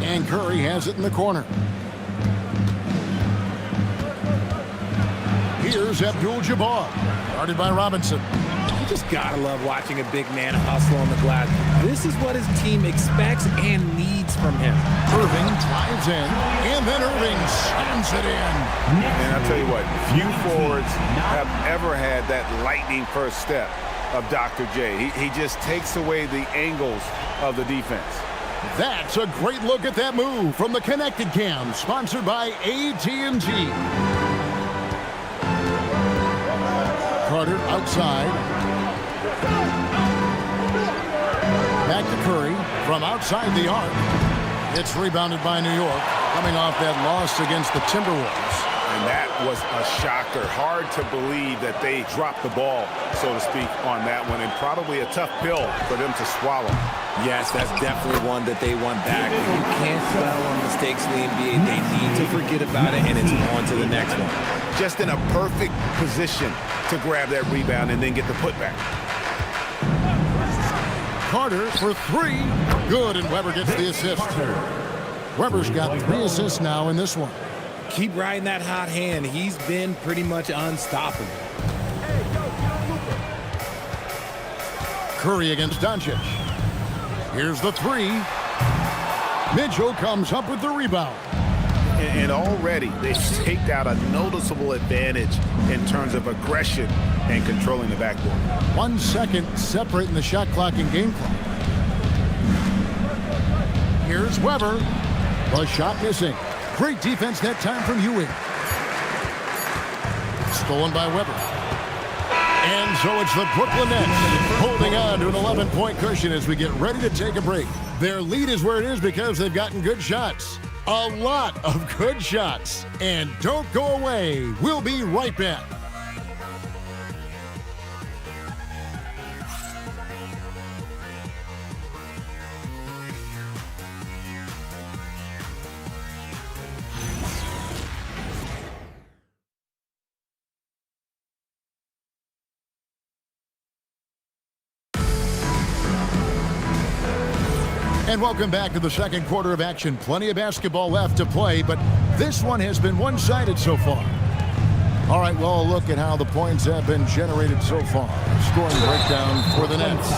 And Curry has it in the corner. Here's Abdul-Jabbar, guarded by Robinson. You just gotta love watching a big man hustle on the glass. This is what his team expects and needs from him. Irving drives in, and then Irving slams it in. And I'll tell you what, few forwards have ever had that lightning first step of Dr. J. He just takes away the angles of the defense. That's a great look at that move from the Connected Cam, sponsored by AT&T. Carter outside. Back to Curry from outside the arc. It's rebounded by New York, coming off that loss against the Timberwolves. And that was a shocker. Hard to believe that they dropped the ball, so to speak, on that one, and probably a tough pill for them to swallow. Yes, that's definitely one that they want back. You can't dwell on mistakes in the NBA. They need to forget about it, and it's on to the next one. Just in a perfect position to grab that rebound and then get the putback. Carter for three. Good, and Weber gets the assist. Weber's got 3 assists now in this one. Keep riding that hot hand. He's been pretty much unstoppable. Curry against Doncic. Here's the three. Mitchell comes up with the rebound. And already they've staked out a noticeable advantage in terms of aggression and controlling the backboard. 1 second separating the shot clock and game clock. Here's Weber. The shot missing. Great defense that time from Ewing. Stolen by Weber. And so it's the Brooklyn Nets holding on to an 11-point cushion as we get ready to take a break. Their lead is where it is because they've gotten good shots. A lot of good shots. And don't go away. We'll be right back. And welcome back to the second quarter of action. Plenty of basketball left to play, but this one has been one-sided so far. All right, well, look at how the points have been generated so far. Scoring breakdown for the Nets.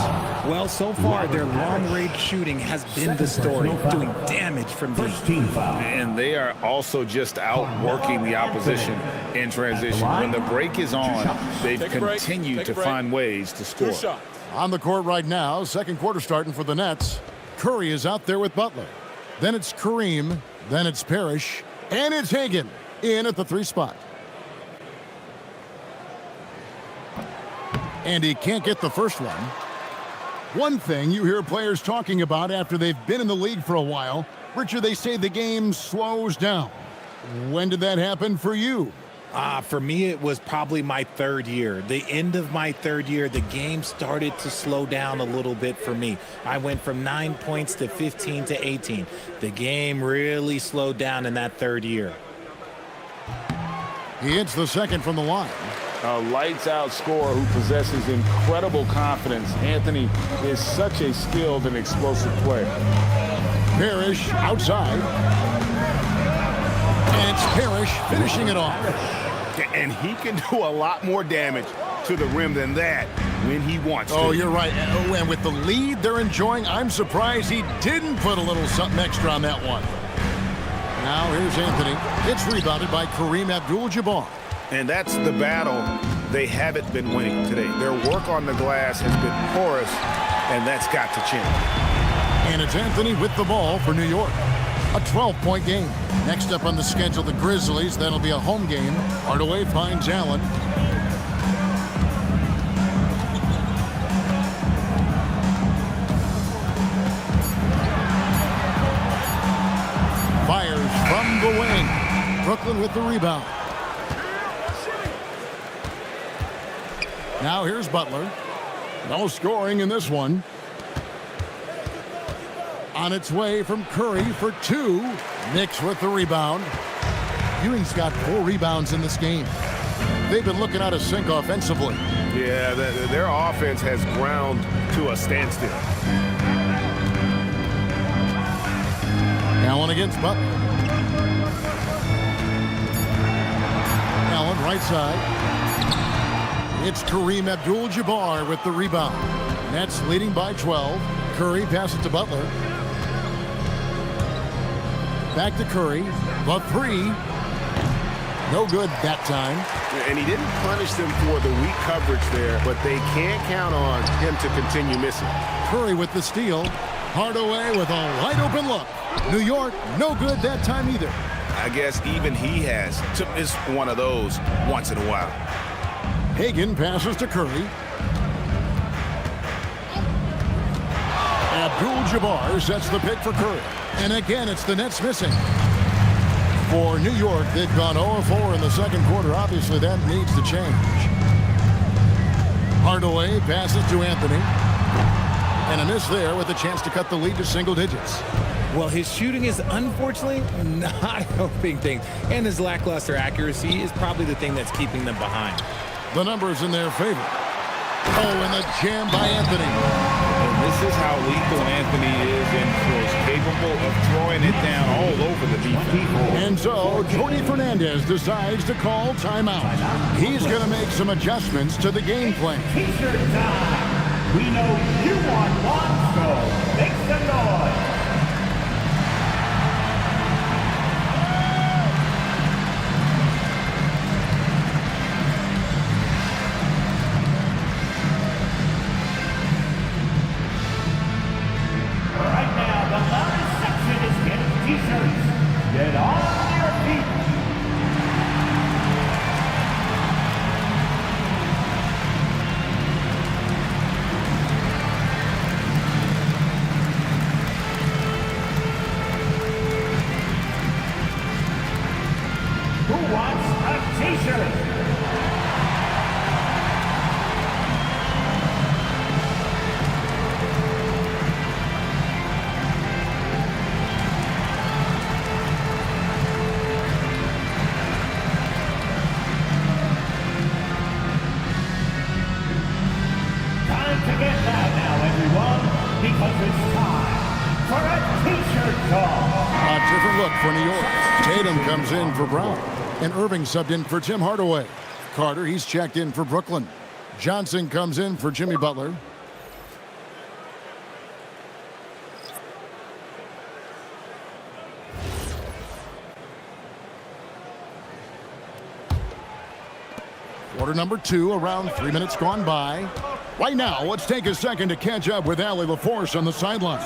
Well, so far, their long-range shooting has been the story, doing damage from deep. And they are also just outworking the opposition in transition. When the break is on, they've continued to find ways to score. On the court right now, second quarter starting for the Nets. Curry is out there with Butler. Then it's Kareem. Then it's Parrish. And it's Hagan in at the 3 spot. And he can't get the first one. One thing you hear players talking about after they've been in the league for a while, Richard, they say the game slows down. When did that happen for you? For me, it was probably my 3rd year. The end of my 3rd year, the game started to slow down a little bit for me. I went from 9 points to 15 to 18. The game really slowed down in that 3rd year. He hits the second from the line. A lights-out scorer who possesses incredible confidence. Anthony is such a skilled and explosive player. Parrish outside. And it's Parrish finishing it off. And he can do a lot more damage to the rim than that when he wants to. Oh, you're right. And with the lead they're enjoying, I'm surprised he didn't put a little something extra on that one. Now here's Anthony. It's rebounded by Kareem Abdul-Jabbar. And that's the battle they haven't been winning today. Their work on the glass has been porous, and that's got to change. And it's Anthony with the ball for New York. A 12-point game. Next up on the schedule, the Grizzlies. That'll be a home game. Hardaway finds Allen. Fires from the wing. Brooklyn with the rebound. Now here's Butler. No scoring in this one. On its way from Curry for 2. Knicks with the rebound. Ewing's got 4 rebounds in this game. They've been looking out of sync offensively. Yeah, their offense has ground to a standstill. Allen against Butler. Allen right side. It's Kareem Abdul-Jabbar with the rebound. Nets leading by 12. Curry passes to Butler. Back to Curry. The 3. No good that time. And he didn't punish them for the weak coverage there, but they can't count on him to continue missing. Curry with the steal. Hardaway with a wide open look. New York, no good that time either. I guess even he has to miss one of those once in a while. Hagan passes to Curry. Abdul-Jabbar sets the pick for Curry. And again, it's the Nets missing. For New York, they've gone 0-4 in the second quarter. Obviously, that needs to change. Hardaway passes to Anthony. And a miss there with a chance to cut the lead to single digits. Well, his shooting is unfortunately not helping things. And his lackluster accuracy is probably the thing that's keeping them behind. The numbers in their favor. Oh, and the jam by Anthony. And this is how lethal Anthony is in close, capable of throwing it down all over the defense. And so, Jordi Fernandez decides to call timeout. He's going to make some adjustments to the game plan. T-shirt time. We know you want one, so make some noise. Get on your feet. Who wants a t-shirt? A different look for New York. Tatum comes in for Brown. And Irving subbed in for Tim Hardaway. Carter, he's checked in for Brooklyn. Johnson comes in for Jimmy Butler. Quarter number 2, around 3 minutes gone by. Right now, let's take a second to catch up with Allie LaForce on the sidelines.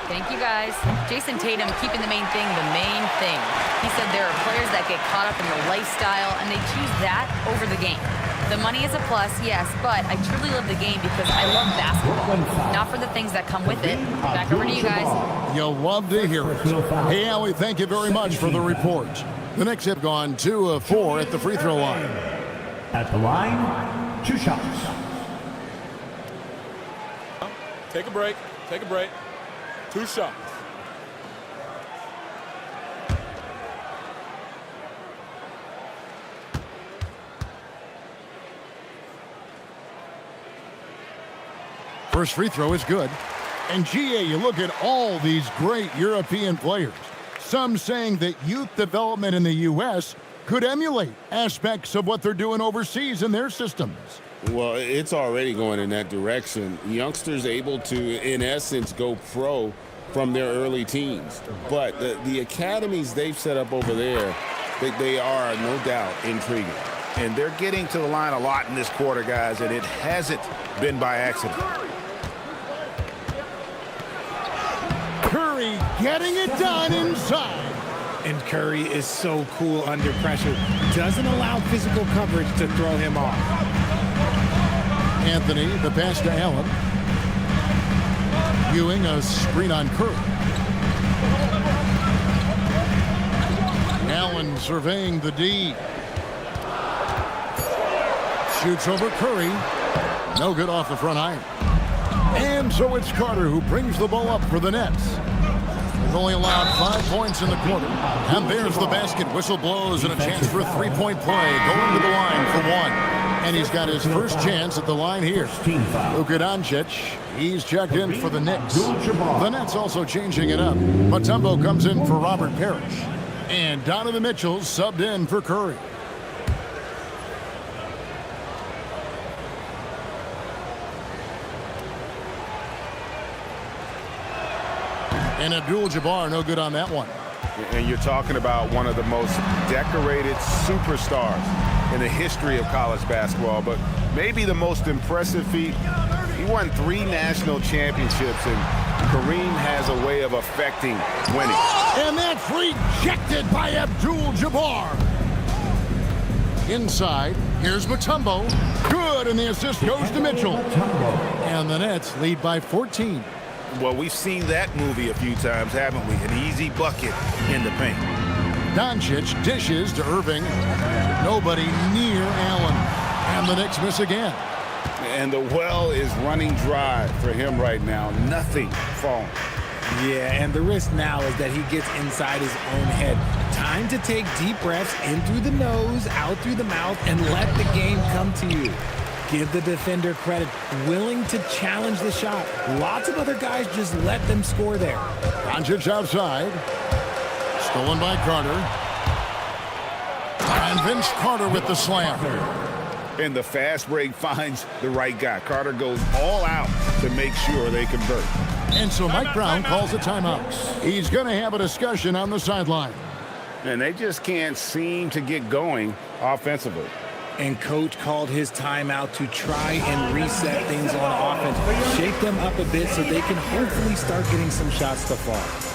Thank you, guys. Jason Tatum keeping the main thing the main thing. He said there are players that get caught up in the lifestyle, and they choose that over the game. The money is a plus, yes, but I truly love the game because I love basketball, not for the things that come with it. Back over to you guys. You'll love to hear it. Hey, Allie, thank you very much for the report. The Knicks have gone 2 of 4 at the free throw line. At the line, 2 shots. Take a break. Take a break. 2 shots. First free throw is good. And GA, you look at all these great European players. Some saying that youth development in the U.S. could emulate aspects of what they're doing overseas in their systems. Well, it's already going in that direction. Youngsters able to, in essence, go pro from their early teens. But the academies they've set up over there, they are no doubt intriguing. And they're getting to the line a lot in this quarter, guys, and it hasn't been by accident. Curry getting it done inside. And Curry is so cool under pressure. Doesn't allow physical coverage to throw him off. Anthony, the pass to Allen. Ewing, a screen on Curry. Allen surveying the D. Shoots over Curry. No good off the front iron. And so it's Carter who brings the ball up for the Nets. They've only allowed 5 points in the quarter. And there's the basket. Whistle blows and a chance for a three-point play. Going to the line for 1. And he's got his first chance at the line here. Luka Doncic, he's checked in for the Knicks. The Nets also changing it up. Mutombo comes in for Robert Parrish. And Donovan Mitchell subbed in for Curry. And Abdul-Jabbar, no good on that one. And you're talking about one of the most decorated superstars in the history of college basketball, but maybe the most impressive feat. He won 3 national championships, and Kareem has a way of affecting winning. And that's rejected by Abdul-Jabbar. Inside, here's Mutombo. Good, and the assist goes to Mitchell. And the Nets lead by 14. Well, we've seen that movie a few times, haven't we? An easy bucket in the paint. Doncic dishes to Irving. Nobody near Allen. And the Knicks miss again. And the well is running dry for him right now. Nothing falling. Yeah, and the risk now is that he gets inside his own head. Time to take deep breaths in through the nose, out through the mouth, and let the game come to you. Give the defender credit, willing to challenge the shot. Lots of other guys just let them score there. Doncic outside. Stolen by Carter. And Vince Carter with the slam. And the fast break finds the right guy. Carter goes all out to make sure they convert. And so Mike Brown calls a timeout. He's going to have a discussion on the sideline. And they just can't seem to get going offensively. And coach called his timeout to try and reset things on offense, shake them up a bit so they can hopefully start getting some shots to fall.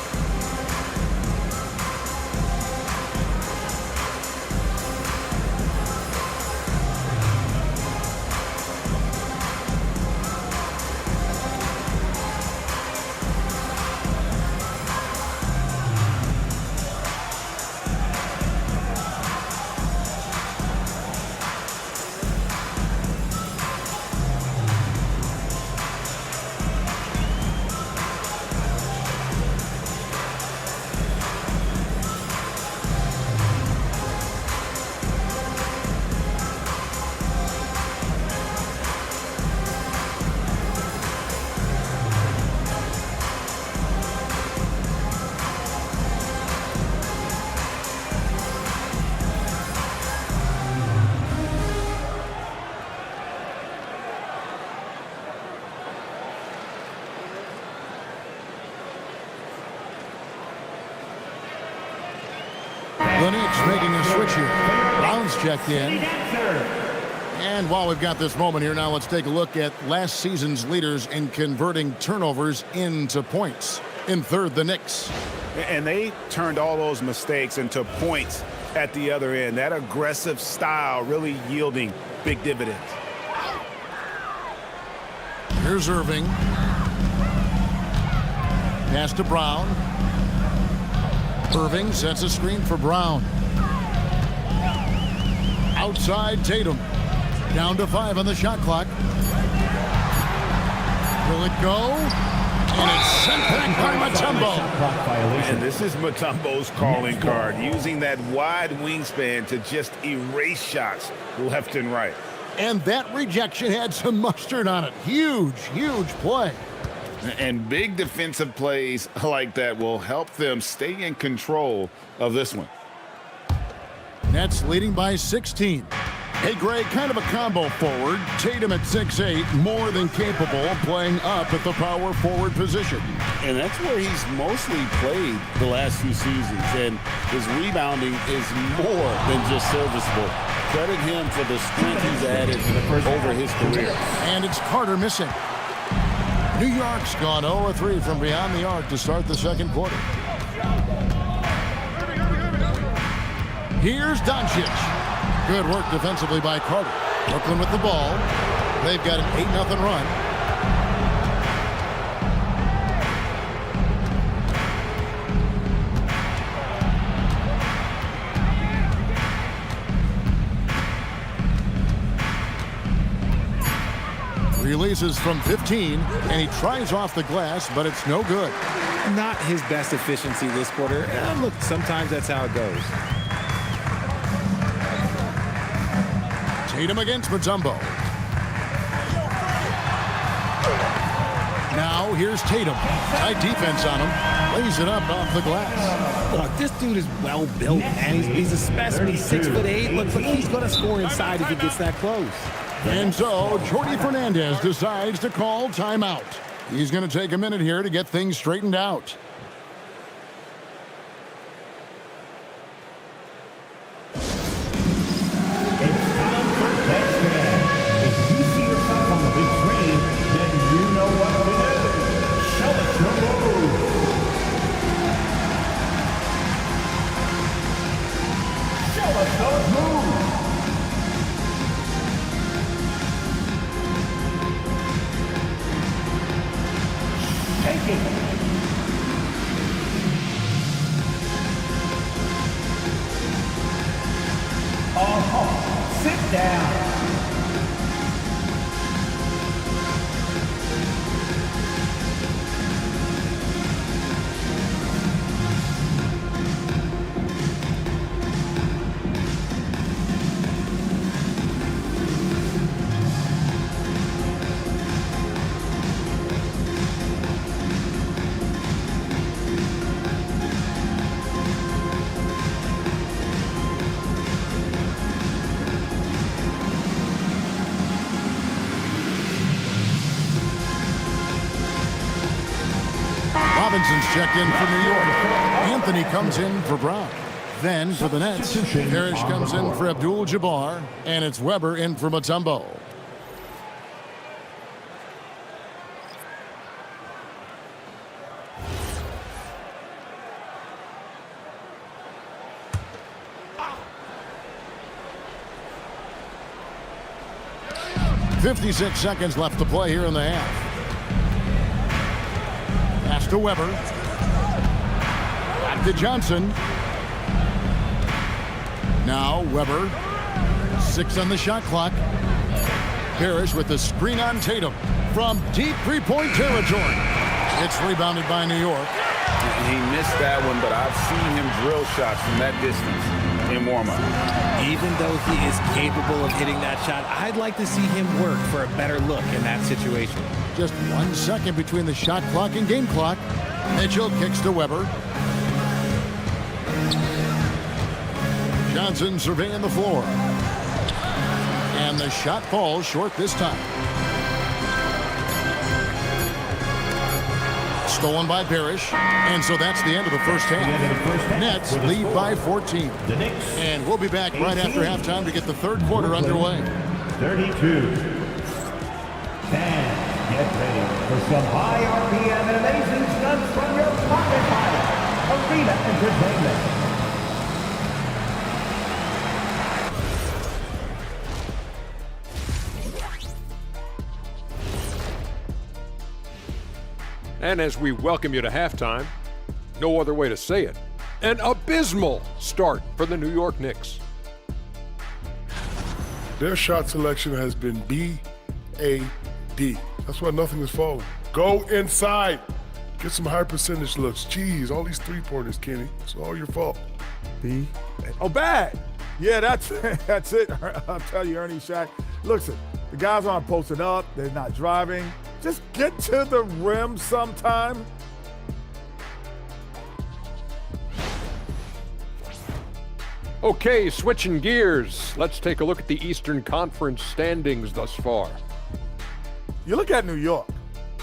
The Knicks making a switch here. Brown's checked in. And while we've got this moment here, now let's take a look at last season's leaders in converting turnovers into points. In third, the Knicks. And they turned all those mistakes into points at the other end. That aggressive style really yielding big dividends. Here's Irving. Pass to Brown. Irving sets a screen for Brown. Outside Tatum. Down to 5 on the shot clock. Will it go? And it's sent back by Mutombo. And this is Mutombo's calling card, using that wide wingspan to just erase shots left and right. And that rejection had some mustard on it. Huge, huge play. And big defensive plays like that will help them stay in control of this one. Nets leading by 16. Hey, Greg, kind of a combo forward. Tatum at 6'8", more than capable of playing up at the power forward position. And that's where he's mostly played the last few seasons. And his rebounding is more than just serviceable. Credit him for the strength he's added over his career. And it's Carter missing. New York's gone 0-3 from beyond the arc to start the second quarter. Here's Doncic. Good work defensively by Carter. Brooklyn with the ball. They've got an 8-0 run. Releases from 15, and he tries off the glass, but it's no good. Not his best efficiency this quarter. Look, sometimes that's how it goes. Tatum against Mutombo. Now here's Tatum. Tight defense on him. Lays it up off the glass. Look, this dude is well built, man. He's a specimen. He's 6'8". Looks like he's going to score inside if he gets that close. And so Jordi Fernandez decides to call timeout. He's going to take a minute here to get things straightened out. checked in for New York. Anthony comes in for Brown. Then for the Nets, Parrish comes in for Abdul-Jabbar, and it's Weber in for Mutombo. .56 seconds left to play here in the half. Pass to Weber. Back to Johnson. Now Weber. 6 on the shot clock. Parrish with the screen on Tatum from deep three-point territory. It's rebounded by New York. He missed that one, but I've seen him drill shots from that distance in warm-up. Even though he is capable of hitting that shot, I'd like to see him work for a better look in that situation. Just 1 second between the shot clock and game clock. Mitchell kicks to Weber. Johnson surveying the floor. And the shot falls short this time. Stolen by Parrish. And so that's the end of the first half. Nets lead by 14. And we'll be back right after halftime to get the third quarter underway. 32. Fans, get ready for some high RPM and amazing stunts from your pocket pilot, Arena Entertainment. And as we welcome you to halftime, no other way to say it, an abysmal start for the New York Knicks. Their shot selection has been B-A-D. That's why nothing is falling. Go inside. Get some high percentage looks. Jeez, all these three-pointers, Kenny. It's all your fault. Oh, bad. Yeah, that's it. I'll tell you, Ernie, Shaq. Listen, the guys aren't posting up. They're not driving. Just get to the rim sometime. Okay, switching gears. Let's take a look at the Eastern Conference standings thus far. You look at New York.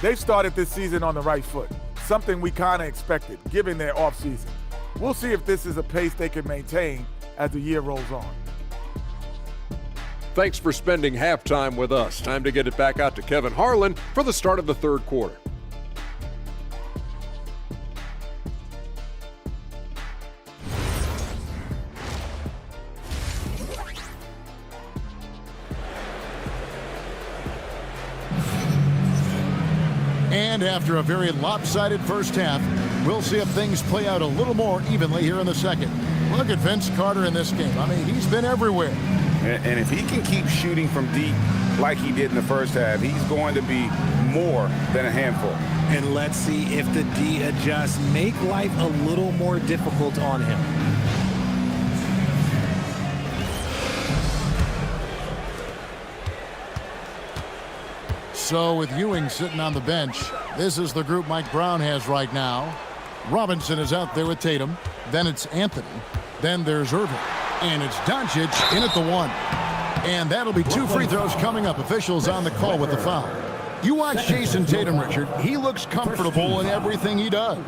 They started this season on the right foot, something we kind of expected, given their offseason. We'll see if this is a pace they can maintain as the year rolls on. Thanks for spending halftime with us. Time to get it back out to Kevin Harlan for the start of the third quarter. And after a very lopsided first half, we'll see if things play out a little more evenly here in the second. Look at Vince Carter in this game. I mean, he's been everywhere. And if he can keep shooting from deep like he did in the first half, he's going to be more than a handful. And let's see if the D adjusts, make life a little more difficult on him. So with Ewing sitting on the bench, this is the group Mike Brown has right now. Robinson is out there with Tatum. Then it's Anthony. Then there's Irving. And it's Doncic in at the one. And that'll be 2 free throws coming up. Officials on the call with the foul. You watch Jason Tatum, Richard. He looks comfortable in everything he does.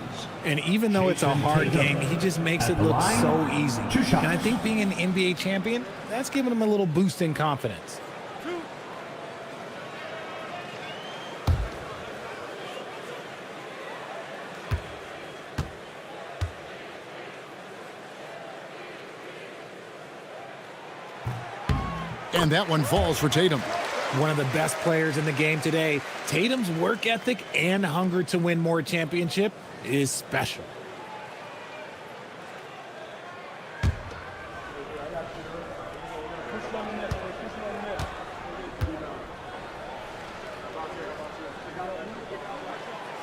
And even though it's a hard game, he just makes it look so easy. And I think being an NBA champion, that's giving him a little boost in confidence. And that one falls for Tatum. One of the best players in the game today. Tatum's work ethic and hunger to win more championship is special.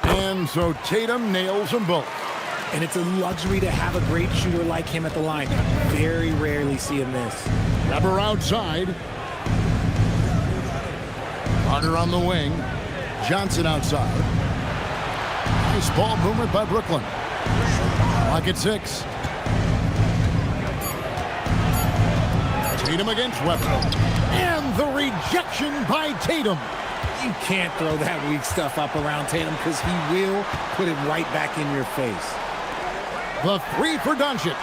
And so Tatum nails them both. And it's a luxury to have a great shooter like him at the line. Very rarely see him miss. Weber outside. Carter on the wing. Johnson outside. Nice ball movement by Brooklyn. Clock at 6. Tatum against Weber. And the rejection by Tatum. You can't throw that weak stuff up around Tatum because he will put it right back in your face. The three for Doncic.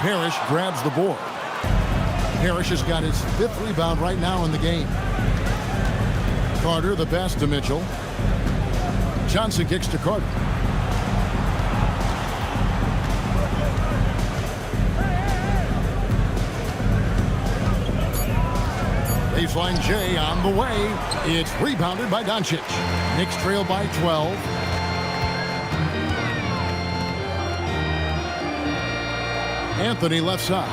Parrish grabs the board. Parrish has got his 5th rebound right now in the game. Carter the pass to Mitchell. Johnson kicks to Carter. Baseline J on the way. It's rebounded by Doncic. Knicks trail by 12. Anthony left side.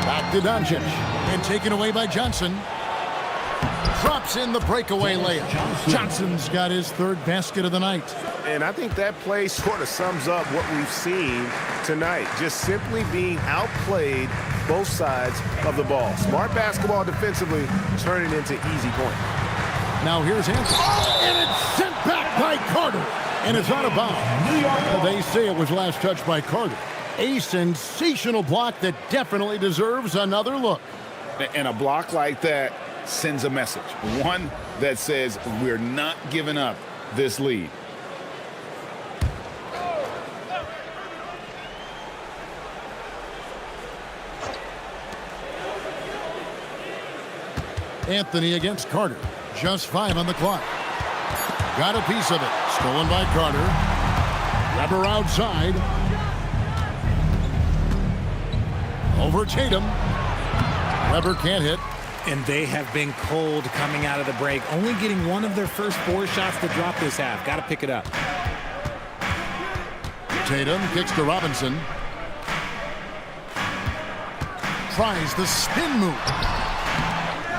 Back to Doncic. And taken away by Johnson. Drops in the breakaway layup. Johnson's got his 3rd basket of the night. And I think that play sort of sums up what we've seen tonight. Just simply being outplayed both sides of the ball. Smart basketball defensively, turning into easy points. Now here's Anthony. And it's sent back by Carter. And it's out of bounds. They say it was last touched by Carter. A sensational block that definitely deserves another look. And a block like that sends a message. One that says we're not giving up this lead. Anthony against Carter. Just 5 on the clock. Got a piece of it. Stolen by Carter. Weber outside. Over Tatum. Weber can't hit. And they have been cold coming out of the break. Only getting one of their first 4 shots to drop this half. Got to pick it up. Tatum kicks to Robinson. Tries the spin move.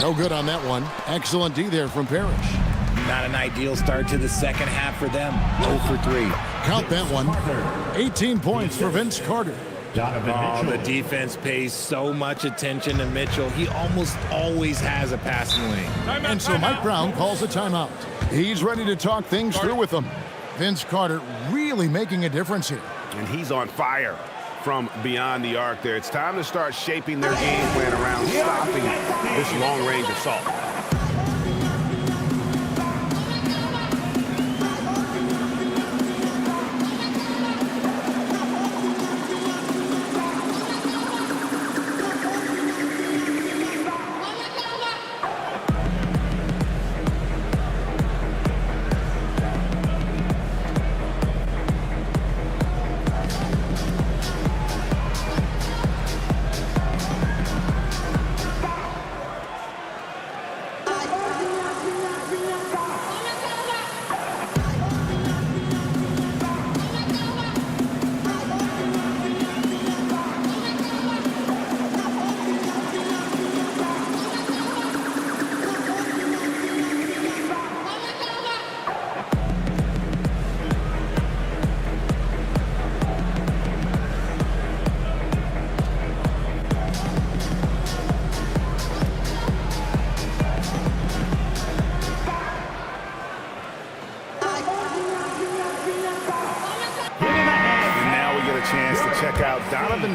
No good on that one. Excellent D there from Parrish. Not an ideal start to the second half for them. 0 for 3. Count that one. 18 points for Vince Carter. Oh, the defense pays so much attention to Mitchell. He almost always has a passing lane. And so Mike Brown calls a timeout. He's ready to talk things through with them. Vince Carter really making a difference here. And he's on fire from beyond the arc there. It's time to start shaping their game plan around stopping this long-range assault.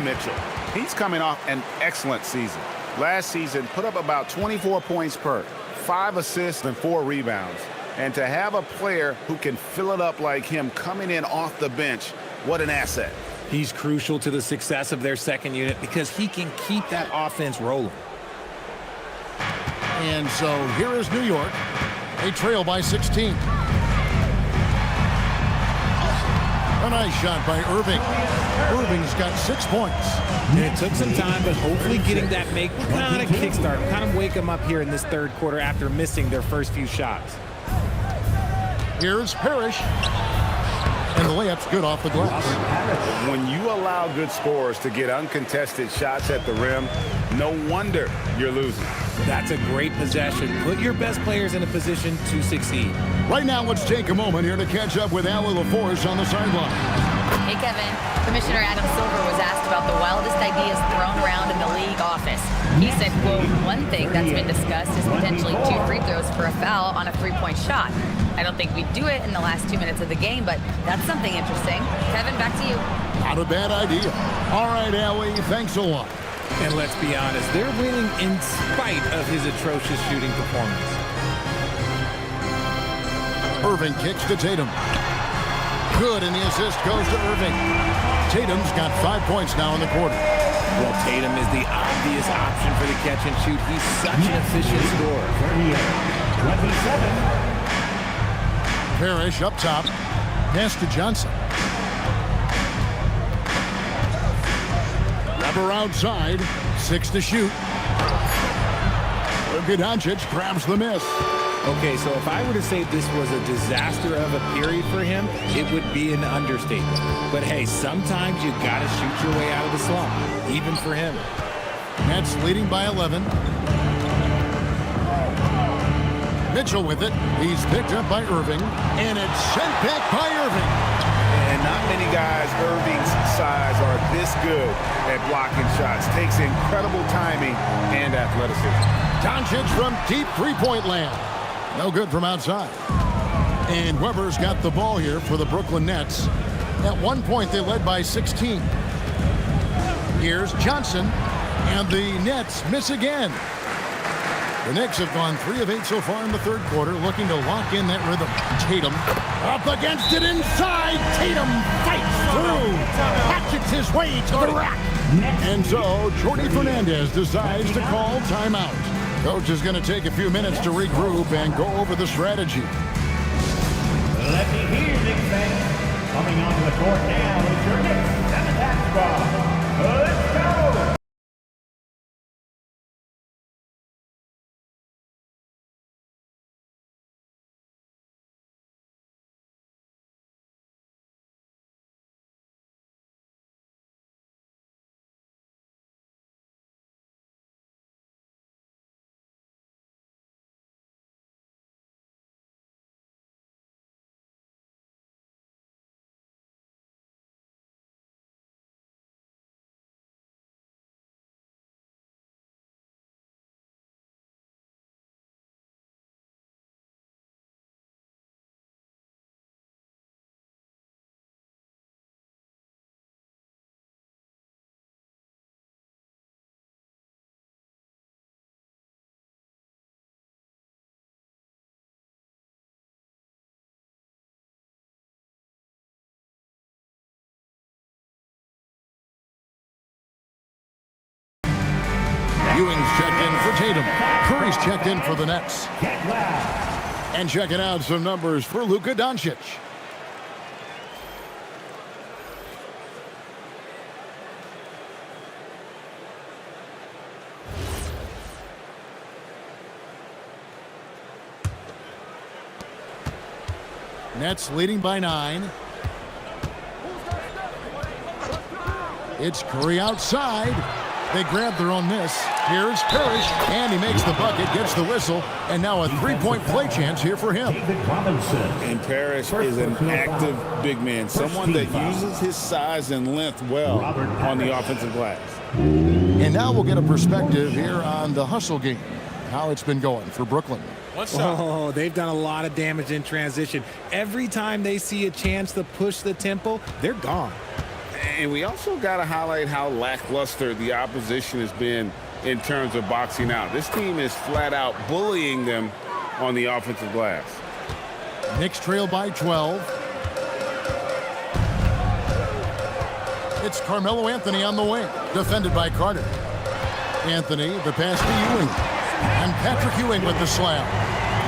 Mitchell. He's coming off an excellent season. Last season, put up about 24 points per, 5 assists and 4 rebounds. And to have a player who can fill it up like him coming in off the bench, what an asset. He's crucial to the success of their second unit because he can keep that offense rolling. And so here is New York. They trail by 16. A nice shot by Irving. Irving's got 6 points. And it took some time, but hopefully getting that kind of kickstart, kind of wake them up here in this third quarter after missing their first few shots. Here's Parrish. And the layup's good off the glass. When you allow good scorers to get uncontested shots at the rim, no wonder you're losing. That's a great possession. Put your best players in a position to succeed. Right now, let's take a moment here to catch up with Allie LaForce on the sideline. Hey, Kevin. Commissioner Adam Silver was asked about the wildest ideas thrown around in the league office. He said, quote, one thing that's been discussed is potentially 2 free throws for a foul on a 3-point shot. I don't think we'd do it in the last 2 minutes of the game, but that's something interesting. Kevin, back to you. Not a bad idea. All right, Allie, thanks a lot. And let's be honest, they're winning in spite of his atrocious shooting performance. Irving kicks to Tatum. Good, and the assist goes to Irving. Tatum's got 5 points now in the quarter. Well, Tatum is the obvious option for the catch and shoot. He's such an efficient scorer. 27. Parrish up top. Pass to Johnson. Weber outside. 6 to shoot. Luka Doncic grabs the miss. Okay, so if I were to say this was a disaster of a period for him, it would be an understatement. But hey, sometimes you gotta shoot your way out of the slump, even for him. Nets leading by 11. Mitchell with it. He's picked up by Irving, and it's sent back by Irving. And not many guys Irving's size are this good at blocking shots. Takes incredible timing and athleticism. Doncic from deep three-point land. No good from outside. And Weber's got the ball here for the Brooklyn Nets. At one point, they led by 16. Here's Johnson, and the Nets miss again. The Knicks have gone 3 of 8 so far in the third quarter, looking to lock in that rhythm. Tatum up against it inside. Tatum fights through, hatchets his way to the rack. And so Jordi Fernandez decides to call timeout. Coach is going to take a few minutes to regroup and go over the strategy. Let me hear you, Knicks fans. Coming onto the court now is your Knicks and attack squad. Let's go! Ewing's checked in for Tatum. Curry's checked in for the Nets. And checking out some numbers for Luka Doncic. Nets leading by 9. It's Curry outside. They grab their own miss. Here's Parrish, and he makes the bucket, gets the whistle, and now a three-point play chance here for him. And Parrish is an active big man, someone that uses his size and length well on the offensive glass. And now we'll get a perspective here on the hustle game, how it's been going for Brooklyn. Oh, they've done a lot of damage in transition. Every time they see a chance to push the tempo, they're gone. And we also got to highlight how lackluster the opposition has been in terms of boxing out. This team is flat out bullying them on the offensive glass. Knicks trail by 12. It's Carmelo Anthony on the wing, defended by Carter. Anthony, the pass to Ewing. And Patrick Ewing with the slam.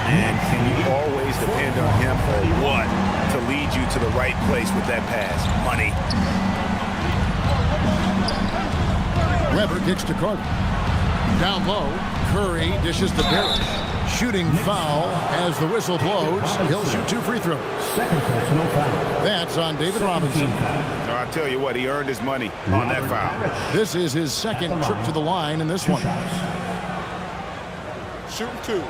And can you always depend on him or what to lead you to the right place with that pass? Money. Weber kicks to Carter. Down low, Curry dishes to Parrish. Shooting foul as the whistle blows. He'll shoot 2 free throws. Second personal foul. That's on David Robinson. I'll tell you what, he earned his money on that foul. This is his second trip to the line in this one. Shooting 2.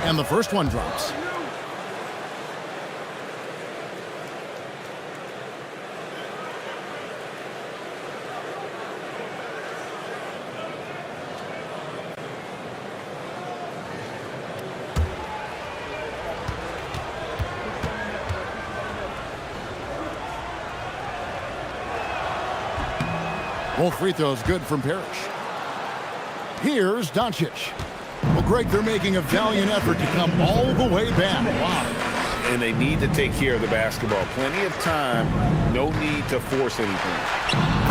And the first one drops. Both free throws good from Parrish. Here's Doncic. Well, Greg, they're making a valiant effort to come all the way back. Wow. And they need to take care of the basketball. Plenty of time. No need to force anything.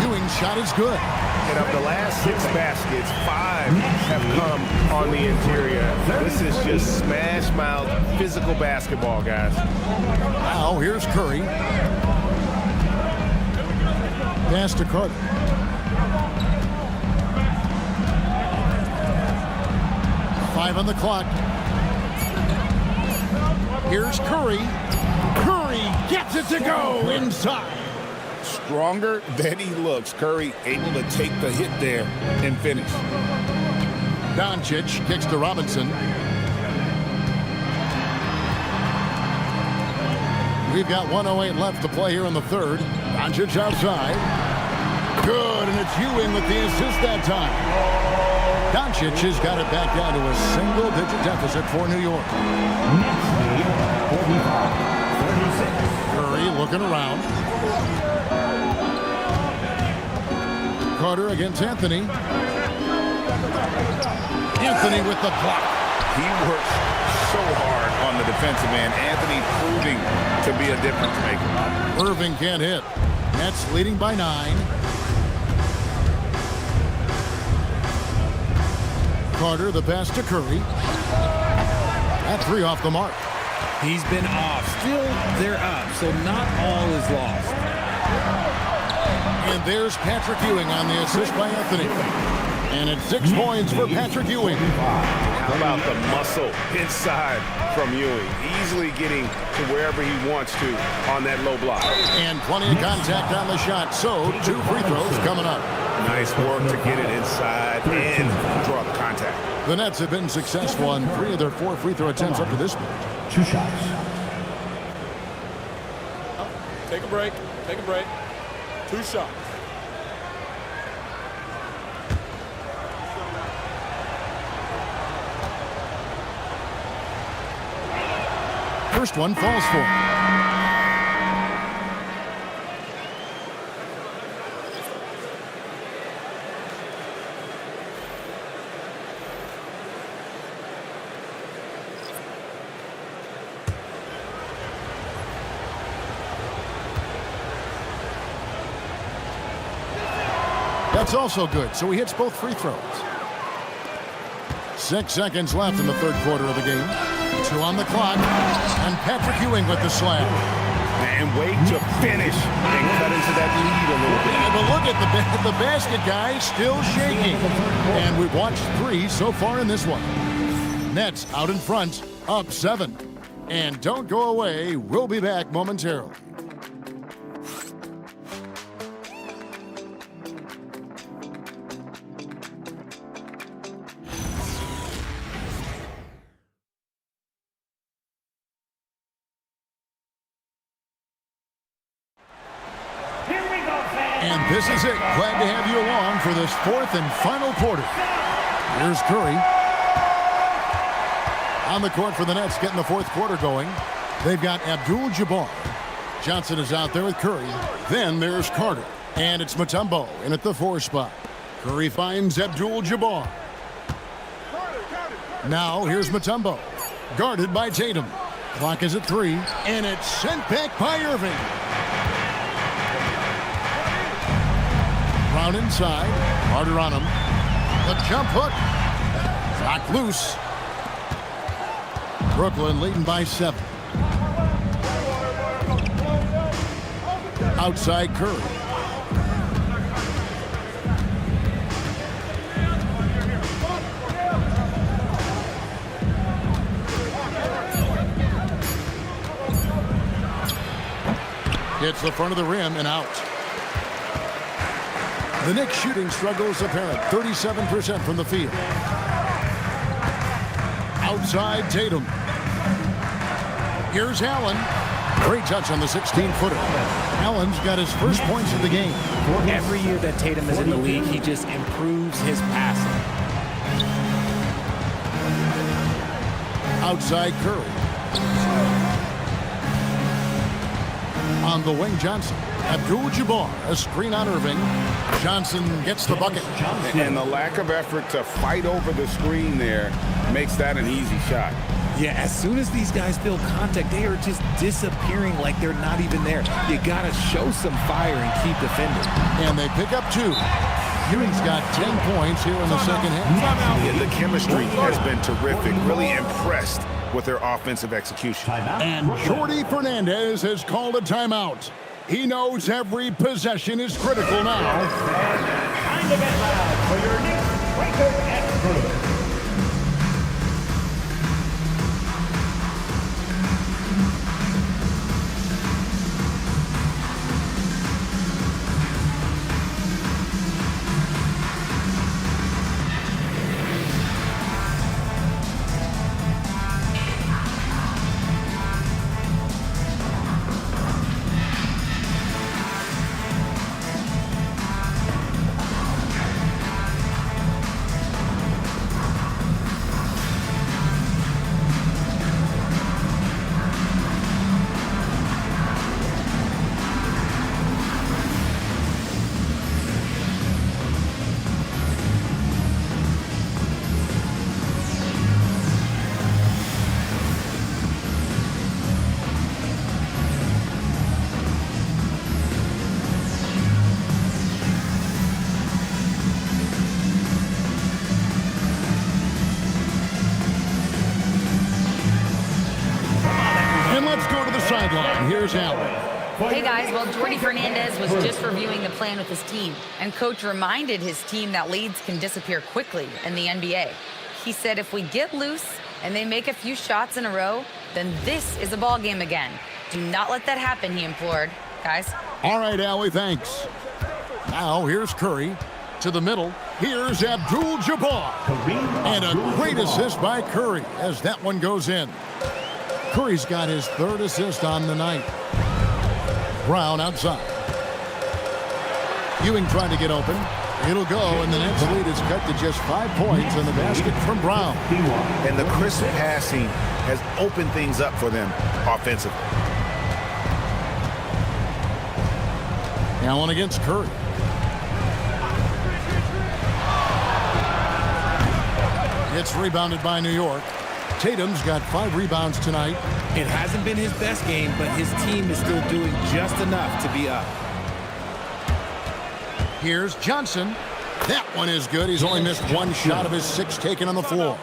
Ewing's shot is good. And of the last 6 baskets, 5 have come on the interior. This is just smash-mouth physical basketball, guys. Now here's Curry. Pass to Carter. Five on the clock. Here's Curry. Curry gets it to go inside. Stronger than he looks. Curry able to take the hit there and finish. Doncic kicks to Robinson. We've got 1:08 left to play here in the third. Doncic outside. Good, and it's Ewing with the assist that time. Doncic has got it back down to a single-digit deficit for New York. Next lead, 45-36. Curry looking around. Carter against Anthony. Anthony with the block. He works so hard on the defensive end. Anthony proving to be a difference maker. Irving can't hit. Nets leading by 9. Carter, the pass to Curry. That 3 off the mark. He's been off. Still, they're up, so not all is lost. And there's Patrick Ewing on the assist by Anthony. And it's 6 points for Patrick Ewing. How about the muscle inside from Ewing? Easily getting to wherever he wants to on that low block. And plenty of contact on the shot, so 2 free throws coming up. Nice work to get it inside and draw the contact. The Nets have been successful on 3 of their 4 free throw attempts up to this point. 2 shots. Take a break. Take a break. 2 shots. First one falls for him. That's also good, so he hits both free throws. 6 seconds left in the third quarter of the game. 2 on the clock, and Patrick Ewing with the slam. And wait to finish and cut into that lead a little bit. Yeah, but look at the basket, guys, still shaking. And we've watched 3 so far in this one. Nets out in front, up 7. And don't go away, we'll be back momentarily. And this is it. Glad to have you along for this 4th and final quarter. Here's Curry. On the court for the Nets, getting the 4th quarter going. They've got Abdul-Jabbar. Johnson is out there with Curry. Then there's Carter. And it's Mutombo in at the 4 spot. Curry finds Abdul-Jabbar. Now here's Mutombo. Guarded by Tatum. Clock is at 3. And it's sent back by Irving. Brown inside. Carter on him. The jump hook. Knocked loose. Brooklyn leading by 7. Outside Curry. Hits the front of the rim and out. The Knicks shooting struggles apparent. 37% from the field. Outside Tatum. Here's Allen. Great touch on the 16-footer. Allen's got his first points of the game. Every year that Tatum is in the league, he just improves his passing. Outside Curry. On the wing, Johnson. Abdul-Jabbar, a screen on Irving. Johnson gets the bucket. And the lack of effort to fight over the screen there makes that an easy shot. Yeah, as soon as these guys feel contact, they are just disappearing like they're not even there. You got to show some fire and keep defending. And they pick up 2. Ewing's got 10 points here in the second half. Yeah, the chemistry has been terrific. Really impressed with their offensive execution. And Jordi Fernandez has called a timeout. He knows every possession is critical now. Time to get loud for your next record and crew. Here's Allen. Hey guys, well, Jordi Fernandez was just reviewing the plan with his team, and coach reminded his team that leads can disappear quickly in the NBA. He said if we get loose and they make a few shots in a row, then this is a ball game again. Do not let that happen, he implored. Guys. All right, Allie, thanks. Now here's Curry to the middle. Here's Abdul-Jabbar. And a great assist by Curry as that one goes in. Curry's got his 3rd assist on the night. Brown outside. Ewing trying to get open. It'll go, and the Nets lead is cut to just 5 points in the basket from Brown. And the crisp passing has opened things up for them offensively. Allen against Curry. It's rebounded by New York. Tatum's got 5 rebounds tonight. It hasn't been his best game, but his team is still doing just enough to be up. Here's Johnson. That one is good. He's only missed 1 shot of his 6 taken on the floor.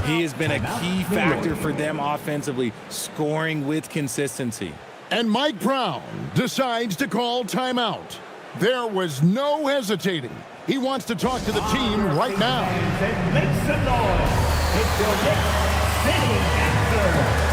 He has been a key factor for them offensively, scoring with consistency. And Mike Brown decides to call timeout. There was no hesitating. He wants to talk to the team right now. Make some noise. It's your next city answer.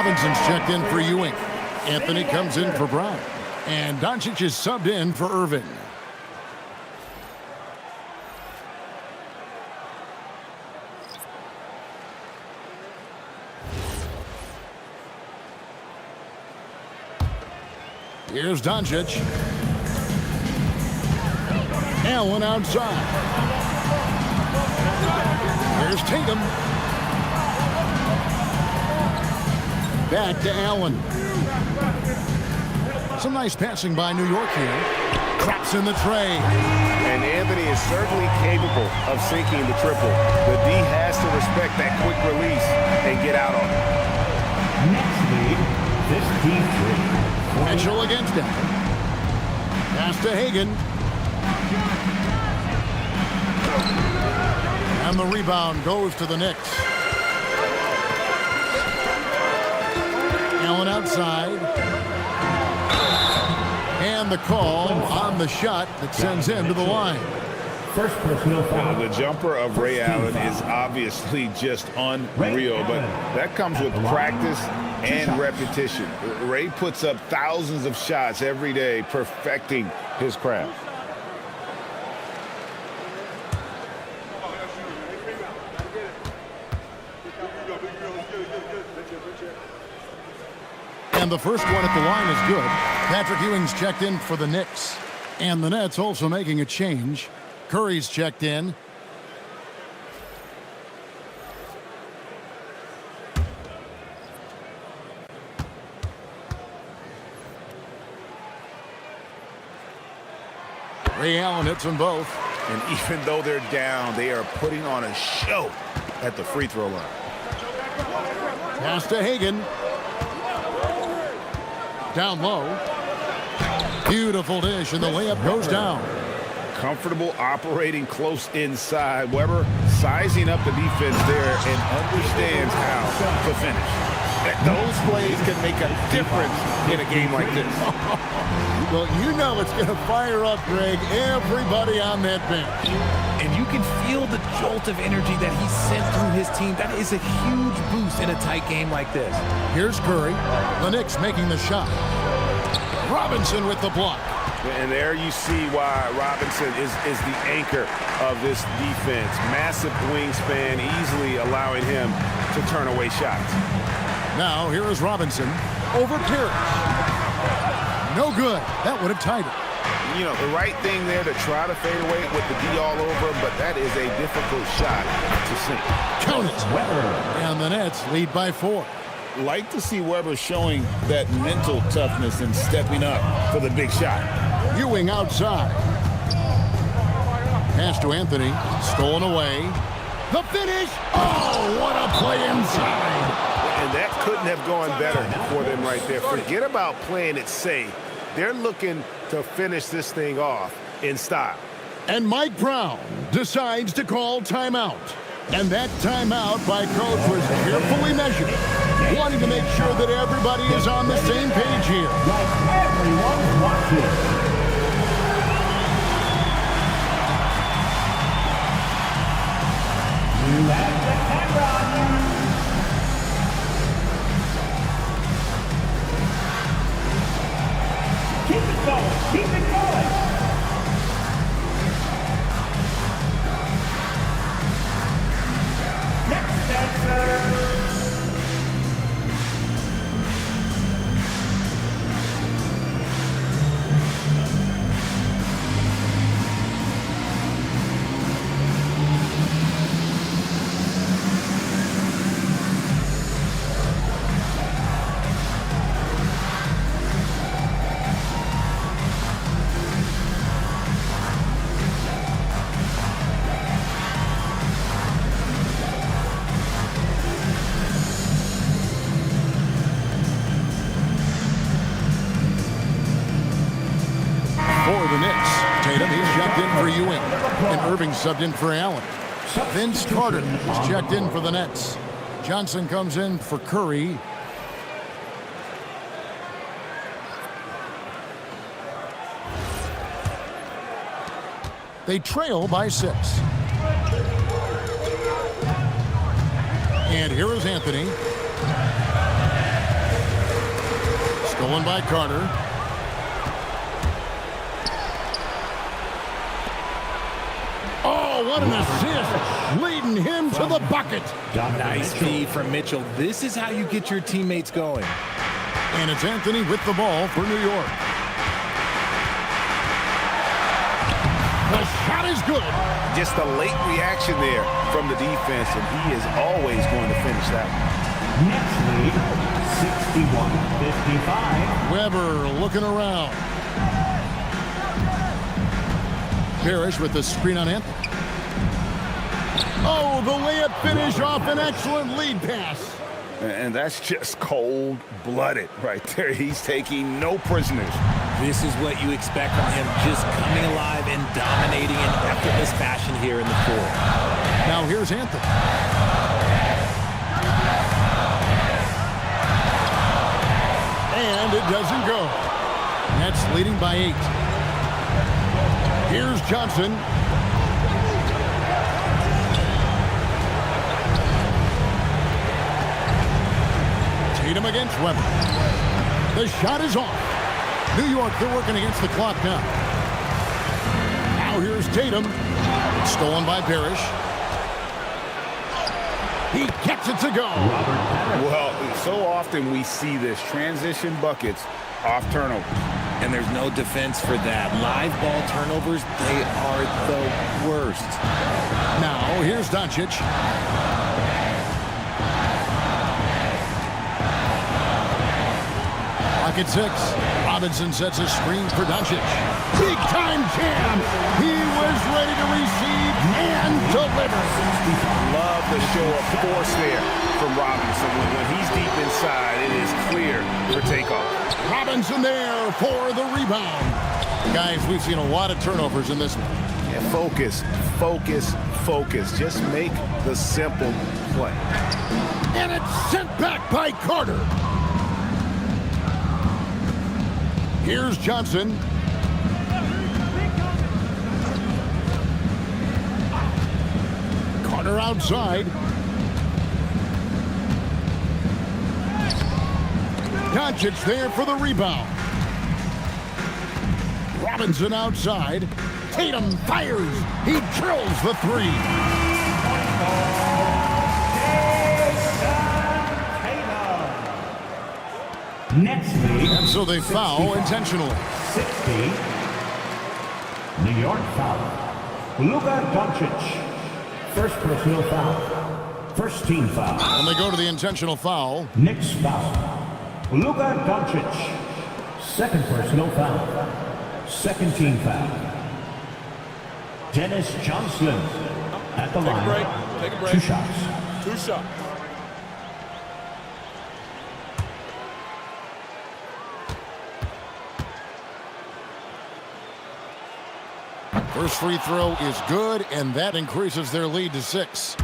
Robinson's checked in for Ewing. Anthony comes in for Brown. And Doncic is subbed in for Irving. Here's Doncic. Allen outside. Here's Tatum. Back to Allen. Some nice passing by New York here. Drops in the tray. And Anthony is certainly capable of sinking the triple. The D has to respect that quick release and get out on it. Next Mitchell against him. Pass to Hagan. And the rebound goes to the Knicks. Allen outside. And the call on the shot that sends him to the line. First personal foul. The jumper of Ray Allen is obviously just unreal, but that comes with practice and repetition. Ray puts up thousands of shots every day, perfecting his craft. And the first one at the line is good. Patrick Ewing's checked in for the Knicks. And the Nets also making a change. Curry's checked in. Ray Allen hits them both. And even though they're down, they are putting on a show at the free throw line. Pass to Hagan. Down low. Beautiful dish, and the layup goes down. Comfortable operating close inside. Weber sizing up the defense there and understands how to finish. Those plays can make a difference in a game like this. Well, you know it's going to fire up, Greg, everybody on that bench. And you can feel the jolt of energy that he sent through his team. That is a huge boost in a tight game like this. Here's Curry. The Knicks making the shot. Robinson with the block. And there you see why Robinson is the anchor of this defense. Massive wingspan, easily allowing him to turn away shots. Now here is Robinson over Pierce. No good. That would have tied it. You know, the right thing there to try to fade away with the D all over him, but that is a difficult shot to sink. Count it. Weber. And the Nets lead by 4. Like to see Weber showing that mental toughness and stepping up for the big shot. Ewing outside. Pass to Anthony. Stolen away. The finish. Oh, what a play inside. And that couldn't have gone better for them right there. Forget about playing it safe. They're looking to finish this thing off in style. And Mike Brown decides to call timeout. And that timeout by coach was carefully measured, wanting to make sure that everybody is on the same page here. Like everyone's watching. You have the camera on you. Keep it going. Keep it going. Next answer. Irving subbed in for Allen. Vince Carter is checked in for the Nets. Johnson comes in for Curry. They trail by 6. And here is Anthony. Stolen by Carter. Oh, what an assist, leading him to the bucket. Nice feed from Mitchell. This is how you get your teammates going. And it's Anthony with the ball for New York. The shot is good. Just a late reaction there from the defense, and he is always going to finish that one. Next lead, 61-55. Weber looking around. Parrish with the screen on Anthony. Oh, the layup finish off an excellent lead pass. And that's just cold-blooded right there. He's taking no prisoners. This is what you expect from him, just coming alive and dominating in effortless fashion here in the fourth. Now here's Anthony. And it doesn't go. Nets leading by 8. Here's Johnson. Tatum against Webber. The shot is off. New York, they're working against the clock now. Now here's Tatum. Stolen by Parrish. He gets it to go. Well, so often we see this transition buckets off turnovers. And there's no defense for that. Live ball turnovers, they are the worst. Now here's Doncic. Pocket 6. Robinson sets a screen for Doncic. Big time jam. He was ready to receive and deliver. Love the show of force there from Robinson. When he's deep inside, it is clear for takeoff. Robinson there for the rebound. Guys, we've seen a lot of turnovers in this one. Yeah, focus, focus, focus. Just make the simple play. And it's sent back by Carter. Here's Johnson. Carter outside. Doncic there for the rebound. Robinson outside. Tatum fires. He drills the 3. Next lead. And so they foul intentionally. 60. New York foul. Luka Doncic. First personal foul. First team foul. And they go to the intentional foul. Knicks foul. Luka Doncic. Second personal foul. Second team foul. Dennis Johnson at the line. Take a break. 2 shots. 2 shots. First free throw is good, and that increases their lead to 6.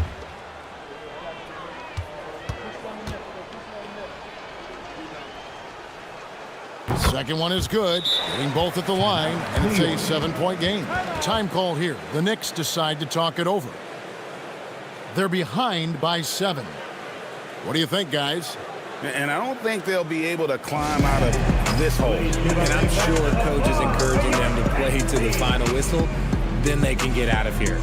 Second one is good, getting both at the line, and it's a 7-point game. Time call here. The Knicks decide to talk it over. They're behind by 7. What do you think, guys? And I don't think they'll be able to climb out of this hole. And I'm sure coach is encouraging them to play to the final whistle. Then they can get out of here.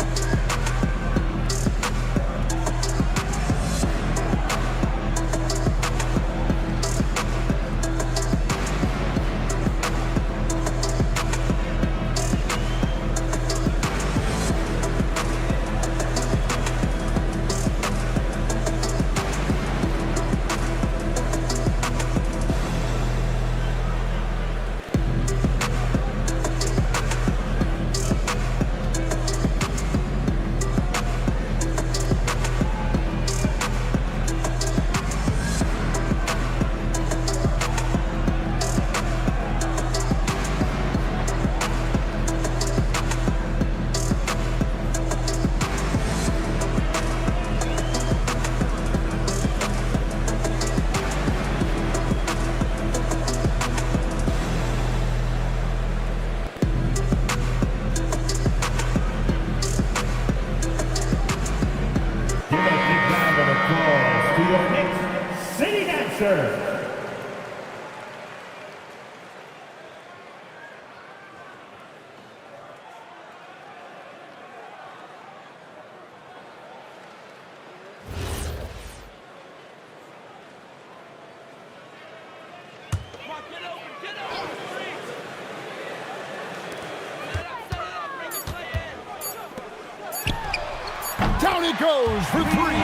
Down it goes for 3.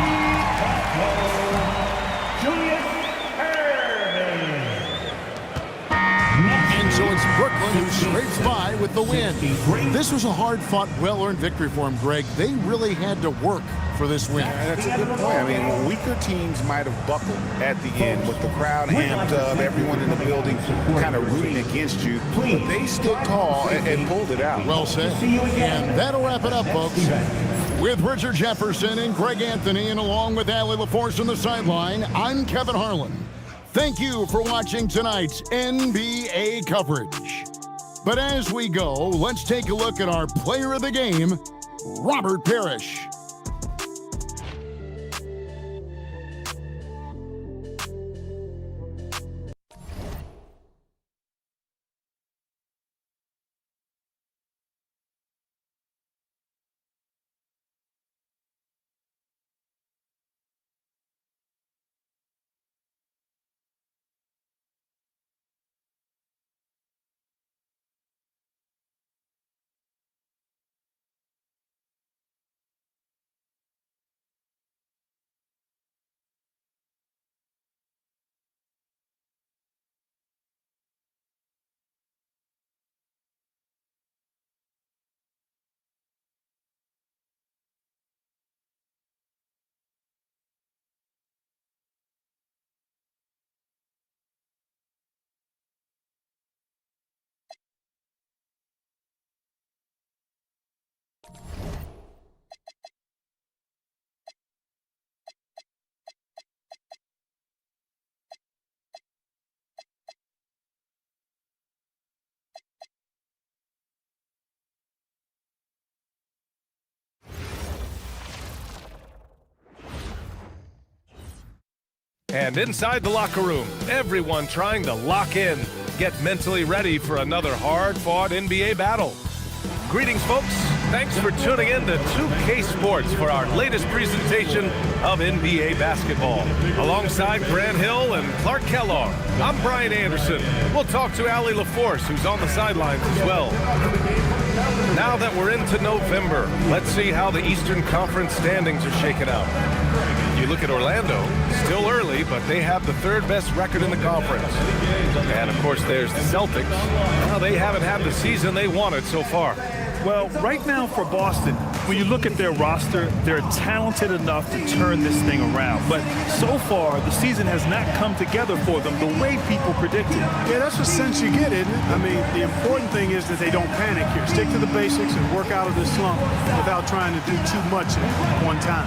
And so it's Brooklyn who scrapes by with the win. This was a hard-fought, well-earned victory for them, Greg. They really had to work for this win. That's a good point. I mean, weaker teams might have buckled at the end with the crowd amped up, everyone in the building kind of rooting against you. But they stood tall and pulled it out. Well said. And that'll wrap it up, folks. With Richard Jefferson and Greg Anthony, and along with Allie LaForce on the sideline, I'm Kevin Harlan. Thank you for watching tonight's NBA coverage. But as we go, let's take a look at our player of the game, Robert Parrish. And inside the locker room, everyone trying to lock in, get mentally ready for another hard-fought NBA battle. Greetings, folks. Thanks for tuning in to 2K Sports for our latest presentation of NBA basketball. Alongside Grant Hill and Clark Kellogg, I'm Brian Anderson. We'll talk to Allie LaForce, who's on the sidelines as well. Now that we're into November, let's see how the Eastern Conference standings are shaking out. You look at Orlando, still early, but they have the third best record in the conference. And of course, there's the Celtics. Well, they haven't had the season they wanted so far. Well, right now for Boston, when you look at their roster, they're talented enough to turn this thing around. But so far, the season has not come together for them the way people predicted. Yeah, that's the sense you get, isn't it? I mean, the important thing is that they don't panic here. Stick to the basics and work out of this slump without trying to do too much at one time.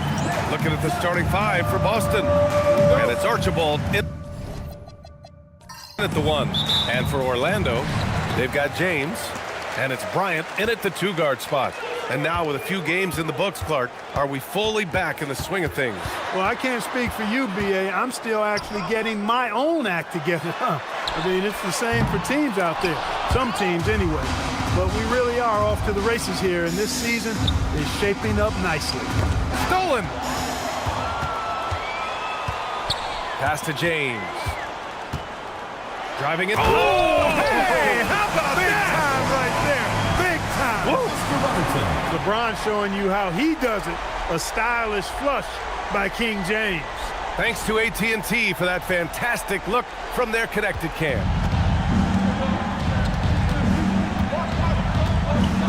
Looking at the starting five for Boston. And it's Archibald in at the 1. And for Orlando, they've got James. And it's Bryant in at the 2-guard spot. And now with a few games in the books, Clark, are we fully back in the swing of things? Well, I can't speak for you, B.A. I'm still actually getting my own act together. I mean, it's the same for teams out there. Some teams anyway. But we really are off to the races here, and this season is shaping up nicely. Stolen! Pass to James. Driving it. Oh, hey! How about that? Big time right there. Big time. LeBron showing you how he does it. A stylish flush by King James. Thanks to AT&T for that fantastic look from their connected cam.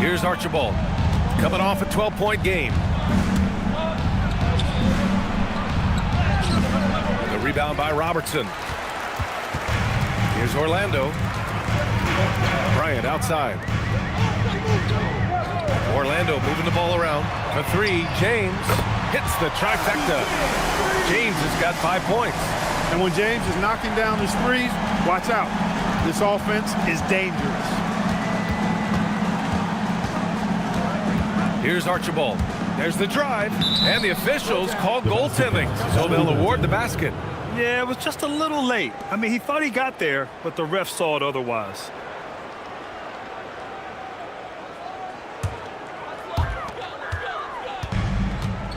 Here's Archibald, coming off a 12-point game. The rebound by Robertson. Here's Orlando. Bryant outside. Orlando moving the ball around. For 3, James hits the trifecta. James has got 5 points. And when James is knocking down his threes, watch out. This offense is dangerous. Here's Archibald. There's the drive. And the officials call goaltending, so they'll award the basket. Yeah, it was just a little late. I mean, he thought he got there, but the ref saw it otherwise.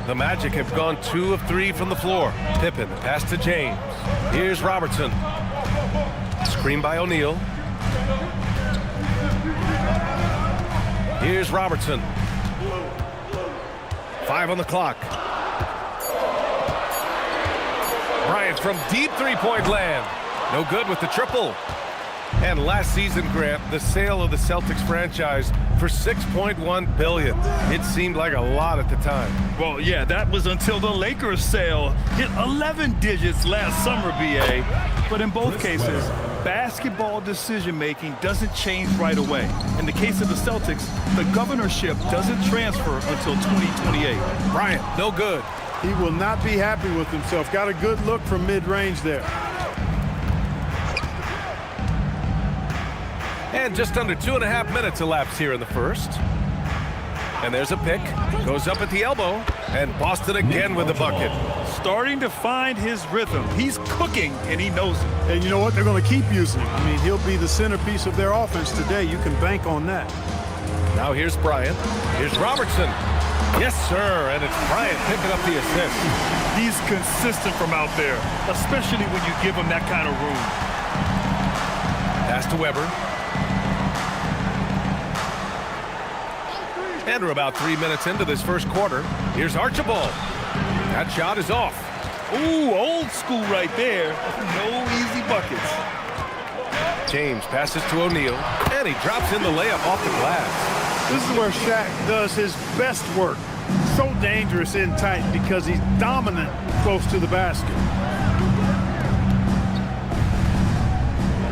The Magic have gone 2 of 3 from the floor. Pippen, pass to James. Here's Robertson. Screen by O'Neal. Here's Robertson. 5 on the clock. Bryant from deep three-point land. No good with the triple. And last season, Grant, the sale of the Celtics franchise for $6.1 billion. It seemed like a lot at the time. Well, yeah, that was until the Lakers sale hit 11 digits last summer, BA. But in both cases, basketball decision-making doesn't change right away. In the case of the Celtics, the governorship doesn't transfer until 2028. Bryant, no good. He will not be happy with himself. Got a good look from mid-range there. And just under 2.5 minutes elapsed here in the first. And there's a pick. Goes up at the elbow. And Boston again with the bucket. Starting to find his rhythm. He's cooking, and he knows it. And you know what? They're going to keep using him. I mean, he'll be the centerpiece of their offense today. You can bank on that. Now here's Bryant. Here's Robertson. Yes, sir. And it's Bryant picking up the assist. He's consistent from out there, especially when you give him that kind of room. Pass to Weber. And we're about 3 minutes into this first quarter. Here's Archibald. That shot is off. Ooh, old school right there. No easy buckets. James passes to O'Neal, and he drops in the layup off the glass. This is where Shaq does his best work. So dangerous in tight because he's dominant close to the basket.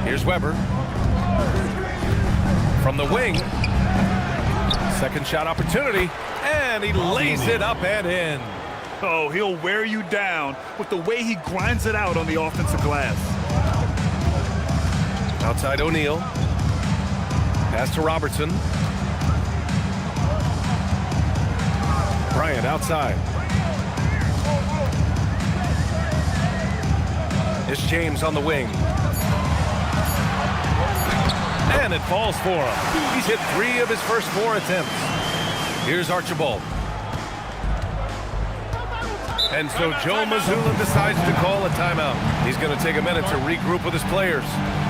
Here's Weber. From the wing. Second shot opportunity, and he lays it up and in. Oh, he'll wear you down with the way he grinds it out on the offensive glass. Outside O'Neal. Pass to Robertson. Bryant outside. It's James on the wing. And it falls for him. He's hit 3 of his first 4 attempts. Here's Archibald. And so Joe Mazzulla decides to call a timeout. He's going to take a minute to regroup with his players.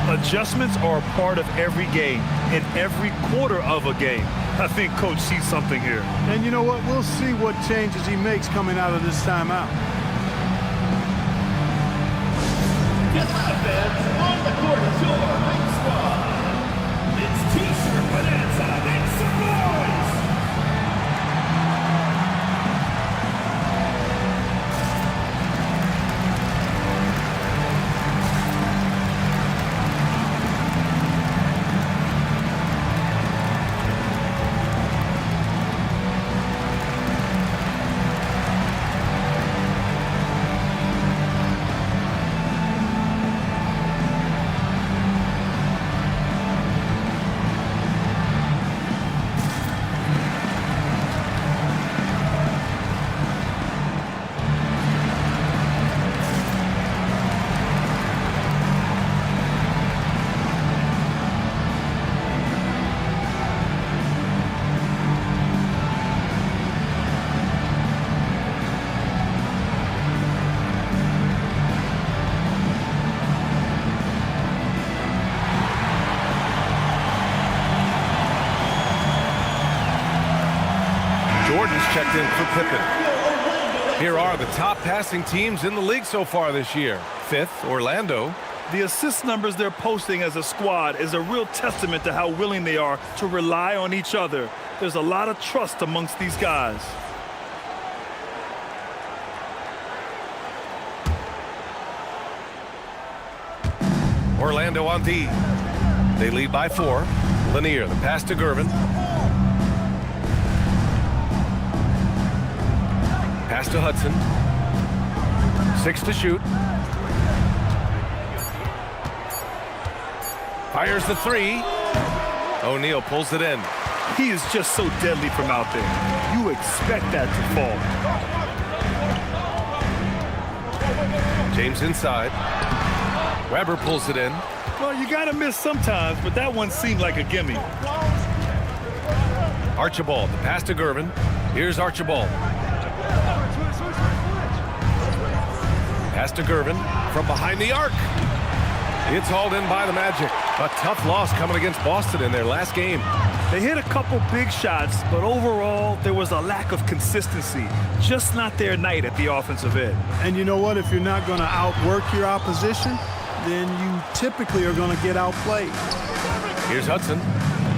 Adjustments are a part of every game, in every quarter of a game. I think Coach sees something here. And you know what? We'll see what changes he makes coming out of this timeout. On the court is your home squad. It's T-shirt Bonanza. Make some noise. Jordan's checked in for Pippen. Here are the top passing teams in the league so far this year. 5th, Orlando. The assist numbers they're posting as a squad is a real testament to how willing they are to rely on each other. There's a lot of trust amongst these guys. Orlando on D. They lead by 4. Lanier, the pass to Gervin. Pass to Hudson. 6 to shoot. Fires the 3. O'Neal pulls it in. He is just so deadly from out there. You expect that to fall. James inside. Weber pulls it in. Well, you got to miss sometimes, but that one seemed like a gimme. Archibald, the pass to Gervin. Here's Archibald. Pass to Gervin from behind the arc. It's hauled in by the Magic. A tough loss coming against Boston in their last game. They hit a couple big shots, but overall, there was a lack of consistency. Just not their night at the offensive end. And you know what? If you're not going to outwork your opposition, then you typically are going to get outplayed. Here's Hudson.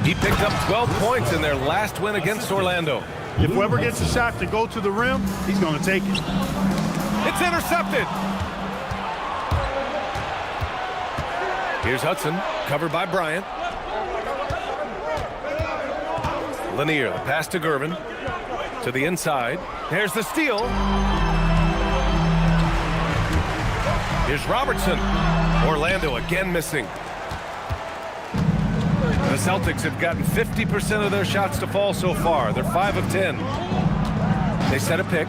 He picked up 12 points in their last win against Orlando. If Weber gets a shot to go to the rim, he's going to take it. It's intercepted. Here's Hudson, covered by Bryant. Lanier, the pass to Gervin. To the inside. There's the steal. Here's Robertson. Orlando again missing. The Celtics have gotten 50% of their shots to fall so far. They're 5 of 10. They set a pick.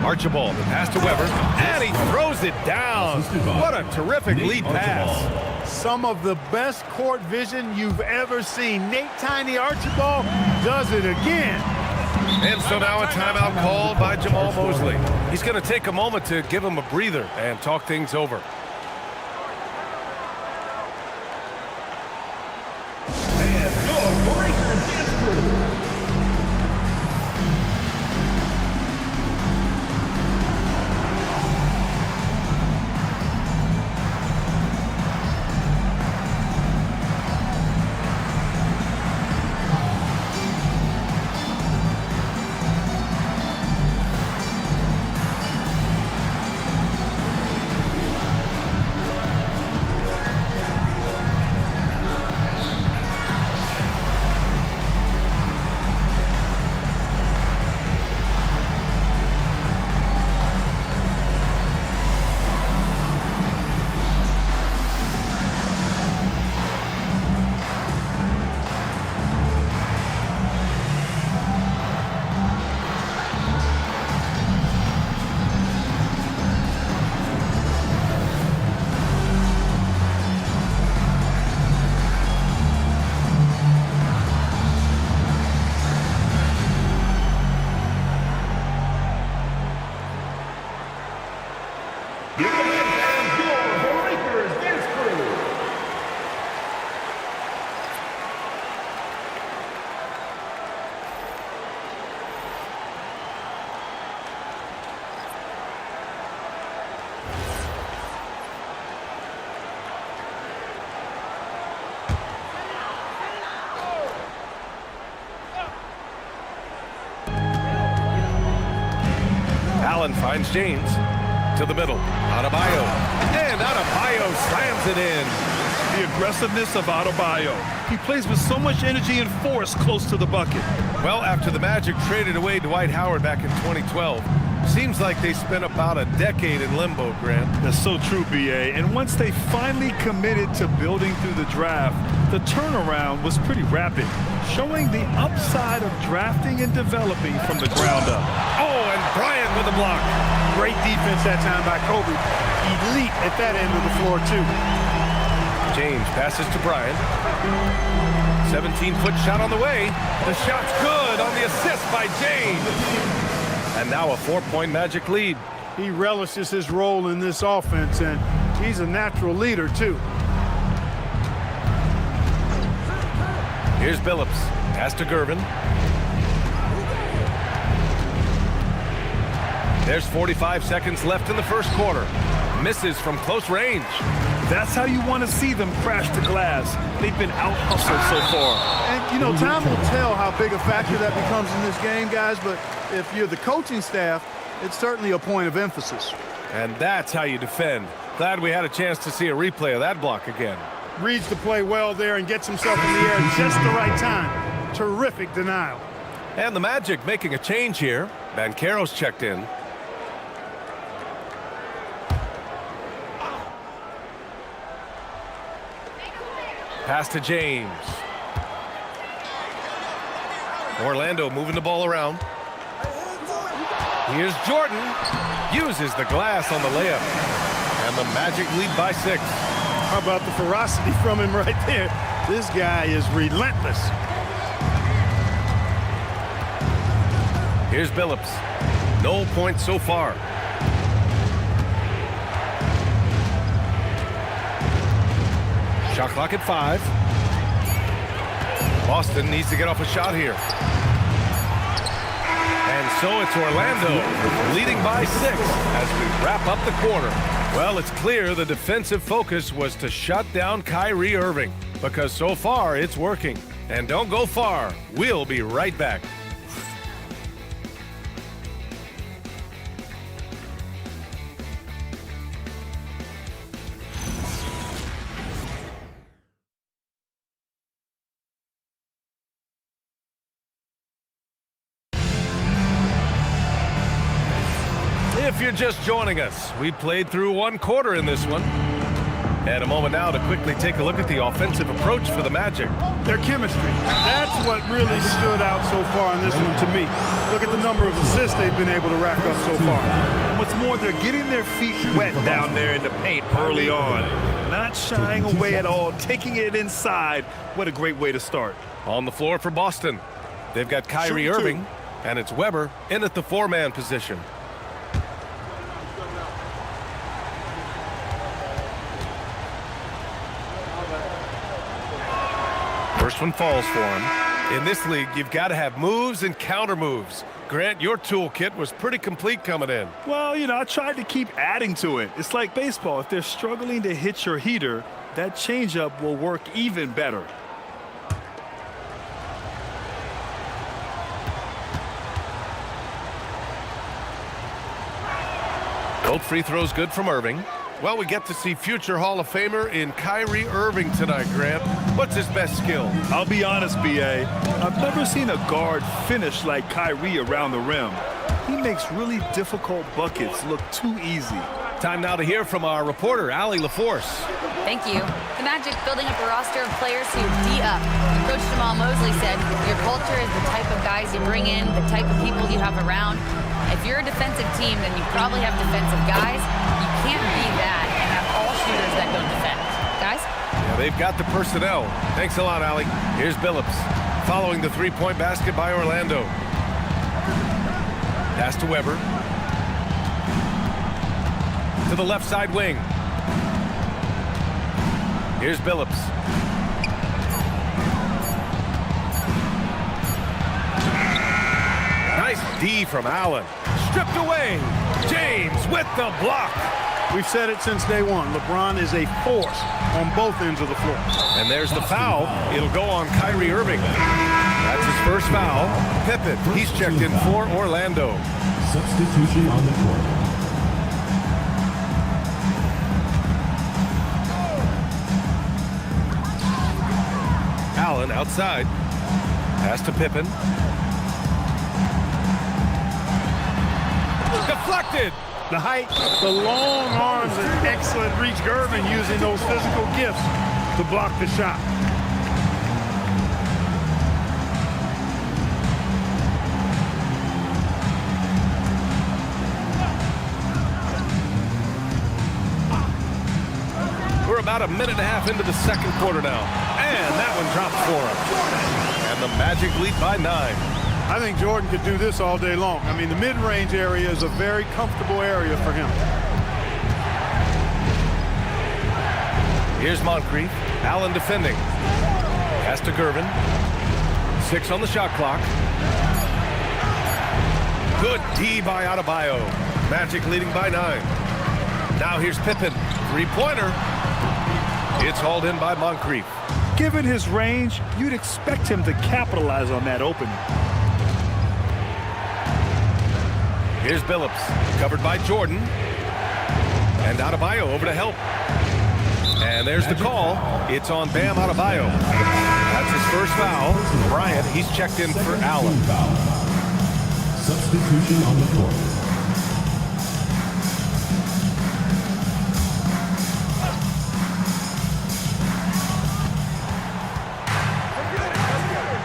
Archibald, the pass to Weber, and he throws it down. What a terrific lead pass. Some of the best court vision you've ever seen. Nate Tiny Archibald does it again. And so now a timeout called by Jamal Mosley. He's going to take a moment to give him a breather and talk things over. Allen finds James to the middle. Adebayo. And Adebayo slams it in. The aggressiveness of Adebayo. He plays with so much energy and force close to the bucket. Well, after the Magic traded away Dwight Howard back in 2012, seems like they spent about a decade in limbo, Grant. That's so true, B.A. And once they finally committed to building through the draft, the turnaround was pretty rapid, showing the upside of drafting and developing from the ground up. Oh, and Bryant with a block. Great defense that time by Kobe. Elite at that end of the floor, too. James passes to Bryant. 17-foot shot on the way. The shot's good on the assist by James. And now a 4-point Magic lead. He relishes his role in this offense, and he's a natural leader, too. Here's Billups. Pass to Gervin. There's 45 seconds left in the first quarter. Misses from close range. That's how you want to see them crash the glass. They've been out-hustled so far. And, you know, time will tell how big a factor that becomes in this game, guys, but if you're the coaching staff, it's certainly a point of emphasis. And that's how you defend. Glad we had a chance to see a replay of that block again. Reads the play well there and gets himself in the air just the right time. Terrific denial. And the Magic making a change here. Banchero's checked in. Pass to James. Orlando moving the ball around. Here's Jordan. Uses the glass on the layup. And the Magic lead by 6. How about the ferocity from him right there? This guy is relentless. Here's Billups. No points so far. Shot clock at 5. Boston needs to get off a shot here. And So it's Orlando leading by 6 as we wrap up the quarter. Well, it's clear the defensive focus was to shut down Kyrie Irving because so far it's working. And don't go far. We'll be right back. If you're just joining us, we played through one quarter in this one. And a moment now to quickly take a look at the offensive approach for the Magic. Their chemistry. That's what really stood out so far in this one to me. Look at the number of assists they've been able to rack up so far. And what's more, they're getting their feet wet down there in the paint early on. Not shying away at all, taking it inside. What a great way to start. On the floor for Boston, they've got Kyrie Irving, and it's Weber in at the 4-man position. First one falls for him. In this league, you've got to have moves and counter moves. Grant, your toolkit was pretty complete coming in. Well, I tried to keep adding to it. It's like baseball. If they're struggling to hit your heater, that changeup will work even better. Both free throws good from Irving. Well, we get to see future Hall of Famer in Kyrie Irving tonight, Grant. What's his best skill? I'll be honest, B.A. I've never seen a guard finish like Kyrie around the rim. He makes really difficult buckets look too easy. Time now to hear from our reporter, Allie LaForce. Thank you. The Magic building up a roster of players who D up. Coach Jamal Mosley said, your culture is the type of guys you bring in, the type of people you have around. If you're a defensive team, then you probably have defensive guys. You can't be that and have all shooters that don't defend. Guys? Yeah, they've got the personnel. Thanks a lot, Allie. Here's Billups following the three-point basket by Orlando. Pass to Weber. To the left side wing. Here's Billups. Nice D from Allen. Stripped away. James with the block. We've said it since day one. LeBron is a force on both ends of the floor. And there's the foul. It'll go on Kyrie Irving. That's his first foul. Pippen, he's checked in for Orlando. Substitution on the court. Allen outside. Pass to Pippen. Deflected. The height, the long arms, and excellent reach. Gervin using those physical gifts to block the shot. We're about a minute and a half into the second quarter now. And that one dropped for him. And the Magic lead by 9. I think Jordan could do this all day long. I mean, the mid-range area is a very comfortable area for him. Here's Moncrief. Allen defending. Pass to Gervin. 6 on the shot clock. Good D by Adebayo. Magic leading by 9. Now here's Pippen. Three-pointer. It's hauled in by Moncrief. Given his range, you'd expect him to capitalize on that opening. Here's Billups, covered by Jordan. And Adebayo over to help. And there's the call. It's on Bam Adebayo. That's his first foul. Bryant, he's checked in for Allen. Substitution on the court.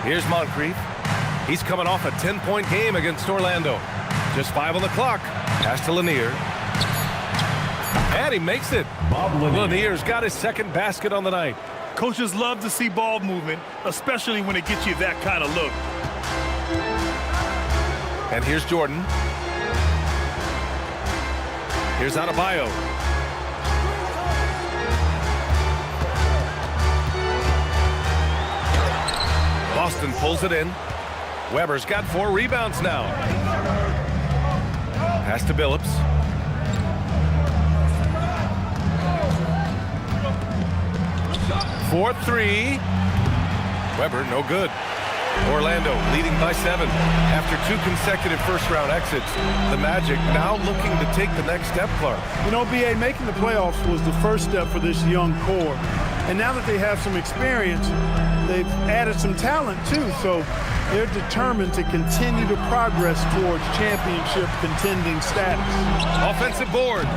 Here's Moncrief. He's coming off a 10-point game against Orlando. Just 5 on the clock. Pass to Lanier. And he makes it. Lanier's got his second basket on the night. Coaches love to see ball movement, especially when it gets you that kind of look. And here's Jordan. Here's Adebayo. Boston pulls it in. Weber's got 4 rebounds now. Pass to Billups. For three. Weber, no good. Orlando leading by 7 after 2 consecutive first-round exits. The Magic now looking to take the next step, Clark. You know, B.A., making the playoffs was the first step for this young core. And now that they have some experience, they've added some talent, too. So they're determined to continue to progress towards championship contending status. Offensive board.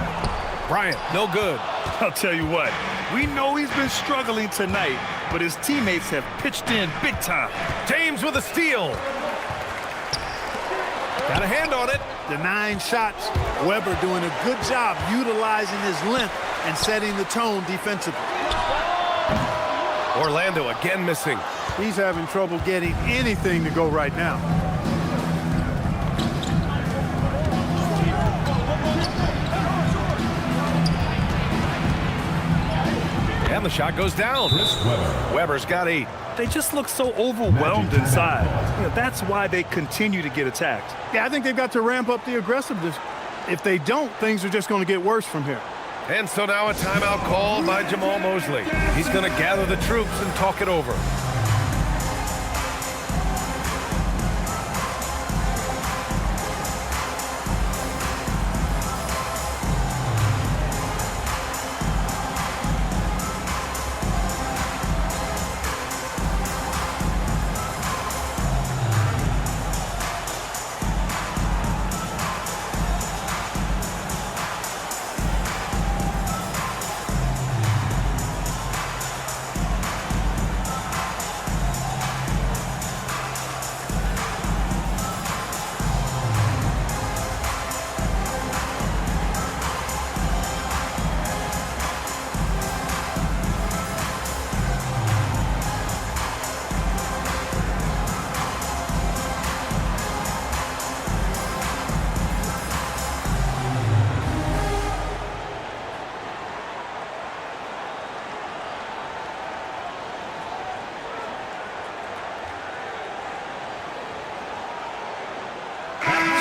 Bryant, no good. I'll tell you what, we know he's been struggling tonight, but his teammates have pitched in big time. James with a steal. Got a hand on it. The 9 shots. Weber doing a good job utilizing his length and setting the tone defensively. Orlando again missing. He's having trouble getting anything to go right now. And the shot goes down. Weber's got 8. They just look so overwhelmed inside. You know, that's why they continue to get attacked. Yeah, I think they've got to ramp up the aggressiveness. If they don't, things are just going to get worse from here. And so now a timeout called by Jamal Mosley. He's going to gather the troops and talk it over.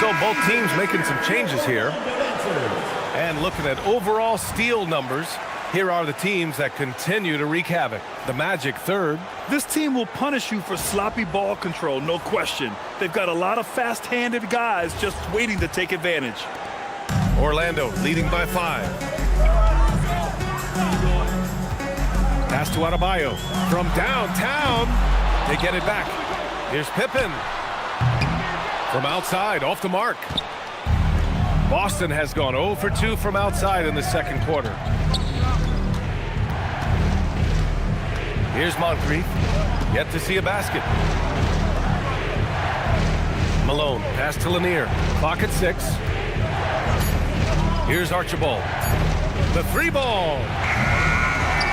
So both teams making some changes here. And looking at overall steal numbers, here are the teams that continue to wreak havoc. The Magic 3rd. This team will punish you for sloppy ball control, no question. They've got a lot of fast-handed guys just waiting to take advantage. Orlando leading by 5. Pass to Adebayo from downtown. They get it back. Here's Pippen. From outside, off the mark. Boston has gone 0 for 2 from outside in the second quarter. Here's Moncrief. Yet to see a basket. Malone, pass to Lanier. Clock at 6. Here's Archibald. The 3 ball.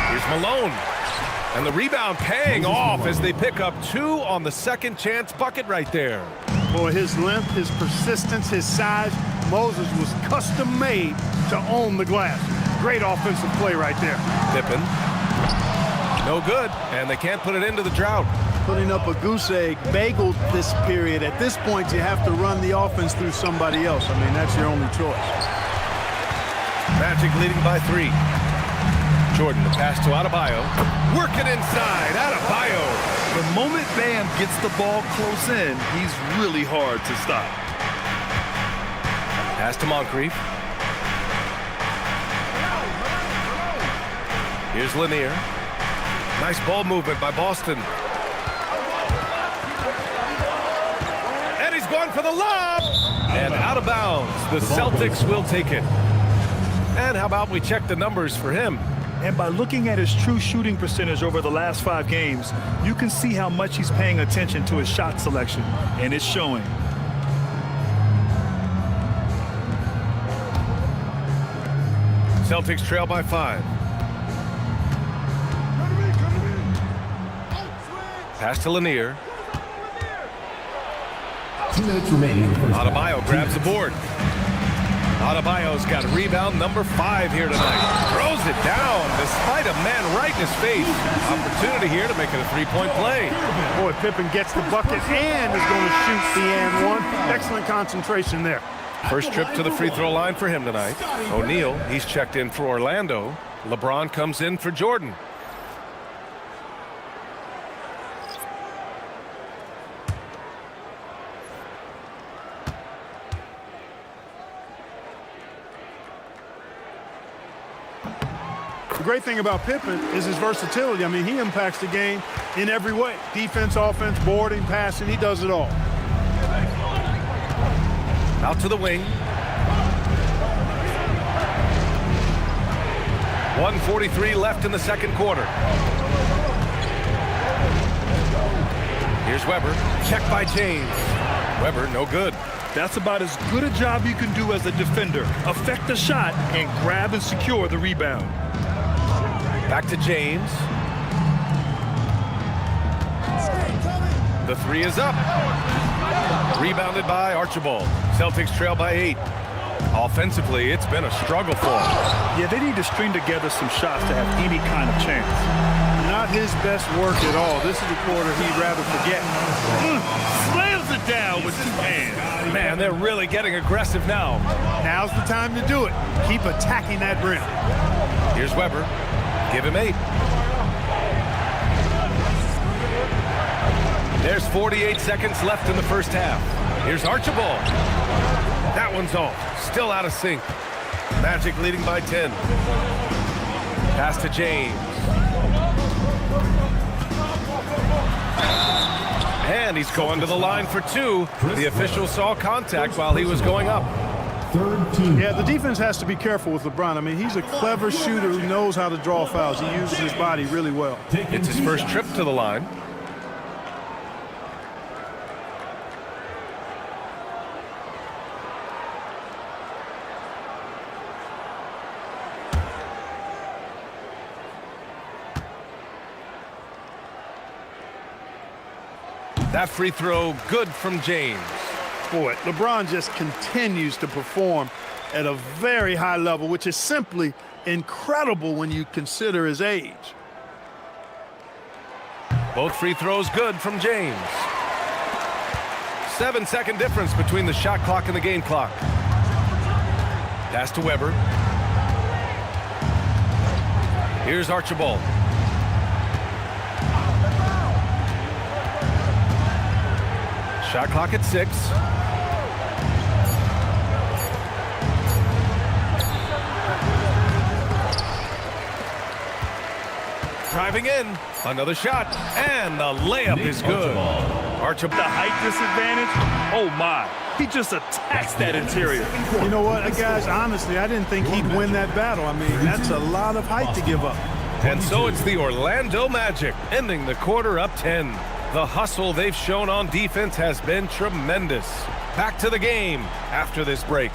Here's Malone. And the rebound paying off as they pick up 2 on the second chance bucket right there. Boy, his length, his persistence, his size. Moses was custom made to own the glass. Great offensive play right there. Pippen. No good, and they can't put it into the drought. Putting up a goose egg, bageled this period. At this point, you have to run the offense through somebody else. I mean, that's your only choice. Magic leading by 3. Jordan, the pass to Adebayo. Working inside, Adebayo. The moment Bam gets the ball close in, he's really hard to stop. Pass to Moncrief. Here's Lanier. Nice ball movement by Boston. And he's going for the lob. And out of bounds. The Celtics will take it. And how about we check the numbers for him? And by looking at his true shooting percentage over the last 5 games, you can see how much he's paying attention to his shot selection, and it's showing. Celtics trail by 5. Pass to Lanier. 2 minutes remaining. Adebayo grabs the board. Adebayo's got rebound number 5 here tonight. Throws it down despite a man right in his face. Opportunity here to make it a 3-point play. Boy, Pippen gets the bucket and is going to shoot the and one. Excellent concentration there. First trip to the free throw line for him tonight. O'Neal, he's checked in for Orlando. LeBron comes in for Jordan. The great thing about Pippen is his versatility. I mean, he impacts the game in every way. Defense, offense, boarding, passing, he does it all. Out to the wing. 1:43 left in the second quarter. Here's Weber. Check by James. Weber, no good. That's about as good a job you can do as a defender. Affect the shot and grab and secure the rebound. Back to James. The three is up. Rebounded by Archibald. Celtics trail by 8. Offensively, it's been a struggle for them. Yeah, they need to string together some shots to have any kind of chance. Not his best work at all. This is a quarter he'd rather forget. Slams it down with 2 hands. Man, they're really getting aggressive now. Now's the time to do it. Keep attacking that rim. Here's Weber. Give him 8. There's 48 seconds left in the first half. Here's Archibald. That one's off. Still out of sync. Magic leading by 10. Pass to James. And he's going to the line for 2. The official saw contact while he was going up. Yeah, the defense has to be careful with LeBron. I mean, he's a clever shooter who knows how to draw fouls. He uses his body really well. It's his first trip to the line. That free throw good from James. Boy, LeBron just continues to perform at a very high level, which is simply incredible when you consider his age. Both free throws good from James. 7-second difference between the shot clock and the game clock. Pass to Weber. Here's Archibald. Shot clock at 6. Driving in. Another shot. And the layup is good. Archibald. The height disadvantage. Oh, my. He just attacks that interior. You know what, guys? Honestly, I didn't think he'd win that battle. I mean, that's a lot of height to give up. And so it's the Orlando Magic ending the quarter up 10. The hustle they've shown on defense has been tremendous. Back to the game after this break.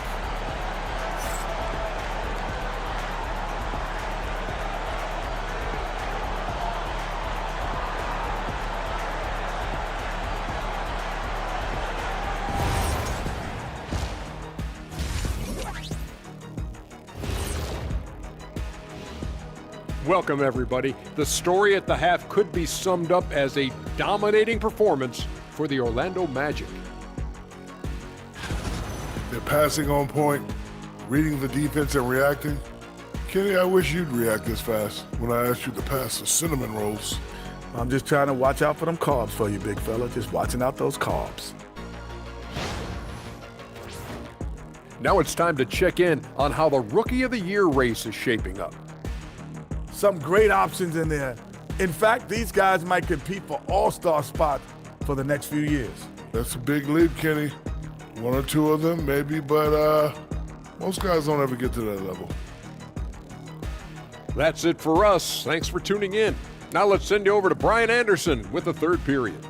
Welcome, everybody. The story at the half could be summed up as a dominating performance for the Orlando Magic. They're passing on point, reading the defense and reacting. Kenny, I wish you'd react this fast when I asked you to pass the cinnamon rolls. I'm just trying to watch out for them carbs for you, big fella. Just watching out those carbs. Now it's time to check in on how the Rookie of the Year race is shaping up. Some great options in there. In fact, these guys might compete for all-star spots for the next few years. That's a big leap, Kenny. 1 or 2 of them, maybe, but most guys don't ever get to that level. That's it for us. Thanks for tuning in. Now let's send you over to Brian Anderson with the third period.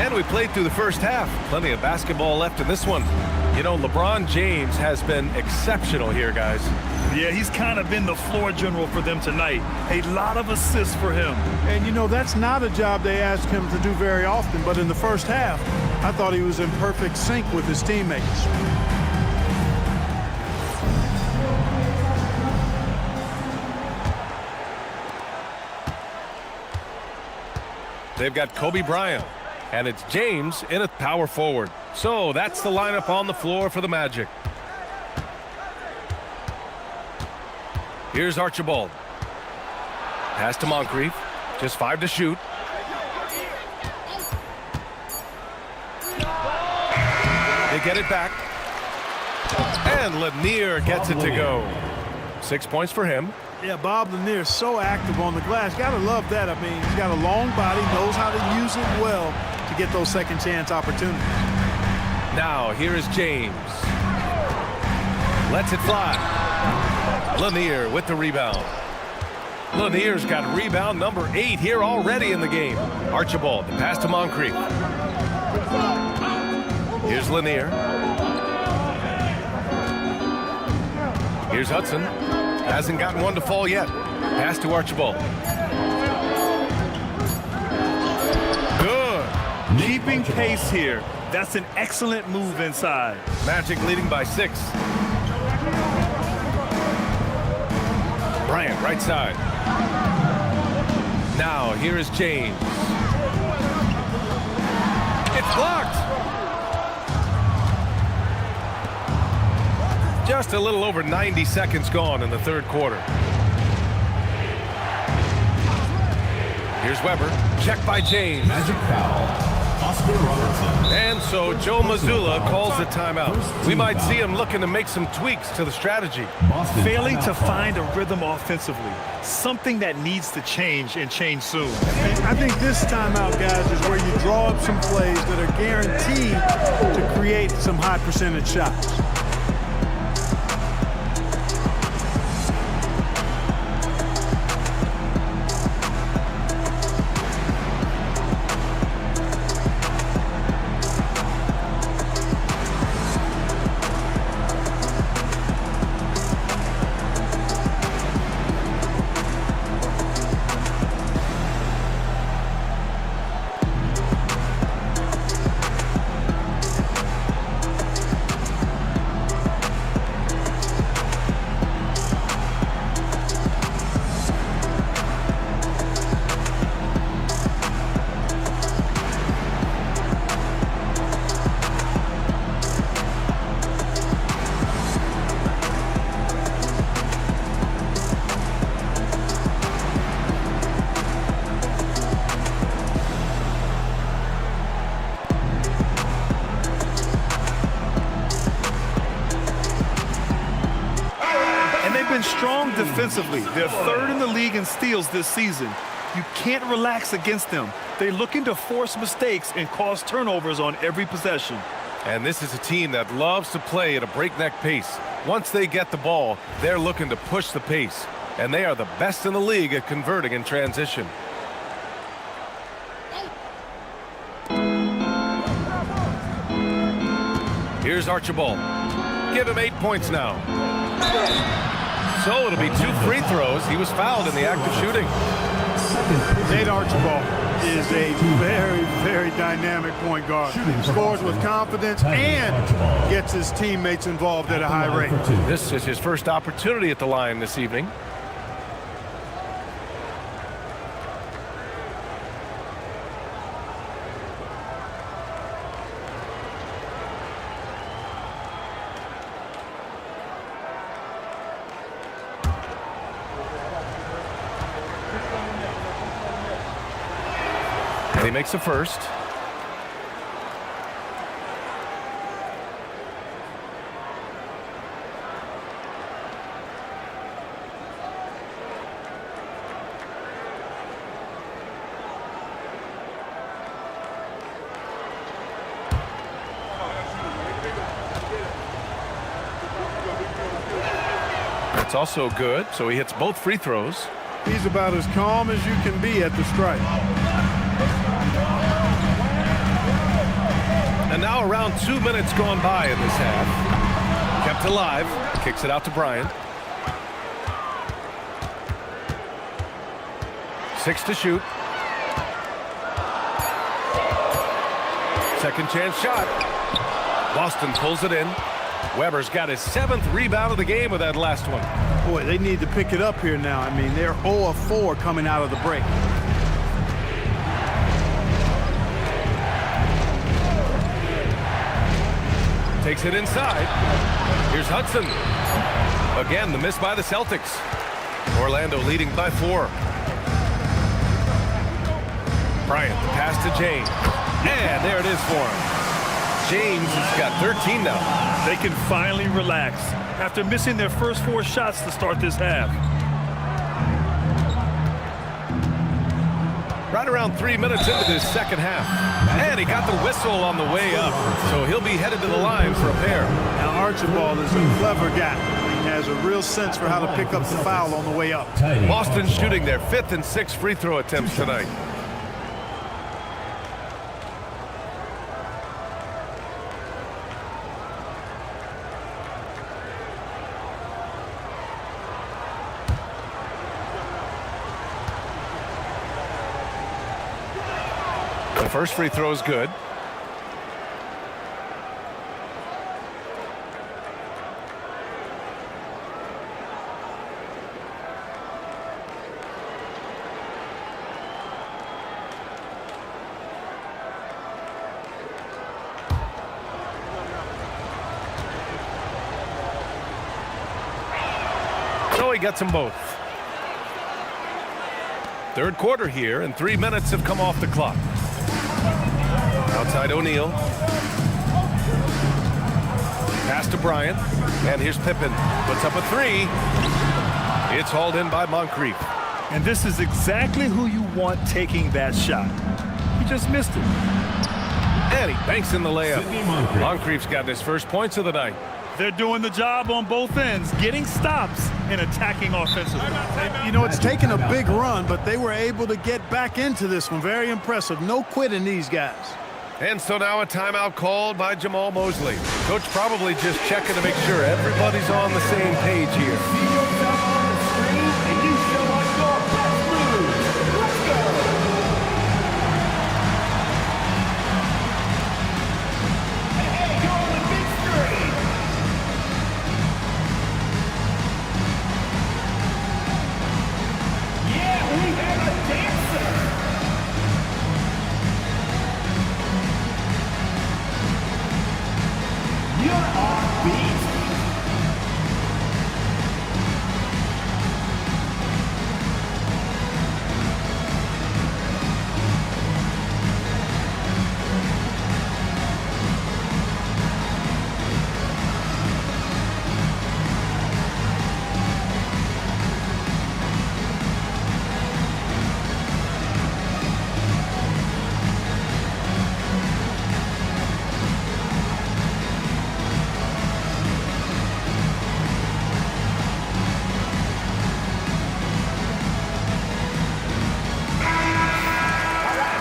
And we played through the first half. Plenty of basketball left in this one. You know, LeBron James has been exceptional here, guys. Yeah, he's kind of been the floor general for them tonight. A lot of assists for him. And, you know, that's not a job they ask him to do very often. But in the first half, I thought he was in perfect sync with his teammates. they've got Kobe Bryant. And it's James in at power forward. So that's the lineup on the floor for the Magic. Here's Archibald. Pass to Moncrief. Just 5 to shoot. They get it back. And Lanier gets it to go. 6 points for him. Yeah, Bob Lanier is so active on the glass. Got to love that. I mean, he's got a long body, knows how to use it well to get those second chance opportunities. Now, here is James. Lets it fly. Lanier with the rebound. Lanier's got rebound number 8 here already in the game. Archibald, the pass to Moncrief. Here's Lanier. Here's Hudson. Hasn't gotten one to fall yet. Pass to Archibald. Good. Keeping pace here. That's an excellent move inside. Magic leading by 6. Bryant, right side. Now, here is James. It's blocked. Just a little over 90 seconds gone in the third quarter. Here's Weber. Checked by James. Magic foul. Oscar Robertson. And so Joe Mazzulla calls the timeout. We might see him looking to make some tweaks to the strategy. Failing to find a rhythm offensively. Something that needs to change and change soon. I think this timeout, guys, is where you draw up some plays that are guaranteed to create some high percentage shots. Strong defensively. They're third in the league in steals this season. You can't relax against them. They're looking to force mistakes and cause turnovers on every possession. And this is a team that loves to play at a breakneck pace. Once they get the ball, they're looking to push the pace. And they are the best in the league at converting in transition. Here's Archibald. Give him 8 points now. So it'll be 2 free throws. He was fouled in the act of shooting. Nate Archibald is a very, very dynamic point guard. Scores with confidence and gets his teammates involved at a high rate. This is his first opportunity at the line this evening. And he makes the first. That's also good, so he hits both free throws. He's about as calm as you can be at the strike. And now around 2 minutes gone by in this half. Kept alive. Kicks it out to Bryant. 6 to shoot. Second chance shot. Boston pulls it in. Weber's got his 7th rebound of the game with that last one. Boy, they need to pick it up here now. I mean, they're 0 of 4 coming out of the break. Takes it inside. Here's Hudson. Again, the miss by the Celtics. Orlando leading by 4. Bryant, the pass to James. And there it is for him. James has got 13 now. They can finally relax after missing their first 4 shots to start this half. Right around 3 minutes into this second half. And he got the whistle on the way up. So he'll be headed to the line for a pair. Now Archibald is a clever guy. He has a real sense for how to pick up the foul on the way up. Boston shooting their 5th and 6th free throw attempts tonight. The first free throw is good. So he gets them both. Third quarter here, and 3 minutes have come off the clock. Outside O'Neal. Pass to Bryant. And here's Pippen. Puts up a 3. It's hauled in by Moncrief. And this is exactly who you want taking that shot. He just missed it. And he banks in the layup. Moncrief's got his first points of the night. They're doing the job on both ends, getting stops and attacking offensively. You know, it's taken a big run, but they were able to get back into this one. Very impressive. No quitting these guys. And so now a timeout called by Jamal Mosley. Coach probably just checking to make sure everybody's on the same page here.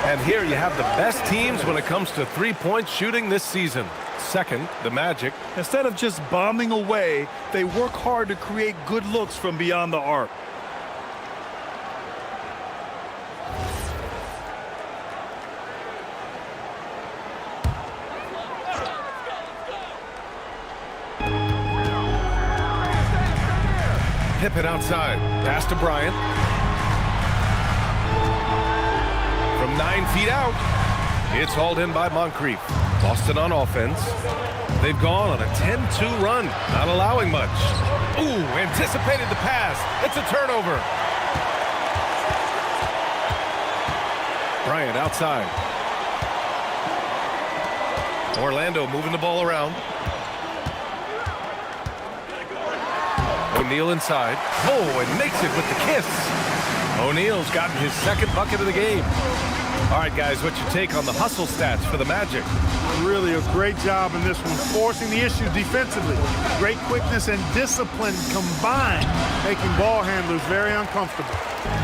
And here you have the best teams when it comes to three-point shooting this season. Second, the Magic. Instead of just bombing away, they work hard to create good looks from beyond the arc. Pippen outside. Pass to Bryant. From 9 feet out, it's hauled in by Moncrief. Boston on offense. They've gone on a 10-2 run, not allowing much. Ooh, anticipated the pass. It's a turnover. Bryant outside. Orlando moving the ball around. O'Neal inside. Oh, and makes it with the kiss. O'Neal's gotten his second bucket of the game. All right, guys, what's your take on the hustle stats for the Magic? Really a great job in this one, forcing the issue defensively. Great quickness and discipline combined, making ball handlers very uncomfortable.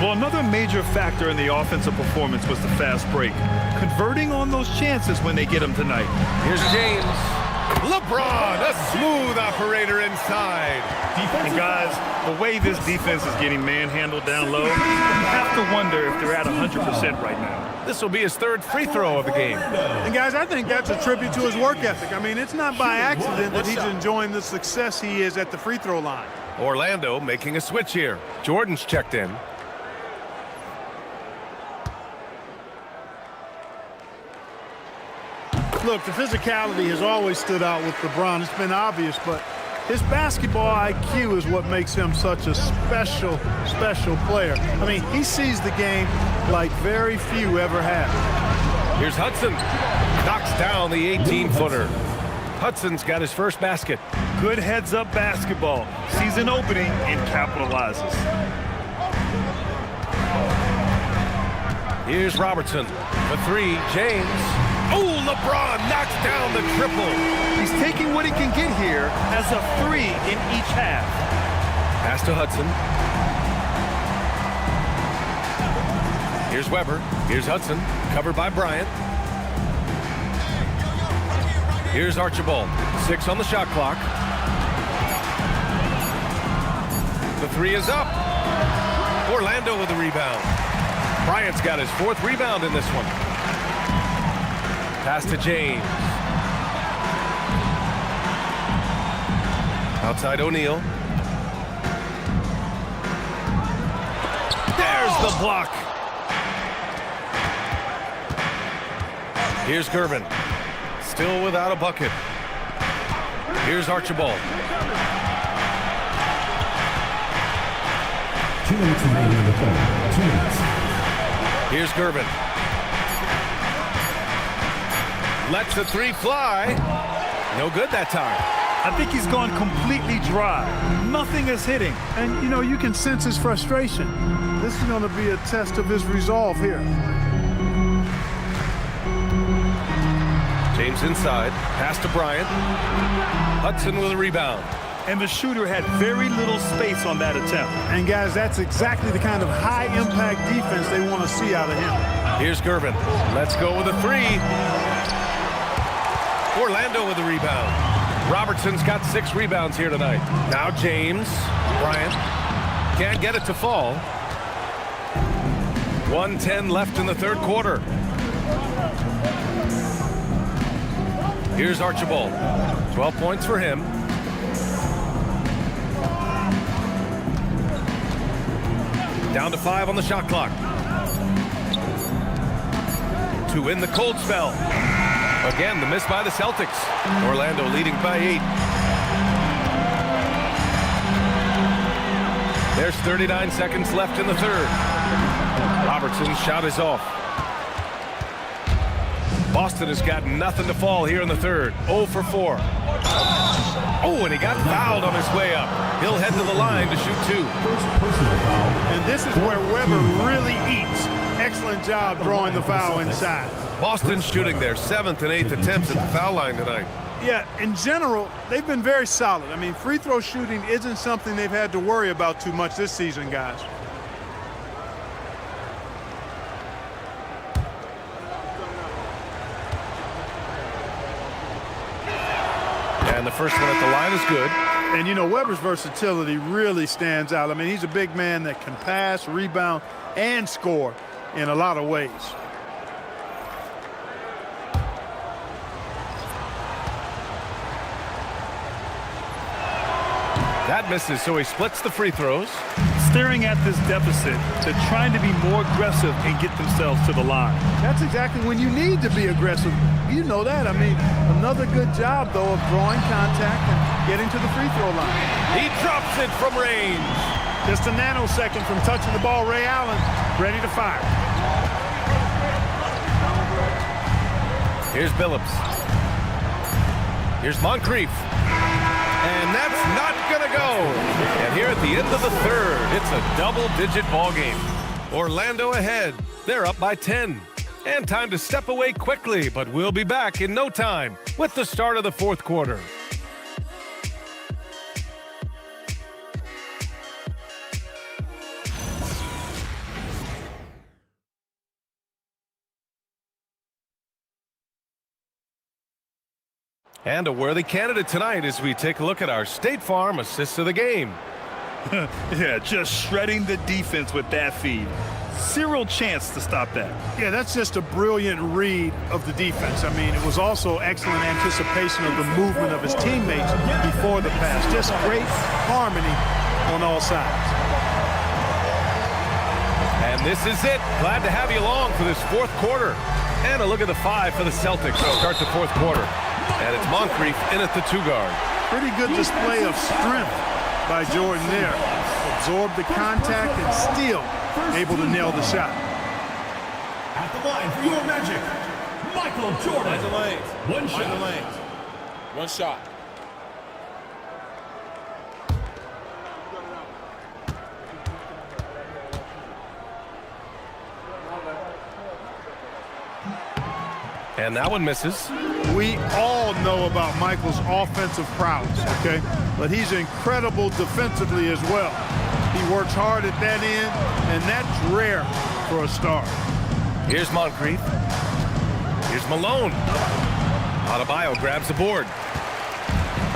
Well, another major factor in the offensive performance was the fast break. Converting on those chances when they get them tonight. Here's James. LeBron, a smooth operator inside. And guys, the way this defense is getting manhandled down low, you have to wonder if they're at 100% right now. This will be his third free throw of the game. And guys, I think that's a tribute to his work ethic. I mean, it's not by accident that he's enjoying the success he is at the free throw line. Orlando making a switch here. Jordan's checked in. Look, the physicality has always stood out with LeBron. It's been obvious, but his basketball IQ is what makes him such a special player. I mean, he sees the game like very few ever have. Here's Hudson. Knocks down the 18-footer. Hudson's got his first basket. Good heads-up basketball. Sees an opening and capitalizes. Here's Robertson. The three, James. Oh, LeBron knocks down the triple. He's taking what he can get here as a 3 in each half. Pass to Hudson. Here's Weber. Here's Hudson. Covered by Bryant. Here's Archibald. 6 on the shot clock. The 3 is up. Orlando with the rebound. Bryant's got his 4th rebound in this one. Pass to James. Outside O'Neal. There's the block. Here's Gervin. Still without a bucket. Here's Archibald. 2 minutes remaining in the third. 2 minutes. Here's Gervin. Lets the 3 fly. No good that time. I think he's gone completely dry. Nothing is hitting. And, you know, you can sense his frustration. This is going to be a test of his resolve here. James inside. Pass to Bryant. Hudson with a rebound. And the shooter had very little space on that attempt. And, guys, that's exactly the kind of high-impact defense they want to see out of him. Here's Gervin. Let's go with a 3. Orlando with the rebound. Robertson's got 6 rebounds here tonight. Now James. Bryant. Can't get it to fall. 1:10 left in the third quarter. Here's Archibald. 12 points for him. Down to 5 on the shot clock. To win the cold spell. Again, the miss by the Celtics. Orlando leading by 8. There's 39 seconds left in the third. Robertson's shot is off. Boston has got nothing to fall here in the third. 0 for 4. Oh, and he got fouled on his way up. He'll head to the line to shoot 2. And this is where Weber really eats. Excellent job drawing the foul inside. Boston's shooting their 7th and 8th attempts at the foul line tonight. Yeah, in general, they've been very solid. I mean, free throw shooting isn't something they've had to worry about too much this season, guys. And the first one at the line is good. And, you know, Weber's versatility really stands out. I mean, he's a big man that can pass, rebound, and score in a lot of ways. That misses, so he splits the free throws. Staring at this deficit, they're trying to be more aggressive and get themselves to the line. That's exactly when you need to be aggressive. You know that. I mean, another good job, though, of drawing contact and getting to the free throw line. He drops it from range. Just a nanosecond from touching the ball. Ray Allen ready to fire. Here's Billups. Here's Moncrief. And that's not going to go. And here at the end of the third, it's a double-digit ball game. Orlando ahead. They're up by 10. And time to step away quickly, but we'll be back in no time with the start of the fourth quarter. And a worthy candidate tonight as we take a look at our State Farm assists of the game. Yeah, just shredding the defense with that feed. Zero chance to stop that. Yeah, that's just a brilliant read of the defense. I mean, it was also excellent anticipation of the movement of his teammates before the pass. Just great harmony on all sides. And this is it. Glad to have you along for this fourth quarter. And a look at the 5 for the Celtics to start the fourth quarter. And it's Moncrief in at the 2 guard. Pretty good display of strength by Jordan there. Absorbed the contact and still able to nail the shot. At the line for your Magic, Michael Jordan. Mind the lanes. One shot. Mind the lanes. One shot. And that one misses. We all know about Michael's offensive prowess, okay? But he's incredible defensively as well. He works hard at that end, and that's rare for a star. Here's Moncrief. Here's Malone. Adebayo grabs the board.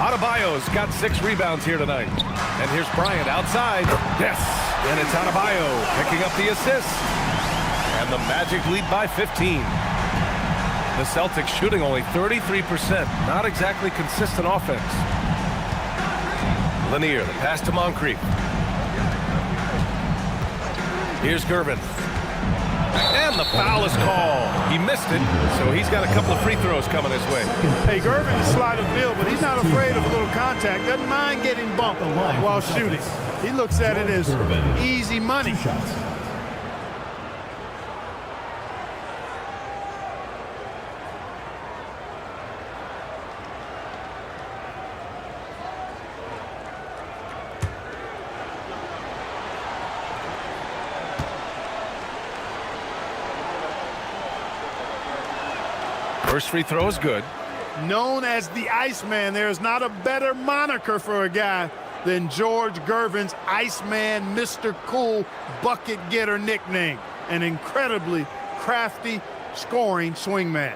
Adebayo's got 6 rebounds here tonight. And here's Bryant outside. Yes, and it's Adebayo picking up the assist. And the Magic lead by 15. The Celtics shooting only 33%. Not exactly consistent offense. Lanier, the pass to Moncrief. Here's Gervin. And the foul is called. He missed it, so he's got a couple of free throws coming his way. Hey, Gervin is sleight of field, but he's not afraid of a little contact. Doesn't mind getting bumped while shooting. He looks at it as easy money. First free throw is good. Known as the Iceman, there's not a better moniker for a guy than George Gervin's Iceman, Mr. Cool bucket getter nickname. An incredibly crafty scoring swingman.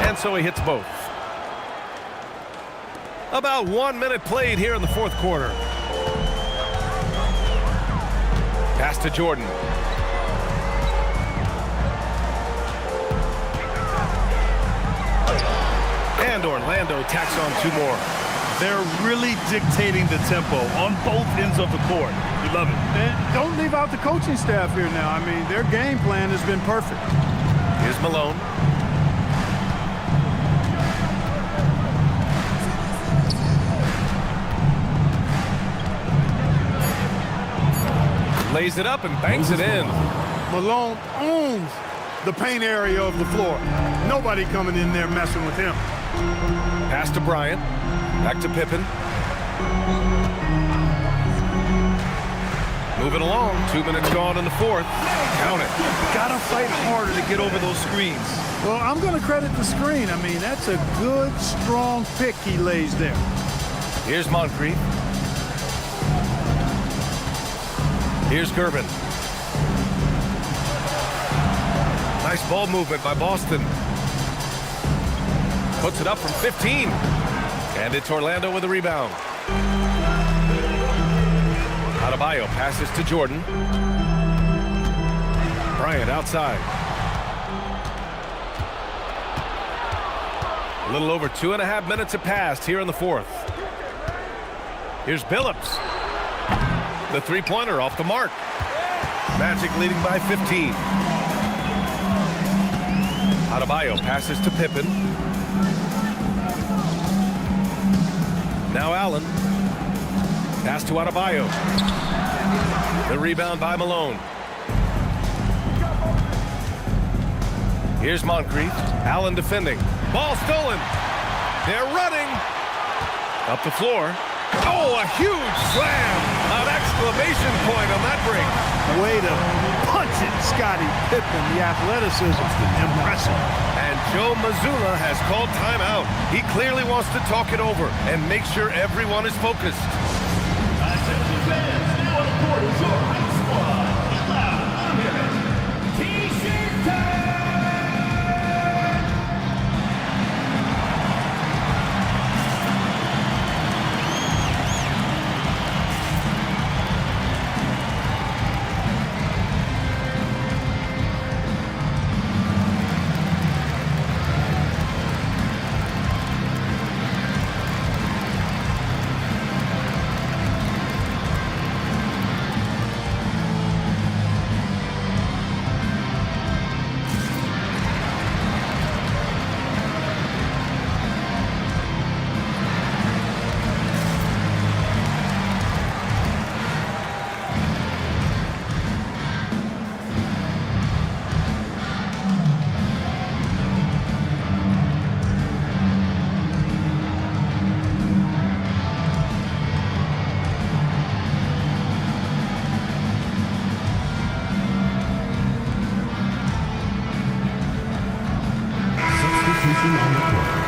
And so he hits both. About 1 minute played here in the fourth quarter. Pass to Jordan. And Orlando tacks on 2 more. They're really dictating the tempo on both ends of the court. We love it. And don't leave out the coaching staff here now. I mean, their game plan has been perfect. Here's Malone. Lays it up and banks it in. Malone owns the paint area of the floor. Nobody coming in there messing with him. Pass to Bryant. Back to Pippen. Moving along. 2 minutes gone in the fourth. Count it. Gotta fight harder to get over those screens. Well, I'm going to credit the screen. I mean, that's a good, strong pick he lays there. Here's Moncrief. Here's Gervin. Nice ball movement by Boston. Puts it up from 15. And it's Orlando with a rebound. Adebayo passes to Jordan. Bryant outside. A little over 2.5 minutes have passed here in the fourth. Here's Billups. The three-pointer off the mark. Magic leading by 15. Adebayo passes to Pippen. Now Allen. Pass to Adebayo. The rebound by Malone. Here's Moncrief. Allen defending. Ball stolen. They're running. Up the floor. Oh, a huge slam. An exclamation point on that break. Way to punch it, Scottie Pippen. The athleticism, impressive. And Joe Mazzulla has called timeout. He clearly wants to talk it over and make sure everyone is focused. Attention fans, now on the court is your high squad. Get loud, I'm hearing T-shirt time! on the court.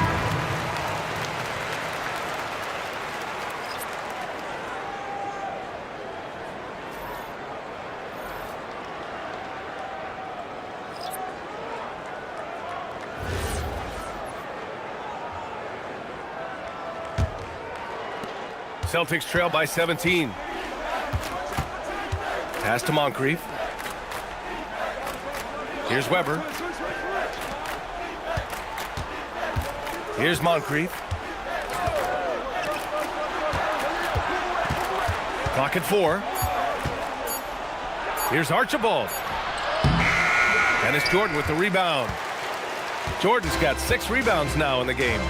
Celtics trail by 17. Pass to Moncrief. Here's Weber. Here's Moncrief. Clock at 4. Here's Archibald. And it's Jordan with the rebound. Jordan's got 6 rebounds now in the game.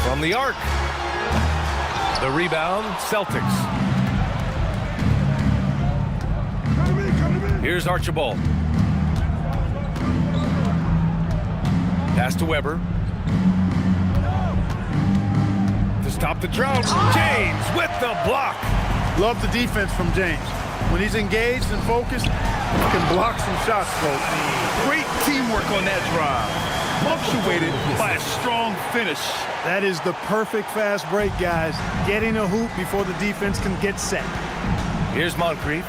From the arc. The rebound, Celtics. Here's Archibald. Pass to Weber. To stop the drought, James with the block. Love the defense from James. When he's engaged and focused, he can block some shots, folks. Great teamwork on that drive. Punctuated by a strong finish. That is the perfect fast break, guys. Getting a hoop before the defense can get set. Here's Moncrief.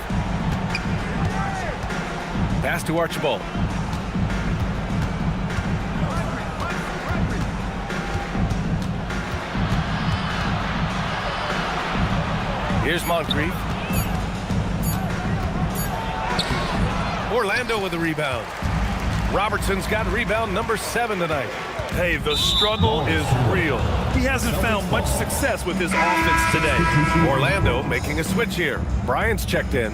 Pass to Archibald. Here's Moncrief. Orlando with the rebound. Robertson's got rebound number 7 tonight. Hey, the struggle is real. He hasn't found much success with his offense today. Orlando making a switch here. Bryant's checked in.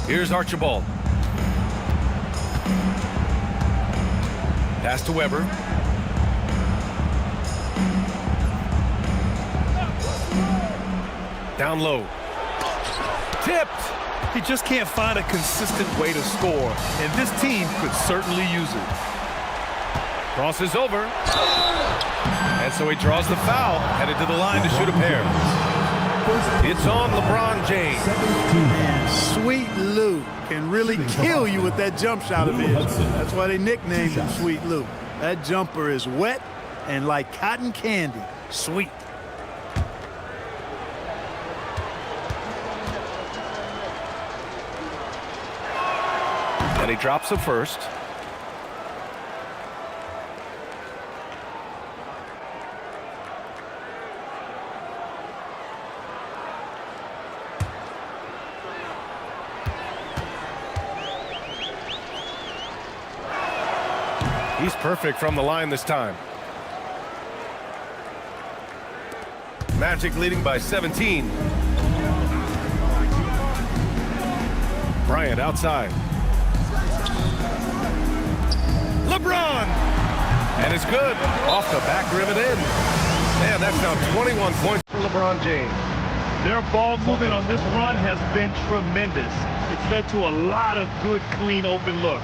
Here's Archibald. Pass to Weber. Down low. Tipped. He just can't find a consistent way to score, and this team could certainly use it. Crosses over. And so he draws the foul, headed to the line to shoot a pair. It's on LeBron James. Sweet Lou can really kill you with that jump shot of his. That's why they nicknamed him Sweet Lou. That jumper is wet and like cotton candy. Sweet. And he drops the first. He's perfect from the line this time. Magic leading by 17. Bryant outside. LeBron! And it's good. Off the back rim and in. Man, that's now 21 points for LeBron James. Their ball movement on this run has been tremendous. It's led to a lot of good, clean, open looks.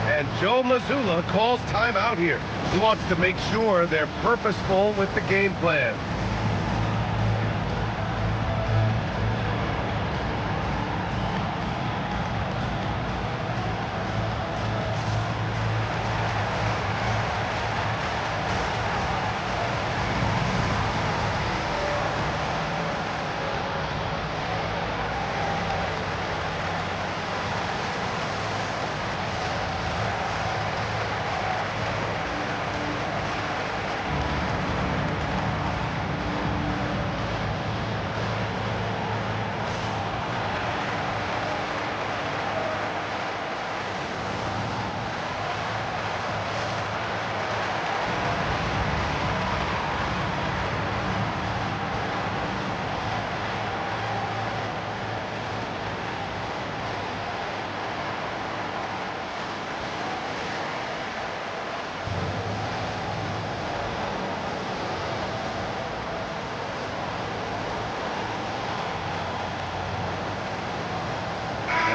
And Joe Mazzulla calls timeout here. He wants to make sure they're purposeful with the game plan.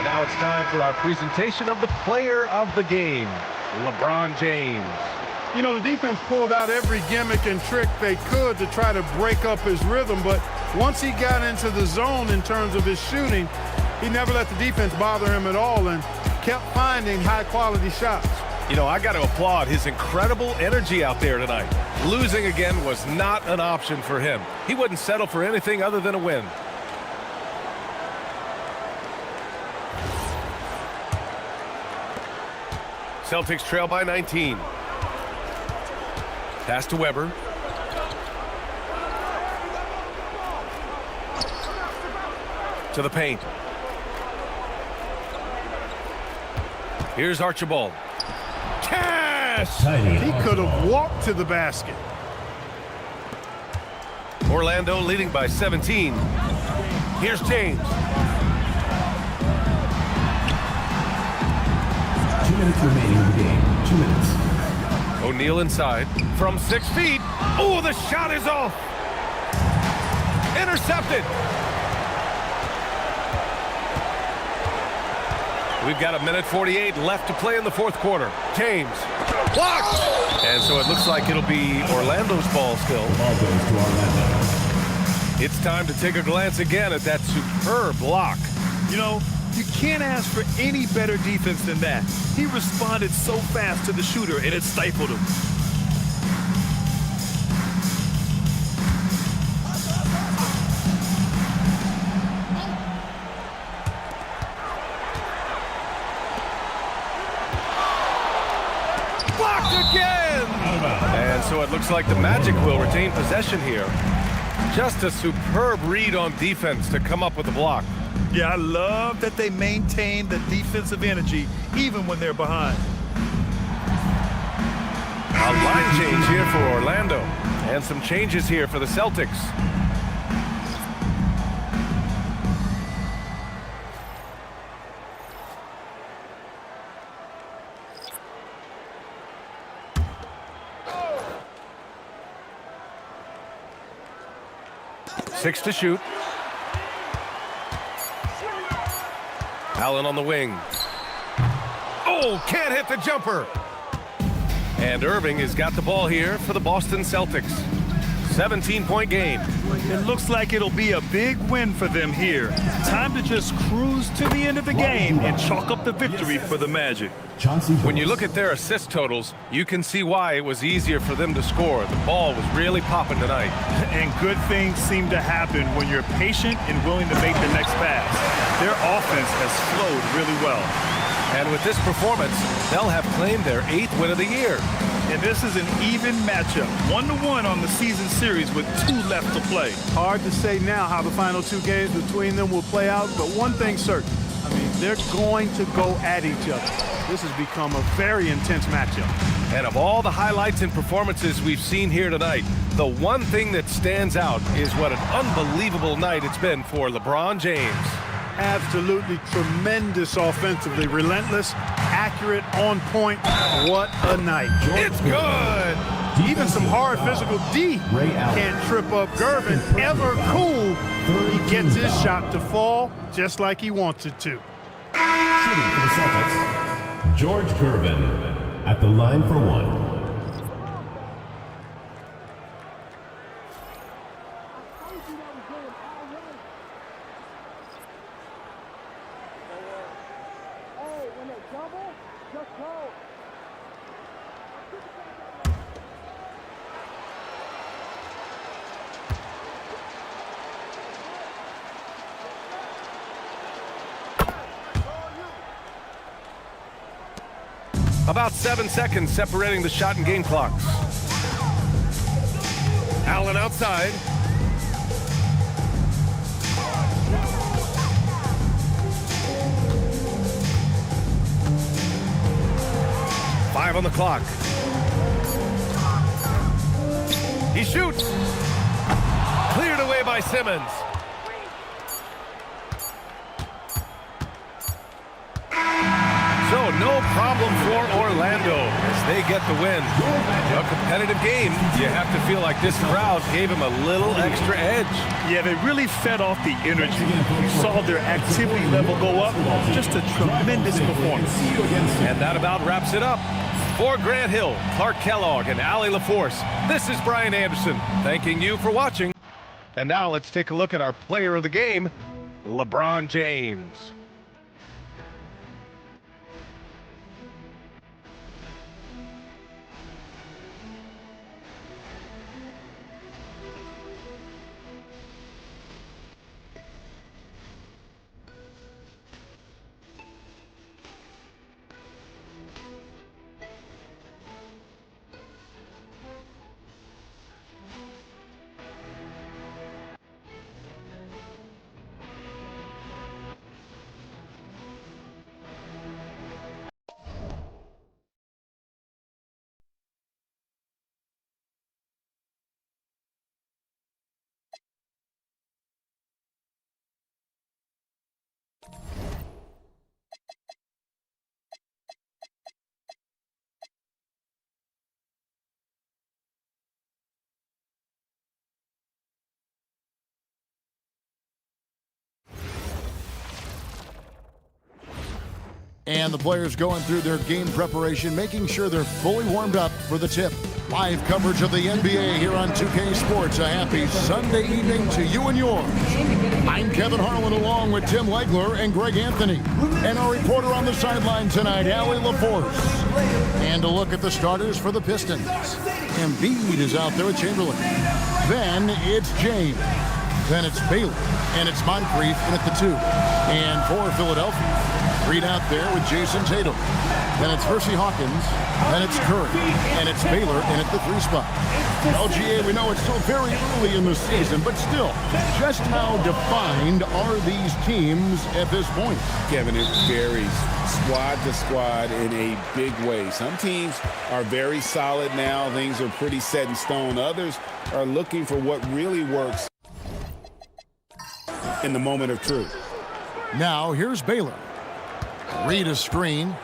Now it's time for our presentation of the player of the game, LeBron James. You know, the defense pulled out every gimmick and trick they could to try to break up his rhythm, but once he got into the zone in terms of his shooting, he never let the defense bother him at all, and kept finding high-quality shots. You know, I got to applaud his incredible energy out there tonight. Losing again was not an option for him. He wouldn't settle for anything other than a win. Celtics trail by 19. Pass to Weber. To the paint. Here's Archibald. Cash! He could have walked to the basket. Orlando leading by 17. Here's James. 2 minutes remaining in the game. 2 minutes. O'Neal inside from 6 feet. Oh, the shot is off. Intercepted. We've got 1:48 left to play in the fourth quarter. James. Blocked. And so it looks like it'll be Orlando's ball still. Ball goes to Orlando. It's time to take a glance again at that superb block. You know, you can't ask for any better defense than that. He responded so fast to the shooter, and it stifled him. Blocked again! And so it looks like the Magic will retain possession here. Just a superb read on defense to come up with the block. Yeah, I love that they maintain the defensive energy even when they're behind. A line change here for Orlando. And some changes here for the Celtics. Six to shoot. Allen on the wing. Oh, can't hit the jumper. And Irving has got the ball here for the Boston Celtics. 17-point game. It looks like it'll be a big win for them here. Time to just cruise to the end of the game and chalk up the victory for the Magic. When you look at their assist totals, you can see why it was easier for them to score. The ball was really popping tonight. And good things seem to happen when you're patient and willing to make the next pass. Their offense has flowed really well. And with this performance, they'll have claimed their 8th win of the year. And this is an even matchup, 1-1 on the season series with 2 left to play. Hard to say now how the final 2 games between them will play out, but one thing's certain. I mean, they're going to go at each other. This has become a very intense matchup. And of all the highlights and performances we've seen here tonight, the one thing that stands out is what an unbelievable night it's been for LeBron James. Absolutely tremendous offensively, relentless, accurate, on point. What a night. It's good. Even some hard physical D can't trip up Gervin. Ever cool. He gets his shot to fall just like he wants it to. Shooting for the Celtics, George Gervin at the line for 1. About 7 seconds separating the shot and game clocks. Allen outside. Five on the clock. He shoots. Cleared away by Simmons. So no problem for Orlando as they get the win. A competitive game. You have to feel like this crowd gave him a little extra edge. Yeah, they really fed off the energy. You saw their activity level go up. Just a tremendous performance. And that about wraps it up. For Grant Hill, Clark Kellogg, and Allie LaForce, this is Brian Anderson thanking you for watching. And now let's take a look at our player of the game, LeBron James. And the players going through their game preparation, making sure they're fully warmed up for the tip. Live coverage of the NBA here on 2K Sports. A happy Sunday evening to you and yours. I'm Kevin Harlan along with Tim Legler and Greg Anthony. And our reporter on the sideline tonight, Allie LaForce. And a look at the starters for the Pistons. Embiid is out there with Chamberlain. Then it's James. Then it's Baylor. And it's Moncrief in at the 2. And for Philadelphia, Reed out there with Jason Tatum. Then it's Percy Hawkins. Then it's Curry. And it's Baylor in at the 3 spot. LGA, we know it's still very early in the season, but still, just how defined are these teams at this point? Kevin, it varies squad to squad in a big way. Some teams are very solid now. Things are pretty set in stone. Others are looking for what really works in the moment of truth. Now, here's Baylor. Read a screen.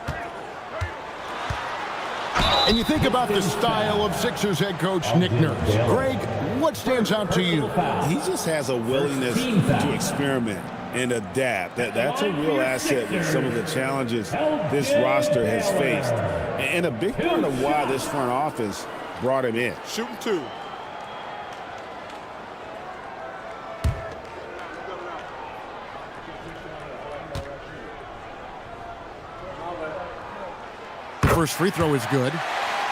And you think about the style of Sixers head coach Nick Nurse. Greg, what stands out to you? He just has a willingness to experiment and adapt. That's a real asset with some of the challenges this roster has faced. And a big part of why this front office brought him in. Shooting 2. First free throw is good.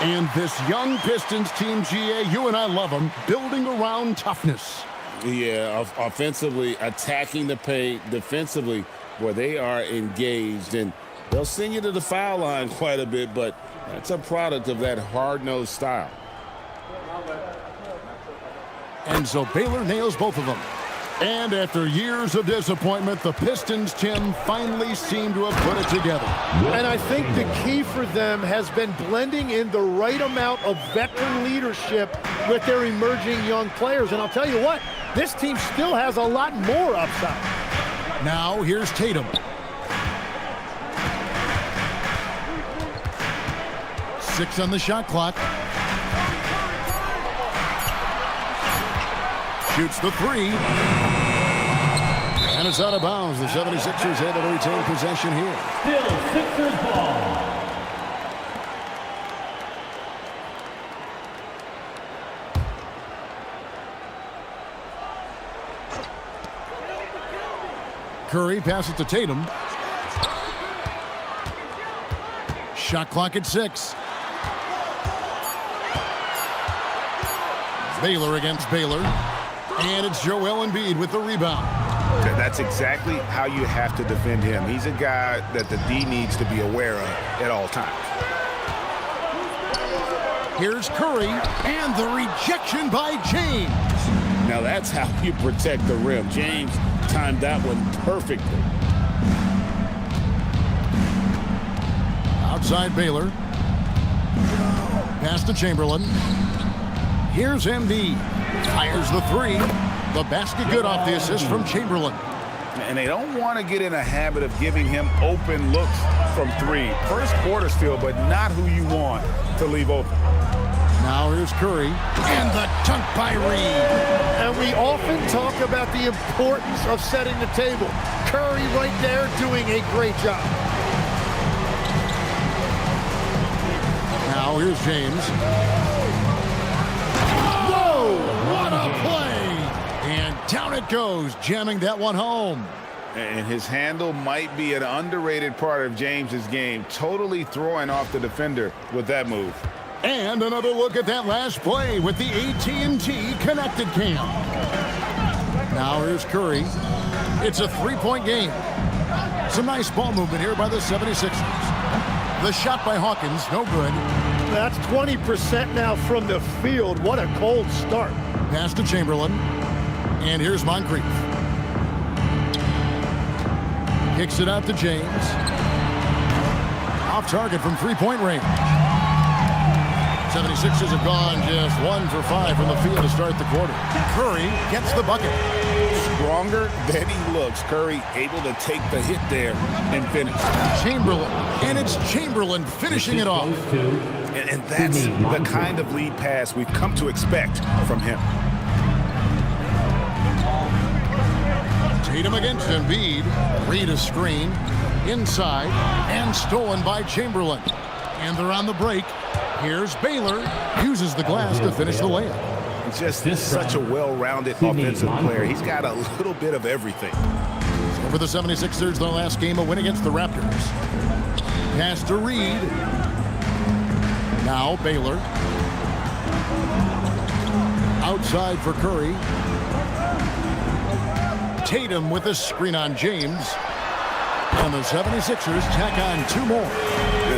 And this young Pistons team, GA, you and I love them, building around toughness. Yeah, offensively, attacking the paint, defensively, where they are engaged. And they'll send you to the foul line quite a bit, but that's a product of that hard-nosed style. And so Baylor nails both of them. And after years of disappointment, the Pistons, Tim, finally seem to have put it together. And I think the key for them has been blending in the right amount of veteran leadership with their emerging young players. And I'll tell you what, this team still has a lot more upside. Now, here's Tatum. Six on the shot clock. Shoots the 3. And it's out of bounds. The 76ers able to retain possession here. Still Sixers ball. Curry passes to Tatum. Shot clock at 6. Baylor against Baylor. And it's Joel Embiid with the rebound. That's exactly how you have to defend him. He's a guy that the D needs to be aware of at all times. Here's Curry, and the rejection by James. Now that's how you protect the rim. James timed that one perfectly. Outside Baylor. Pass to Chamberlain. Here's Embiid. Fires the 3. The basket good off the assist from Chamberlain. And they don't want to get in a habit of giving him open looks from 3. First quarter still, but not who you want to leave open. Now here's Curry. And the dunk by Reed. And we often talk about the importance of setting the table. Curry right there doing a great job. Now here's James. What a play! And down it goes, jamming that one home. And his handle might be an underrated part of James's game, totally throwing off the defender with that move. And another look at that last play with the AT&T connected cam. Now here's Curry. It's a 3-point game. Some nice ball movement here by the 76ers. The shot by Hawkins, no good. That's 20% now from the field. What a cold start. Pass to Chamberlain. And here's Moncrief. Kicks it out to James. Off target from 3-point range. 76ers have gone just 1 for 5 from the field to start the quarter. Curry gets the bucket. Stronger than he looks. Curry able to take the hit there and finish. Chamberlain. And it's Chamberlain finishing it off. And that's the kind of lead pass we've come to expect from him. Tatum against Embiid. Read a screen. Inside, and stolen by Chamberlain. And they're on the break. Here's Baylor. Uses the glass to finish the layup. Just such a well-rounded offensive player. He's got a little bit of everything. So for the 76ers, their last game, a win against the Raptors. Pass to Reed. Now Baylor. Outside for Curry. Tatum with a screen on James. And the 76ers tack on 2 more.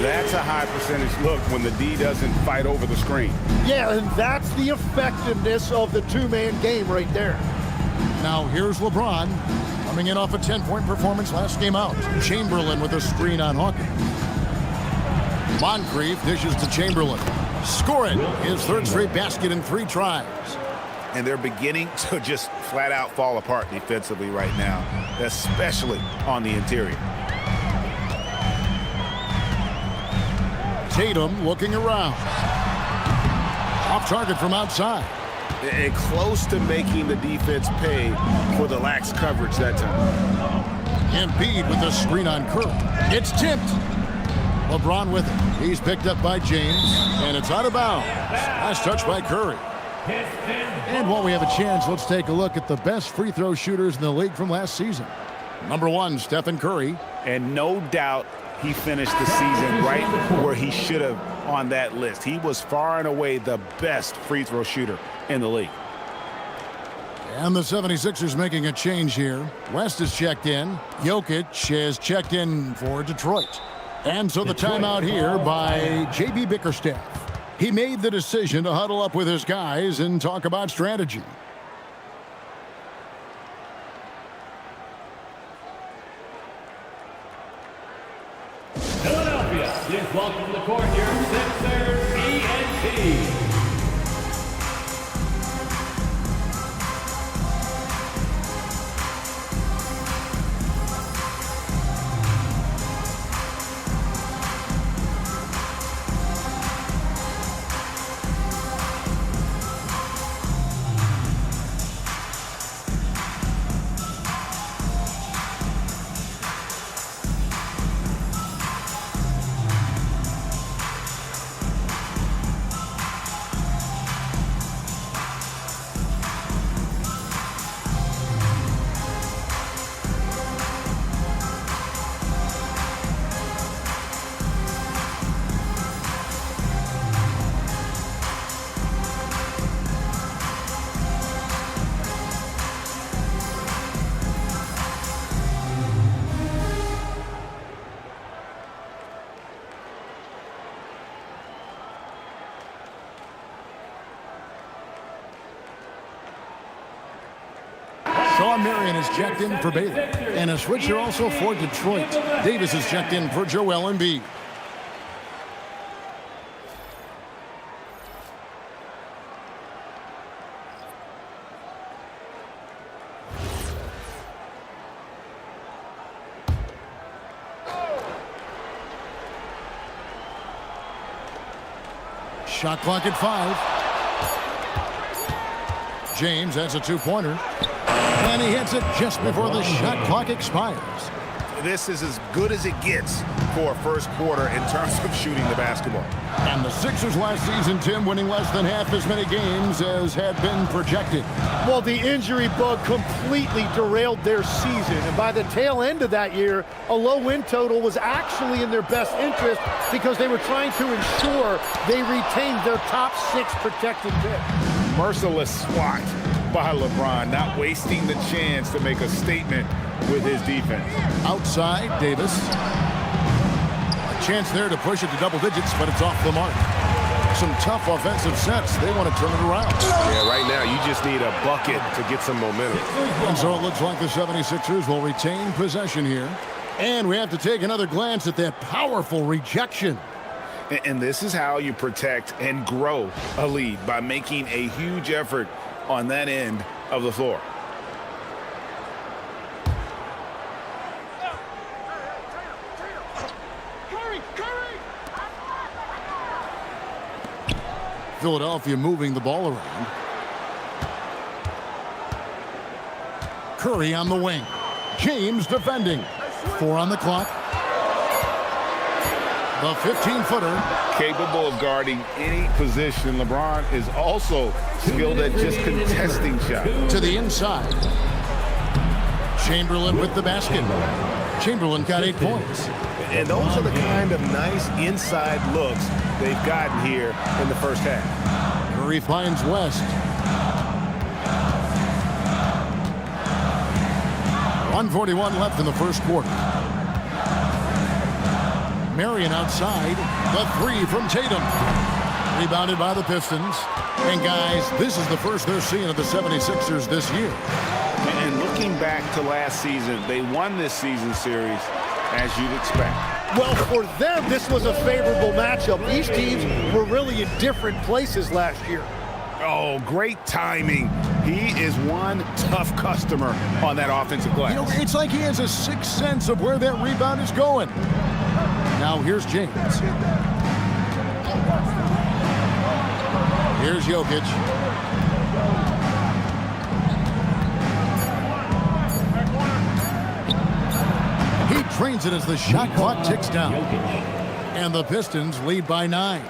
That's a high percentage look when the D doesn't fight over the screen. Yeah, and that's the effectiveness of the two-man game right there. Now here's LeBron coming in off a 10-point performance last game out. Chamberlain with a screen on Hawkins. Moncrief dishes to Chamberlain. Scoring his 3rd straight basket in 3 tries. And they're beginning to just flat out fall apart defensively right now, especially on the interior. Tatum looking around. Off target from outside. And close to making the defense pay for the lax coverage that time. Embiid with a screen on Curry. It's tipped. LeBron with it. He's picked up by James, and it's out of bounds. Nice touch by Curry. And while we have a chance, let's take a look at the best free throw shooters in the league from last season. Number 1, Stephen Curry. And no doubt he finished the season right where he should have on that list. He was far and away the best free throw shooter in the league. And the 76ers making a change here. West is checked in. Jokic is checked in for Detroit. And so the timeout here by J.B. Bickerstaff. He made the decision to huddle up with his guys and talk about strategy. Philadelphia, please welcome to the court your Sixers ENT. Sean Marion is checked in for Baylor. And a switcher also for Detroit. Davis is checked in for Joel Embiid. Shot clock at 5. James, that's a 2-pointer. And he hits it just before the shot clock expires. This is as good as it gets for a first quarter in terms of shooting the basketball. And the Sixers last season, Tim, winning less than half as many games as had been projected. Well, the injury bug completely derailed their season. And by the tail end of that year, a low win total was actually in their best interest because they were trying to ensure they retained their top 6 protected pick. Merciless swat by LeBron, not wasting the chance to make a statement with his defense. Outside, Davis. A chance there to push it to double digits, but it's off the mark. Some tough offensive sets. They want to turn it around. Yeah, right now you just need a bucket to get some momentum. And so it looks like the 76ers will retain possession here. And we have to take another glance at that powerful rejection. And this is how you protect and grow a lead, by making a huge effort on that end of the floor. Philadelphia moving the ball around. Curry on the wing. James defending. 4 on the clock. The 15-footer. Capable of guarding any position. LeBron is also skilled at just contesting shots. To the inside. Chamberlain with the basket. Chamberlain got 8 points. And those are the kind of nice inside looks they've gotten here in the first half. Curry finds West. 1:41 left in the first quarter. Marion outside. The 3 from Tatum. Rebounded by the Pistons. And guys, this is the first they're seeing of the 76ers this year. And looking back to last season, they won this season series as you'd expect. Well, for them, this was a favorable matchup. These teams were really in different places last year. Oh, great timing. He is one tough customer on that offensive glass. You know, it's like he has a sixth sense of where that rebound is going. Now here's James. Here's Jokic. He trains it as the shot clock ticks down. And the Pistons lead by 9.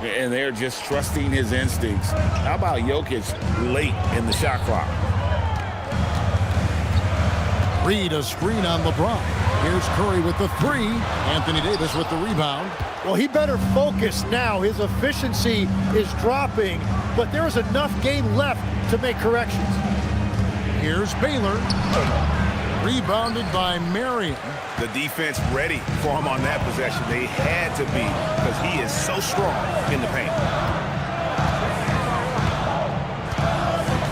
And they're just trusting his instincts. How about Jokic late in the shot clock? Reed a screen on LeBron. Here's Curry with the 3. Anthony Davis with the rebound. Well, he better focus now. His efficiency is dropping, but there's enough game left to make corrections. Here's Baylor. Rebounded by Marion. The defense ready for him on that possession. They had to be because he is so strong in the paint.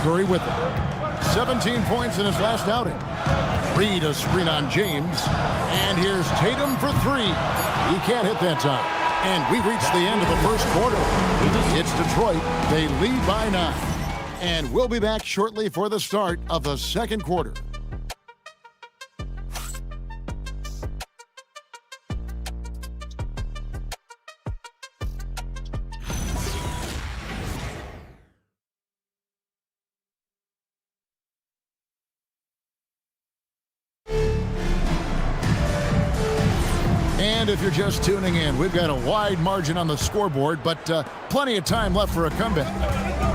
Curry with it. 17 points in his last outing. Reed a screen on James. And here's Tatum for 3. He can't hit that time. And we've reached the end of the first quarter. It's Detroit. They lead by 9. And we'll be back shortly for the start of the second quarter. And if you're just tuning in, we've got a wide margin on the scoreboard, but plenty of time left for a comeback.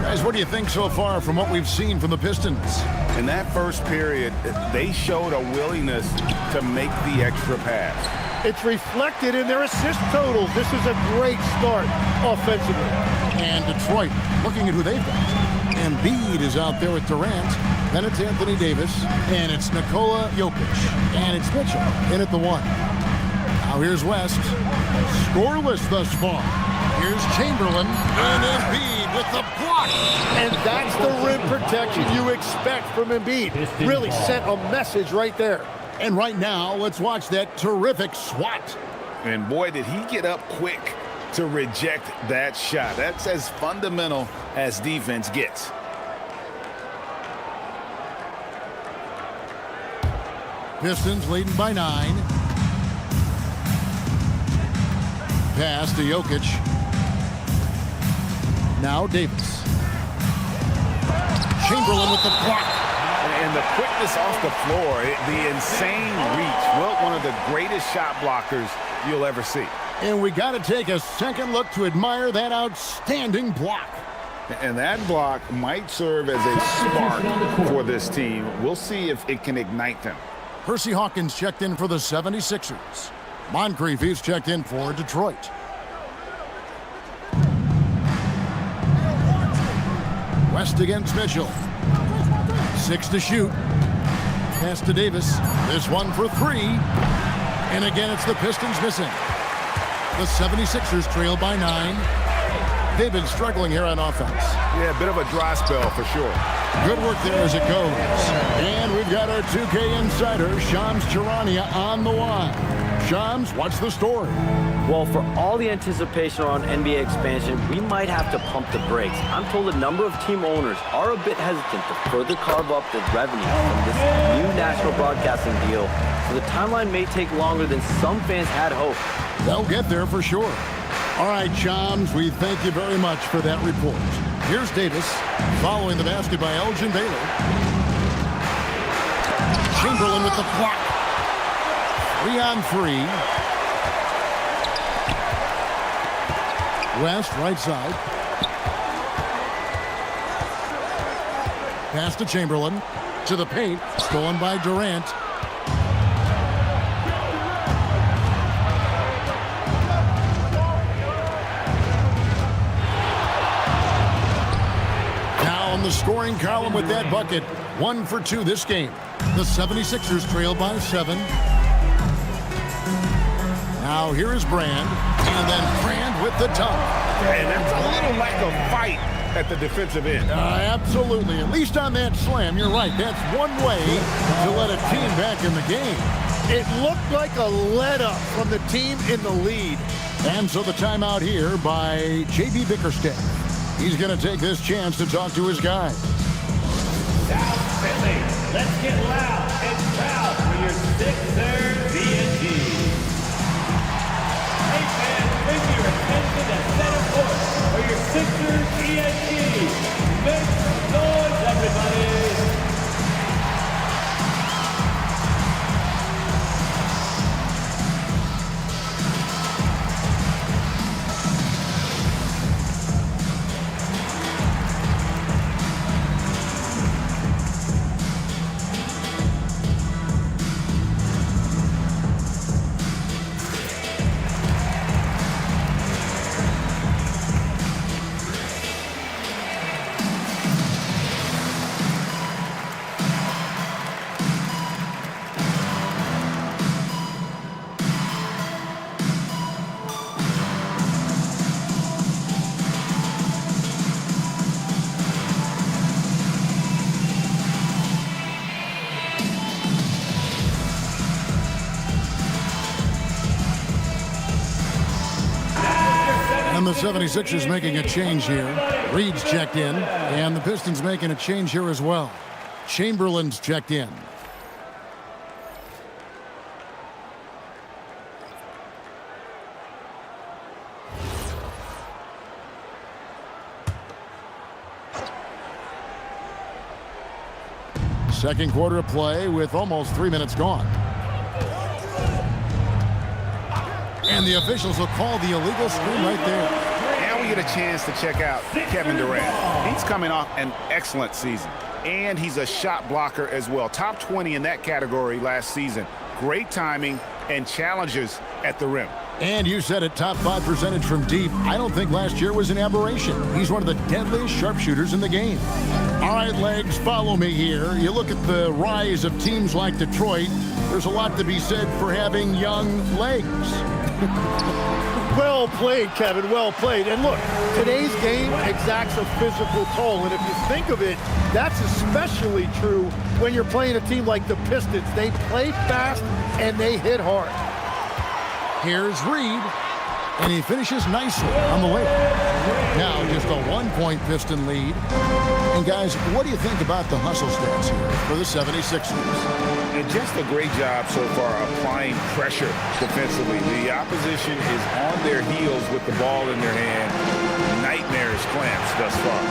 Guys, what do you think so far from what we've seen from the Pistons? In that first period, they showed a willingness to make the extra pass. It's reflected in their assist totals. This is a great start offensively. And Detroit, looking at who they've got. Embiid is out there with Durant. Then it's Anthony Davis. And it's Nikola Jokic. And it's Mitchell in at the 1. Now here's West. Scoreless thus far. Here's Chamberlain. And Embiid with the block. And that's the rim protection you expect from Embiid. Really sent a message right there. And right now, let's watch that terrific swat. And boy, did he get up quick to reject that shot. That's as fundamental as defense gets. Pistons leading by 9. Pass to Jokic. Now Davis. Chamberlain with the block. And the quickness off the floor, the insane reach. Well, one of the greatest shot blockers you'll ever see. And we got to take a second look to admire that outstanding block. And that block might serve as a spark for this team. We'll see if it can ignite them. Percy Hawkins checked in for the 76ers. Moncrief is checked in for Detroit. West against Mitchell. 6 to shoot. Pass to Davis. This one for 3. And again, it's the Pistons missing. The 76ers trail by 9. They've been struggling here on offense. Yeah, a bit of a dry spell for sure. Good work there as it goes. And we've got our 2K insider, Shams Charania, on the line. Shams, what's the story? Well, for all the anticipation around NBA expansion, we might have to pump the brakes. I'm told a number of team owners are a bit hesitant to further carve up the revenue from this new national broadcasting deal, so the timeline may take longer than some fans had hoped. They'll get there for sure. All right, Shams, we thank you very much for that report. Here's Davis, following the basket by Elgin Baylor. Chamberlain with the block. 3 on 3. West, right side. Pass to Chamberlain. To the paint. Stolen by Durant. Now on the scoring column with that bucket. 1 for 2 this game. The 76ers trail by 7. Now here is Brand. And then Brand with the dunk. And that's a little lack of fight at the defensive end. Absolutely. At least on that slam, you're right. That's one way to let a team back in the game. It looked like a let-up from the team in the lead. And so the timeout here by J.B. Bickerstaff. He's going to take this chance to talk to his guys. South Philly, let's get loud and proud for your Sixers B&G. Hey fans, bring your attention to center court for your Sixers B&G. Make some noise, everybody. And the 76ers making a change here. Reed's checked in, and the Pistons making a change here as well. Chamberlain's checked in. Second quarter of play with almost 3 minutes gone. And the officials will call the illegal screen right there. Now we get a chance to check out Kevin Durant. He's coming off an excellent season, and he's a shot blocker as well. Top 20 in that category last season. Great timing and challenges at the rim. And you said it, top 5 percentage from deep. I don't think last year was an aberration. He's one of the deadliest sharpshooters in the game. All right, Legs, follow me here. You look at the rise of teams like Detroit. There's a lot to be said for having young legs. Well played, Kevin, well played. And look, today's game exacts a physical toll. And if you think of it, that's especially true when you're playing a team like the Pistons. They play fast and they hit hard. Here's Reed, and he finishes nicely on the layup. Now just a 1-point Piston lead. And guys, what do you think about the hustle stats here for the 76ers? And just a great job so far applying pressure defensively. The opposition is on their heels with the ball in their hand. Nightmarish clamps thus far.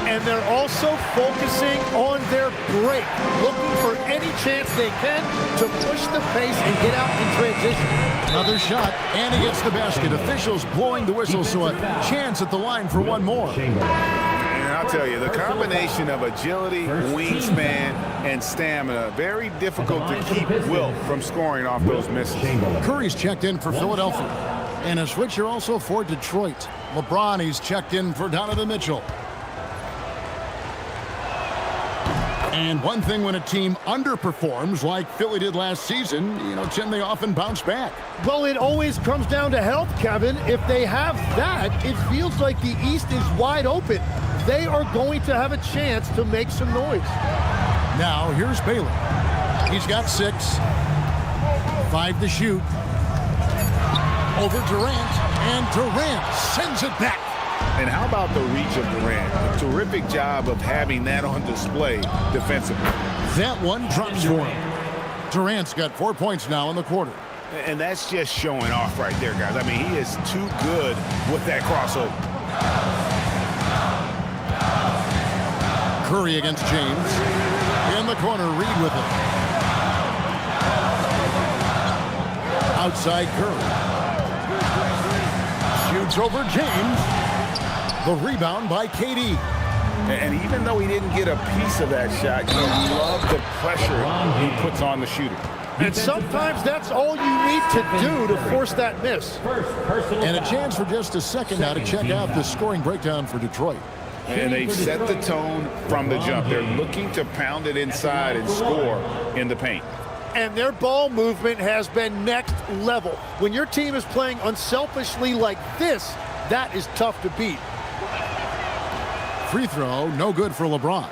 And they're also focusing on their break, looking for any chance they can to push the pace and get out in transition. Another shot, and he gets the basket. Officials blowing the whistle, so a chance at the line for one more. And I'll tell you, the combination of agility, wingspan, and stamina, very difficult to keep Wilt from scoring off those misses. Curry's checked in for Philadelphia. And a switcher also for Detroit. LeBron, he's checked in for Donovan Mitchell. And one thing when a team underperforms like Philly did last season, Tim, they often bounce back. Well, it always comes down to health, Kevin. If they have that, it feels like the East is wide open. They are going to have a chance to make some noise. Now, here's Baylor. He's got 6. 5 to shoot. Over Durant, and Durant sends it back. And how about the reach of Durant? A terrific job of having that on display defensively. That one drops for him. Durant's got 4 points now in the quarter. And that's just showing off right there, guys. I mean, he is too good with that crossover. Curry against James. In the corner, Reed with it. Outside Curry. Shoots over James. The rebound by KD. And even though he didn't get a piece of that shot, you love the pressure he puts on the shooter. And sometimes that's all you need to do to force that miss. And a chance for just a second now to check out the scoring breakdown for Detroit. And they've set the tone from the jump. They're looking to pound it inside and score in the paint. And their ball movement has been next level. When your team is playing unselfishly like this, that is tough to beat. Free throw, no good for LeBron.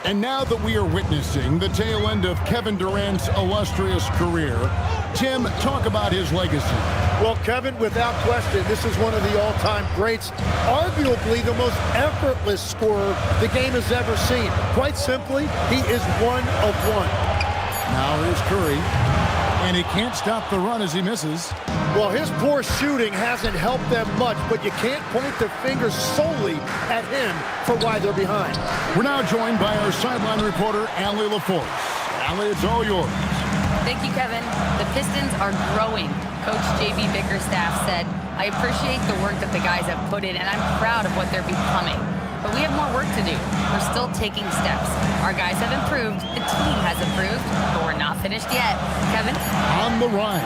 And now that we are witnessing the tail end of Kevin Durant's illustrious career, Tim, talk about his legacy. Well, Kevin, without question, this is one of the all-time greats, arguably the most effortless scorer the game has ever seen. Quite simply, he is one of one. Now here's Curry, and he can't stop the run as he misses. Well, his poor shooting hasn't helped them much, but you can't point the finger solely at him for why they're behind. We're now joined by our sideline reporter, Allie LaForce. Allie, it's all yours. Thank you, Kevin. The Pistons are growing. Coach J.B. Bickerstaff said, "I appreciate the work that the guys have put in, and I'm proud of what they're becoming. But we have more work to do. We're still taking steps. Our guys have improved. The team has improved, but we're not finished yet." Kevin? On the run.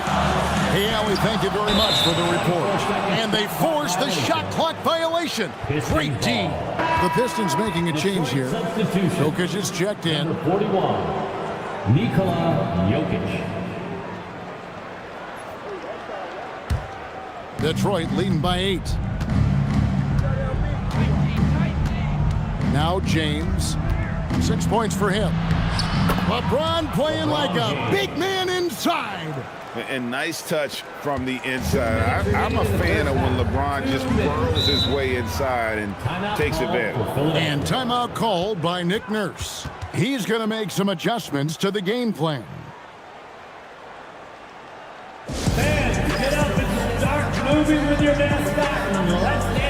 Hey, Allie, thank you very much for the report. And they force the shot clock violation. Great team. The Pistons making a change here. Jokic is checked in. 41, Nikola Jokic. Detroit leading by 8. Now James. 6 points for him. LeBron playing like a big man inside. And nice touch from the inside. I'm a fan of when LeBron just burrows his way inside and takes advantage. And timeout called by Nick Nurse. He's going to make some adjustments to the game plan. Fans, get up and start moving with your mascot. Let's dance.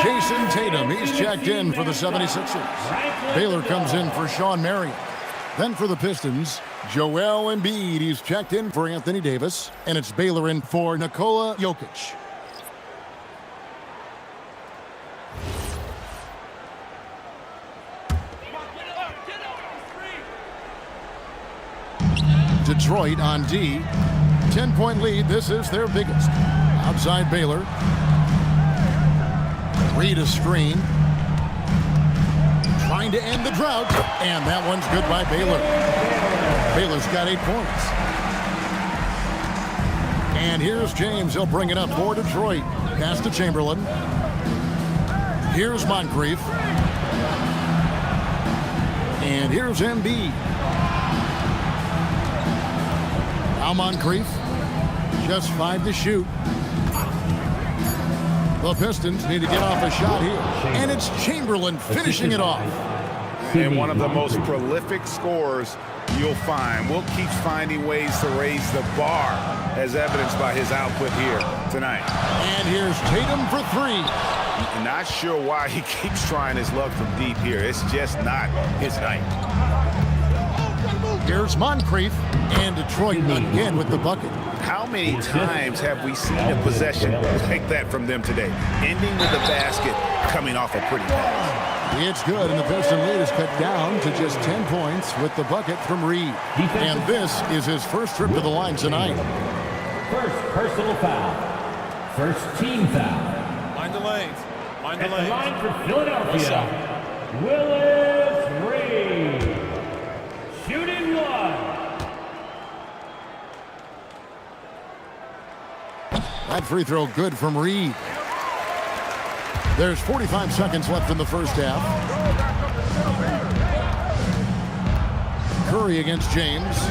Jason Tatum, he's checked in for the 76ers. Baylor comes in for Sean Marion. Then for the Pistons, Joel Embiid, he's checked in for Anthony Davis. And it's Baylor in for Nikola Jokic. Detroit on D. 10-point lead. This is their biggest. Outside Baylor. Reed a screen. Trying to end the drought. And that one's good by Baylor. Baylor's got 8 points. And here's James. He'll bring it up for Detroit. Pass to Chamberlain. Here's Moncrief. And here's Embiid. Now Moncrief. Just 5 to shoot. The Pistons need to get off a shot here. And it's Chamberlain finishing it off. And one of the most prolific scorers you'll find. Will keeps finding ways to raise the bar, as evidenced by his output here tonight. And here's Tatum for 3. Not sure why he keeps trying his luck from deep here. It's just not his night. Here's Moncrief. And Detroit again with the bucket. How many times have we seen a possession like that from them today? Ending with the basket, coming off a pretty pass. It's good, and the Piston lead is cut down to just 10 points with the bucket from Reed. And this is his first trip to the line tonight. first personal foul. First team foul. Mind the lanes. Mind the At the lanes. line for Philadelphia, Willis Reed. Shooting one. That free throw good from Reed. There's 45 seconds left in the first half. Curry against James.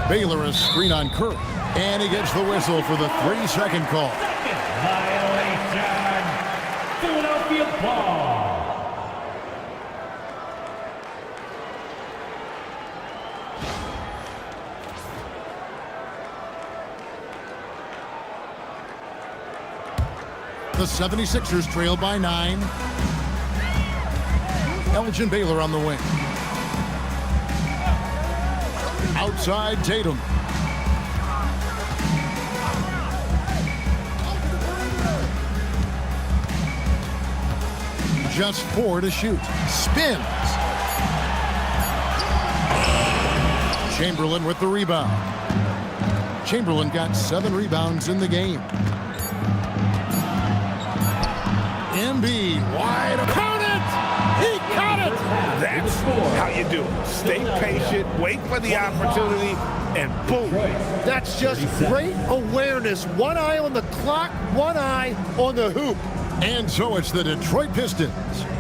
Baylor a screen on Curry. And he gets the whistle for the 3-second call. Violation. Philadelphia ball. The 76ers trail by 9. Elgin Baylor on the wing. Outside Tatum. Just 4 to shoot. Spins. Chamberlain with the rebound. Chamberlain got 7 rebounds in the game. Embiid wide open. Count it! He got it! That's how you do it. Stay patient, wait for the opportunity, and boom. That's just great awareness. One eye on the clock, one eye on the hoop. And so it's the Detroit Pistons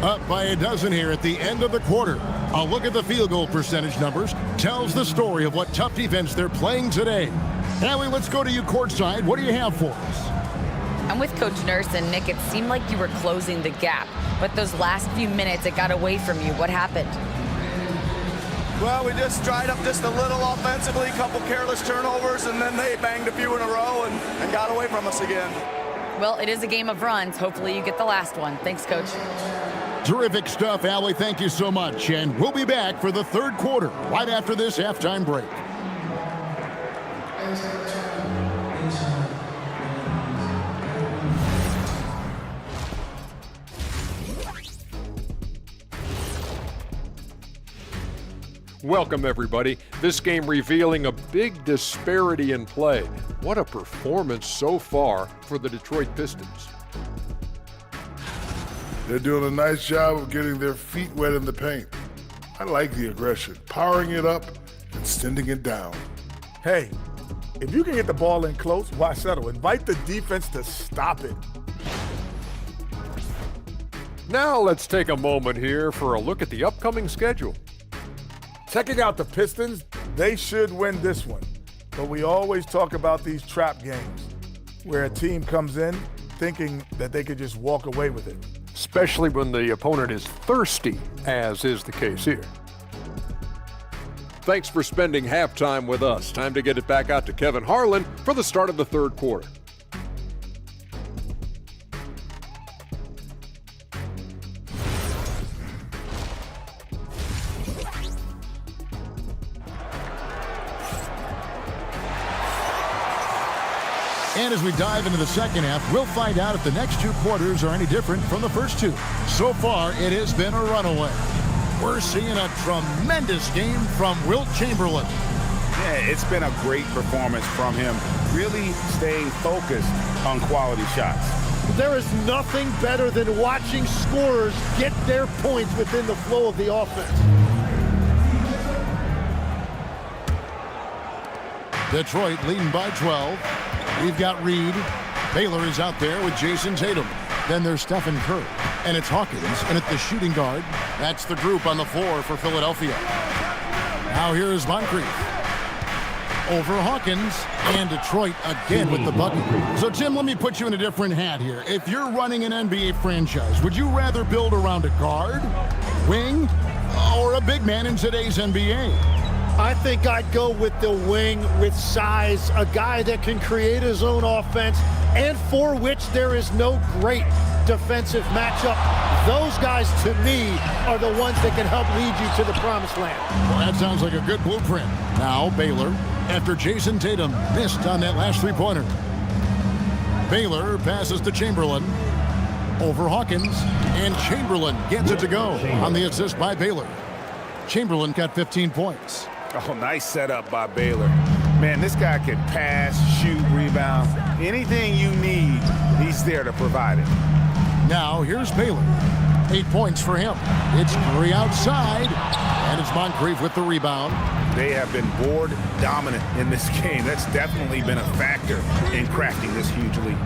up by a dozen here at the end of the quarter. A look at the field goal percentage numbers tells the story of what tough defense they're playing today. Allie, let's go to you courtside. What do you have for us? I'm with Coach Nurse, and Nick, it seemed like you were closing the gap. But those last few minutes, it got away from you. What happened? Well, we just dried up just a little offensively, a couple careless turnovers, and then they banged a few in a row and got away from us again. Well, it is a game of runs. Hopefully you get the last one. Thanks, Coach. Terrific stuff, Allie. Thank you so much. And we'll be back for the third quarter right after this halftime break. Welcome, everybody. This game revealing a big disparity in play. What a performance so far for the Detroit Pistons. They're doing a nice job of getting their feet wet in the paint. I like the aggression, powering it up and sending it down. Hey, if you can get the ball in close, why settle? Invite the defense to stop it. Now let's take a moment here for a look at the upcoming schedule. Checking out the Pistons, they should win this one. But we always talk about these trap games where a team comes in thinking that they could just walk away with it. Especially when the opponent is thirsty, as is the case here. Thanks for spending halftime with us. Time to get it back out to Kevin Harlan for the start of the third quarter. And as we dive into the second half, we'll find out if the next 2 quarters are any different from the first 2. So far, it has been a runaway. We're seeing a tremendous game from Wilt Chamberlain. Yeah, it's been a great performance from him, really staying focused on quality shots. There is nothing better than watching scorers get their points within the flow of the offense. Detroit leading by 12. We've got Reed. Baylor is out there with Jason Tatum. Then there's Stephen Curry. And it's Hawkins. And at the shooting guard, that's the group on the floor for Philadelphia. Now here's Moncrief. Over Hawkins. And Detroit again with the bucket. So, Tim, let me put you in a different hat here. If you're running an NBA franchise, would you rather build around a guard, wing, or a big man in today's NBA? I think I'd go with the wing with size, a guy that can create his own offense and for which there is no great defensive matchup. Those guys, to me, are the ones that can help lead you to the promised land. Well, that sounds like a good blueprint. Now, Baylor, after Jason Tatum missed on that last three-pointer. Baylor passes to Chamberlain. Over Hawkins, and Chamberlain gets it to go on the assist by Baylor. Chamberlain got 15 points. Oh, nice setup by Baylor. Man, this guy can pass, shoot, rebound. Anything you need, he's there to provide it. Now, here's Baylor. 8 points for him. It's Curry outside, and it's Moncrief with the rebound. They have been board dominant in this game. That's definitely been a factor in crafting this huge lead.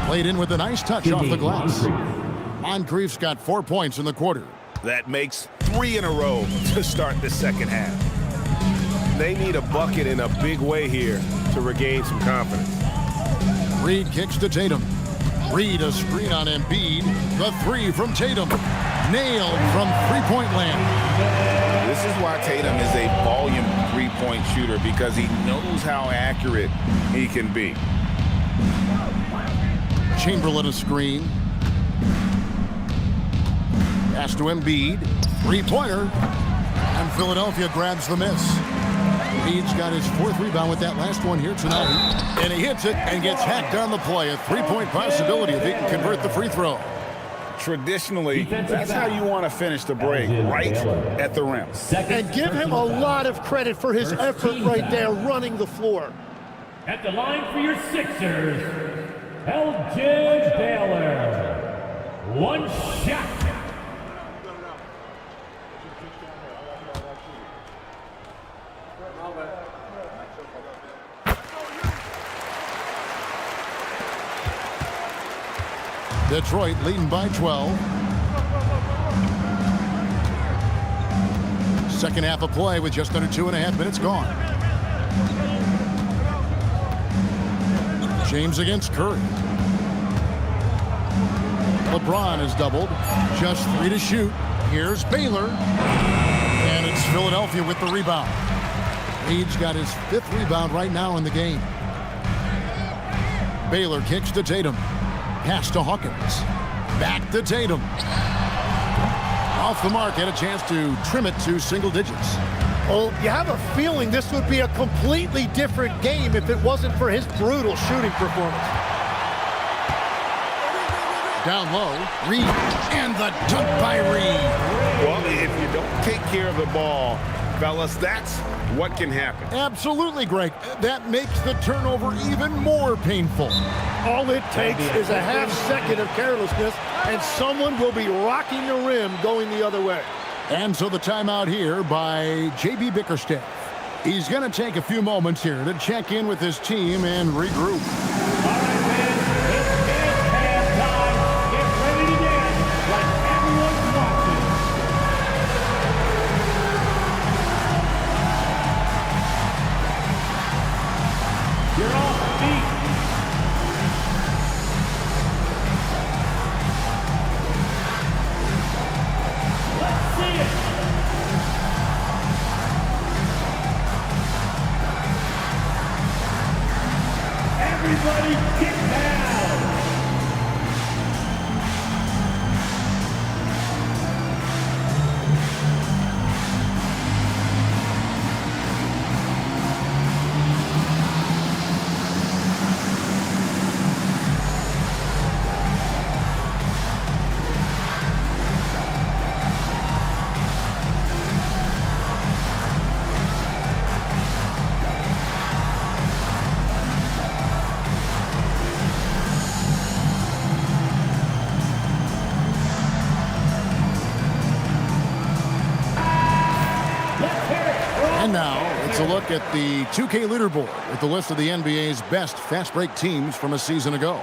Played in with a nice touch off the glass. Moncrief's got 4 points in the quarter. That makes 3 in a row to start the second half. They need a bucket in a big way here to regain some confidence. Reed kicks to Tatum. Reed a screen on Embiid. The 3 from Tatum. Nailed from three-point land. This is why Tatum is a volume three-point shooter, because he knows how accurate he can be. Chamberlain a screen. Pass to Embiid. Three-pointer. And Philadelphia grabs the miss. Reed's got his 4th rebound with that last one here tonight. And he hits it and gets hacked on the play. A 3-point possibility if he can convert the free throw. Traditionally, that's how you want to finish the break, right at the rim. And give him a lot of credit for his effort right there running the floor. At the line for your Sixers, Elgin Baylor. One shot. Detroit leading by 12. Second half of play with just under 2.5 minutes gone. James against Curry. LeBron is doubled. Just 3 to shoot. Here's Baylor. And it's Philadelphia with the rebound. Reed's got his 5th rebound right now in the game. Baylor kicks to Tatum. Pass to Hawkins. Back to Tatum. Off the mark, had a chance to trim it to single digits. Well, you have a feeling this would be a completely different game if it wasn't for his brutal shooting performance. Down low, Reed, and the dunk by Reed. Well, if you don't take care of the ball, fellas, that's what can happen. Absolutely, Greg. That makes the turnover even more painful. All it takes is a half second of carelessness, and someone will be rocking the rim going the other way. And so the timeout here by J.B. Bickerstaff. He's going to take a few moments here to check in with his team and regroup. All right, man. It's halftime. Get ready to dance like everyone's watching. You're off beat. Let's see it. Everybody get down! And now, it's a look at the 2K leaderboard with the list of the NBA's best fast break teams from a season ago.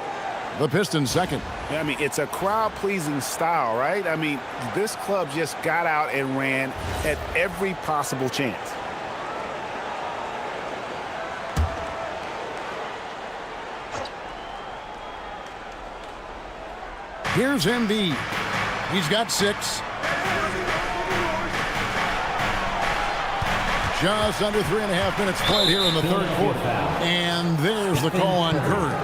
The Pistons second. I mean, it's a crowd-pleasing style, right? I mean, this club just got out and ran at every possible chance. Here's Embiid. He's got 6. Just under 3.5 minutes played here in the third quarter. And there's the call on Curry.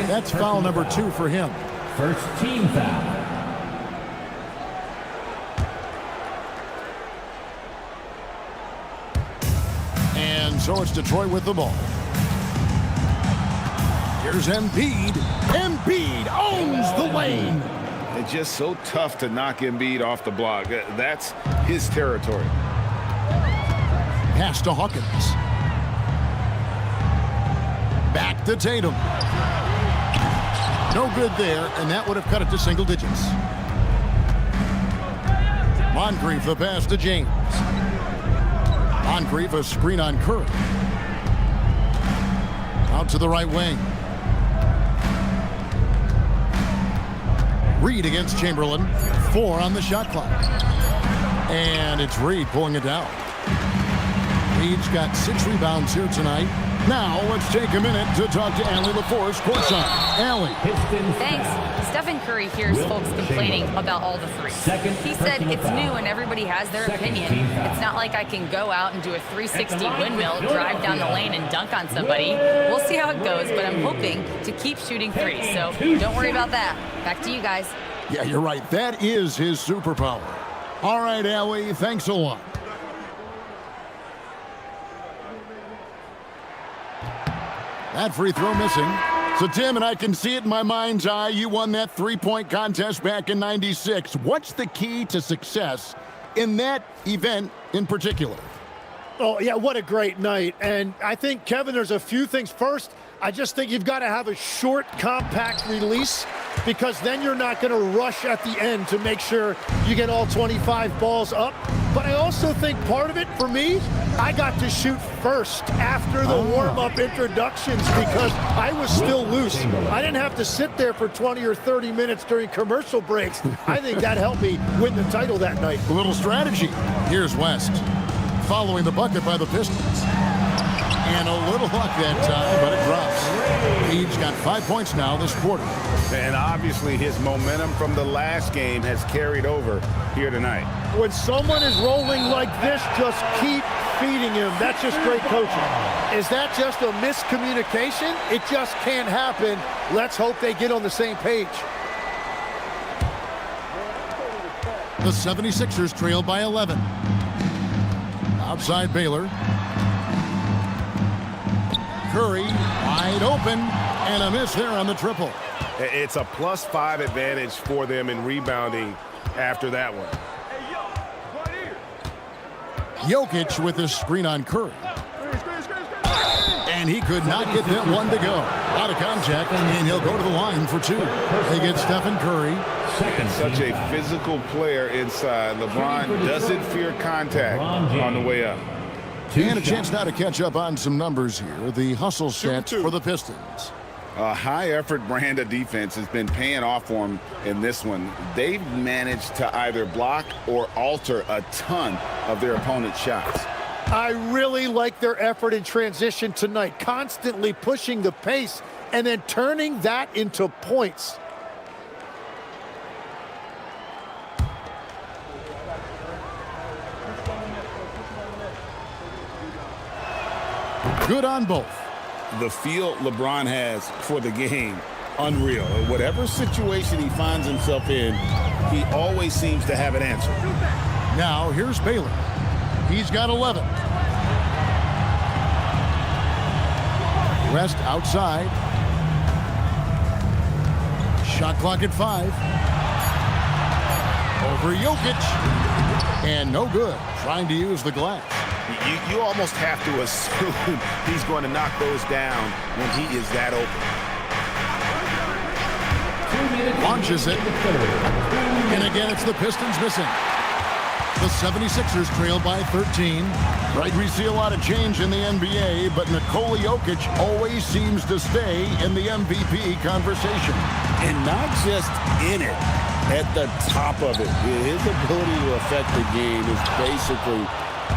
That's foul number 2 for him. First team foul. And so it's Detroit with the ball. Here's Embiid. Embiid owns the lane. It's just so tough to knock Embiid off the block. That's his territory. Pass to Hawkins. Back to Tatum. No good there, and that would have cut it to single digits. Moncrief the pass to James. Moncrief a screen on Curry. Out to the right wing. Reed against Chamberlain. 4 on the shot clock. And it's Reed pulling it down. Reed's got 6 rebounds here tonight. Now let's take a minute to talk to Allie LaForce courtside. Allie. Thanks. Stephen Curry hears folks complaining about all the threes. He said it's new and everybody has their opinion. It's not like I can go out and do a 360 windmill, drive down the lane and dunk on somebody. We'll see how it goes, but I'm hoping to keep shooting threes. So don't worry about that. Back to you guys. Yeah, you're right. That is his superpower. All right, Allie, thanks a lot. That free throw missing. So, Tim, and I can see it in my mind's eye, you won that three-point contest back in '96. What's the key to success in that event in particular? Oh, yeah, what a great night. And I think, Kevin, there's a few things. First, I just think you've got to have a short, compact release because then you're not going to rush at the end to make sure you get all 25 balls up. But I also think part of it, for me, I got to shoot first after the warm-up introductions because I was still loose. I didn't have to sit there for 20 or 30 minutes during commercial breaks. I think that helped me win the title that night. A little strategy. Here's West. Following the bucket by the Pistons. And a little luck that time, but it drops. He's got 5 points now this quarter. And obviously his momentum from the last game has carried over here tonight. When someone is rolling like this, just keep feeding him. That's just great coaching. Is that just a miscommunication? It just can't happen. Let's hope they get on the same page. The 76ers trail by 11. Outside Baylor. Curry wide open and a miss there on the triple. It's a +5 advantage for them in rebounding after that one. Jokic with his screen on Curry. And he could not get that one to go. Out of contact, and he'll go to the line for 2. They get Stephen Curry. And such a physical player inside. LeBron doesn't fear contact on the way up. And a chance now to catch up on some numbers here. The hustle set for the Pistons. A high-effort brand of defense has been paying off for them in this one. They've managed to either block or alter a ton of their opponent's shots. I really like their effort in transition tonight, constantly pushing the pace and then turning that into points. Good on both. The feel LeBron has for the game, unreal. Whatever situation he finds himself in, he always seems to have an answer. Now here's Baylor. He's got 11. West outside. Shot clock at 5. Over Jokic. And no good. Trying to use the glass. You almost have to assume he's going to knock those down when he is that open. Launches it. And again, it's the Pistons missing. The 76ers trail by 13. Right, we see a lot of change in the NBA, but Nikola Jokic always seems to stay in the MVP conversation. And not just in it, at the top of it. His ability to affect the game is basically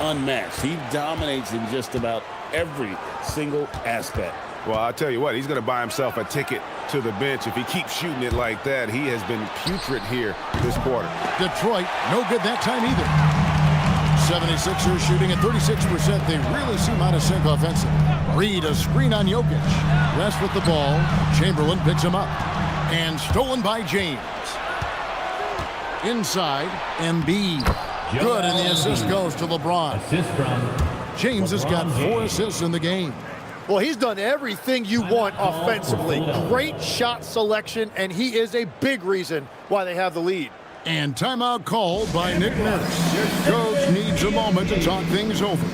unmatched. He dominates in just about every single aspect. Well, I'll tell you what, he's going to buy himself a ticket to the bench. If he keeps shooting it like that, he has been putrid here this quarter. Detroit, no good that time either. 76ers shooting at 36%. They really seem out of sync offensively. Reed, a screen on Jokic. West with the ball. Chamberlain picks him up. And stolen by James. Inside, Embiid. Good, and the assist goes to LeBron. James has got 4 assists in the game. Well, he's done everything you want offensively. Great shot selection, and he is a big reason why they have the lead. And timeout called by Nick Nurse. Coach needs a moment to talk things over.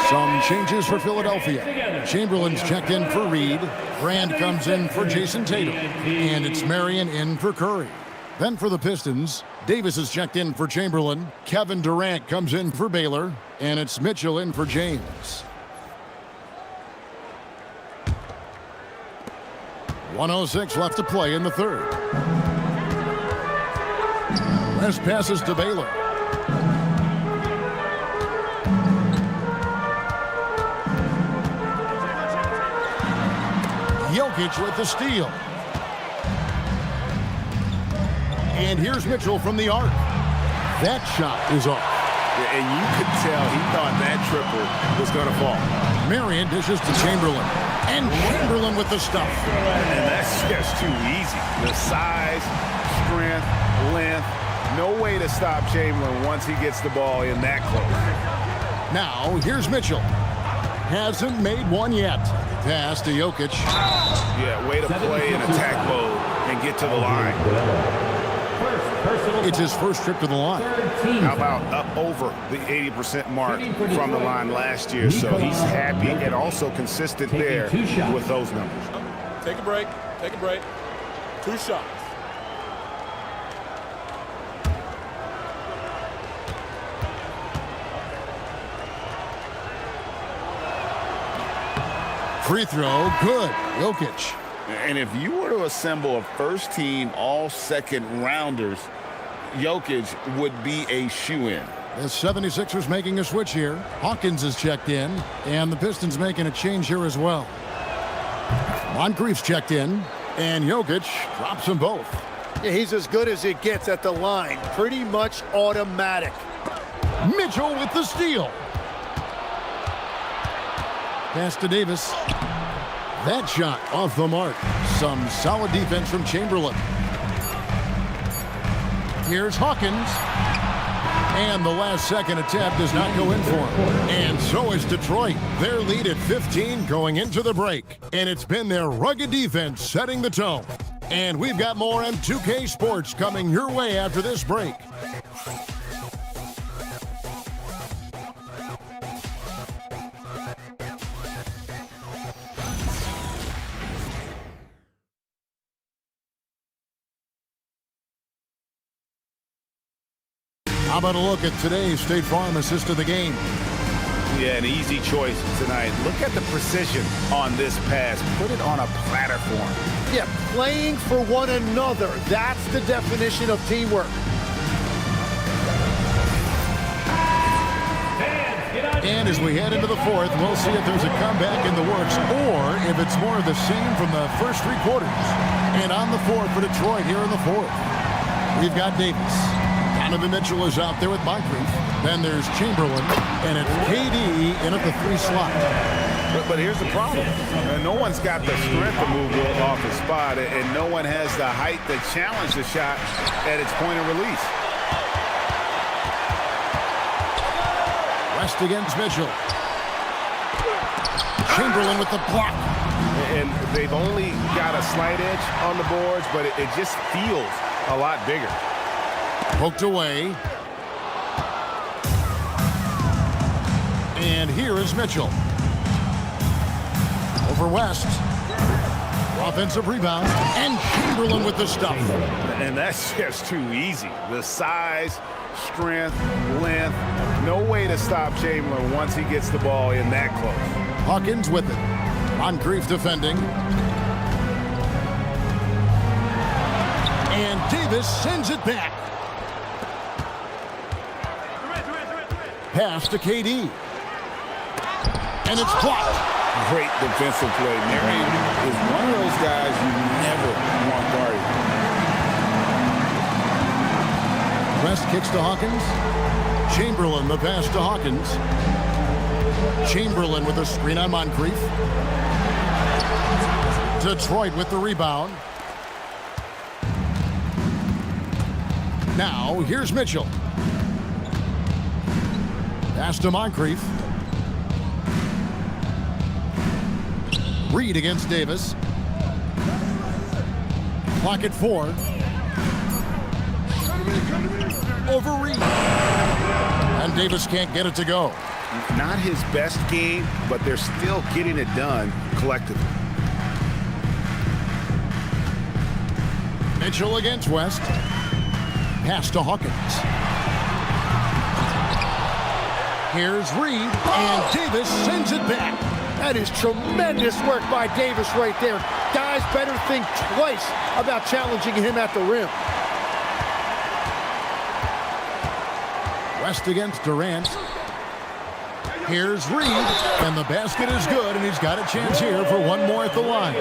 Some changes for Philadelphia. Chamberlain's checked in for Reed. Brand comes in for Jason Tatum. And it's Marion in for Curry. Then for the Pistons, Davis is checked in for Chamberlain. Kevin Durant comes in for Baylor. And it's Mitchell in for James. 1:06 left to play in the third. West passes to Baylor. Jokic with the steal. And here's Mitchell from the arc. That shot is off. And you could tell he thought that triple was going to fall. Marion dishes to Chamberlain. And Chamberlain with the stuff. And that's just too easy. The size, strength, length. No way to stop Chamberlain once he gets the ball in that close. Now, here's Mitchell. Hasn't made one yet. Pass to Jokic. Yeah, way to play in attack mode and get to the line. It's his first trip to the line. How about up over the 80% mark from the line last year? So he's happy and also consistent there with those numbers. Take a break. Take a break. 2 shots. Free throw, good. Jokic. And if you were to assemble a first-team all-second rounders, Jokic would be a shoo-in. The 76ers making a switch here. Hawkins is checked in, and the Pistons making a change here as well. Moncrief's checked in, and Jokic drops them both. Yeah, he's as good as it gets at the line. Pretty much automatic. Mitchell with the steal. Pass to Davis. That shot off the mark. Some solid defense from Chamberlain. Here's Hawkins. And the last second attempt does not go in for him. And so is Detroit. Their lead at 15 going into the break. And it's been their rugged defense setting the tone. And we've got more M2K Sports coming your way after this break. How about a look at today's State Farm assist of the game? Yeah, an easy choice tonight. Look at the precision on this pass. Put it on a platform. Yeah, playing for one another. That's the definition of teamwork. And as we head into the fourth, we'll see if there's a comeback in the works or if it's more of the same from the first 3 quarters. And on the fourth for Detroit here in the fourth, we've got Davis. Donovan Mitchell is out there with Moncrief. Then there's Chamberlain, and it's KD in at the 3 slot. But here's the problem. No one's got the strength to move Will off the spot, and no one has the height to challenge the shot at its point of release. West against Mitchell. Chamberlain with the block. And they've only got a slight edge on the boards, but it just feels a lot bigger. Poked away. And here is Mitchell. Over West. Offensive rebound. And Chamberlain with the stuff. And that's just too easy. The size, strength, length. No way to stop Chamberlain once he gets the ball in that close. Hawkins with it. Moncrief defending. And Davis sends it back. Pass to KD. And it's blocked. Great defensive play. Marion is one of those guys you never want guarded. West kicks to Hawkins. Chamberlain the pass to Hawkins. Chamberlain with a screen on Moncrief. Detroit with the rebound. Now here's Mitchell. Pass to Moncrief. Reed against Davis. Clock at 4. Over Reed. And Davis can't get it to go. Not his best game, but they're still getting it done collectively. Mitchell against West. Pass to Hawkins. Here's Reed, and Davis sends it back. That is tremendous work by Davis right there. Guys better think twice about challenging him at the rim. West against Durant. Here's Reed, and the basket is good, and he's got a chance here for one more at the line.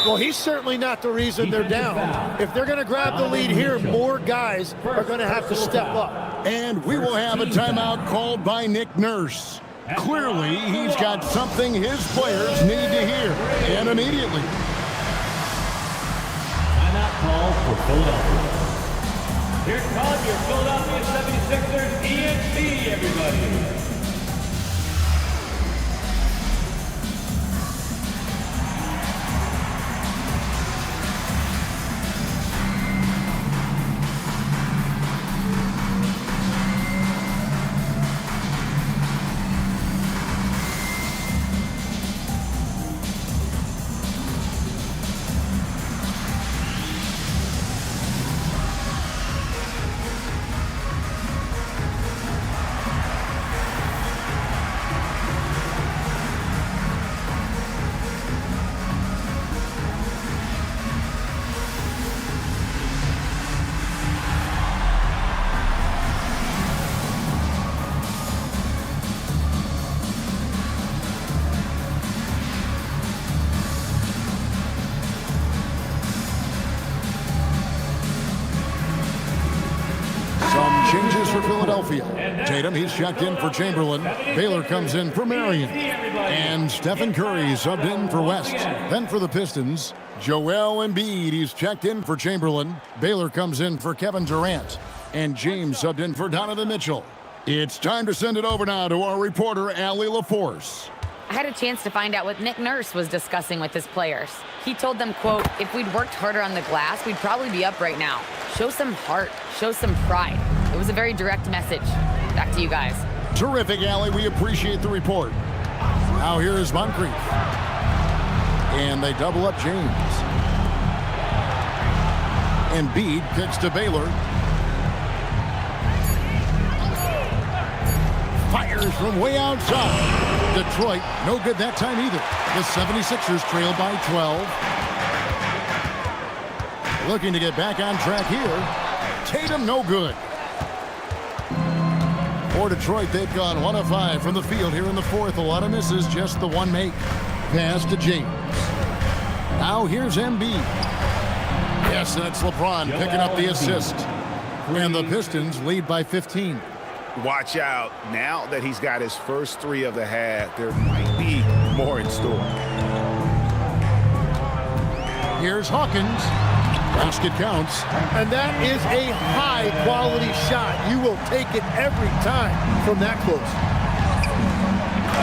Well, he's certainly not the reason they're down. If they're going to grab the lead here, more guys are going to have to step up. And we will have a timeout called by Nick Nurse. Clearly, he's got something his players need to hear, and immediately. Timeout call for Philadelphia. Here comes your Philadelphia 76ers ENT, everybody. Changes for Philadelphia. Tatum, he's checked in for Chamberlain. Baylor comes in for Marion. And Stephen Curry subbed in for West. Then for the Pistons, Joel Embiid, he's checked in for Chamberlain. Baylor comes in for Kevin Durant. And James subbed in for Donovan Mitchell. It's time to send it over now to our reporter, Allie LaForce. I had a chance to find out what Nick Nurse was discussing with his players. He told them, quote, if we'd worked harder on the glass, we'd probably be up right now. Show some heart, show some pride. It was a very direct message. Back to you guys. Terrific, Allie. We appreciate the report. Now here is Moncrief. And they double up James. Embiid kicks to Baylor. Fires from way outside. Detroit, no good that time either. The 76ers trail by 12. Looking to get back on track here. Tatum, no good. For Detroit, they've gone 1 of 5 from the field here in the fourth. A lot of misses, just the one make. Pass to James. Now here's Embiid. Yes, that's LeBron picking up the assist. And the Pistons lead by 15. Watch out. Now that he's got his first three of the half, there might be more in store. Here's Hawkins. Basket counts. And that is a high-quality shot. You will take it every time from that close.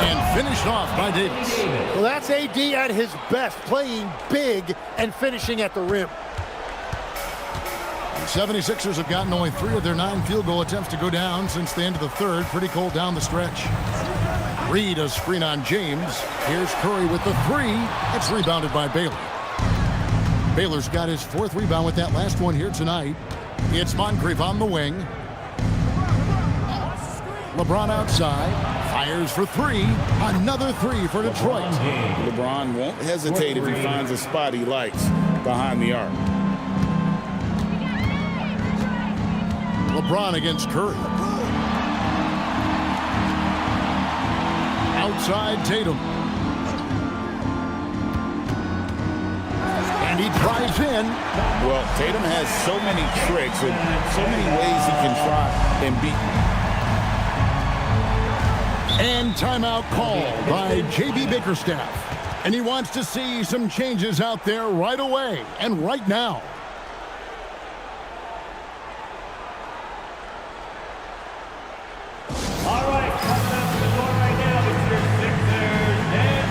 And finished off by Davis. Well, that's AD at his best, playing big and finishing at the rim. The 76ers have gotten only 3 of their 9 field goal attempts to go down since the end of the third. Pretty cold down the stretch. Reed a screen on James. Here's Curry with the 3. It's rebounded by Baylor. Baylor's got his 4th rebound with that last one here tonight. It's Moncrief on the wing. LeBron outside. Fires for 3. Another 3 for Detroit. LeBron won't hesitate if he finds a spot he likes behind the arc. LeBron against Curry. Outside Tatum. And he drives in. Well, Tatum has so many tricks and so many ways he can try and beat. And timeout called by J.B. Bickerstaff. And he wants to see some changes out there right away and right now. All right, coming up to the door right now, it's your Sixers and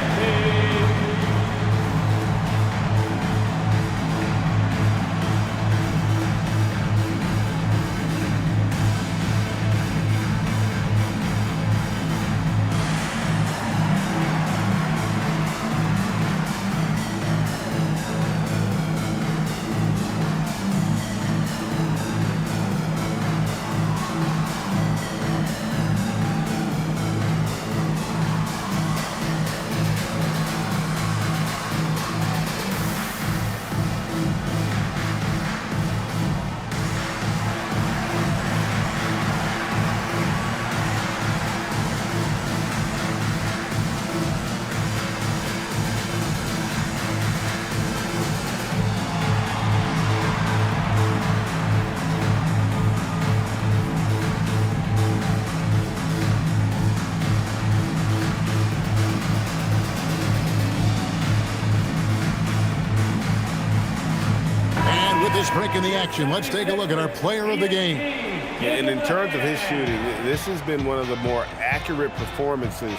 Latest break in the action. Let's take a look at our player of the game. Yeah, and in terms of his shooting, this has been one of the more accurate performances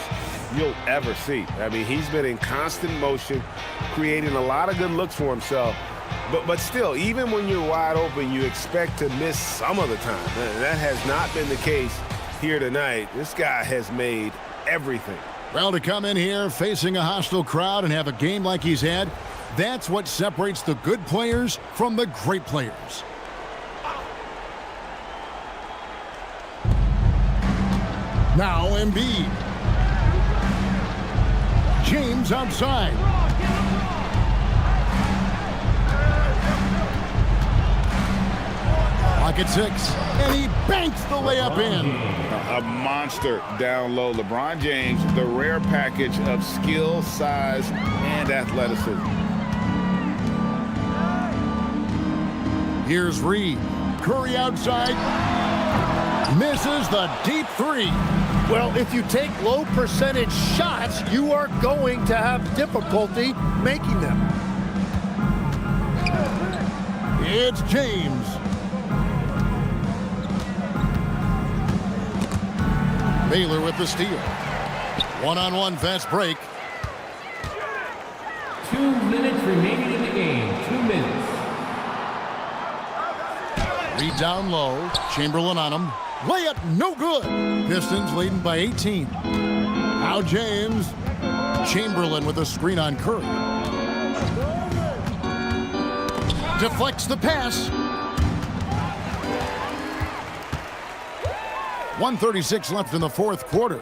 you'll ever see. I mean, he's been in constant motion, creating a lot of good looks for himself. But still, even when you're wide open, you expect to miss some of the time. That has not been the case here tonight. This guy has made everything. Well, to come in here facing a hostile crowd and have a game like he's had, that's what separates the good players from the great players. Now Embiid. James outside. Clock at 6, and he banks the layup in. A monster down low. LeBron James, the rare package of skill, size, and athleticism. Here's Reed. Curry outside. Misses the deep 3. Well, if you take low percentage shots, you are going to have difficulty making them. It's James. Baylor with the steal. One-on-one fast break. 2 minutes remaining in the game. 2 minutes. Reed down low. Chamberlain on him. Layup no good. Pistons leading by 18. Now James. Chamberlain with a screen on Curry. Deflects the pass. 1:36 left in the fourth quarter.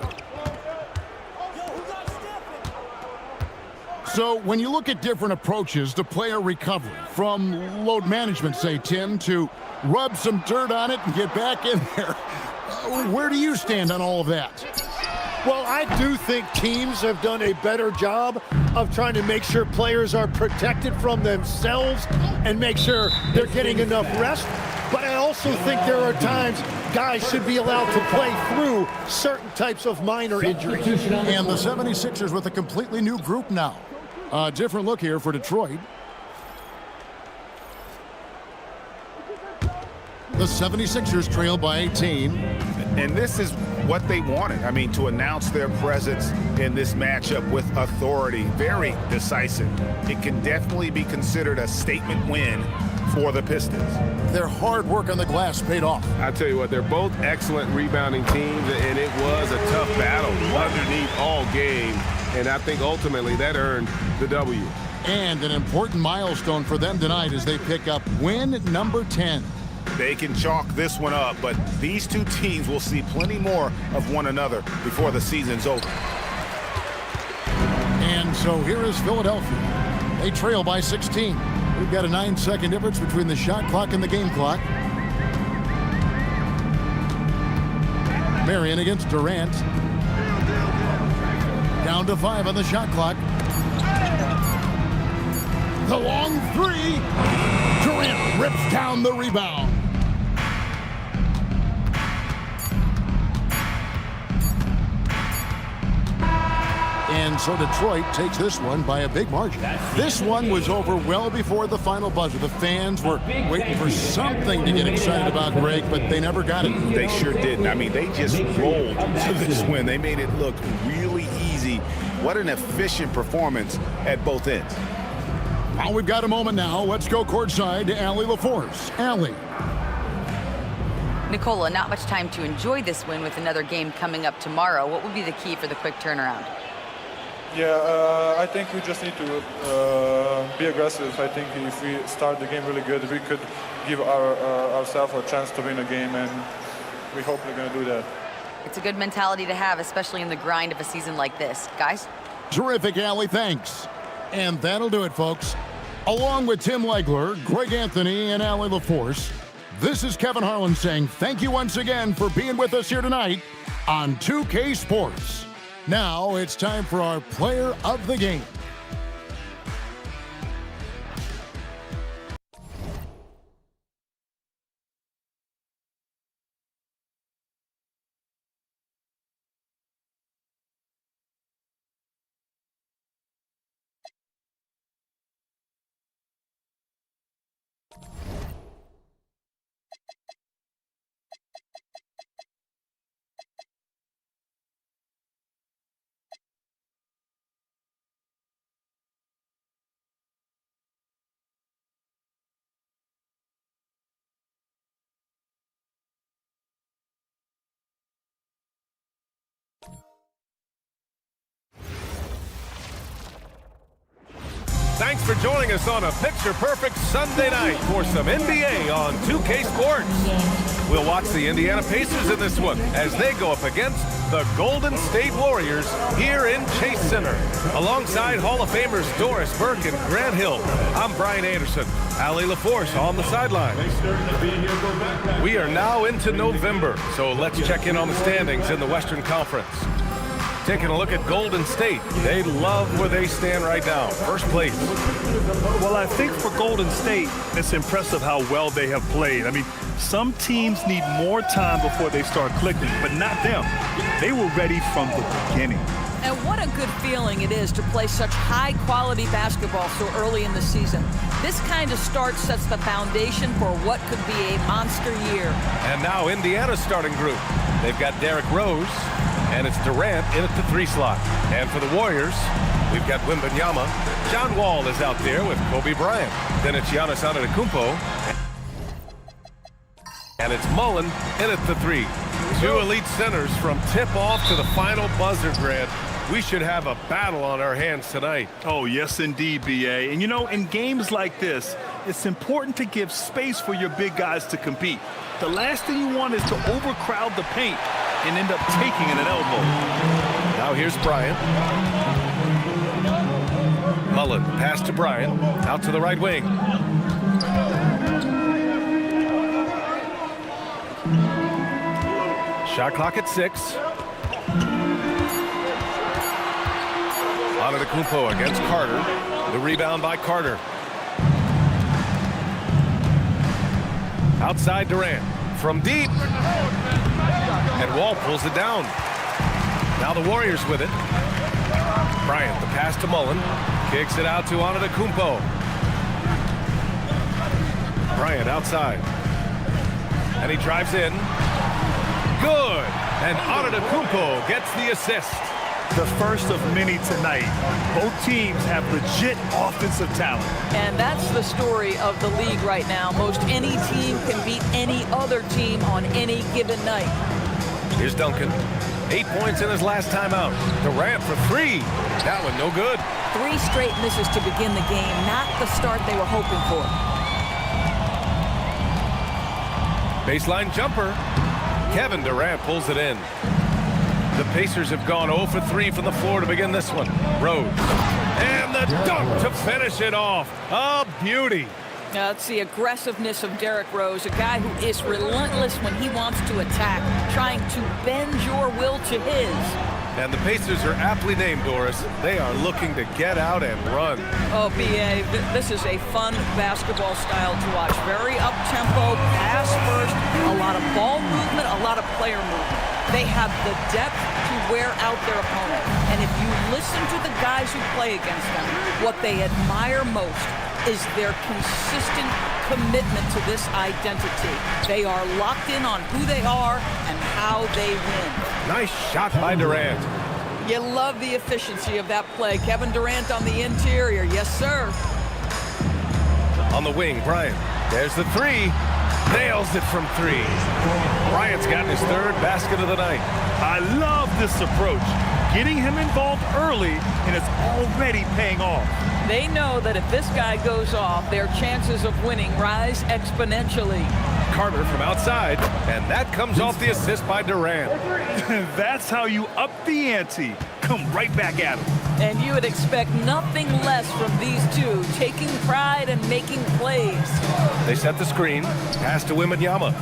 So when you look at different approaches to player recovery, from load management, say, Tim, to rub some dirt on it and get back in there, where do you stand on all of that? Well, I do think teams have done a better job of trying to make sure players are protected from themselves and make sure they're getting enough rest. But I also think there are times guys should be allowed to play through certain types of minor injuries. And the 76ers with a completely new group now. A different look here for Detroit. The 76ers trail by 18. And this is what they wanted. I mean, to announce their presence in this matchup with authority, very decisive. It can definitely be considered a statement win for the Pistons. Their hard work on the glass paid off. I tell you what, they're both excellent rebounding teams, and it was a tough battle underneath all game. And I think ultimately that earned the W. And an important milestone for them tonight as they pick up win number 10. They can chalk this one up, but these two teams will see plenty more of one another before the season's over. And so here is Philadelphia. They trail by 16. We've got a 9-second difference between the shot clock and the game clock. Marion against Durant. Down to 5 on the shot clock. The long 3. Durant rips down the rebound. And so Detroit takes this one by a big margin. This one was over well before the final buzzer. The fans were waiting for something to get excited about, Greg, but they never got it. They sure didn't. I mean, they just rolled to this win. They made it look really easy. What an efficient performance at both ends. Well, we've got a moment now. Let's go courtside to Allie LaForce. Allie. Nicola, not much time to enjoy this win with another game coming up tomorrow. What will be the key for the quick turnaround? Yeah, I think we just need to be aggressive. I think if we start the game really good, we could give ourselves a chance to win a game, and we hope we're going to do that. It's a good mentality to have, especially in the grind of a season like this. Guys? Terrific, Allie. Thanks. And that'll do it, folks. Along with Tim Legler, Greg Anthony, and Allie LaForce, this is Kevin Harlan saying thank you once again for being with us here tonight on 2K Sports. Now it's time for our player of the game. Thanks for joining us on a picture-perfect Sunday night for some NBA on 2K Sports. We'll watch the Indiana Pacers in this one as they go up against the Golden State Warriors here in Chase Center. Alongside Hall of Famers Doris Burke and Grant Hill, I'm Brian Anderson. Allie LaForce on the sideline. We are now into November, so let's check in on the standings in the Western Conference. Taking a look at Golden State. They love where they stand right now. First place. Well, I think for Golden State, it's impressive how well they have played. I mean, some teams need more time before they start clicking, but not them. They were ready from the beginning. And what a good feeling it is to play such high-quality basketball so early in the season. This kind of start sets the foundation for what could be a monster year. And now Indiana's starting group. They've got Derrick Rose, and it's Durant in at the 3 slot. And for the Warriors, we've got Wembanyama. John Wall is out there with Kobe Bryant. Then it's Giannis Antetokounmpo. And it's Mullen in at the 3. 2 elite centers from tip-off to the final buzzer, Grant. We should have a battle on our hands tonight. Oh, yes, indeed, B.A. And, you know, in games like this, it's important to give space for your big guys to compete. The last thing you want is to overcrowd the paint and end up taking an elbow. Now here's Bryant. Mullen, pass to Bryant, out to the right wing. Shot clock at 6. Antetokounmpo against Carter. The rebound by Carter. Outside Durant. From deep. And Wall pulls it down. Now the Warriors with it. Bryant, the pass to Mullen. Kicks it out to Antetokounmpo. Bryant outside. And he drives in. Good. And Antetokounmpo gets the assist. The first of many tonight. Both teams have legit offensive talent. And that's the story of the league right now. Most any team can beat any other team on any given night. Here's Duncan. 8 points in his last time out. Durant for 3. That one no good. 3 straight misses to begin the game. Not the start they were hoping for. Baseline jumper. Kevin Durant pulls it in. The Pacers have gone 0 for 3 from the floor to begin this one. Rose. And the dunk to finish it off. A beauty. It's the aggressiveness of Derrick Rose, a guy who is relentless when he wants to attack, trying to bend your will to his. And the Pacers are aptly named, Doris. They are looking to get out and run. Oh, B.A., this is a fun basketball style to watch. Very up-tempo, pass first, a lot of ball movement, a lot of player movement. They have the depth to wear out their opponent. And if you listen to the guys who play against them, what they admire most is their consistent commitment to this identity. They are locked in on who they are and how they win. Nice shot by Durant. You love the efficiency of that play. Kevin Durant on the interior. Yes, sir. On the wing, Bryant. There's the 3. Nails it from 3. Bryant's gotten his 3rd basket of the night. I love this approach. Getting him involved early, and it's already paying off. They know that if this guy goes off, their chances of winning rise exponentially. Carter from outside, and that comes off the assist by Durant. That's how you up the ante. Come right back at him. And you would expect nothing less from these two, taking pride and making plays. They set the screen, pass to Wembanyama.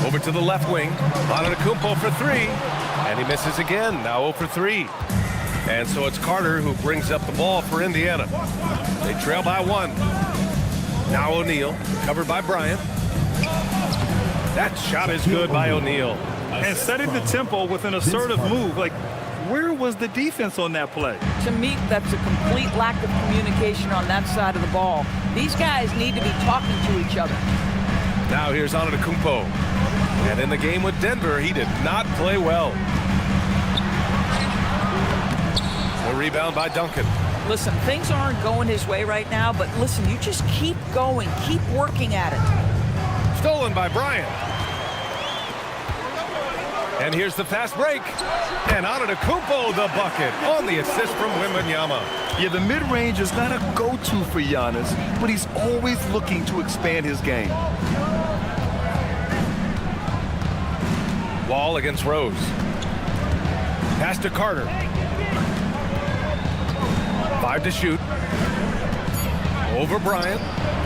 Over to the left wing, Antetokounmpo for 3, and he misses again, now 0 for 3. And so it's Carter who brings up the ball for Indiana. They trail by 1. Now O'Neal, covered by Bryant. That shot is good by O'Neal. And setting the tempo with an assertive move. Like, where was the defense on that play? To me, that's a complete lack of communication on that side of the ball. These guys need to be talking to each other. Now here's Antetokounmpo. And in the game with Denver, he did not play well. The rebound by Duncan. Listen, things aren't going his way right now, but listen, you just keep going, keep working at it. Stolen by Bryant. And here's the fast break. And Antetokounmpo the bucket on the assist from Wembanyama. Yeah, the mid-range is not a go-to for Giannis, but he's always looking to expand his game. Wall against Rose. Pass to Carter. 5 to shoot. Over Bryant.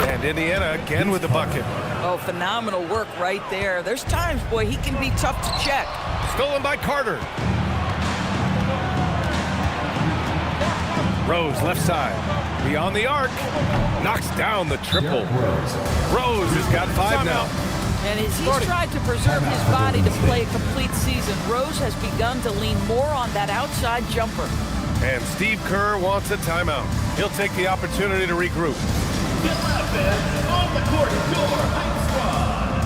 And Indiana again with the bucket. Oh, phenomenal work right there. There's times, boy, he can be tough to check. Stolen by Carter. Rose left side. Beyond the arc. Knocks down the triple. Rose has got 5 now. And as he's tried to preserve his body to play a complete season, Rose has begun to lean more on that outside jumper. And Steve Kerr wants a timeout. He'll take the opportunity to regroup. On the court, your hype squad.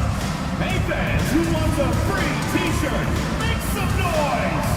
Hey fans, who wants a free t-shirt? Make some noise!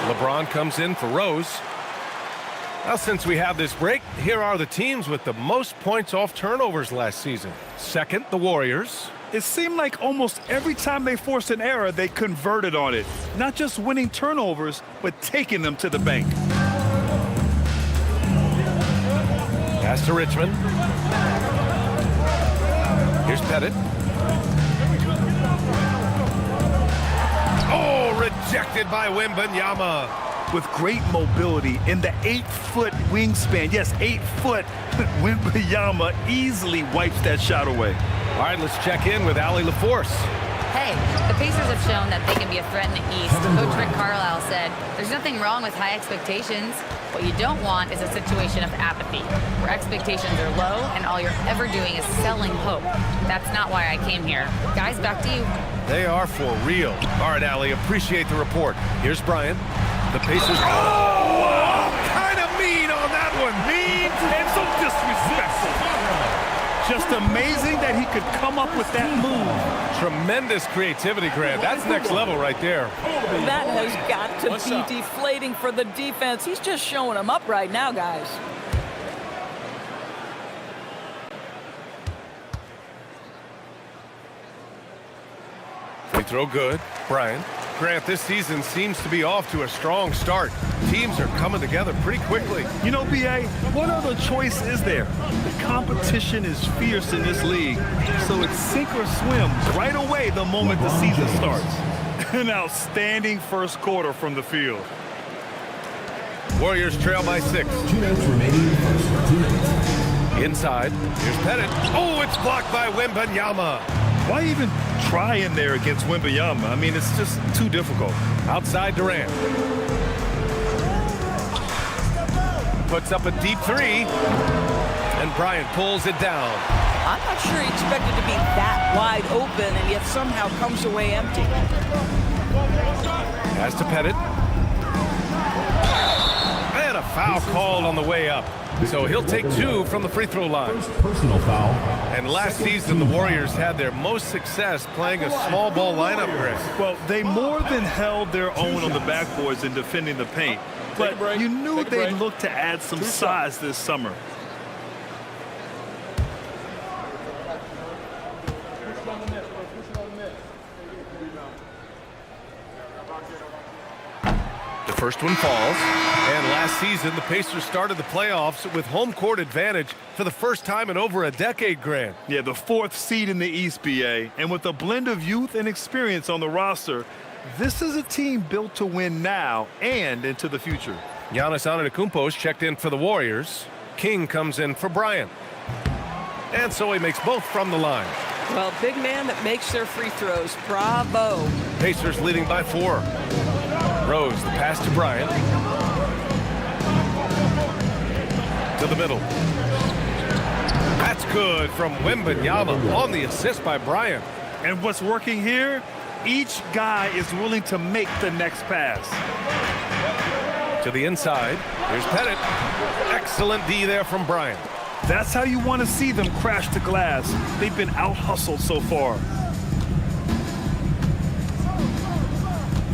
LeBron comes in for Rose. Well, since we have this break, here are the teams with the most points off turnovers last season. Second, the Warriors. It seemed like almost every time they forced an error, they converted on it. Not just winning turnovers, but taking them to the bank. Pass to Richmond. Here's Pettit. Oh, rejected by Wembanyama. With great mobility in the 8-foot wingspan. Yes, 8 foot. Wembanyama easily wipes that shot away. All right, let's check in with Allie LaForce. Hey, the Pacers have shown that they can be a threat in the East. Coach Rick Carlisle said, there's nothing wrong with high expectations. What you don't want is a situation of apathy, where expectations are low and all you're ever doing is selling hope. That's not why I came here. Guys, back to you. They are for real. All right, Allie, appreciate the report. Here's Bryant. The Pacers. Oh, kind of mean on that one. Mean and so disrespectful. Just amazing that he could come up with that move. Tremendous creativity, Grant. That's next level right there. That has got to be deflating for the defense. He's just showing them up right now, guys. Free throw good. Bryant. Grant, this season seems to be off to a strong start. Teams are coming together pretty quickly. You know, B.A., what other choice is there? The competition is fierce in this league, so it's sink or swim right away the moment the season starts. An outstanding first quarter from the field. Warriors trail by 6. 2 minutes remaining in the first. Inside. Here's Pettit. Oh, it's blocked by Wembanyama. Why even try in there against Wembanyama? I mean, it's just too difficult. Outside Durant. Puts up a deep 3. And Bryant pulls it down. I'm not sure he expected to be that wide open and yet somehow comes away empty. Pass to Pettit. And a foul called on the way up. So he'll take 2 from the free throw line. First personal foul. And last season, the Warriors had their most success playing a small ball lineup, Grant. Well, they more than held their own on the backboards in defending the paint. But you knew they'd look to add some size this summer. first one falls. And last season, the Pacers started the playoffs with home court advantage for the first time in over a decade, Grant. Yeah, the 4th seed in the East, BA. And with a blend of youth and experience on the roster, this is a team built to win now and into the future. Giannis Antetokounmpo's checked in for the Warriors. King comes in for Bryant. And so he makes both from the line. Well, big man that makes their free throws. Bravo. Pacers leading by 4. Rose, the pass to Bryant. To the middle. That's good from Wembanyama on the assist by Bryant. And what's working here? Each guy is willing to make the next pass. To the inside. Here's Pettit. Excellent D there from Bryant. That's how you want to see them crash the glass. They've been out-hustled so far.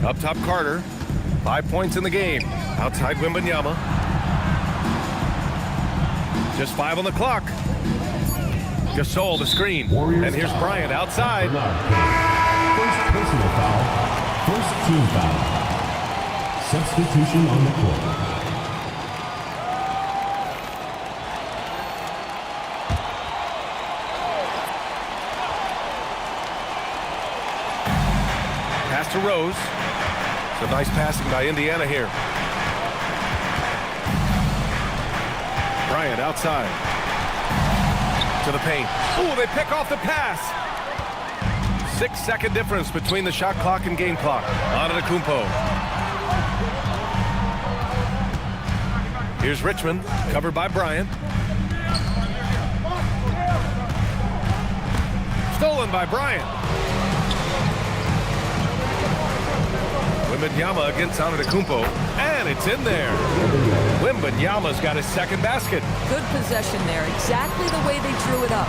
Up top, Carter. 5 points in the game. Outside Wembanyama. Just 5 on the clock. Gasol the screen. And here's Bryant outside. First personal foul. First team foul. Substitution on the court. Pass to Rose. Some nice passing by Indiana here. Bryant outside. To the paint. Oh, they pick off the pass. 6-second difference between the shot clock and game clock. Antetokounmpo. Here's Richmond, covered by Bryant. Stolen by Bryant. Wembanyama against Antetokounmpo, and it's in there. Wembanyama's got his second basket. Good possession there, exactly the way they drew it up.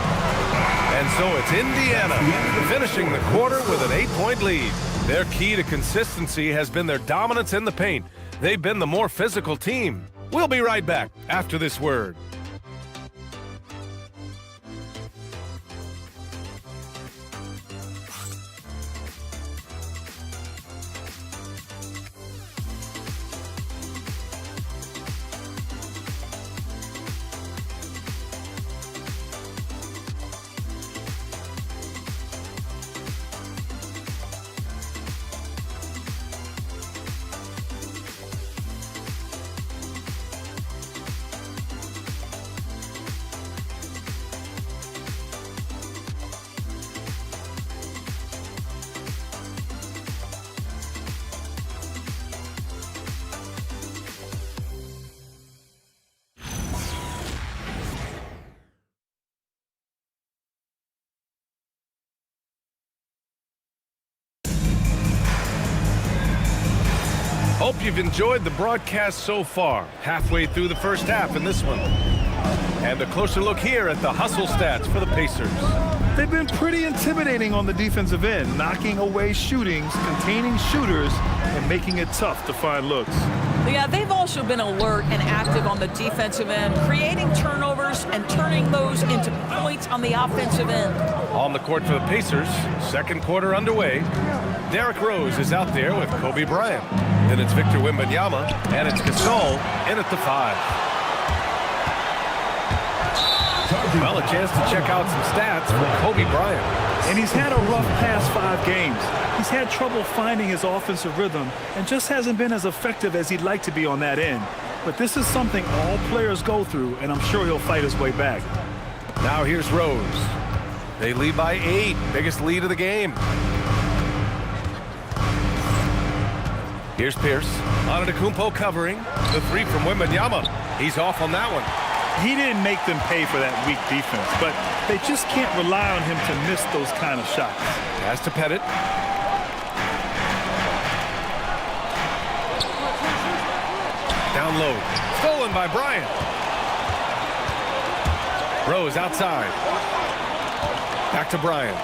And so it's Indiana finishing the quarter with an 8-point lead. Their key to consistency has been their dominance in the paint. They've been the more physical team. We'll be right back after this word. Hope you've enjoyed the broadcast so far. Halfway through the first half in this one. And a closer look here at the hustle stats for the Pacers. They've been pretty intimidating on the defensive end, knocking away shootings, containing shooters, and making it tough to find looks. Yeah, they've also been alert and active on the defensive end, creating turnovers and turning those into points on the offensive end. On the court for the Pacers, second quarter underway. Derrick Rose is out there with Kobe Bryant. Then it's Victor Wembanyama, and it's Gasol in at the 5. Well, a chance to check out some stats for Kobe Bryant. And he's had a rough past 5 games. He's had trouble finding his offensive rhythm and just hasn't been as effective as he'd like to be on that end. But this is something all players go through, and I'm sure he'll fight his way back. Now here's Rose. They lead by 8, biggest lead of the game. Here's Pierce. Antetokounmpo covering. The 3 from Wembanyama. He's off on that one. He didn't make them pay for that weak defense, but they just can't rely on him to miss those kind of shots. Pass to Pettit. Down low. Stolen by Bryant. Rose outside. Back to Bryant.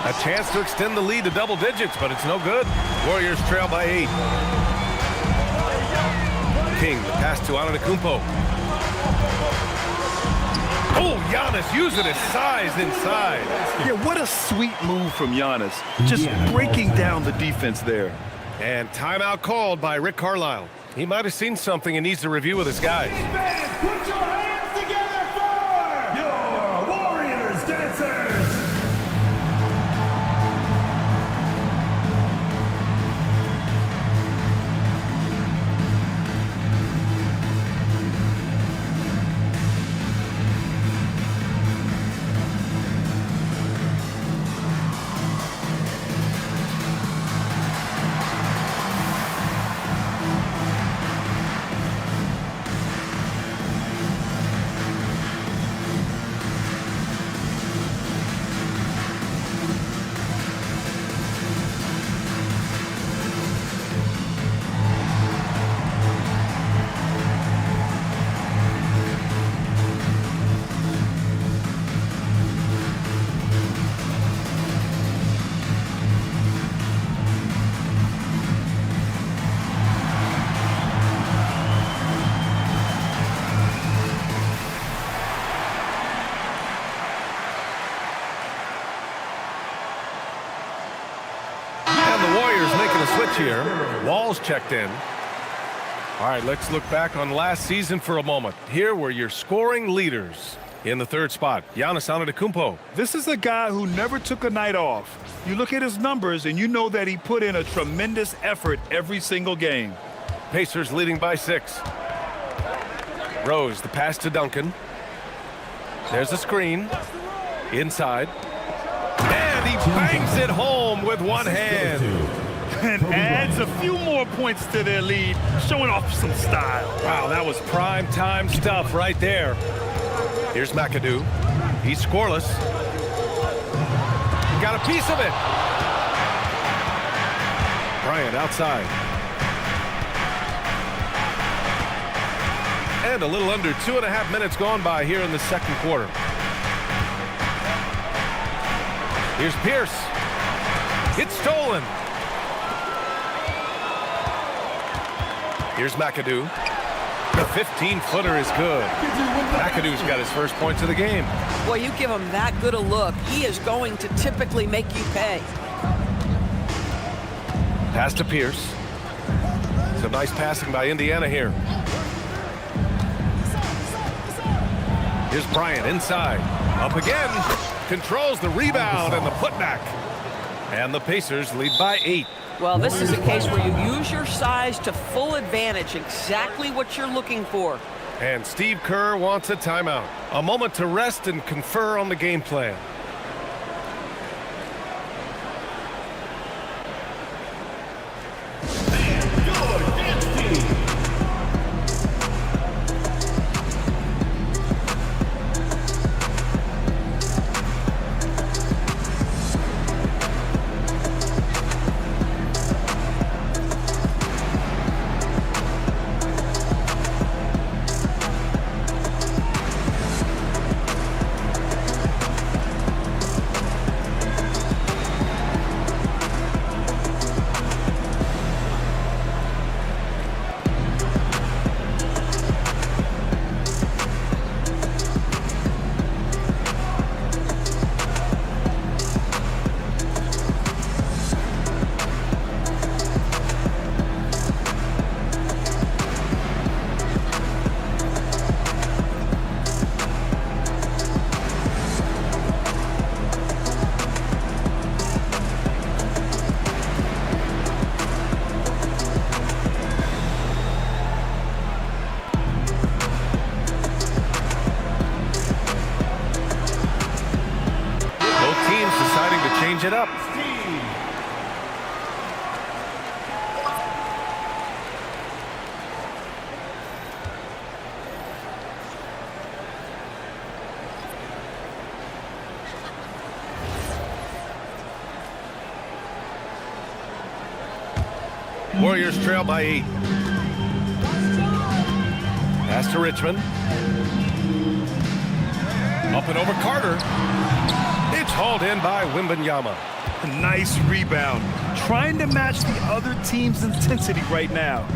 A chance to extend the lead to double digits, but it's no good. Warriors trail by 8. King, the pass to Antetokounmpo. Oh, Giannis using his size inside. Yeah, what a sweet move from Giannis. Just breaking down the defense there. And timeout called by Rick Carlisle. He might have seen something and needs to review with his guys. Put your hands together for your Warriors dancers. Here, Wall's checked in. All right, let's look back on last season for a moment. Here were your scoring leaders. In the third spot, Giannis Antetokounmpo. This is a guy who never took a night off. You look at his numbers and you know that he put in a tremendous effort every single game. Pacers leading by 6. Rose, the pass to Duncan. There's a screen. Inside. And he bangs it home with one hand. And adds a few more points to their lead, showing off some style. Wow, that was prime time stuff right there. Here's McAdoo. He's scoreless. He got a piece of it. Bryant outside. And a little under 2.5 minutes gone by here in the second quarter. Here's Pierce. It's stolen. Here's McAdoo. The 15-footer is good. McAdoo's got his first points of the game. Boy, you give him that good a look, he is going to typically make you pay. Pass to Pierce. Some nice passing by Indiana here. Here's Bryant inside. Up again. Controls the rebound and the putback. And the Pacers lead by 8. Well, this is a case where you use your size to full advantage, exactly what you're looking for. And Steve Kerr wants a timeout. A moment to rest and confer on the game plan. Change it up. Warriors trail by 8. Pass to Richmond. Up and over Carter. It's hauled in by Wembanyama. A nice rebound. Trying to match the other team's intensity right now.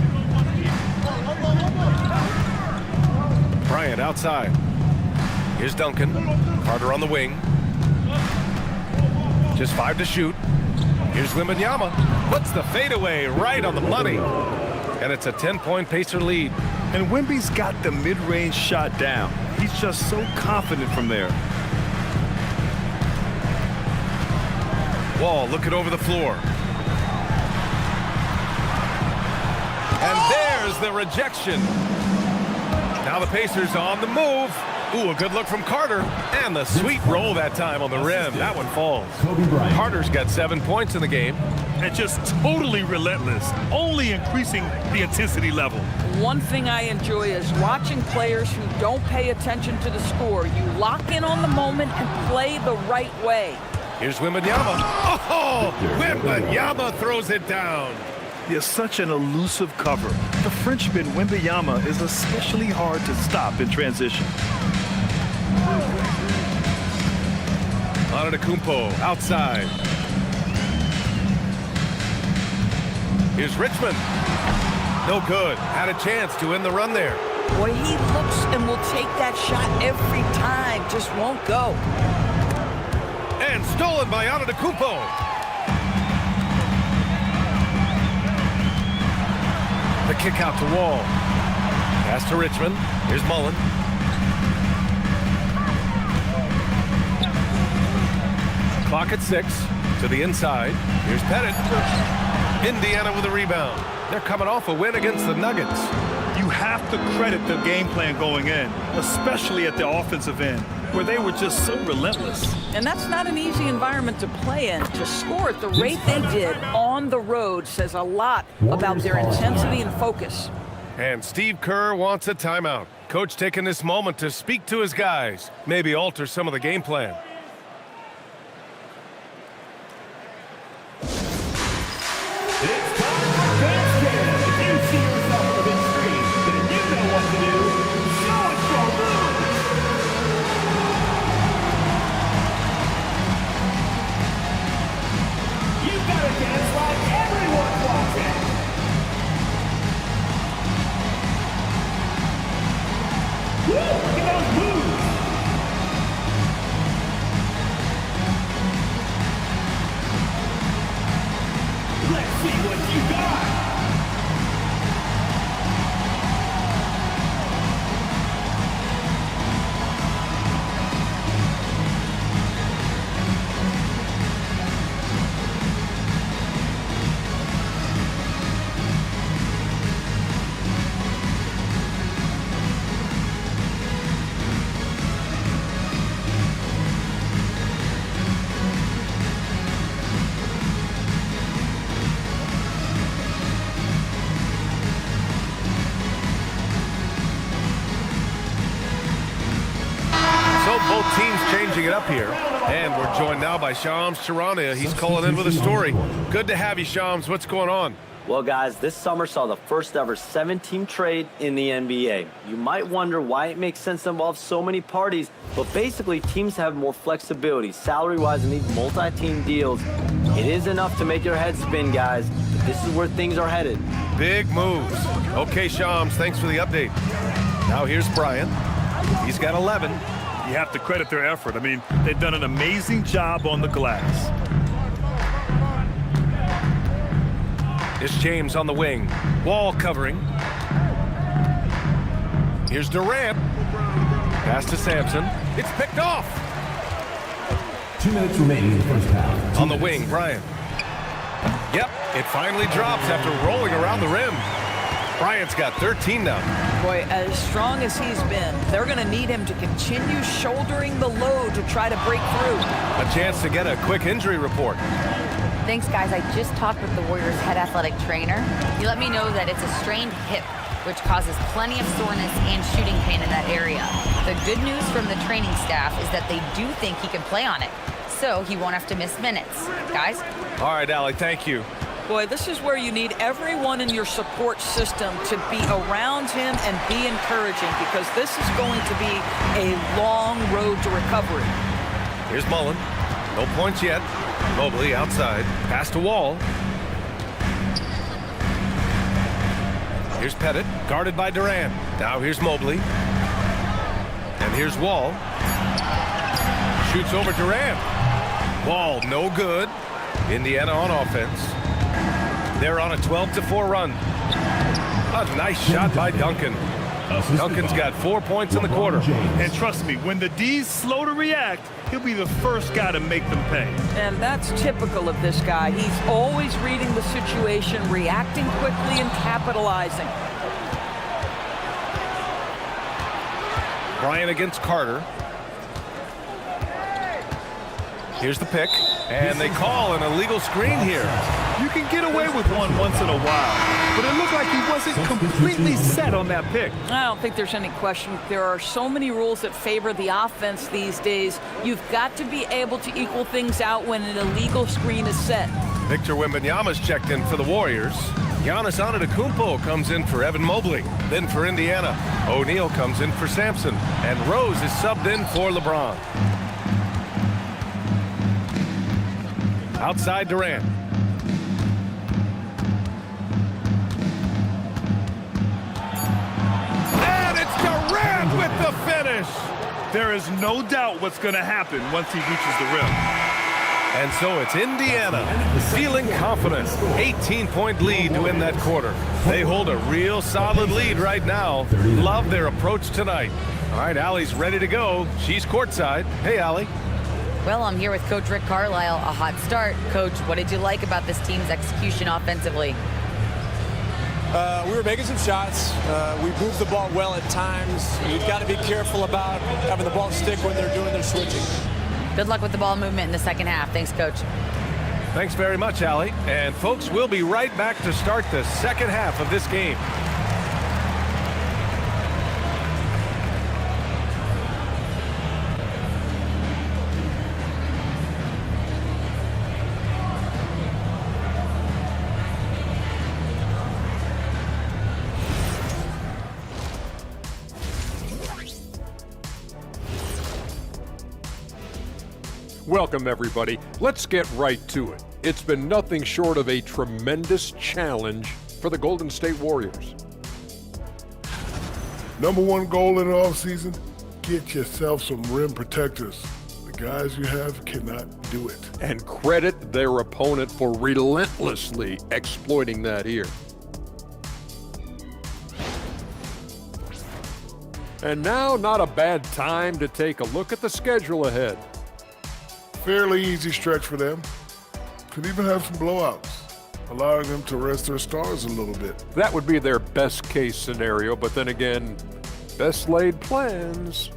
Bryant outside. Here's Duncan. Carter on the wing. Just 5 to shoot. Here's Wembanyama. Puts the fadeaway right on the money. And it's a 10-point Pacer lead. And Wemby's got the mid-range shot down. He's just so confident from there. Wall looking over the floor. And there's the rejection. Now the Pacers on the move. Ooh, a good look from Carter. And the sweet roll that time on the rim. That one falls. Carter's got 7 points in the game. And just totally relentless, only increasing the intensity level. One thing I enjoy is watching players who don't pay attention to the score. You lock in on the moment and play the right way. Here's Wembanyama. Oh, Wembanyama throws it down. He has such an elusive cover. The Frenchman Wembanyama is especially hard to stop in transition. Antetokounmpo outside. Here's Richmond. No good. Had a chance to end the run there. Boy, he looks and will take that shot every time. Just won't go. And stolen by Antetokounmpo. The kick out to Wall. Pass to Richmond. Here's Mullen. Clock at 6. To the inside. Here's Pettit. Indiana with a rebound. They're coming off a win against the Nuggets. You have to credit the game plan going in, especially at the offensive end, where they were just so relentless. And that's not an easy environment to play in. To score at the rate they did on the road says a lot about their intensity and focus. And Steve Kerr wants a timeout. Coach taking this moment to speak to his guys, maybe alter some of the game plan. Both teams changing it up here. And we're joined now by Shams Charania. He's calling in with a story. Good to have you, Shams. What's going on? Well, guys, this summer saw the first ever 7-team trade in the NBA. You might wonder why it makes sense to involve so many parties, but basically teams have more flexibility salary-wise in these multi-team deals. It is enough to make your head spin, guys. But this is where things are headed. Big moves. Okay, Shams, thanks for the update. Now here's Brian. He's got 11. You have to credit their effort. I mean, they've done an amazing job on the glass. It's James on the wing. Wall covering. Here's Durant. Pass to Sampson. It's picked off. 2 minutes remaining in the first half. On the wing, Bryant. Yep, it finally drops after rolling around the rim. Bryant's got 13 now. Boy, as strong as he's been, they're going to need him to continue shouldering the load to try to break through. A chance to get a quick injury report. Thanks, guys. I just talked with the Warriors' head athletic trainer. He let me know that it's a strained hip, which causes plenty of soreness and shooting pain in that area. The good news from the training staff is that they do think he can play on it, so he won't have to miss minutes. Guys? All right, Allie, thank you. Boy, this is where you need everyone in your support system to be around him and be encouraging, because this is going to be a long road to recovery. Here's Mullen. No points yet. Mobley outside. Pass to Wall. Here's Pettit, guarded by Durant. Now here's Mobley. And here's Wall. Shoots over Durant. Wall, no good. Indiana on offense. They're on a 12-4 run. A nice shot by Duncan. Duncan's got 4 points in the quarter. And trust me, when the D's slow to react, he'll be the first guy to make them pay. And that's typical of this guy. He's always reading the situation, reacting quickly, and capitalizing. Bryant against Carter. Here's the pick, and they call an illegal screen here. You can get away with one once in a while, but it looked like he wasn't completely set on that pick. I don't think there's any question. There are so many rules that favor the offense these days. You've got to be able to equal things out when an illegal screen is set. Victor Wembanyama's checked in for the Warriors. Giannis Antetokounmpo comes in for Evan Mobley. Then for Indiana, O'Neal comes in for Sampson, and Rose is subbed in for LeBron. Outside Durant. And it's Durant with the finish. There is no doubt what's going to happen once he reaches the rim. And so it's Indiana feeling confident. 18-point lead to win that quarter. They hold a real solid lead right now. Love their approach tonight. All right, Allie's ready to go. She's courtside. Hey, Allie. Well, I'm here with Coach Rick Carlisle. A hot start. Coach, what did you like about this team's execution offensively? We were making some shots. We moved the ball well at times. You've got to be careful about having the ball stick when they're doing their switching. Good luck with the ball movement in the second half. Thanks, Coach. Thanks very much, Allie. And folks, we'll be right back to start the second half of this game. Welcome, everybody. Let's get right to it. It's been nothing short of a tremendous challenge for the Golden State Warriors. Number one goal in the offseason, get yourself some rim protectors. The guys you have cannot do it. And credit their opponent for relentlessly exploiting that here. And now, not a bad time to take a look at the schedule ahead. Fairly easy stretch for them. Could even have some blowouts, allowing them to rest their stars a little bit. That would be their best case scenario, but then again, best laid plans.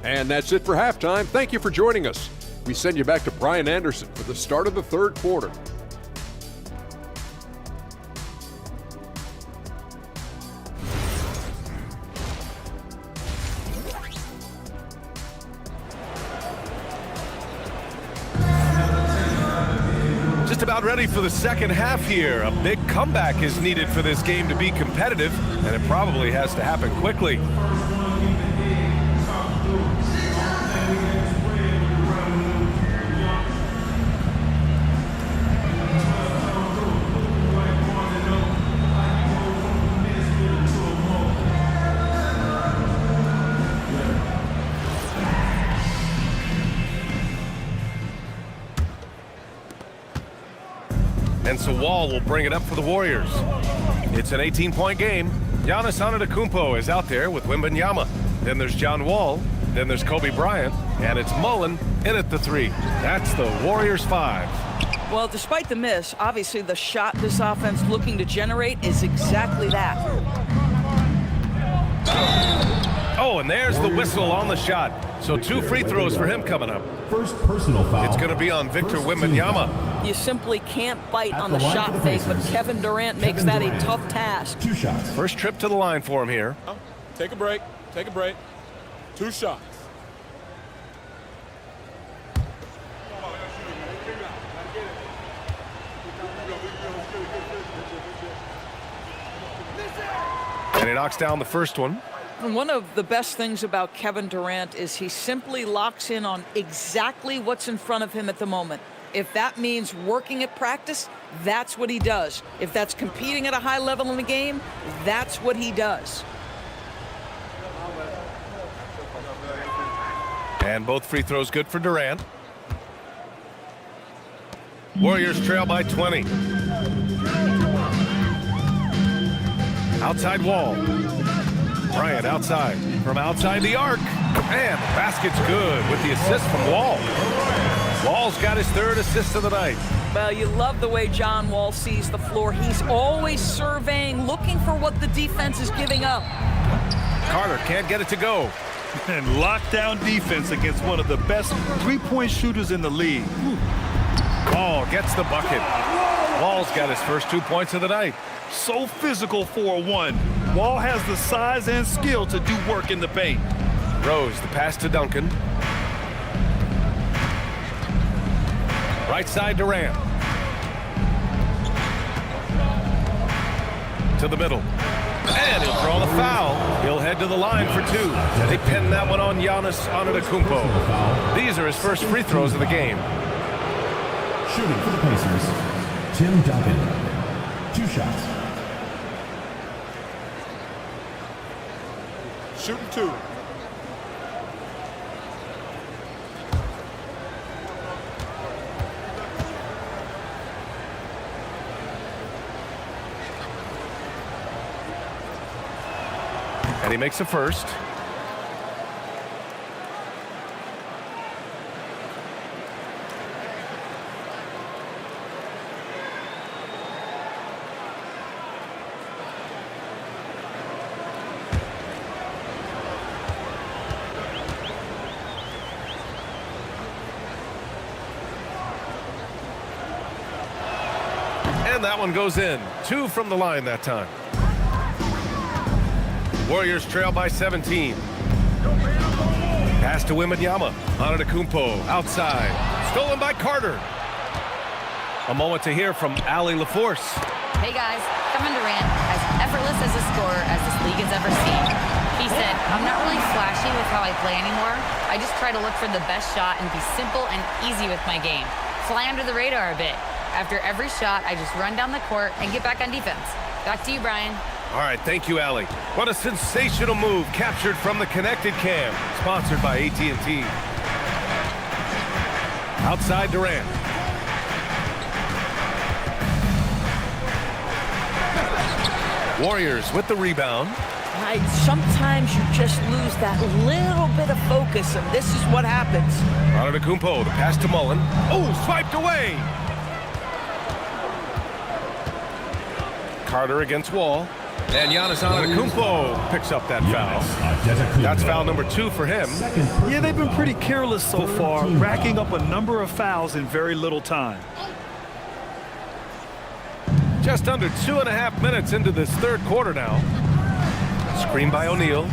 And that's it for halftime. Thank you for joining us. We send you back to Brian Anderson for the start of the third quarter. Just about ready for the second half here. A big comeback is needed for this game to be competitive, and it probably has to happen quickly. And so Wall will bring it up for the Warriors. It's an 18-point game. Giannis Antetokounmpo is out there with Wembanyama. Then there's John Wall. Then there's Kobe Bryant. And it's Mullen in at the three. That's the Warriors' 5. Well, despite the miss, obviously the shot this offense looking to generate is exactly that. Oh, and there's the whistle on the shot. So 2 free throws for him coming up. First personal foul. It's going to be on Victor Wembanyama. You simply can't bite on the shot fake, but Kevin Durant makes that a tough task. 2 shots. First trip to the line for him here. Take a break. Take a break. 2 shots. And he knocks down the first one. And one of the best things about Kevin Durant is he simply locks in on exactly what's in front of him at the moment. If that means working at practice, that's what he does. If that's competing at a high level in the game, that's what he does. And both free throws good for Durant. Warriors trail by 20. Outside Wall. Bryant outside. From outside the arc. And the basket's good with the assist from Wall. Wall's got his third assist of the night. Well, you love the way John Wall sees the floor. He's always surveying, looking for what the defense is giving up. Carter can't get it to go. And lockdown defense against one of the best three-point shooters in the league. Wall gets the bucket. Wall's got his first 2 points of the night. So physical for a one. Wall has the size and skill to do work in the paint. Rose, the pass to Duncan. Right side Durant. To the middle. And he'll draw the foul. He'll head to the line for two. They pin that one on Giannis Antetokounmpo. These are his first free throws of the game. Shooting for the Pacers, Tim Duncan. 2 shots. Shooting 2. And he makes a first. And that one goes in. 2 from the line that time. Warriors trail by 17. Pass to Wembanyama. Antetokounmpo outside. Stolen by Carter. A moment to hear from Allie LaForce. Hey guys, Kevin Durant, as effortless as a scorer as this league has ever seen. He said, I'm not really flashy with how I play anymore. I just try to look for the best shot and be simple and easy with my game. Fly under the radar a bit. After every shot, I just run down the court and get back on defense. Back to you, Brian. All right, thank you, Allie. What a sensational move captured from the Connected Cam, sponsored by AT&T. Outside Durant. Warriors with the rebound. Sometimes you just lose that little bit of focus, and this is what happens. Antetokounmpo, the pass to Mullen. Oh, swiped away. Carter against Wall. And Giannis Antetokounmpo picks up that foul. That's foul number 2 for him. Yeah, they've been pretty careless so far, racking up a number of fouls in very little time. Just under 2.5 minutes into this third quarter now. Screen by O'Neal.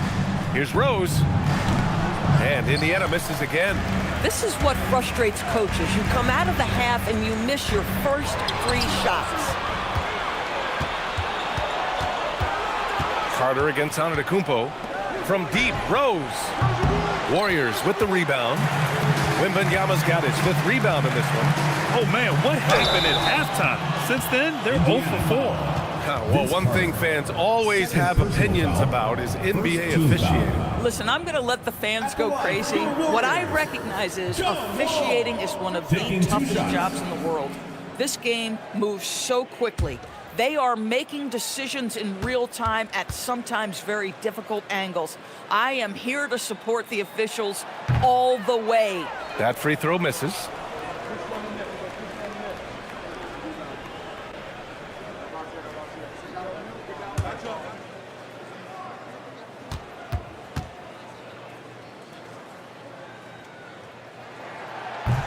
Here's Rose. And Indiana misses again. This is what frustrates coaches. You come out of the half and you miss your first 3 shots. Carter against Antetokounmpo. From deep, Rose. Warriors with the rebound. Wembanyama's got his 5th rebound in this one. Oh, man, what happened at halftime? Since then, they're 0 for 4. Well, one thing fans always have opinions about is NBA officiating. Listen, I'm going to let the fans go crazy. What I recognize is officiating is one of the toughest jobs in the world. This game moves so quickly. They are making decisions in real time at sometimes very difficult angles. I am here to support the officials all the way. That free throw misses.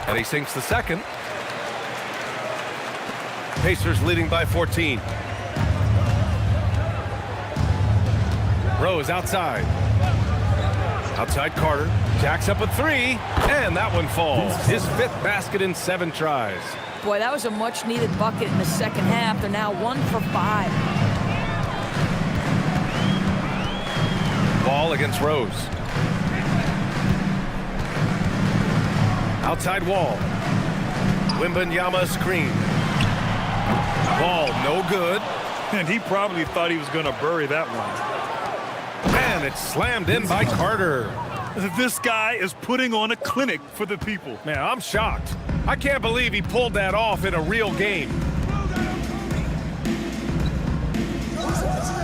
And he sinks the second. Pacers leading by 14. Rose outside. Outside Carter. Jacks up a 3. And that one falls. His 5th basket in 7 tries. Boy, that was a much-needed bucket in the second half. They're now 1 for 5. Ball against Rose. Outside Wall. Wembanyama screen. Ball no good. And he probably thought he was going to bury that one. And it's slammed in by Carter. This guy is putting on a clinic for the people. Man, I'm shocked. I can't believe he pulled that off in a real game.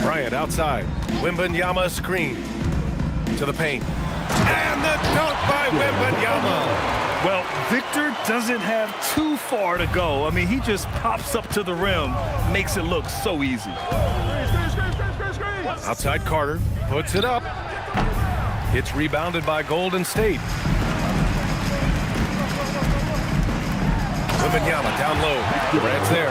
Bryant outside. Wembanyama screen to the paint. And the dunk by Wembanyama. Well, Victor doesn't have too far to go. I mean, he just pops up to the rim, makes it look so easy. Outside Carter, puts it up. It's rebounded by Golden State. Wembanyama down low. Durant's there.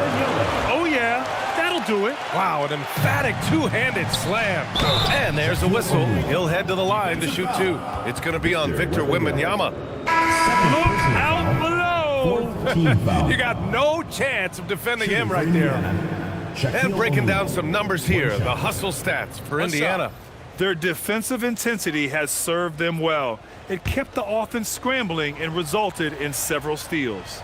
Oh, yeah. That'll do it. Wow, an emphatic two-handed slam. And there's the whistle. He'll head to the line to shoot two. It's going to be on Victor Wembanyama. Look out below. You got no chance of defending him right there. And breaking down some numbers here, the hustle stats for Indiana. Their defensive intensity has served them well. It kept the offense scrambling and resulted in several steals.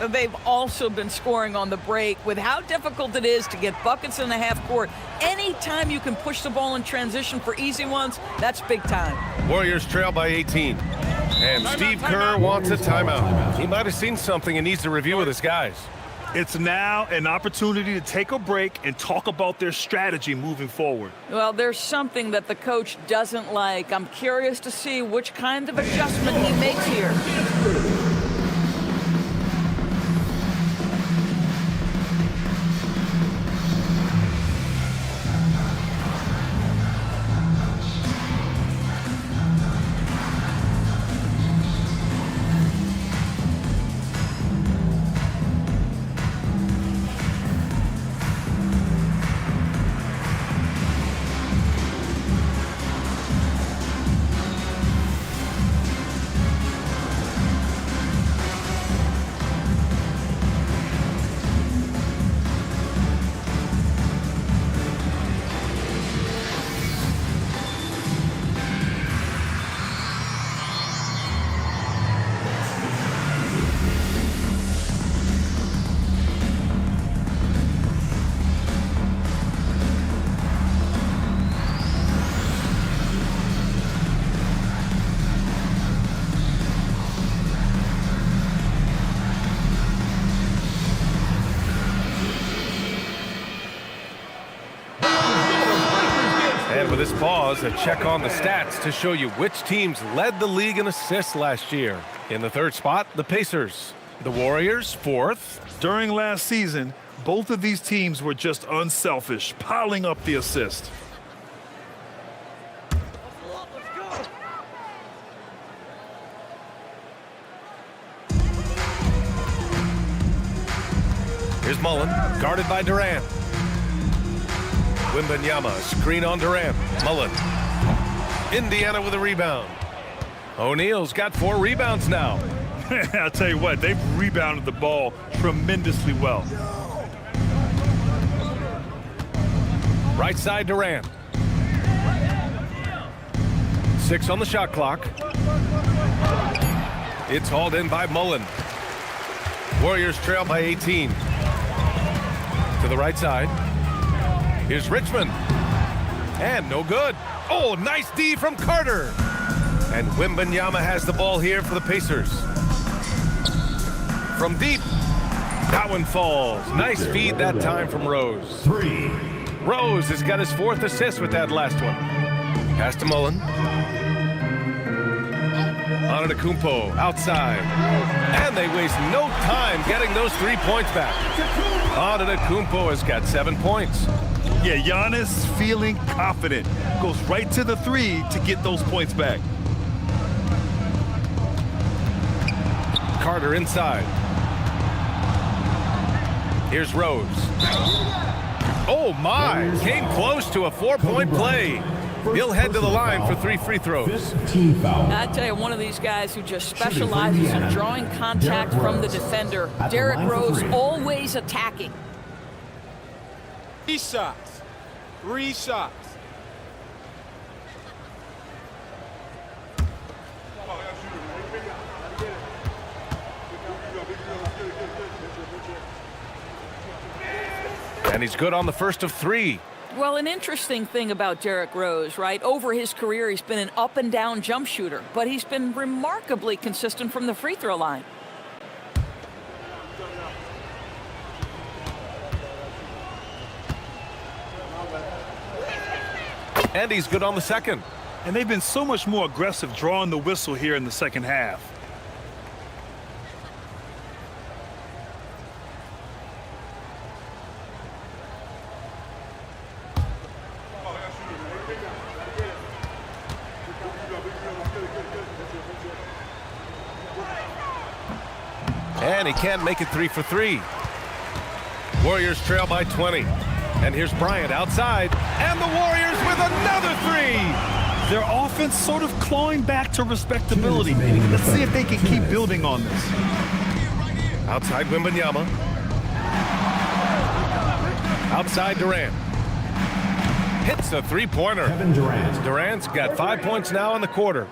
They've also been scoring on the break. With how difficult it is to get buckets in the half court, anytime you can push the ball in transition for easy ones, that's big time. Warriors trail by 18. And Steve Kerr wants a timeout. He might have seen something and needs to review with his guys. It's now an opportunity to take a break and talk about their strategy moving forward. Well, there's something that the coach doesn't like. I'm curious to see which kind of adjustment he makes here. And with this pause, a check on the stats to show you which teams led the league in assists last year. In the third spot, the Pacers. The Warriors, fourth. During last season, both of these teams were just unselfish, piling up the assist. Here's Mullen, guarded by Durant. Wembanyama, screen on Durant. Mullen. Indiana with a rebound. O'Neal's got 4 rebounds now. I'll tell you what, they've rebounded the ball tremendously well. Right side Durant. 6 on the shot clock. It's hauled in by Mullen. Warriors trail by 18. To the right side. Here's Richmond. And no good. Oh, nice D from Carter. And Wembanyama has the ball here for the Pacers. From deep. That one falls. Nice feed that time from Rose. 3. Rose has got his 4th assist with that last one. Pass to Mullen. Antetokounmpo outside. And they waste no time getting those 3 points back. Antetokounmpo has got 7 points. Yeah, Giannis feeling confident. Goes right to the 3 to get those points back. Carter inside. Here's Rose. Oh my, came close to a 4-point play. He'll head to the line for 3 free throws. I tell you, one of these guys who just specializes in drawing contact from the defender. Derrick Rose always attacking. 3 shots. 3 shots. And he's good on the first of 3. Well, an interesting thing about Derrick Rose, right? Over his career, he's been an up-and-down jump shooter, but he's been remarkably consistent from the free throw line. And he's good on the second. And they've been so much more aggressive drawing the whistle here in the second half. And he can't make it 3 for 3. Warriors trail by 20. And here's Bryant outside. And the Warriors with another 3. Their offense sort of clawing back to respectability. Let's see if they can keep building on this. Outside Wembanyama. Outside Durant. Hits a three-pointer. Kevin Durant. Durant's got 5 points now in the quarter.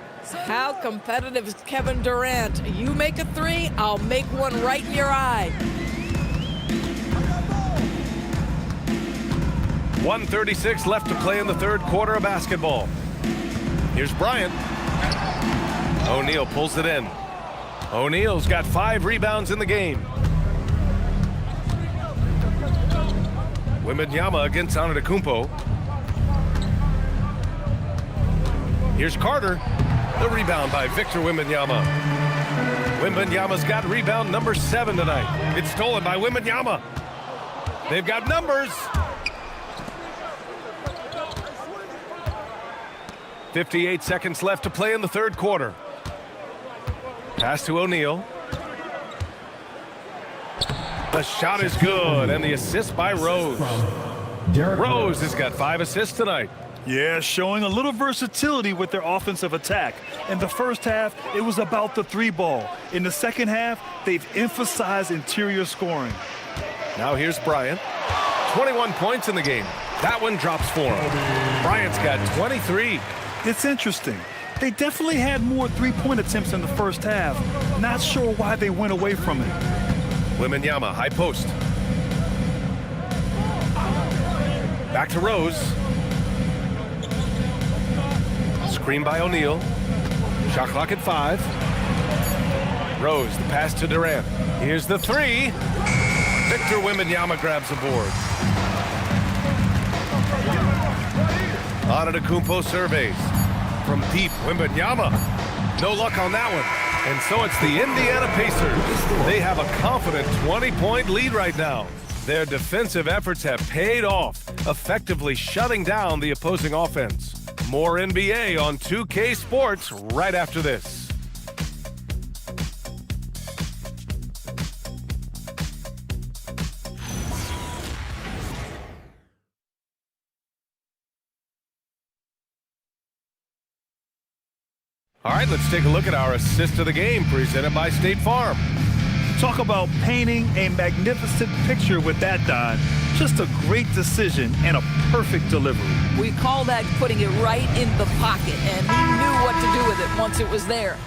How competitive is Kevin Durant? You make a 3, I'll make one right in your eye. 1:36 left to play in the third quarter of basketball. Here's Bryant. O'Neal pulls it in. O'Neal's got 5 rebounds in the game. Wembanyama against Antetokounmpo. Here's Carter. The rebound by Victor Wembanyama. Wembanyama's got rebound number 7 tonight. It's stolen by Wembanyama. They've got numbers. 58 seconds left to play in the third quarter. Pass to O'Neal. The shot is good, and the assist by Rose. Rose has got 5 assists tonight. Yeah, showing a little versatility with their offensive attack. In the first half, it was about the 3 ball. In the second half, they've emphasized interior scoring. Now here's Bryant. 21 points in the game. That one drops for him. Bryant's got 23. It's interesting. They definitely had more 3-point attempts in the first half. Not sure why they went away from it. Wembanyama, high post. Back to Rose. Screen by O'Neal. Shot clock at 5. Rose, the pass to Durant. Here's the 3. Victor Wembanyama grabs the board. Antetokounmpo surveys. From deep, Wembanyama. No luck on that one. And so it's the Indiana Pacers. They have a confident 20-point lead right now. Their defensive efforts have paid off, effectively shutting down the opposing offense. More NBA on 2K Sports right after this. All right, let's take a look at our assist of the game presented by State Farm. Talk about painting a magnificent picture with that, Don. Just a great decision and a perfect delivery. We call that putting it right in the pocket, and he knew what to do with it once it was there.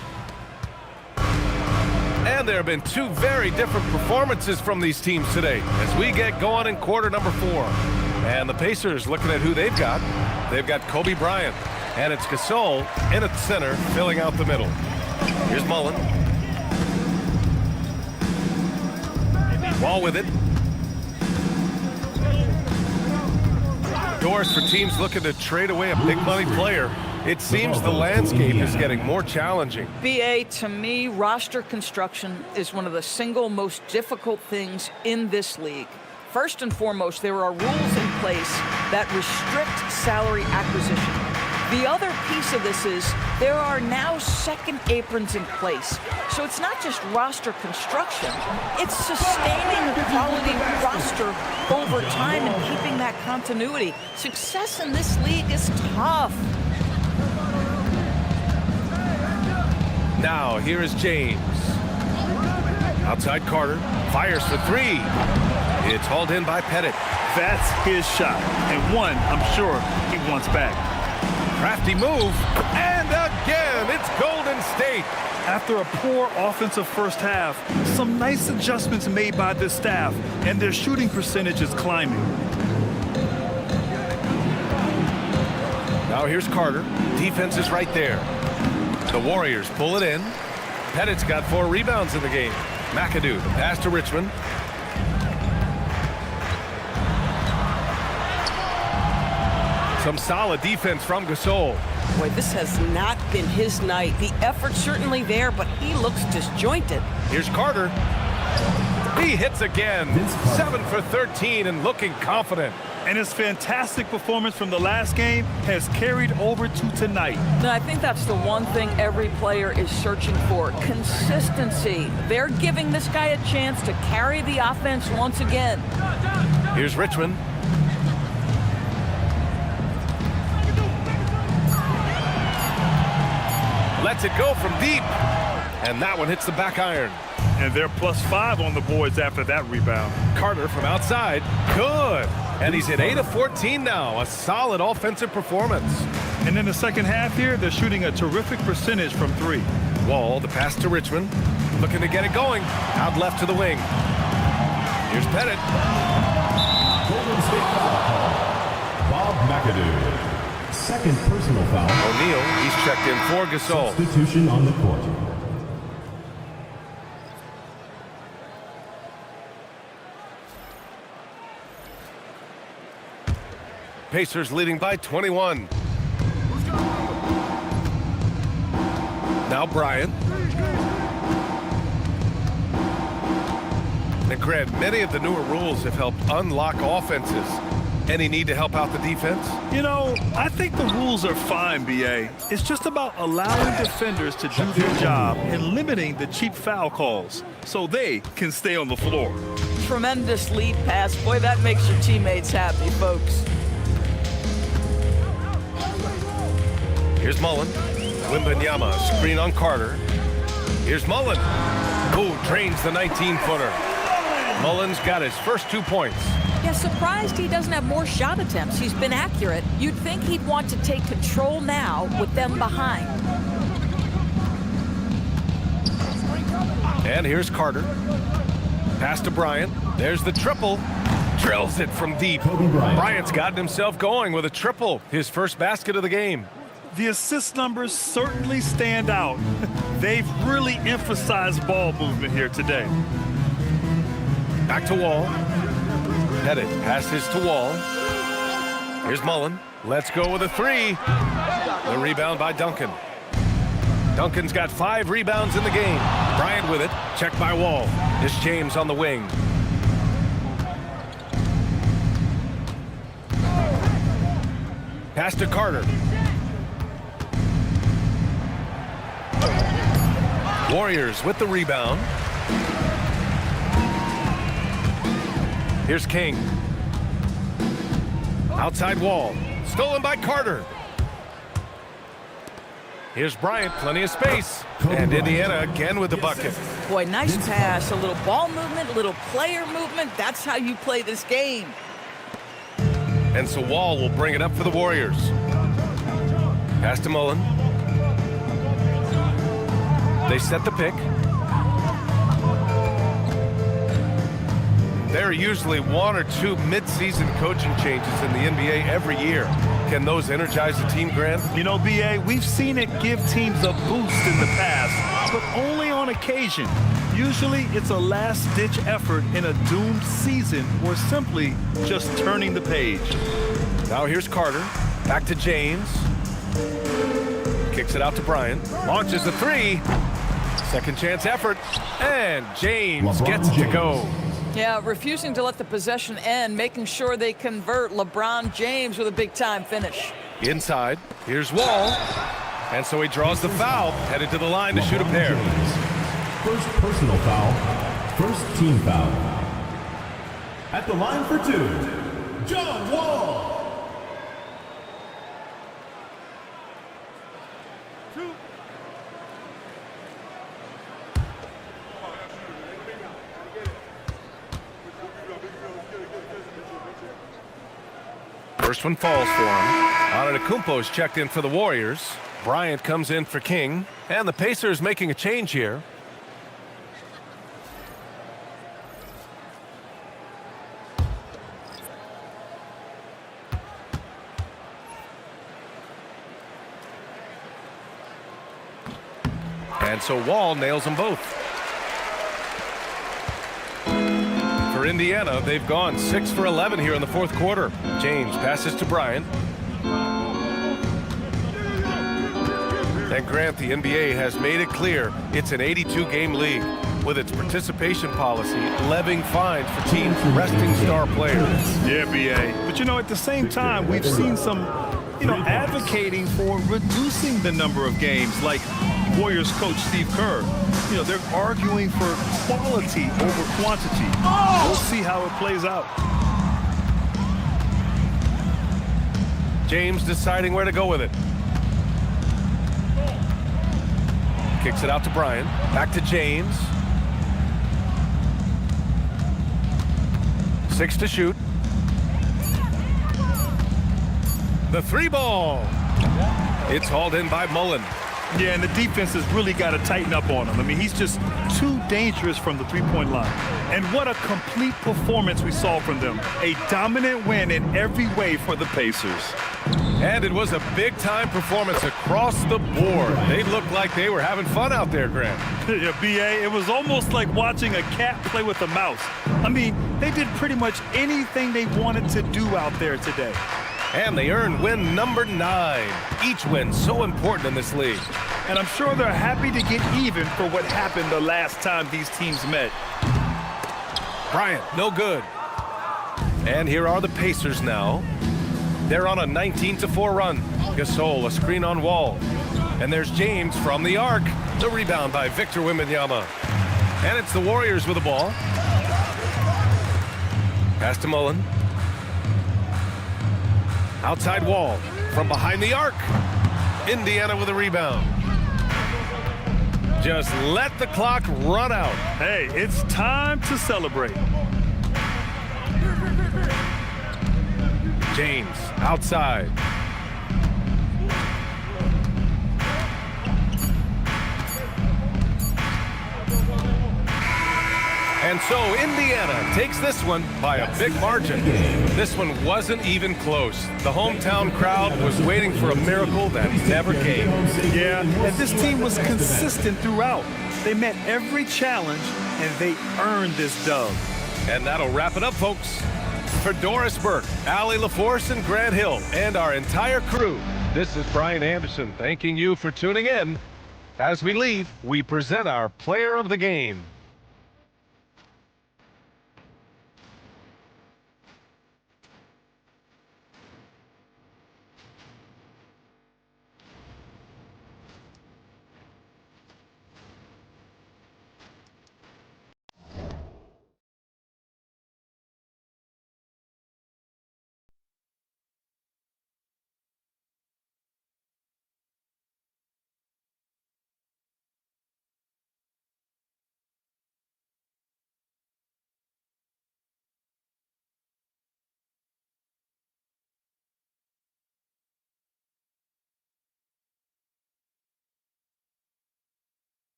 And there have been 2 very different performances from these teams today as we get going in quarter number 4. And the Pacers, looking at who they've got Kobe Bryant. And it's Gasol in at the center, filling out the middle. Here's Mullen. Wall with it. Doors for teams looking to trade away a big money player. It seems the landscape is getting more challenging. BA, to me, roster construction is one of the single most difficult things in this league. First and foremost, there are rules in place that restrict salary acquisition. The other piece of this is there are now second aprons in place. So it's not just roster construction, it's sustaining a quality roster over time and keeping that continuity. Success in this league is tough. Now, here is James. Outside Carter, fires for 3. It's hauled in by Pettit. That's his shot, and one I'm sure he wants back. Crafty move, and again, it's Golden State. After a poor offensive first half, some nice adjustments made by this staff, and their shooting percentage is climbing. Now here's Carter. Defense is right there. The Warriors pull it in. Pettit's got 4 rebounds in the game. McAdoo, the pass to Richmond. Some solid defense from Gasol. Boy, this has not been his night. The effort's certainly there, but he looks disjointed. Here's Carter. He hits again. 7 for 13 and looking confident. And his fantastic performance from the last game has carried over to tonight. And I think that's the one thing every player is searching for, consistency. They're giving this guy a chance to carry the offense once again. Here's Richmond. Lets it go from deep. And that one hits the back iron. And they're +5 on the boards after that rebound. Carter from outside. Good. And he's at 8 of 14 now. A solid offensive performance. And in the second half here, they're shooting a terrific percentage from 3. Wall, the pass to Richmond. Looking to get it going. Out left to the wing. Here's Pettit. Golden State foul call. Bob McAdoo. Second personal foul. O'Neal, he's checked in for Gasol. Substitution on the court. Pacers leading by 21. Now Bryant. And Grant, many of the newer rules have helped unlock offenses. Any need to help out the defense? You know, I think the rules are fine, B.A. It's just about allowing defenders to do their job and limiting the cheap foul calls so they can stay on the floor. Tremendous lead pass. Boy, that makes your teammates happy, folks. Here's Mullen. Wembanyama, screen on Carter. Here's Mullen. Who drains the 19-footer. Mullen's got his first 2 points. Yeah, surprised he doesn't have more shot attempts. He's been accurate. You'd think he'd want to take control now with them behind. And here's Carter. Pass to Bryant. There's the triple. Drills it from deep. Bryant's gotten himself going with a triple. His first basket of the game. The assist numbers certainly stand out. They've really emphasized ball movement here today. Back to Wall. Pettit passes to Wall. Here's Mullen. Let's go with a 3. The rebound by Duncan. Duncan's got 5 rebounds in the game. Bryant with it. Checked by Wall. It's James on the wing. Pass to Carter. Warriors with the rebound. Here's King. Outside Wall. Stolen by Carter. Here's Bryant. Plenty of space. And Indiana again with the bucket. Boy, nice pass. A little ball movement, a little player movement. That's how you play this game. And so Wall will bring it up for the Warriors. Pass to Mullen. They set the pick. There are usually 1 or 2 mid-season coaching changes in the NBA every year. Can those energize the team, Grant? You know, B.A., we've seen it give teams a boost in the past, but only on occasion. Usually it's a last-ditch effort in a doomed season or simply just turning the page. Now here's Carter. Back to James. Kicks it out to Bryant. Launches a 3. Second chance effort. And James gets to go. Yeah, refusing to let the possession end, making sure they convert. LeBron James with a big-time finish. Inside, here's Wall. And so he draws the foul, headed to the line to shoot a pair. First personal foul, first team foul. At the line for 2, John Wall. First one falls for him. Antetokounmpo's checked in for the Warriors. Bryant comes in for King. And the Pacers making a change here. And so Wall nails them both. For Indiana, they've gone 6 for 11 here in the fourth quarter. James passes to Bryant. And Grant, the NBA has made it clear it's an 82-game league with its participation policy levying fines for teams resting star players. Yeah, B.A. But, at the same time, we've seen some, advocating for reducing the number of games, like Warriors coach Steve Kerr. They're arguing for quality over quantity. We'll see how it plays out. James deciding where to go with it. Kicks it out to Bryant. Back to James. 6 to shoot. The 3-ball. It's hauled in by Mullen. Yeah, and the defense has really got to tighten up on him. I mean, he's just too dangerous from the three-point line. And what a complete performance we saw from them. A dominant win in every way for the Pacers. And it was a big-time performance across the board. They looked like they were having fun out there, Grant. Yeah, B.A., it was almost like watching a cat play with a mouse. I mean, they did pretty much anything they wanted to do out there today. And they earned win number 9. Each win so important in this league. And I'm sure they're happy to get even for what happened the last time these teams met. Bryant, no good. And here are the Pacers now. They're on a 19-4 run. Gasol, a screen on Wall. And there's James from the arc. The rebound by Victor Wembanyama. And it's the Warriors with the ball. Pass to Mullen. Outside Wall from behind the arc. Indiana with a rebound. Just let the clock run out. Hey, it's time to celebrate. James outside. And so Indiana takes this one by a big margin. This one wasn't even close. The hometown crowd was waiting for a miracle that never came. Yeah, and this team was consistent throughout. They met every challenge, and they earned this dub. And that'll wrap it up, folks. For Doris Burke, Allie LaForce, and Grant Hill, and our entire crew, this is Brian Anderson thanking you for tuning in. As we leave, we present our player of the game.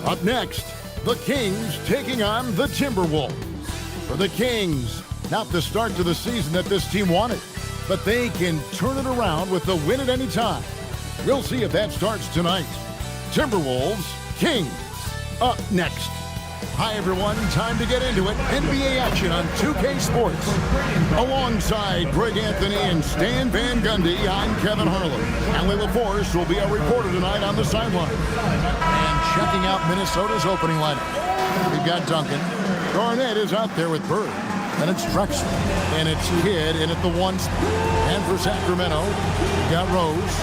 Up next, the Kings taking on the Timberwolves. For the Kings, not the start to the season that this team wanted, but they can turn it around with the win at any time. We'll see if that starts tonight. Timberwolves, Kings, up next. Hi, everyone. Time to get into it. NBA action on 2K Sports. Alongside Greg Anthony and Stan Van Gundy, I'm Kevin Harlan. Allie LaForce will be our reporter tonight on the sideline. And checking out Minnesota's opening lineup, we've got Duncan. Garnett is out there with Bird. Then it's Drexler. And it's Kidd in at the 1 spot. And for Sacramento, we've got Rose.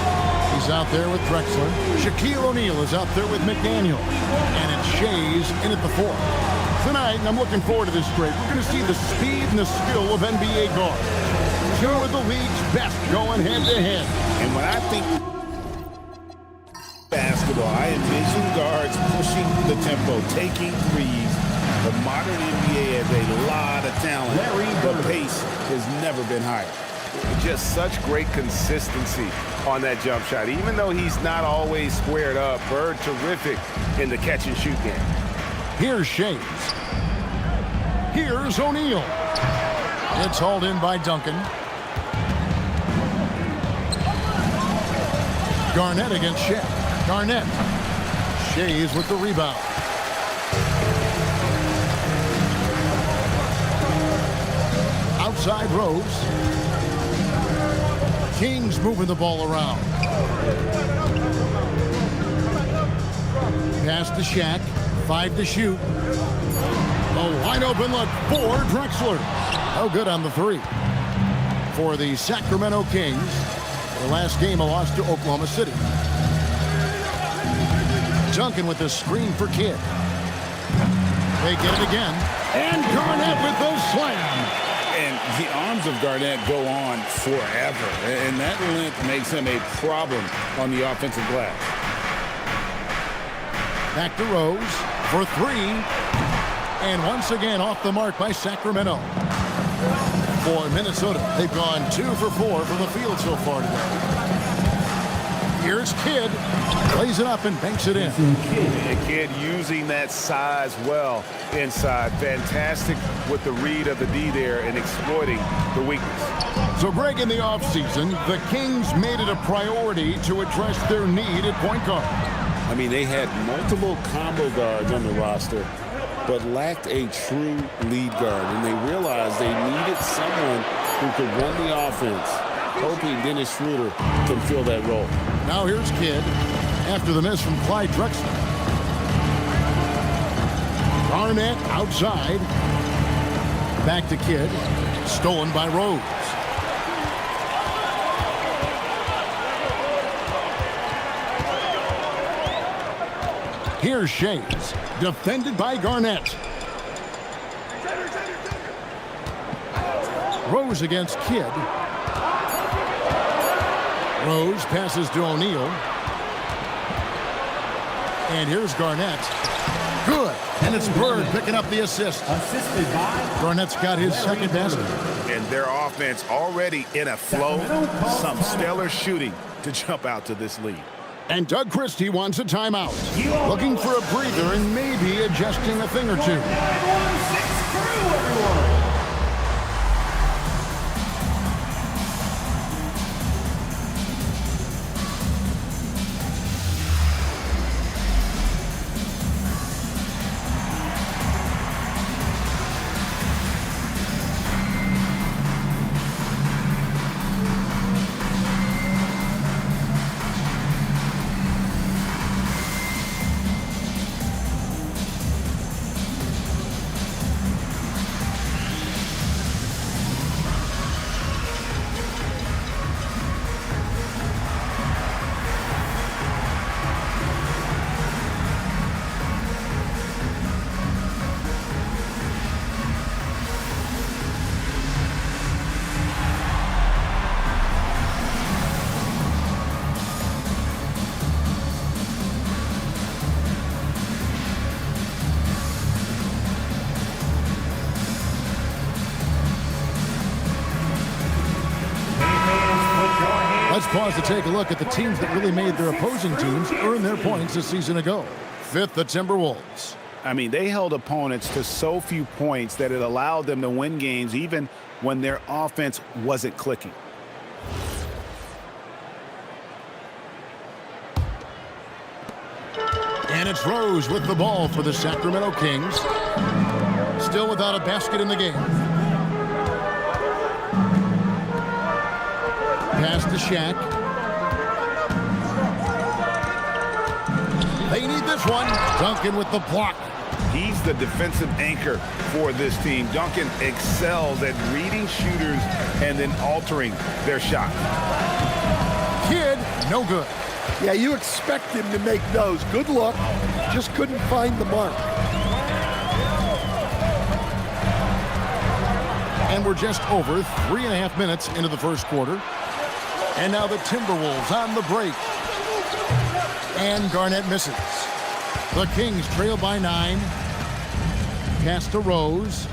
He's out there with Drexler. Shaquille O'Neal is out there with McDaniel. And it's Shays in at the 4. Tonight, and I'm looking forward to this break, we're going to see the speed and the skill of NBA guards. Two of the league's best going head-to-head. And when I think basketball, I envision guards pushing the tempo, taking threes. The modern NBA has a lot of talent, but pace has never been higher. Just such great consistency on that jump shot. Even though he's not always squared up, Bird terrific in the catch-and-shoot game. Here's Shays. Here's O'Neal. It's hauled in by Duncan. Garnett against Shaq. Garnett. Shays with the rebound. Outside Rose. Kings moving the ball around. Pass to Shaq. 5 to shoot. A wide open look for Drexler. No good on the 3. For the Sacramento Kings, the last game a loss to Oklahoma City. Duncan with the screen for Kidd. They get it again. And Garnett with the slam. And the arms of Garnett go on forever. And that length makes him a problem on the offensive glass. Back to Rose for 3. And once again off the mark by Sacramento. For Minnesota, they've gone 2 for 4 from the field so far today. Here's Kidd. Plays it up and banks it in. And Kidd using that size well inside. Fantastic with the read of the D there and exploiting the weakness. So, Greg, in the offseason, the Kings made it a priority to address their need at point guard. I mean, they had multiple combo guards on the roster, but lacked a true lead guard. And they realized they needed someone who could run the offense, hoping Dennis Schroeder can fill that role. Now here's Kidd after the miss from Clyde Drexler. Garnett outside. Back to Kidd. Stolen by Rose. Here's Shays. Defended by Garnett. Rose against Kidd. Rose passes to O'Neal. And here's Garnett. Good. And it's Bird picking up the assist. Assisted by Garnett's got his second basket. And their offense already in a flow. Some stellar shooting to jump out to this lead. And Doug Christie wants a timeout. Looking for a breather and maybe adjusting a thing or two. Let's pause to take a look at the teams that really made their opposing teams earn their points a season ago. Fifth, the Timberwolves. I mean, they held opponents to so few points that it allowed them to win games even when their offense wasn't clicking. And it's Rose with the ball for the Sacramento Kings. Still without a basket in the game. Pass to Shaq. They need this one. Duncan with the block. He's the defensive anchor for this team. Duncan excels at reading shooters and then altering their shot. Kidd, no good. Yeah, you expect him to make those. Good luck. Just couldn't find the mark. And we're just over 3.5 minutes into the first quarter. And now the Timberwolves on the break. And Garnett misses. The Kings trail by 9. Pass to Rose.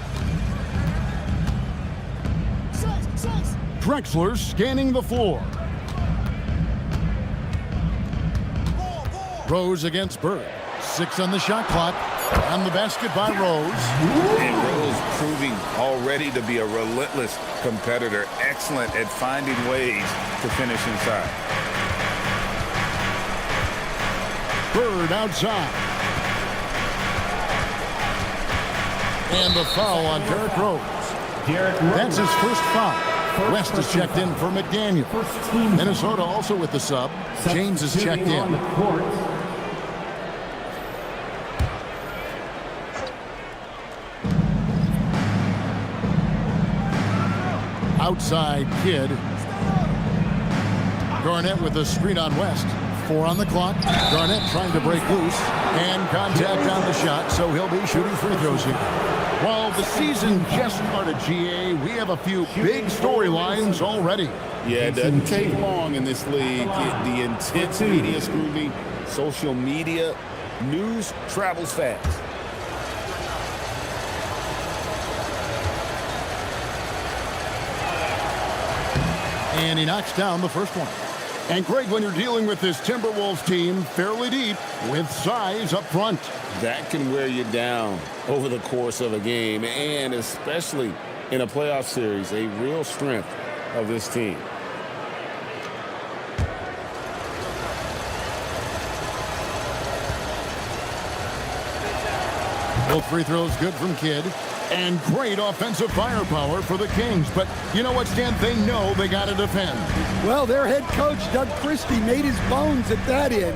Drexler scanning the floor. Rose against Bird. 6 on the shot clock. On the basket by Rose. And Rose proving already to be a relentless competitor. Excellent at finding ways to finish inside. Bird outside. And the foul on Derrick Rose. That's his first foul. West is checked in for McDaniel. Minnesota also with the sub. James is checked in. Outside Kidd. Garnett with a screen on West. 4 on the clock. Garnett trying to break loose. And contact on the shot, so he'll be shooting free throws here. Well, the season just started, GA. We have a few big storylines already. Yeah, it doesn't take long in this league. The intense media scrutiny, social media, news travels fast. And he knocks down the first one. And Greg, when you're dealing with this Timberwolves team fairly deep with size up front, that can wear you down over the course of a game, and especially in a playoff series, a real strength of this team. Both free throws good from Kidd. And great offensive firepower for the Kings. But you know what, Stan? They know they got to defend. Well, their head coach, Doug Christie, made his bones at that end.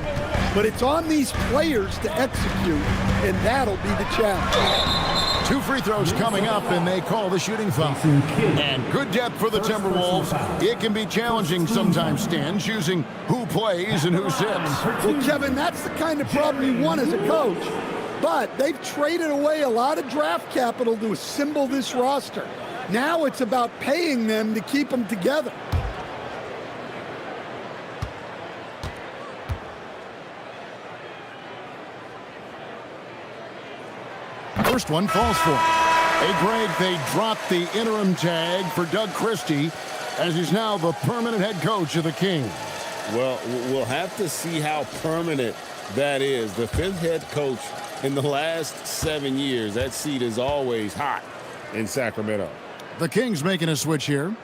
But it's on these players to execute, and that'll be the challenge. 2 free throws coming up, and they call the shooting foul. And good depth for the Timberwolves. It can be challenging sometimes, Stan, choosing who plays and who sits. Well, Kevin, that's the kind of problem you want as a coach. But they've traded away a lot of draft capital to assemble this roster. Now it's about paying them to keep them together. First one falls for him. Hey, Greg, they dropped the interim tag for Doug Christie as he's now the permanent head coach of the Kings. Well, we'll have to see how permanent that is. The 5th head coach in the last 7 years. That seat is always hot in Sacramento. The Kings making a switch here.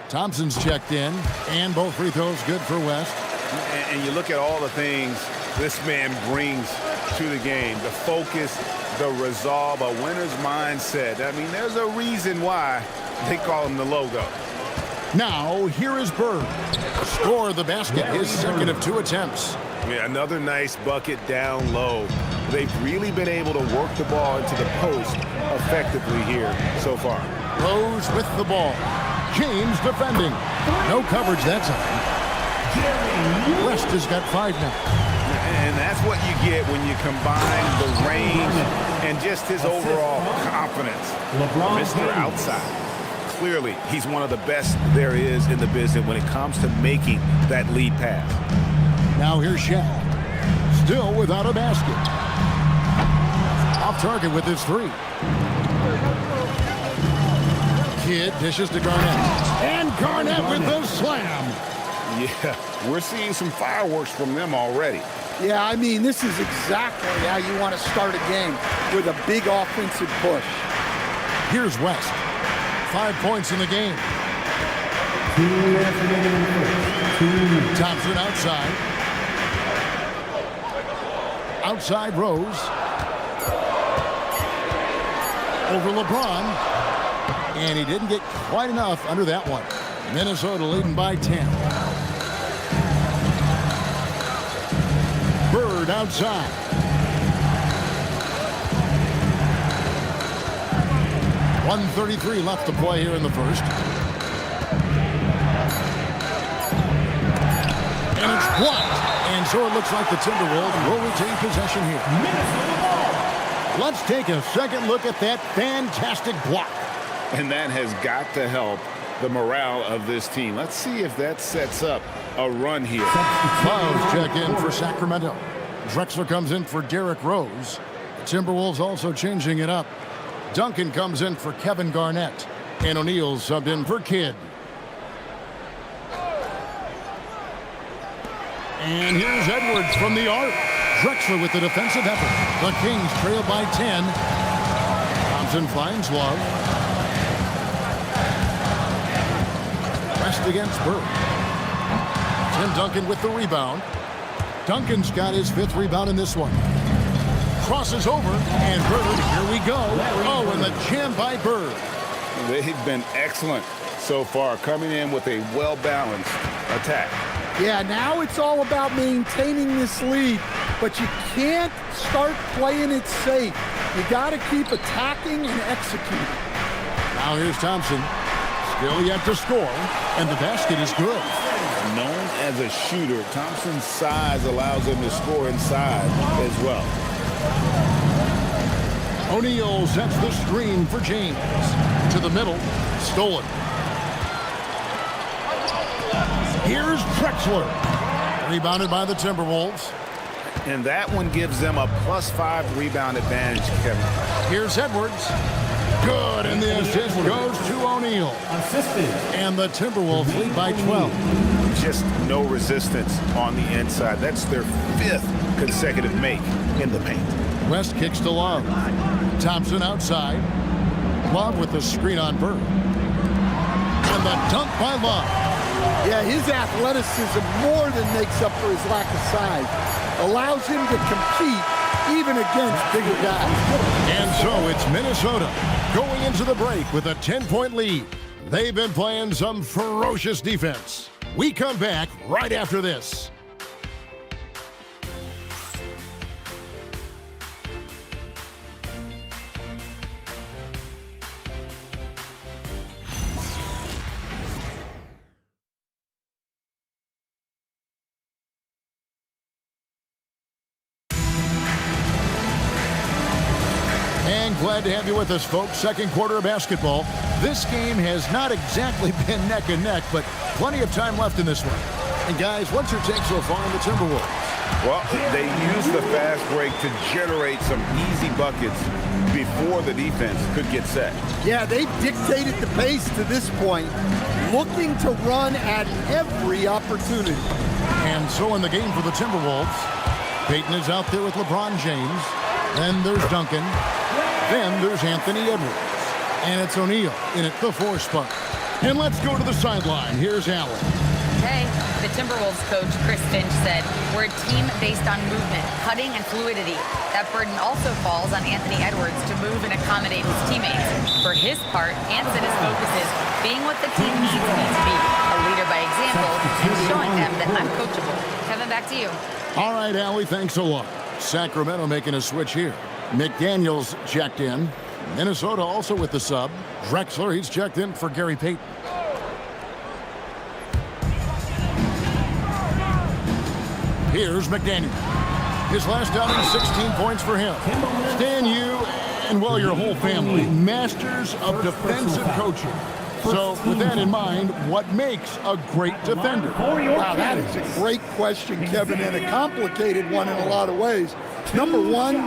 Thompson's checked in, and both free throws good for West. And you look at all the things this man brings to the game. The focus, the resolve, a winner's mindset. I mean, there's a reason why they call him the logo. Now, here is Bird. Score the basket, his second of 2 attempts. Yeah, another nice bucket down low. They've really been able to work the ball into the post effectively here so far. Rose with the ball. James defending. No coverage that time. West has got 5 now. And that's what you get when you combine the range and just his overall confidence. Mr. Outside. Clearly, he's one of the best there is in the business when it comes to making that lead pass. Now here's Shaq. Still without a basket. Off target with his 3. Kidd dishes to Garnett. And Garnett with the slam. Yeah, we're seeing some fireworks from them already. Yeah, I mean, this is exactly how you want to start a game, with a big offensive push. Here's West. 5 points in the game. Thompson outside. Outside Rose. Over LeBron. And he didn't get quite enough under that one. Minnesota leading by 10. Bird outside. .133 left to play here in the first. And it's blocked. And so it looks like the Timberwolves will retain possession here. Let's take a second look at that fantastic block. and that has got to help the morale of this team. Let's see if that sets up a run here. Clouds check in for Sacramento. Drexler comes in for Derrick Rose. The Timberwolves also changing it up. Duncan comes in for Kevin Garnett. And O'Neal subbed in for Kidd. And here's Edwards from the arc. Drexler with the defensive effort. The Kings trail by 10. Thompson finds Love. West against Bird. Tim Duncan with the rebound. Duncan's got his 5th rebound in this one. Crosses over, and Bird, here we go. Oh, and the jam by Bird. They've been excellent so far, coming in with a well-balanced attack. Yeah, now it's all about maintaining this lead, but you can't start playing it safe. You got to keep attacking and executing. Now here's Thompson. Still yet to score, and the basket is good. Known as a shooter, Thompson's size allows him to score inside as well. O'Neal sets the screen for James. To the middle, stolen. Here's Drexler. Rebounded by the Timberwolves. And that one gives them a +5 rebound advantage, Kevin. Here's Edwards. Good, and the assist goes to O'Neal. And the Timberwolves lead by 12. Just no resistance on the inside. That's their 5th consecutive make in the paint. West kicks to Love. Thompson outside. Love with the screen on Bird. And the dunk by Love. Yeah, his athleticism more than makes up for his lack of size. Allows him to compete even against bigger guys. And so it's Minnesota going into the break with a 10-point lead. They've been playing some ferocious defense. We come back right after this. Glad to have you with us, folks. Second quarter of basketball. This game has not exactly been neck and neck, but plenty of time left in this one. And guys, what's your take so far on the Timberwolves? Well, they used the fast break to generate some easy buckets before the defense could get set. Yeah, they've dictated the pace to this point, looking to run at every opportunity. And so in the game for the Timberwolves, Peyton is out there with LeBron James. Then there's Duncan. Then there's Anthony Edwards. And it's O'Neal in at the 4 spot. And let's go to the sideline. Here's Allen. Hey, the Timberwolves coach, Chris Finch, said, we're a team based on movement, cutting, and fluidity. That burden also falls on Anthony Edwards to move and accommodate his teammates. For his part, Ant said his focus is being what the team needs me to be, a leader by example, and showing them that I'm coachable. Kevin, back to you. All right, Allie, thanks a lot. Sacramento making a switch here. McDaniels checked in. Minnesota also with the sub. Drexler, he's checked in for Gary Payton. Here's McDaniel. His last outing, 16 points for him. Stan, you and, well, your whole family, masters of defensive coaching. So with that in mind, what makes a great defender? Wow, that is a great question, Kevin, and a complicated one in a lot of ways. Number one,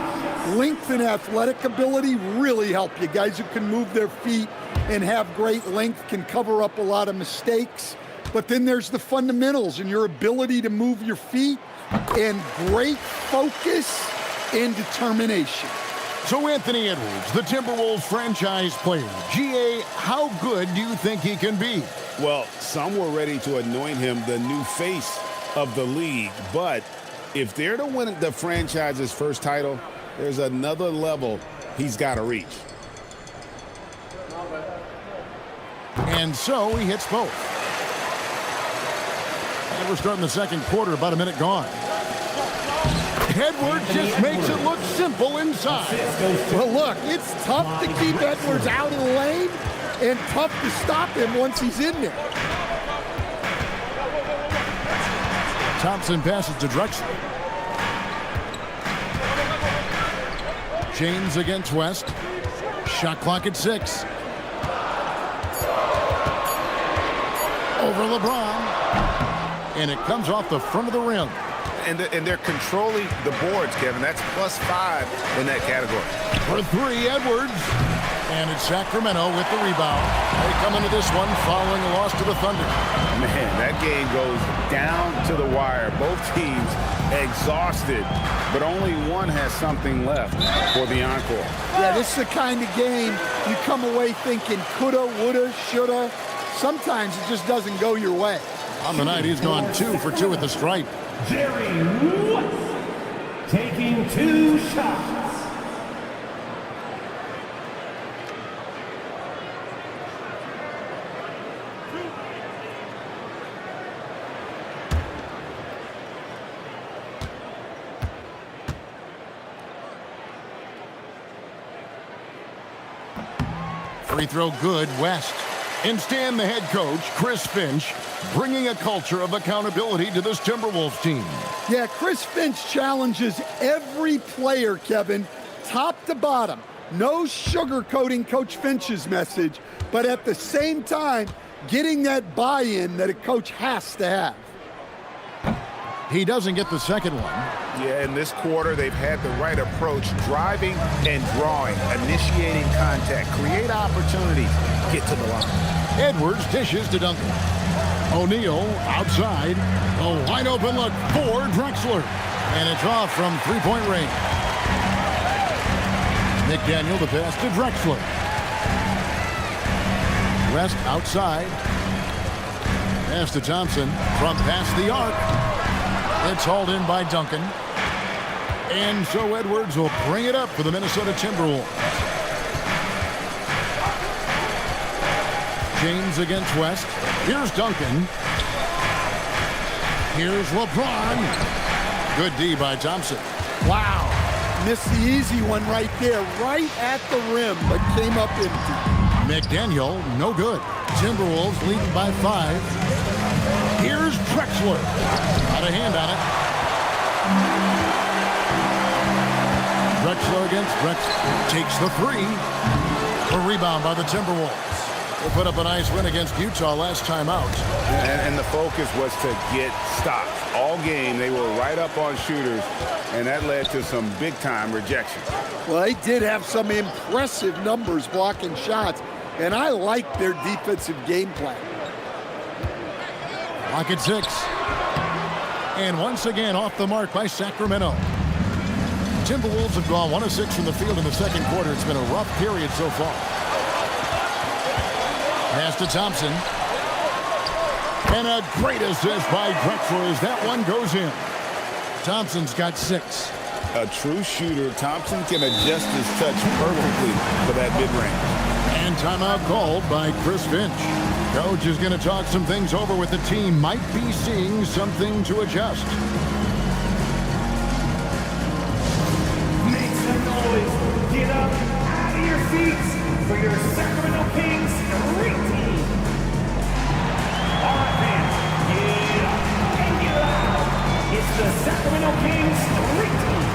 length and athletic ability really help you. Guys who can move their feet and have great length can cover up a lot of mistakes. But then there's the fundamentals and your ability to move your feet and great focus and determination. So Anthony Edwards, the Timberwolves franchise player. GA, how good do you think he can be? Well, some were ready to anoint him the new face of the league, but if they're to win the franchise's first title, there's another level he's got to reach. And so he hits both. And we're starting the second quarter, about a minute gone. Edwards just makes it look simple inside. Well, look, it's tough to keep Edwards out of the lane and tough to stop him once he's in there. Thompson passes to Drexler. James against West. Shot clock at 6. Over LeBron. And it comes off the front of the rim. And they're controlling the boards, Kevin. That's +5 in that category. For 3, Edwards. And it's Sacramento with the rebound. They come into this one following a loss to the Thunder. Man, that game goes down to the wire. Both teams exhausted, but only one has something left for the encore. Yeah, this is the kind of game you come away thinking coulda, woulda, shoulda. Sometimes it just doesn't go your way. On the night, he's gone 2 for 2 at the stripe. Jerry Woods taking 2 shots. Free throw good, West. And Stan, the head coach, Chris Finch, bringing a culture of accountability to this Timberwolves team. Yeah, Chris Finch challenges every player, Kevin, top to bottom. No sugarcoating Coach Finch's message, but at the same time, getting that buy-in that a coach has to have. He doesn't get the second one. Yeah, in this quarter, they've had the right approach, driving and drawing, initiating contact, create opportunities, get to the line. Edwards dishes to Duncan. O'Neal outside. A wide open look for Drexler. And it's off from three-point range. McDaniel the pass to Drexler. West outside. Pass to Thompson from past the arc. It's hauled in by Duncan. And so Edwards will bring it up for the Minnesota Timberwolves. James against West. Here's Duncan. Here's LeBron. Good D by Thompson. Wow. Missed the easy one right there, right at the rim, but came up empty. McDaniel, no good. Timberwolves leading by 5. Here's Drexler. Got a hand on it. Drexler against Drexler. Takes the 3. A rebound by the Timberwolves. They put up a nice win against Utah last time out. And the focus was to get stops. All game, they were right up on shooters, and that led to some big-time rejections. Well, they did have some impressive numbers blocking shots, and I like their defensive game plan. Lock at 6. And once again off the mark by Sacramento. Timberwolves have gone 1 of 6 from the field in the second quarter. It's been a rough period so far. Pass to Thompson. And a great assist by Drexler as that one goes in. Thompson's got 6. A true shooter, Thompson can adjust his touch perfectly for that mid-range. And timeout called by Chris Finch. Coach is going to talk some things over with the team. Might be seeing something to adjust. Make some noise. Get up out of your seats for your Sacramento Kings Street Team. All right, fans, get up and get loud. It's the Sacramento Kings Street Team.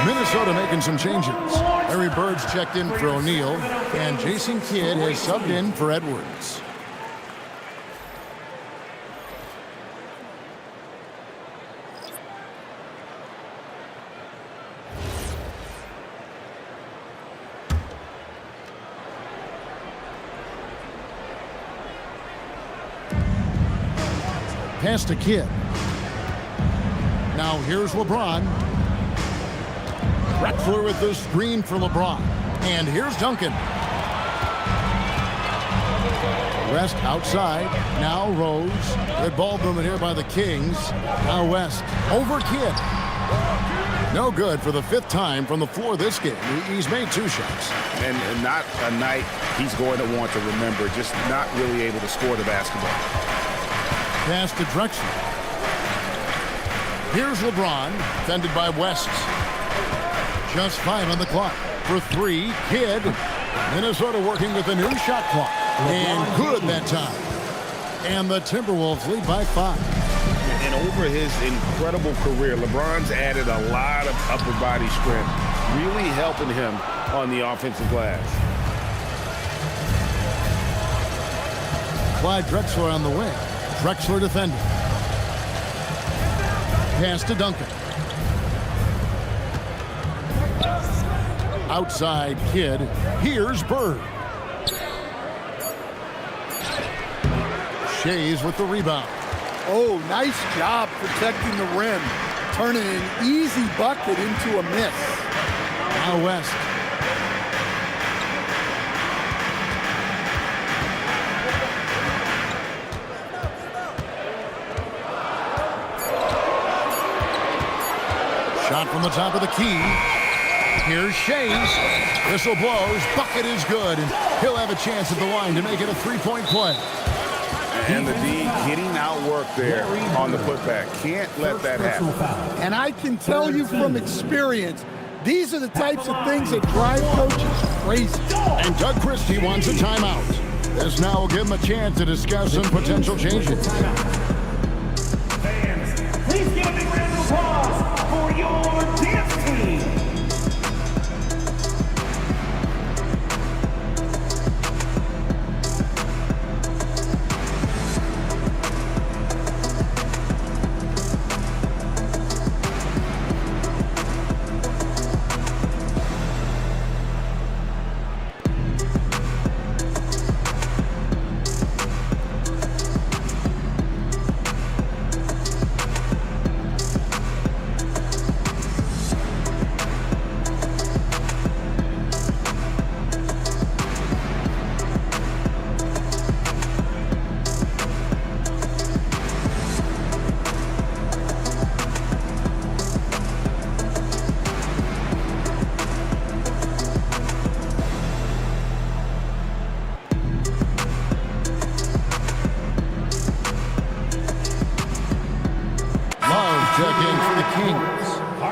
Minnesota making some changes. Larry Bird's checked in for O'Neal, and Jason Kidd has subbed in for Edwards. Pass to Kidd. Now here's LeBron. Drexler with the screen for LeBron. And here's Duncan. West outside. Now Rose. Good ball movement here by the Kings. Now West. Over Kidd. No good for the 5th time from the floor this game. He's made 2 shots. And not a night he's going to want to remember. Just not really able to score the basketball. Pass to Drexler. Here's LeBron. Defended by West. Just 5 on the clock. For 3, Kidd. Minnesota working with a new shot clock. And good that time. And the Timberwolves lead by 5. And over his incredible career, LeBron's added a lot of upper body strength, really helping him on the offensive glass. Clyde Drexler on the wing. Drexler defending. Pass to Duncan. Outside Kidd. Here's Bird. Shays with the rebound. Oh, nice job protecting the rim. Turning an easy bucket into a miss. Now West. Shot from the top of the key. Here's Shays. Whistle blows. Bucket is good. And he'll have a chance at the line to make it a 3-point play. And the D getting outworked there on the putback. Can't let that happen. And I can tell you from experience, these are the types of things that drive coaches crazy. And Doug Christie wants a timeout. This now will give him a chance to discuss some potential changes. Fans, please give a big round of applause for your dance team.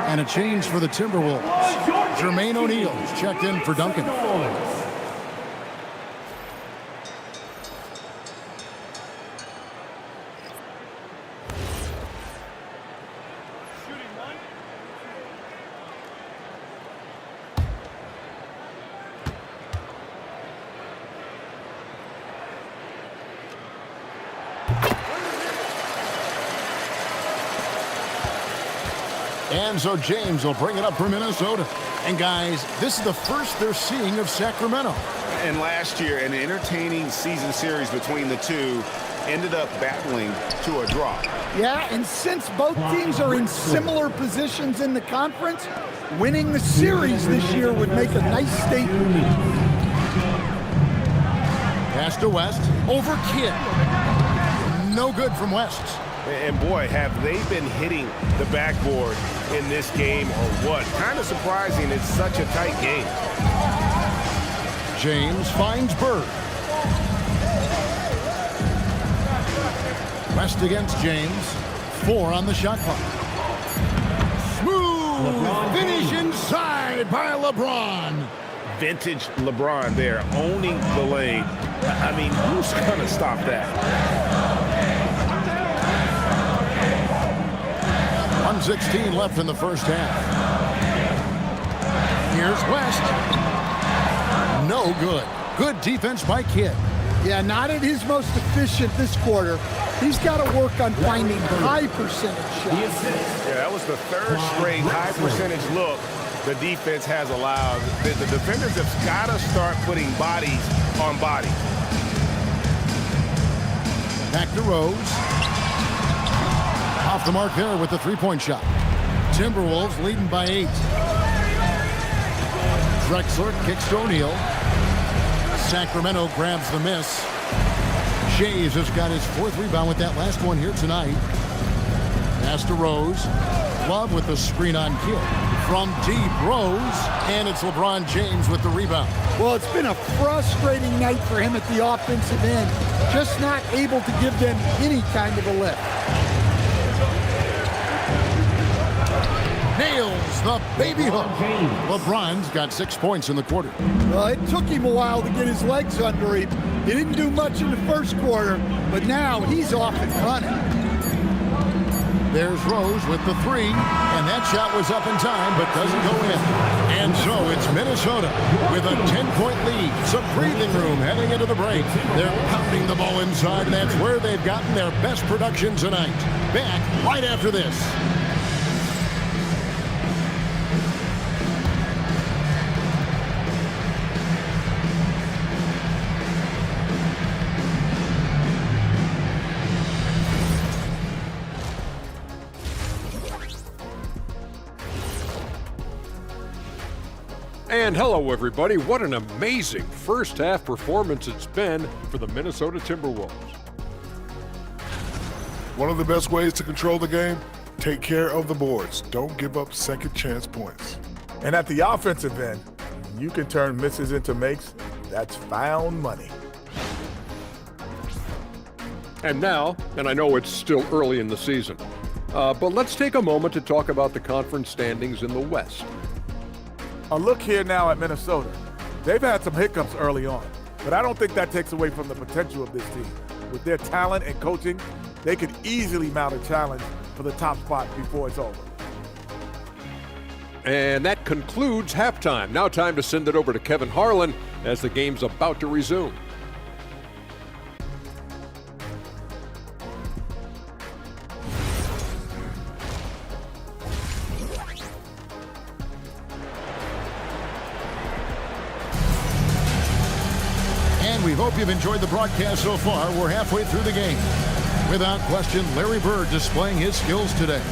And a change for the Timberwolves. Jermaine O'Neal's checked in for Duncan. And so James will bring it up for Minnesota. And guys, this is the first they're seeing of Sacramento. And last year, an entertaining season series between the two ended up battling to a draw. Yeah, and since both teams are in similar positions in the conference, winning the series this year would make a nice statement. Pass to West. Over Kidd. No good from West. And boy, have they been hitting the backboard in this game or what? Kind of surprising, it's such a tight game. James finds Bird. West against James. 4 on the shot clock. Smooth finish inside by LeBron. Vintage LeBron there, owning the lane. I mean, who's going to stop that? 1:16 left in the first half. Here's West. No good. Good defense by Kidd. Yeah, not at his most efficient this quarter. He's got to work on finding high percentage shots. Yeah, that was the 3rd straight high percentage look the defense has allowed. The defenders have got to start putting bodies on bodies. Back to Rose. Off the mark there with the 3-point shot. Timberwolves leading by 8. Drexler kicks to O'Neal. Sacramento grabs the miss. Shays has got his 4th rebound with that last one here tonight. Pass to Rose. Love with the screen on Kidd. From deep, Rose, and it's LeBron James with the rebound. Well, it's been a frustrating night for him at the offensive end. Just not able to give them any kind of a lift. Nails the baby hook. LeBron's got 6 points in the quarter. Well, it took him a while to get his legs under him. He didn't do much in the first quarter, but now he's off and running. There's Rose with the 3, and that shot was up in time, but doesn't go in. And so it's Minnesota with a 10-point lead. Some breathing room heading into the break. They're pounding the ball inside, and that's where they've gotten their best production tonight. Back right after this. And hello, everybody. What an amazing first half performance it's been for the Minnesota Timberwolves. One of the best ways to control the game, take care of the boards. Don't give up second chance points. And at the offensive end, you can turn misses into makes. That's found money. And now, and I know it's still early in the season, but let's take a moment to talk about the conference standings in the West. A look here now at Minnesota. They've had some hiccups early on, but I don't think that takes away from the potential of this team. With their talent and coaching, they could easily mount a challenge for the top spot before it's over. And that concludes halftime. Now time to send it over to Kevin Harlan as the game's about to resume. We hope you've enjoyed the broadcast so far. We're halfway through the game. Without question, Larry Bird displaying his skills today.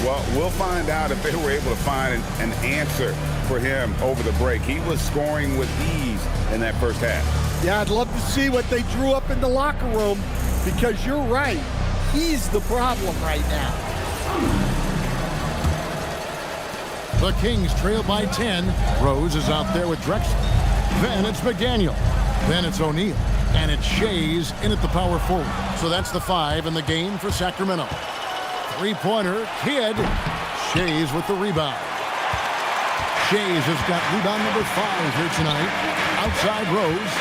Well, we'll find out if they were able to find an answer for him over the break. He was scoring with ease in that first half. Yeah, I'd love to see what they drew up in the locker room, because you're right. He's the problem right now. The Kings trail by 10. Rose is out there with Drexler. Then it's McDaniel. Then it's O'Neal. And it's Shays in at the power forward. So that's the 5 in the game for Sacramento. Three-pointer, Kidd. Shays with the rebound. Shays has got rebound number 5 here tonight. Outside Rose.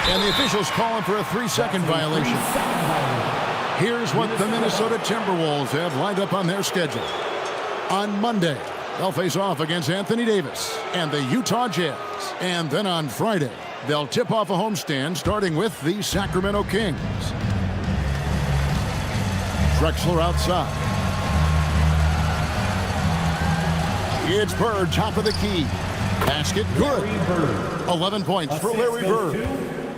And the officials calling for a 3-second violation. Here's what the Minnesota Timberwolves have lined up on their schedule. On Monday, they'll face off against Anthony Davis and the Utah Jazz. And then on Friday, they'll tip off a homestand starting with the Sacramento Kings. Drexler outside. It's Bird, top of the key. Basket good. 11 points for Larry Bird.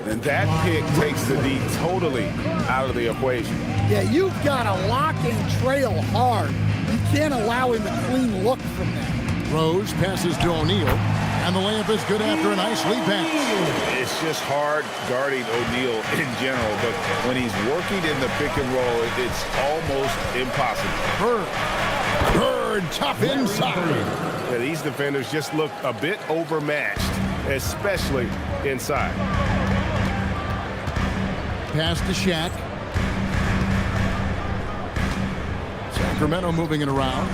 And that pick takes the D totally out of the equation. Yeah, you've got to lock and trail hard. You can't allow him a clean look from that. Rose passes to O'Neal, and the layup is good after a nice lead pass. It's just hard guarding O'Neal in general, but when he's working in the pick and roll, it's almost impossible. Bird, tough inside. Yeah, these defenders just look a bit overmatched, especially inside. Pass to Shaq. Sacramento moving it around.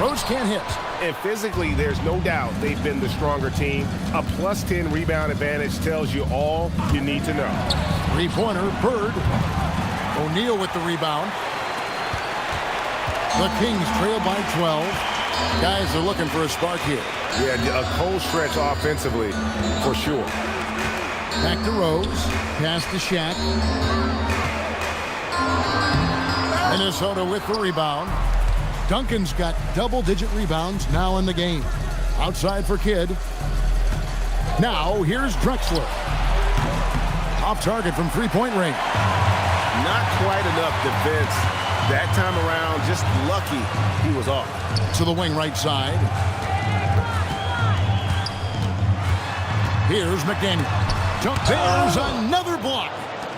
Rose can't hit. And physically, there's no doubt they've been the stronger team. A plus 10 rebound advantage tells you all you need to know. Three-pointer, Bird. O'Neal with the rebound. The Kings trail by 12. Guys are looking for a spark here. Yeah, a cold stretch offensively, for sure. Back to Rose. Pass to Shaq. Minnesota with the rebound. Duncan's got double-digit rebounds now in the game. Outside for Kidd. Now, here's Drexler. Off target from three-point range. Not quite enough defense that time around. Just lucky he was off. To the wing right side. Here's McDaniel. There's another block.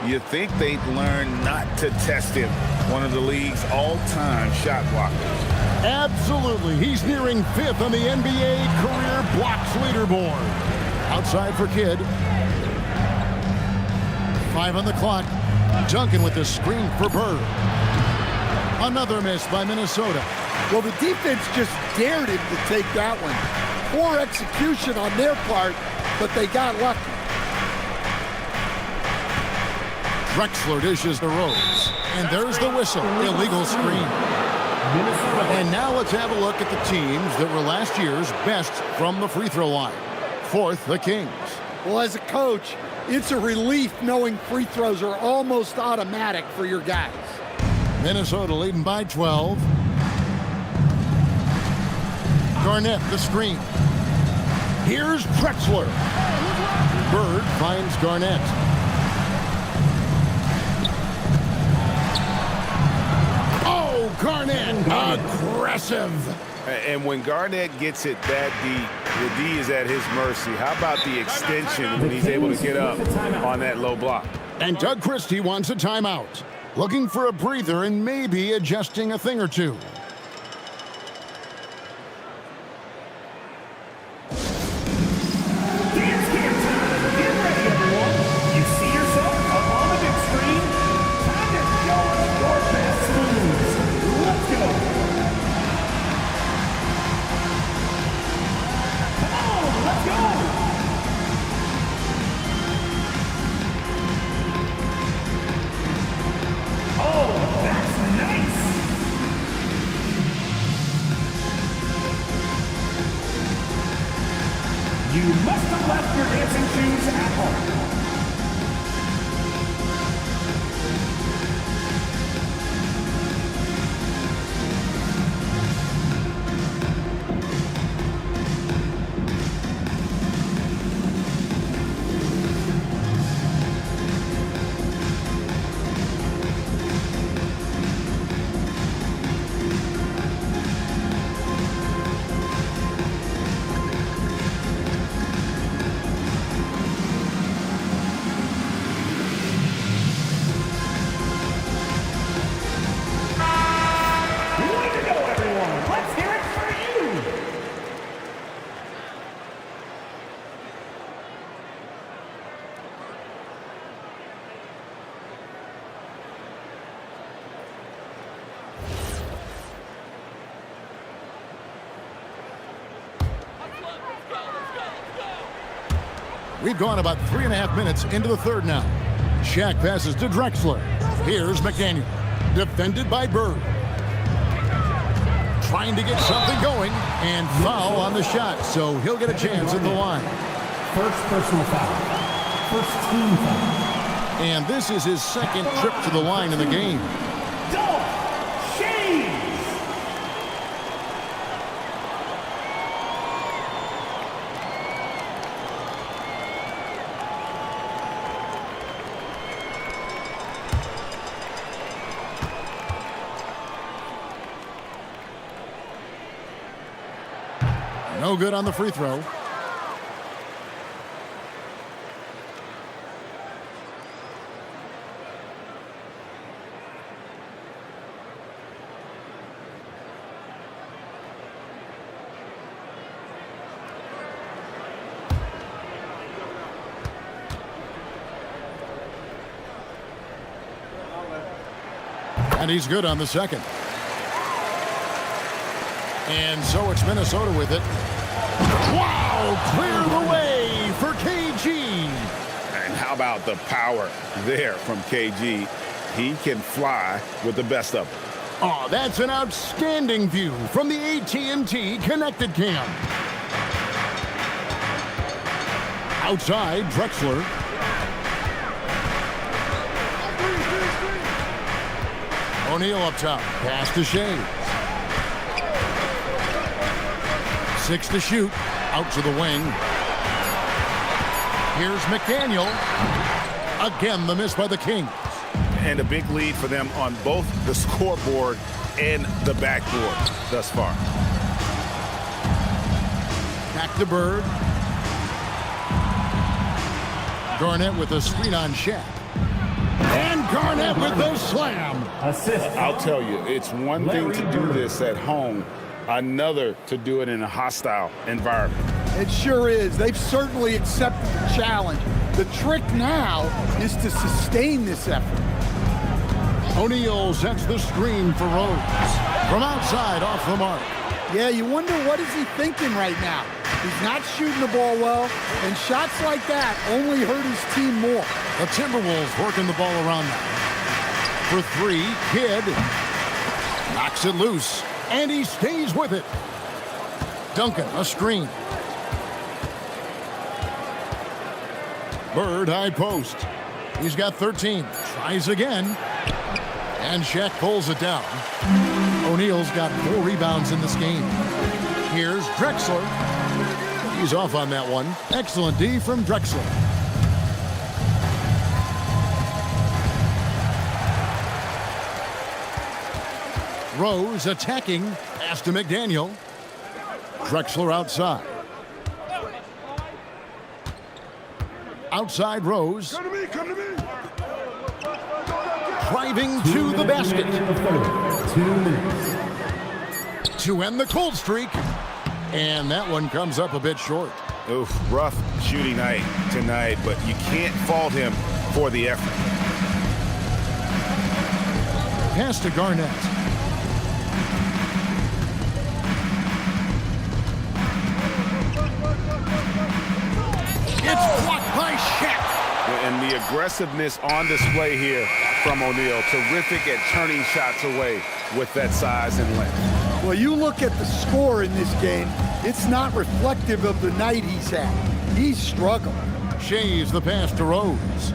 You think they'd learn not to test him. One of the league's all-time shot blockers. Absolutely. He's nearing 5th on the NBA career blocks leaderboard. Outside for Kidd. 5 on the clock. Duncan with the screen for Bird. Another miss by Minnesota. Well, the defense just dared him to take that one. Poor execution on their part, but they got lucky. Drexler dishes the Rose. And there's the whistle. Illegal screen. And now let's have a look at the teams that were last year's best from the free throw line. 4th, the Kings. Well, as a coach, it's a relief knowing free throws are almost automatic for your guys. Minnesota leading by 12. Garnett, the screen. Here's Drexler. Bird finds Garnett. Oh, Garnett, aggressive. And when Garnett gets it that deep, the D is at his mercy. How about the extension when he's able to get up on that low block? And Doug Christie wants a timeout. Looking for a breather and maybe adjusting a thing or two. Dance camp time. Get ready, everyone. You see yourself up on the big screen? Time to show us your best moves. Let's go. Come on, let's go. Oh, that's nice. You must have left your dancing shoes at home. Way to go, everyone. Let's hear it for you. We've gone about 3.5 minutes into the third now. Shaq passes to Drexler. Here's McDaniel. Defended by Bird. Trying to get something going. And foul on the shot, so he'll get a chance at the line. First personal foul. First team foul. And this is his second trip to the line in the game. Dog Shades. No good on the free throw. And he's good on the second. And so it's Minnesota with it. Wow! Clear the way for KG. And how about the power there from KG? He can fly with the best of them. Oh, that's an outstanding view from the AT&T Connected Cam. Outside, Drexler. O'Neal up top. Pass to Shea. 6 to shoot. Out to the wing. Here's McDaniel. Again, the miss by the Kings. And a big lead for them on both the scoreboard and the backboard thus far. Back to Bird. Garnett with a screen on Shaq. And Garnett with the slam. I'll tell you, it's one thing to do this at home, another to do it in a hostile environment. It sure is. They've certainly accepted the challenge. The trick now is to sustain this effort. O'Neal sets the screen for Rose. From outside, off the mark. Yeah, you wonder what is he thinking right now. He's not shooting the ball well, and shots like that only hurt his team more. The Timberwolves working the ball around now. For three, Kidd knocks it loose, and he stays with it. Duncan, a screen. Bird, high post. He's got 13. Tries again. And Shaq pulls it down. O'Neal's got 4 rebounds in this game. Here's Drexler. He's off on that one. Excellent D from Drexler. Rose attacking. Pass to McDaniel. Drexler outside. Outside Rose. Come to me, come to me. Driving to the basket. 2 minutes. To end the cold streak. And that one comes up a bit short. Oof, rough shooting night tonight, but you can't fault him for the effort. Pass to Garnett. It's blocked by Shaq. And the aggressiveness on display here from O'Neal. Terrific at turning shots away with that size and length. Well, you look at the score in this game, it's not reflective of the night he's had. He's struggled. Shays the pass to Rose.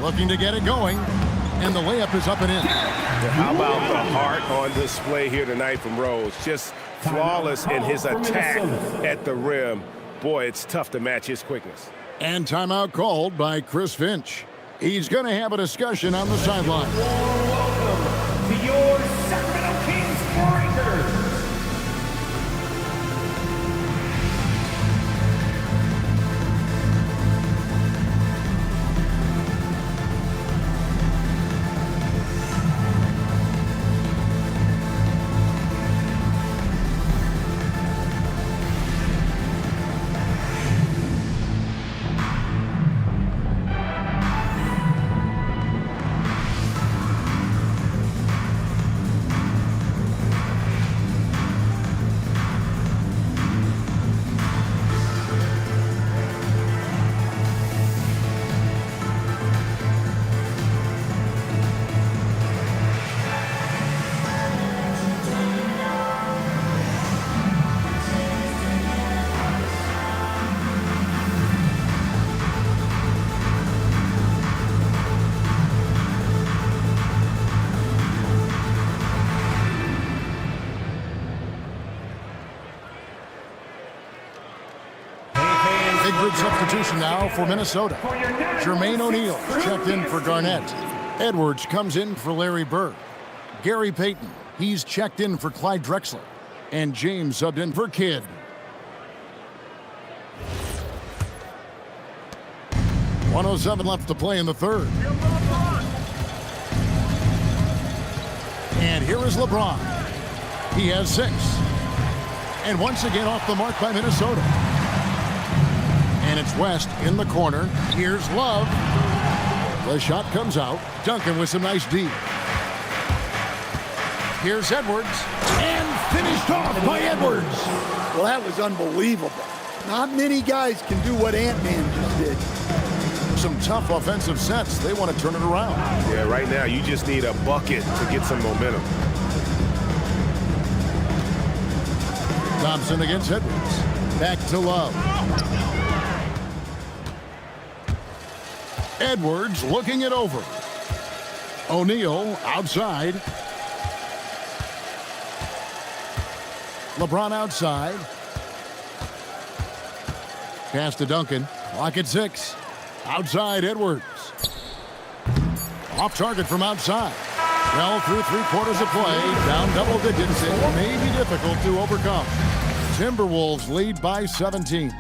Looking to get it going, and the layup is up and in. How about the heart on display here tonight from Rose? Just flawless in his attack at the rim. Boy, it's tough to match his quickness. And timeout called by Chris Finch. He's going to have a discussion on the sideline. Welcome to your Sacramento Kings Breakers. Substitution now for Minnesota. Jermaine O'Neal checked in for Garnett. Edwards comes in for Larry Bird. Gary Payton, he's checked in for Clyde Drexler. And James subbed in for Kidd. .107 left to play in the third. And here is LeBron. He has 6. And once again off the mark by Minnesota. And it's West in the corner. Here's Love. The shot comes out. Duncan with some nice D. Here's Edwards. And finished off by Edwards. Well, that was unbelievable. Not many guys can do what Ant-Man just did. Some tough offensive sets. They want to turn it around. Yeah, right now you just need a bucket to get some momentum. Thompson against Edwards. Back to Love. Edwards looking it over. O'Neal outside. LeBron outside. Pass to Duncan. Clock at 6. Outside Edwards. Off target from outside. Well, through 3 quarters of play, down double digits, it may be difficult to overcome. Timberwolves lead by 17.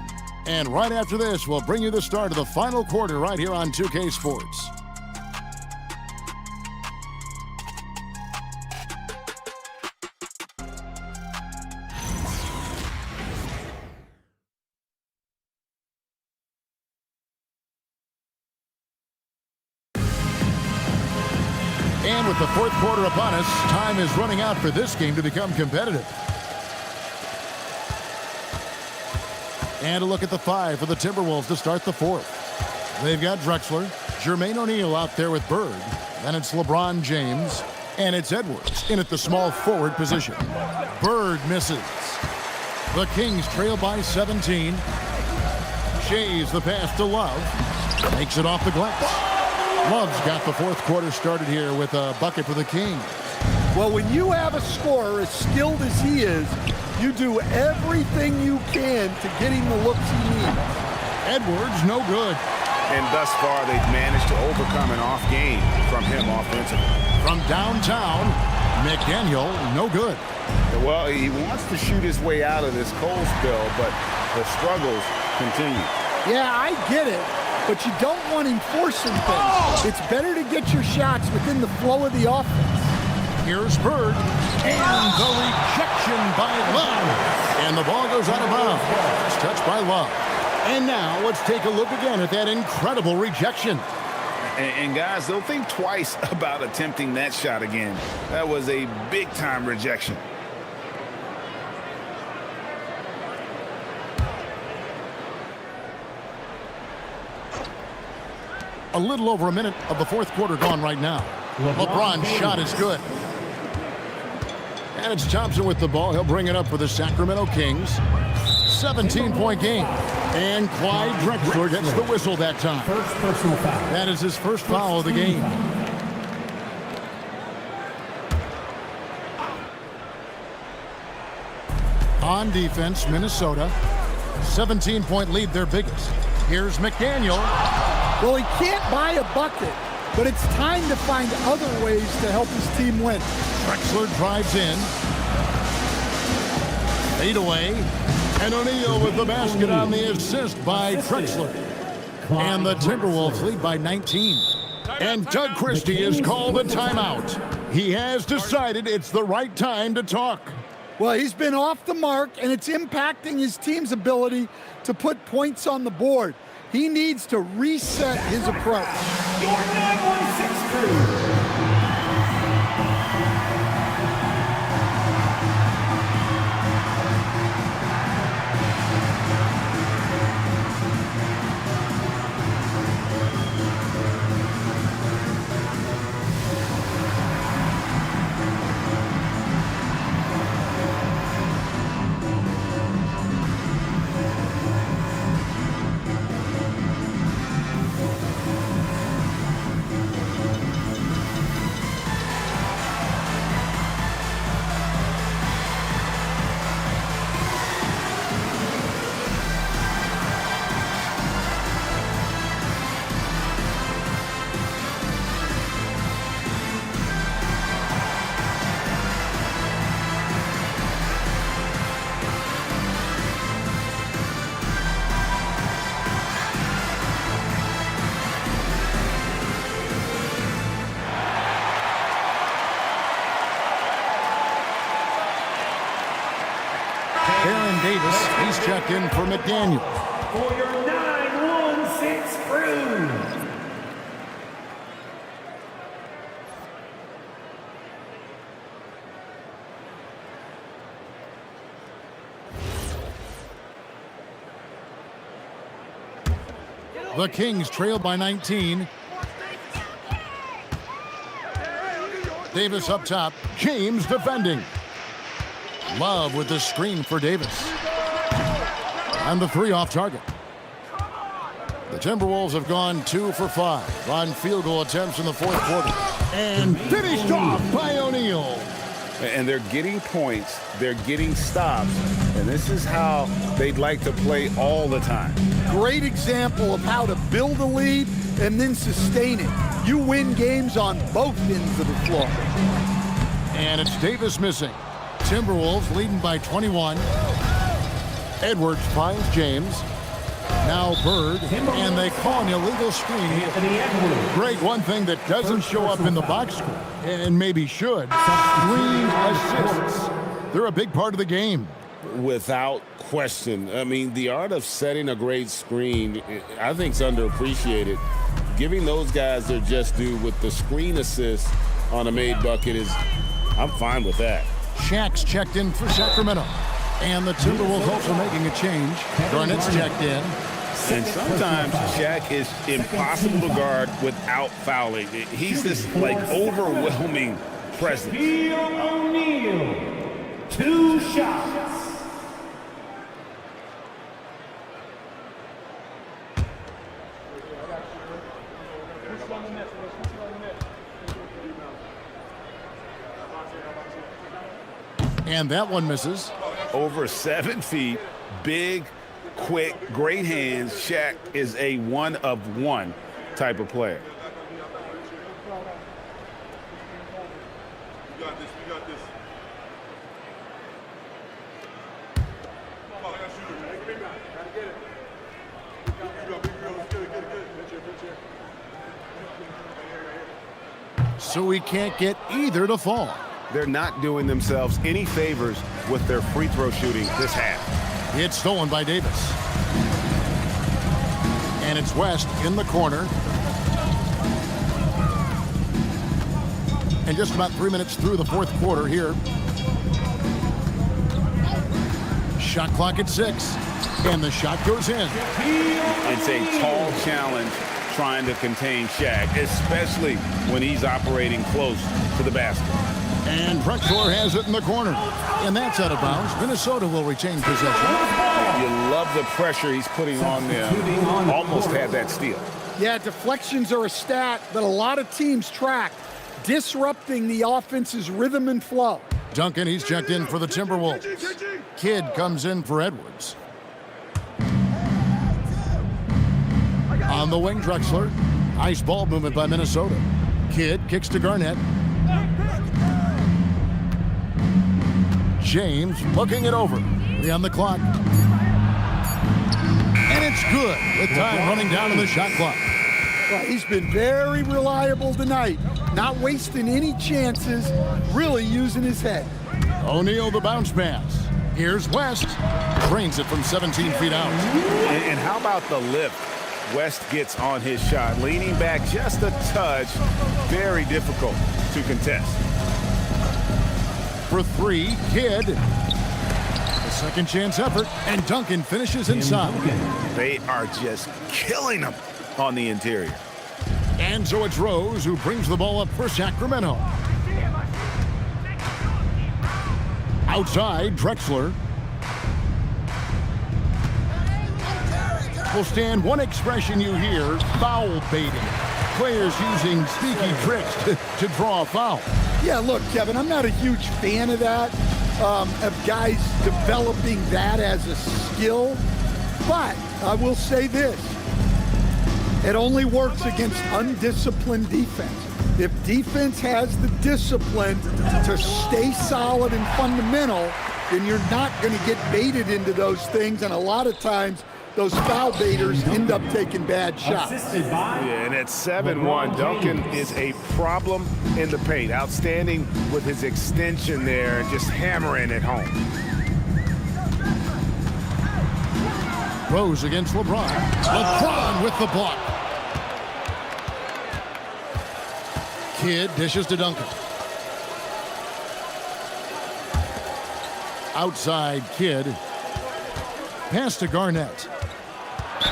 And right after this, we'll bring you the start of the final quarter right here on 2K Sports. And with the fourth quarter upon us, time is running out for this game to become competitive. And a look at the 5 for the Timberwolves to start the fourth. They've got Drexler, Jermaine O'Neal out there with Bird. Then it's LeBron James, and it's Edwards in at the small forward position. Bird misses. The Kings trail by 17. Shays the pass to Love. Makes it off the glass. Love's got the fourth quarter started here with a bucket for the Kings. Well, when you have a scorer as skilled as he is, you do everything you can to get him the looks he needs. Edwards, no good. And thus far, they've managed to overcome an off game from him offensively. From downtown, McDaniel, no good. Well, he wants to shoot his way out of this cold spell, but the struggles continue. Yeah, I get it, but you don't want him forcing things. It's better to get your shots within the flow of the offense. Here's Bird, and the rejection by Love. And the ball goes out of bounds. It's touched by Love. And now let's take a look again at that incredible rejection. And guys, they'll think twice about attempting that shot again. That was a big-time rejection. A little over a minute of the fourth quarter gone right now. LeBron's shot is good. And it's Thompson with the ball. He'll bring it up for the Sacramento Kings. 17-point game. And Clyde Drexler gets the whistle that time. First personal foul. That is his first foul of the game. On defense, Minnesota. 17-point lead, their biggest. Here's McDaniel. Well, he can't buy a bucket, but it's time to find other ways to help his team win. Drexler drives in. Fade away. And O'Neal with the basket on the assist by Drexler. And the Timberwolves lead by 19. And Doug Christie has called a timeout. He has decided it's the right time to talk. Well, he's been off the mark, and it's impacting his team's ability to put points on the board. He needs to reset his approach. Your 916 crew. Davis, he's checked in for McDaniel. For your 916 crew. The Kings trail by 19. Davis up top. James defending. Love with the screen for Davis. And the 3 off target. The Timberwolves have gone 2 for 5 on field goal attempts in the fourth quarter. And finished off by O'Neal. And they're getting points, they're getting stops, and this is how they'd like to play all the time. Great example of how to build a lead and then sustain it. You win games on both ends of the floor. And it's Davis missing. Timberwolves leading by 21. Edwards finds James. Now Bird, and they call an illegal screen. Greg, one thing that doesn't show up in the box score, and maybe should, screen assists. They're a big part of the game. Without question. I mean, the art of setting a great screen, I think, is underappreciated. Giving those guys their just due with the screen assist on a made bucket is, I'm fine with that. Shaq's checked in for Sacramento. And the Timberwolves also making a change. Garnett's checked in. And sometimes Shaq is impossible to guard without fouling. He's this, like, overwhelming presence. Shaquille O'Neal, 2 shots. And that one misses. Over 7 feet, big, quick, great hands. Shaq is a one-of-one type of player. You got this, you got this. Come on, I got shooter, man. Gotta get it. So we can't get either to fall. They're not doing themselves any favors with their free throw shooting this half. It's stolen by Davis. And it's West in the corner. And just about 3 minutes through the fourth quarter here. Shot clock at 6. And the shot goes in. It's a tall challenge trying to contain Shaq, especially when he's operating close to the basket. And Drexler has it in the corner. And that's out of bounds. Minnesota will retain possession. You love the pressure he's putting on them. Almost had that steal. Yeah, deflections are a stat that a lot of teams track, disrupting the offense's rhythm and flow. Duncan, he's checked in for the Timberwolves. Kidd comes in for Edwards. On the wing, Drexler. Nice ball movement by Minnesota. Kidd kicks to Garnett. James looking it over. 3 on the clock. And it's good with time running down to the shot clock. Well, he's been very reliable tonight. Not wasting any chances, really using his head. O'Neal the bounce pass. Here's West. Drains it from 17 feet out. And how about the lift West gets on his shot? Leaning back just a touch. Very difficult to contest. For 3, Kidd. A second chance effort, and Duncan finishes inside. They are just killing them on the interior. And so it's Rose who brings the ball up for Sacramento. Outside, Drexler. Will stand one expression you hear, foul baiting. Players using sneaky tricks to draw a foul. Yeah, look, Kevin, I'm not a huge fan of that, of guys developing that as a skill. But I will say this. It only works against undisciplined defense. If defense has the discipline to stay solid and fundamental, then you're not going to get baited into those things. And a lot of times, those foul baiters end up taking bad shots. Yeah, and at 7-1, Duncan is a problem in the paint. Outstanding with his extension there and just hammering it home. Rose against LeBron. LeBron with the block. Kidd dishes to Duncan. Outside, Kidd. Pass to Garnett.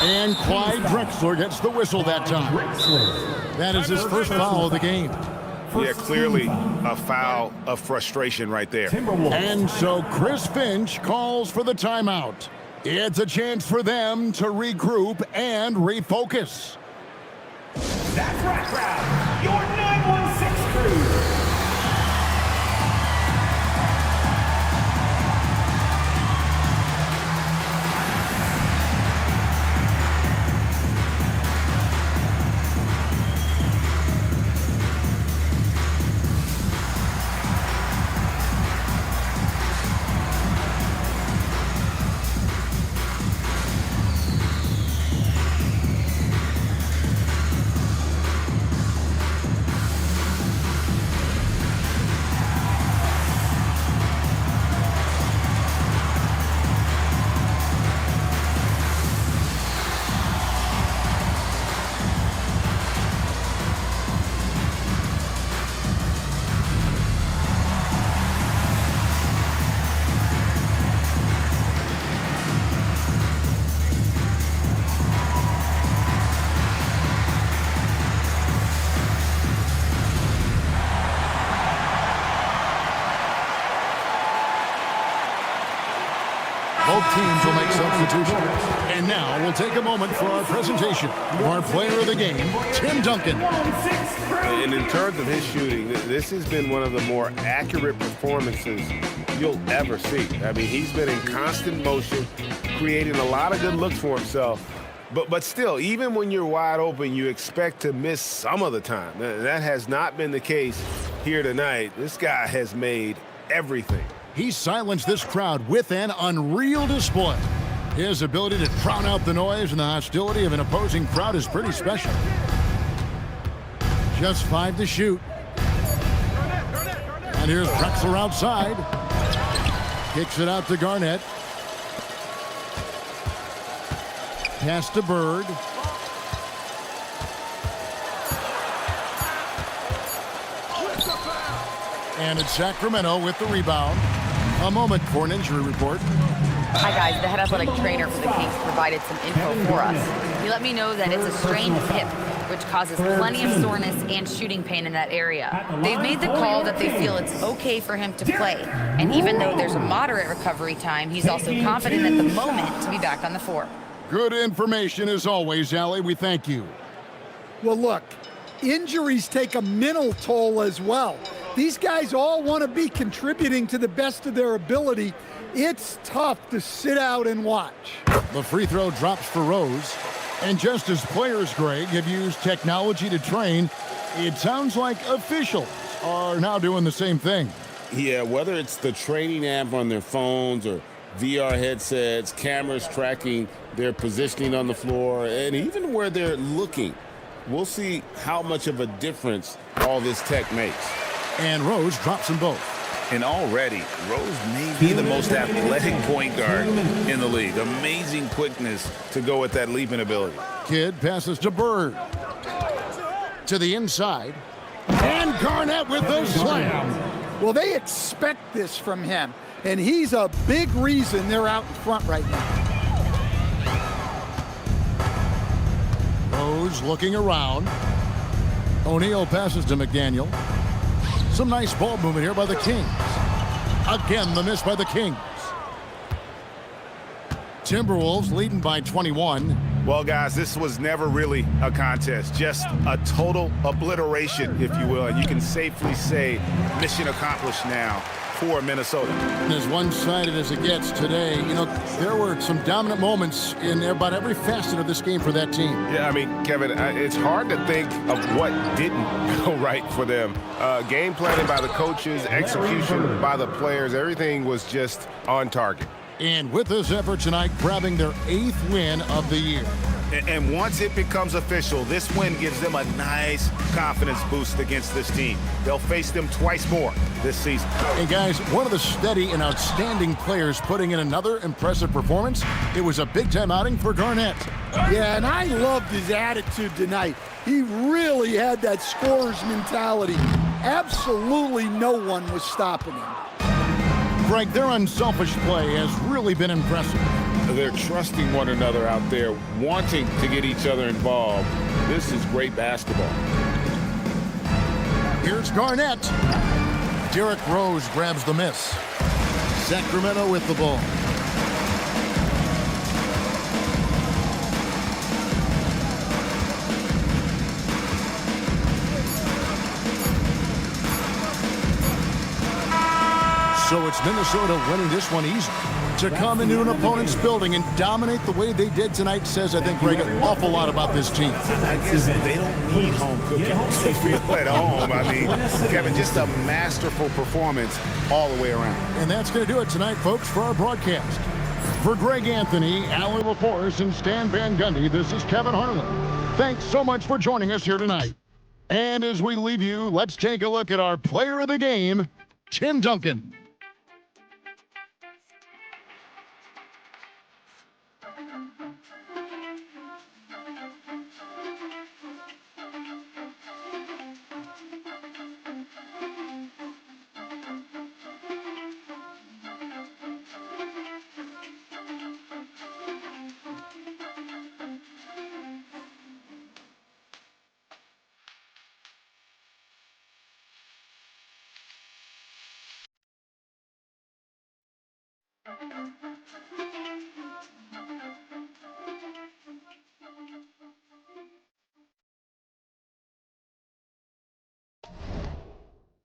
And Clyde Drexler gets the whistle that time. That is his first foul of the game. Yeah, clearly a foul of frustration right there. And so Chris Finch calls for the timeout. It's a chance for them to regroup and refocus. That's right, crowd. Your 916 crew. teams will make substitutions. And now we'll take a moment for our presentation of our player of the game, Tim Duncan. And in terms of his shooting, this has been one of the more accurate performances you'll ever see. I mean, he's been in constant motion, creating a lot of good looks for himself. But still, even when you're wide open, you expect to miss some of the time. That has not been the case here tonight. This guy has made everything. He silenced this crowd with an unreal display. His ability to drown out the noise and the hostility of an opposing crowd is pretty special. Just 5 to shoot. And here's Drexler outside. Kicks it out to Garnett. Pass to Bird. And it's Sacramento with the rebound. A moment for an injury report. Hi guys, the head athletic trainer for the Kings provided some info for us. He let me know that it's a strained hip, which causes plenty of soreness and shooting pain in that area. They've made the call that they feel it's okay for him to play. And even though there's a moderate recovery time, he's also confident at the moment to be back on the floor. Good information as always, Allie. We thank you. Well, look, injuries take a mental toll as well. These guys all want to be contributing to the best of their ability. It's tough to sit out and watch. The free throw drops for Rose. And just as players, Greg, have used technology to train, it sounds like officials are now doing the same thing. Yeah, whether it's the training app on their phones or VR headsets, cameras tracking their positioning on the floor, and even where they're looking, we'll see how much of a difference all this tech makes. And Rose drops them both. And already, Rose may be the most athletic point guard in the league. Amazing quickness to go with that leaping ability. Kidd passes to Bird. To the inside. And Garnett with the slam. Well, they expect this from him. And he's a big reason they're out in front right now. Rose looking around. O'Neal passes to McDaniel. Some nice ball movement here by the Kings. Again, the miss by the Kings. Timberwolves leading by 21. Well, guys, this was never really a contest. Just a total obliteration, if you will. And you can safely say mission accomplished now for Minnesota. And as one-sided as it gets today, you know, there were some dominant moments in about every facet of this game for that team. Yeah, I mean, Kevin, it's hard to think of what didn't go right for them. Game planning by the coaches, execution by the players, everything was just on target. And with this effort tonight, grabbing their 8th win of the year. And once it becomes official, this win gives them a nice confidence boost against this team. They'll face them twice more this season. And guys, one of the steady and outstanding players putting in another impressive performance. It was a big-time outing for Garnett. Yeah, and I loved his attitude tonight. He really had that scorer's mentality. Absolutely no one was stopping him. Greg, their unselfish play has really been impressive. They're trusting one another out there, wanting to get each other involved. This is great basketball. Here's Garnett. Derrick Rose grabs the miss. Sacramento with the ball. So it's Minnesota winning this one easy. To come into an opponent's building and dominate the way they did tonight says, I think, Greg, an awful lot about this team. I guess they don't need home cooking. They feel at home. I mean, Kevin, just a masterful performance all the way around. And that's going to do it tonight, folks, for our broadcast. For Greg Anthony, Alan LaForce, and Stan Van Gundy, this is Kevin Harlan. Thanks so much for joining us here tonight. And as we leave you, let's take a look at our player of the game, Tim Duncan.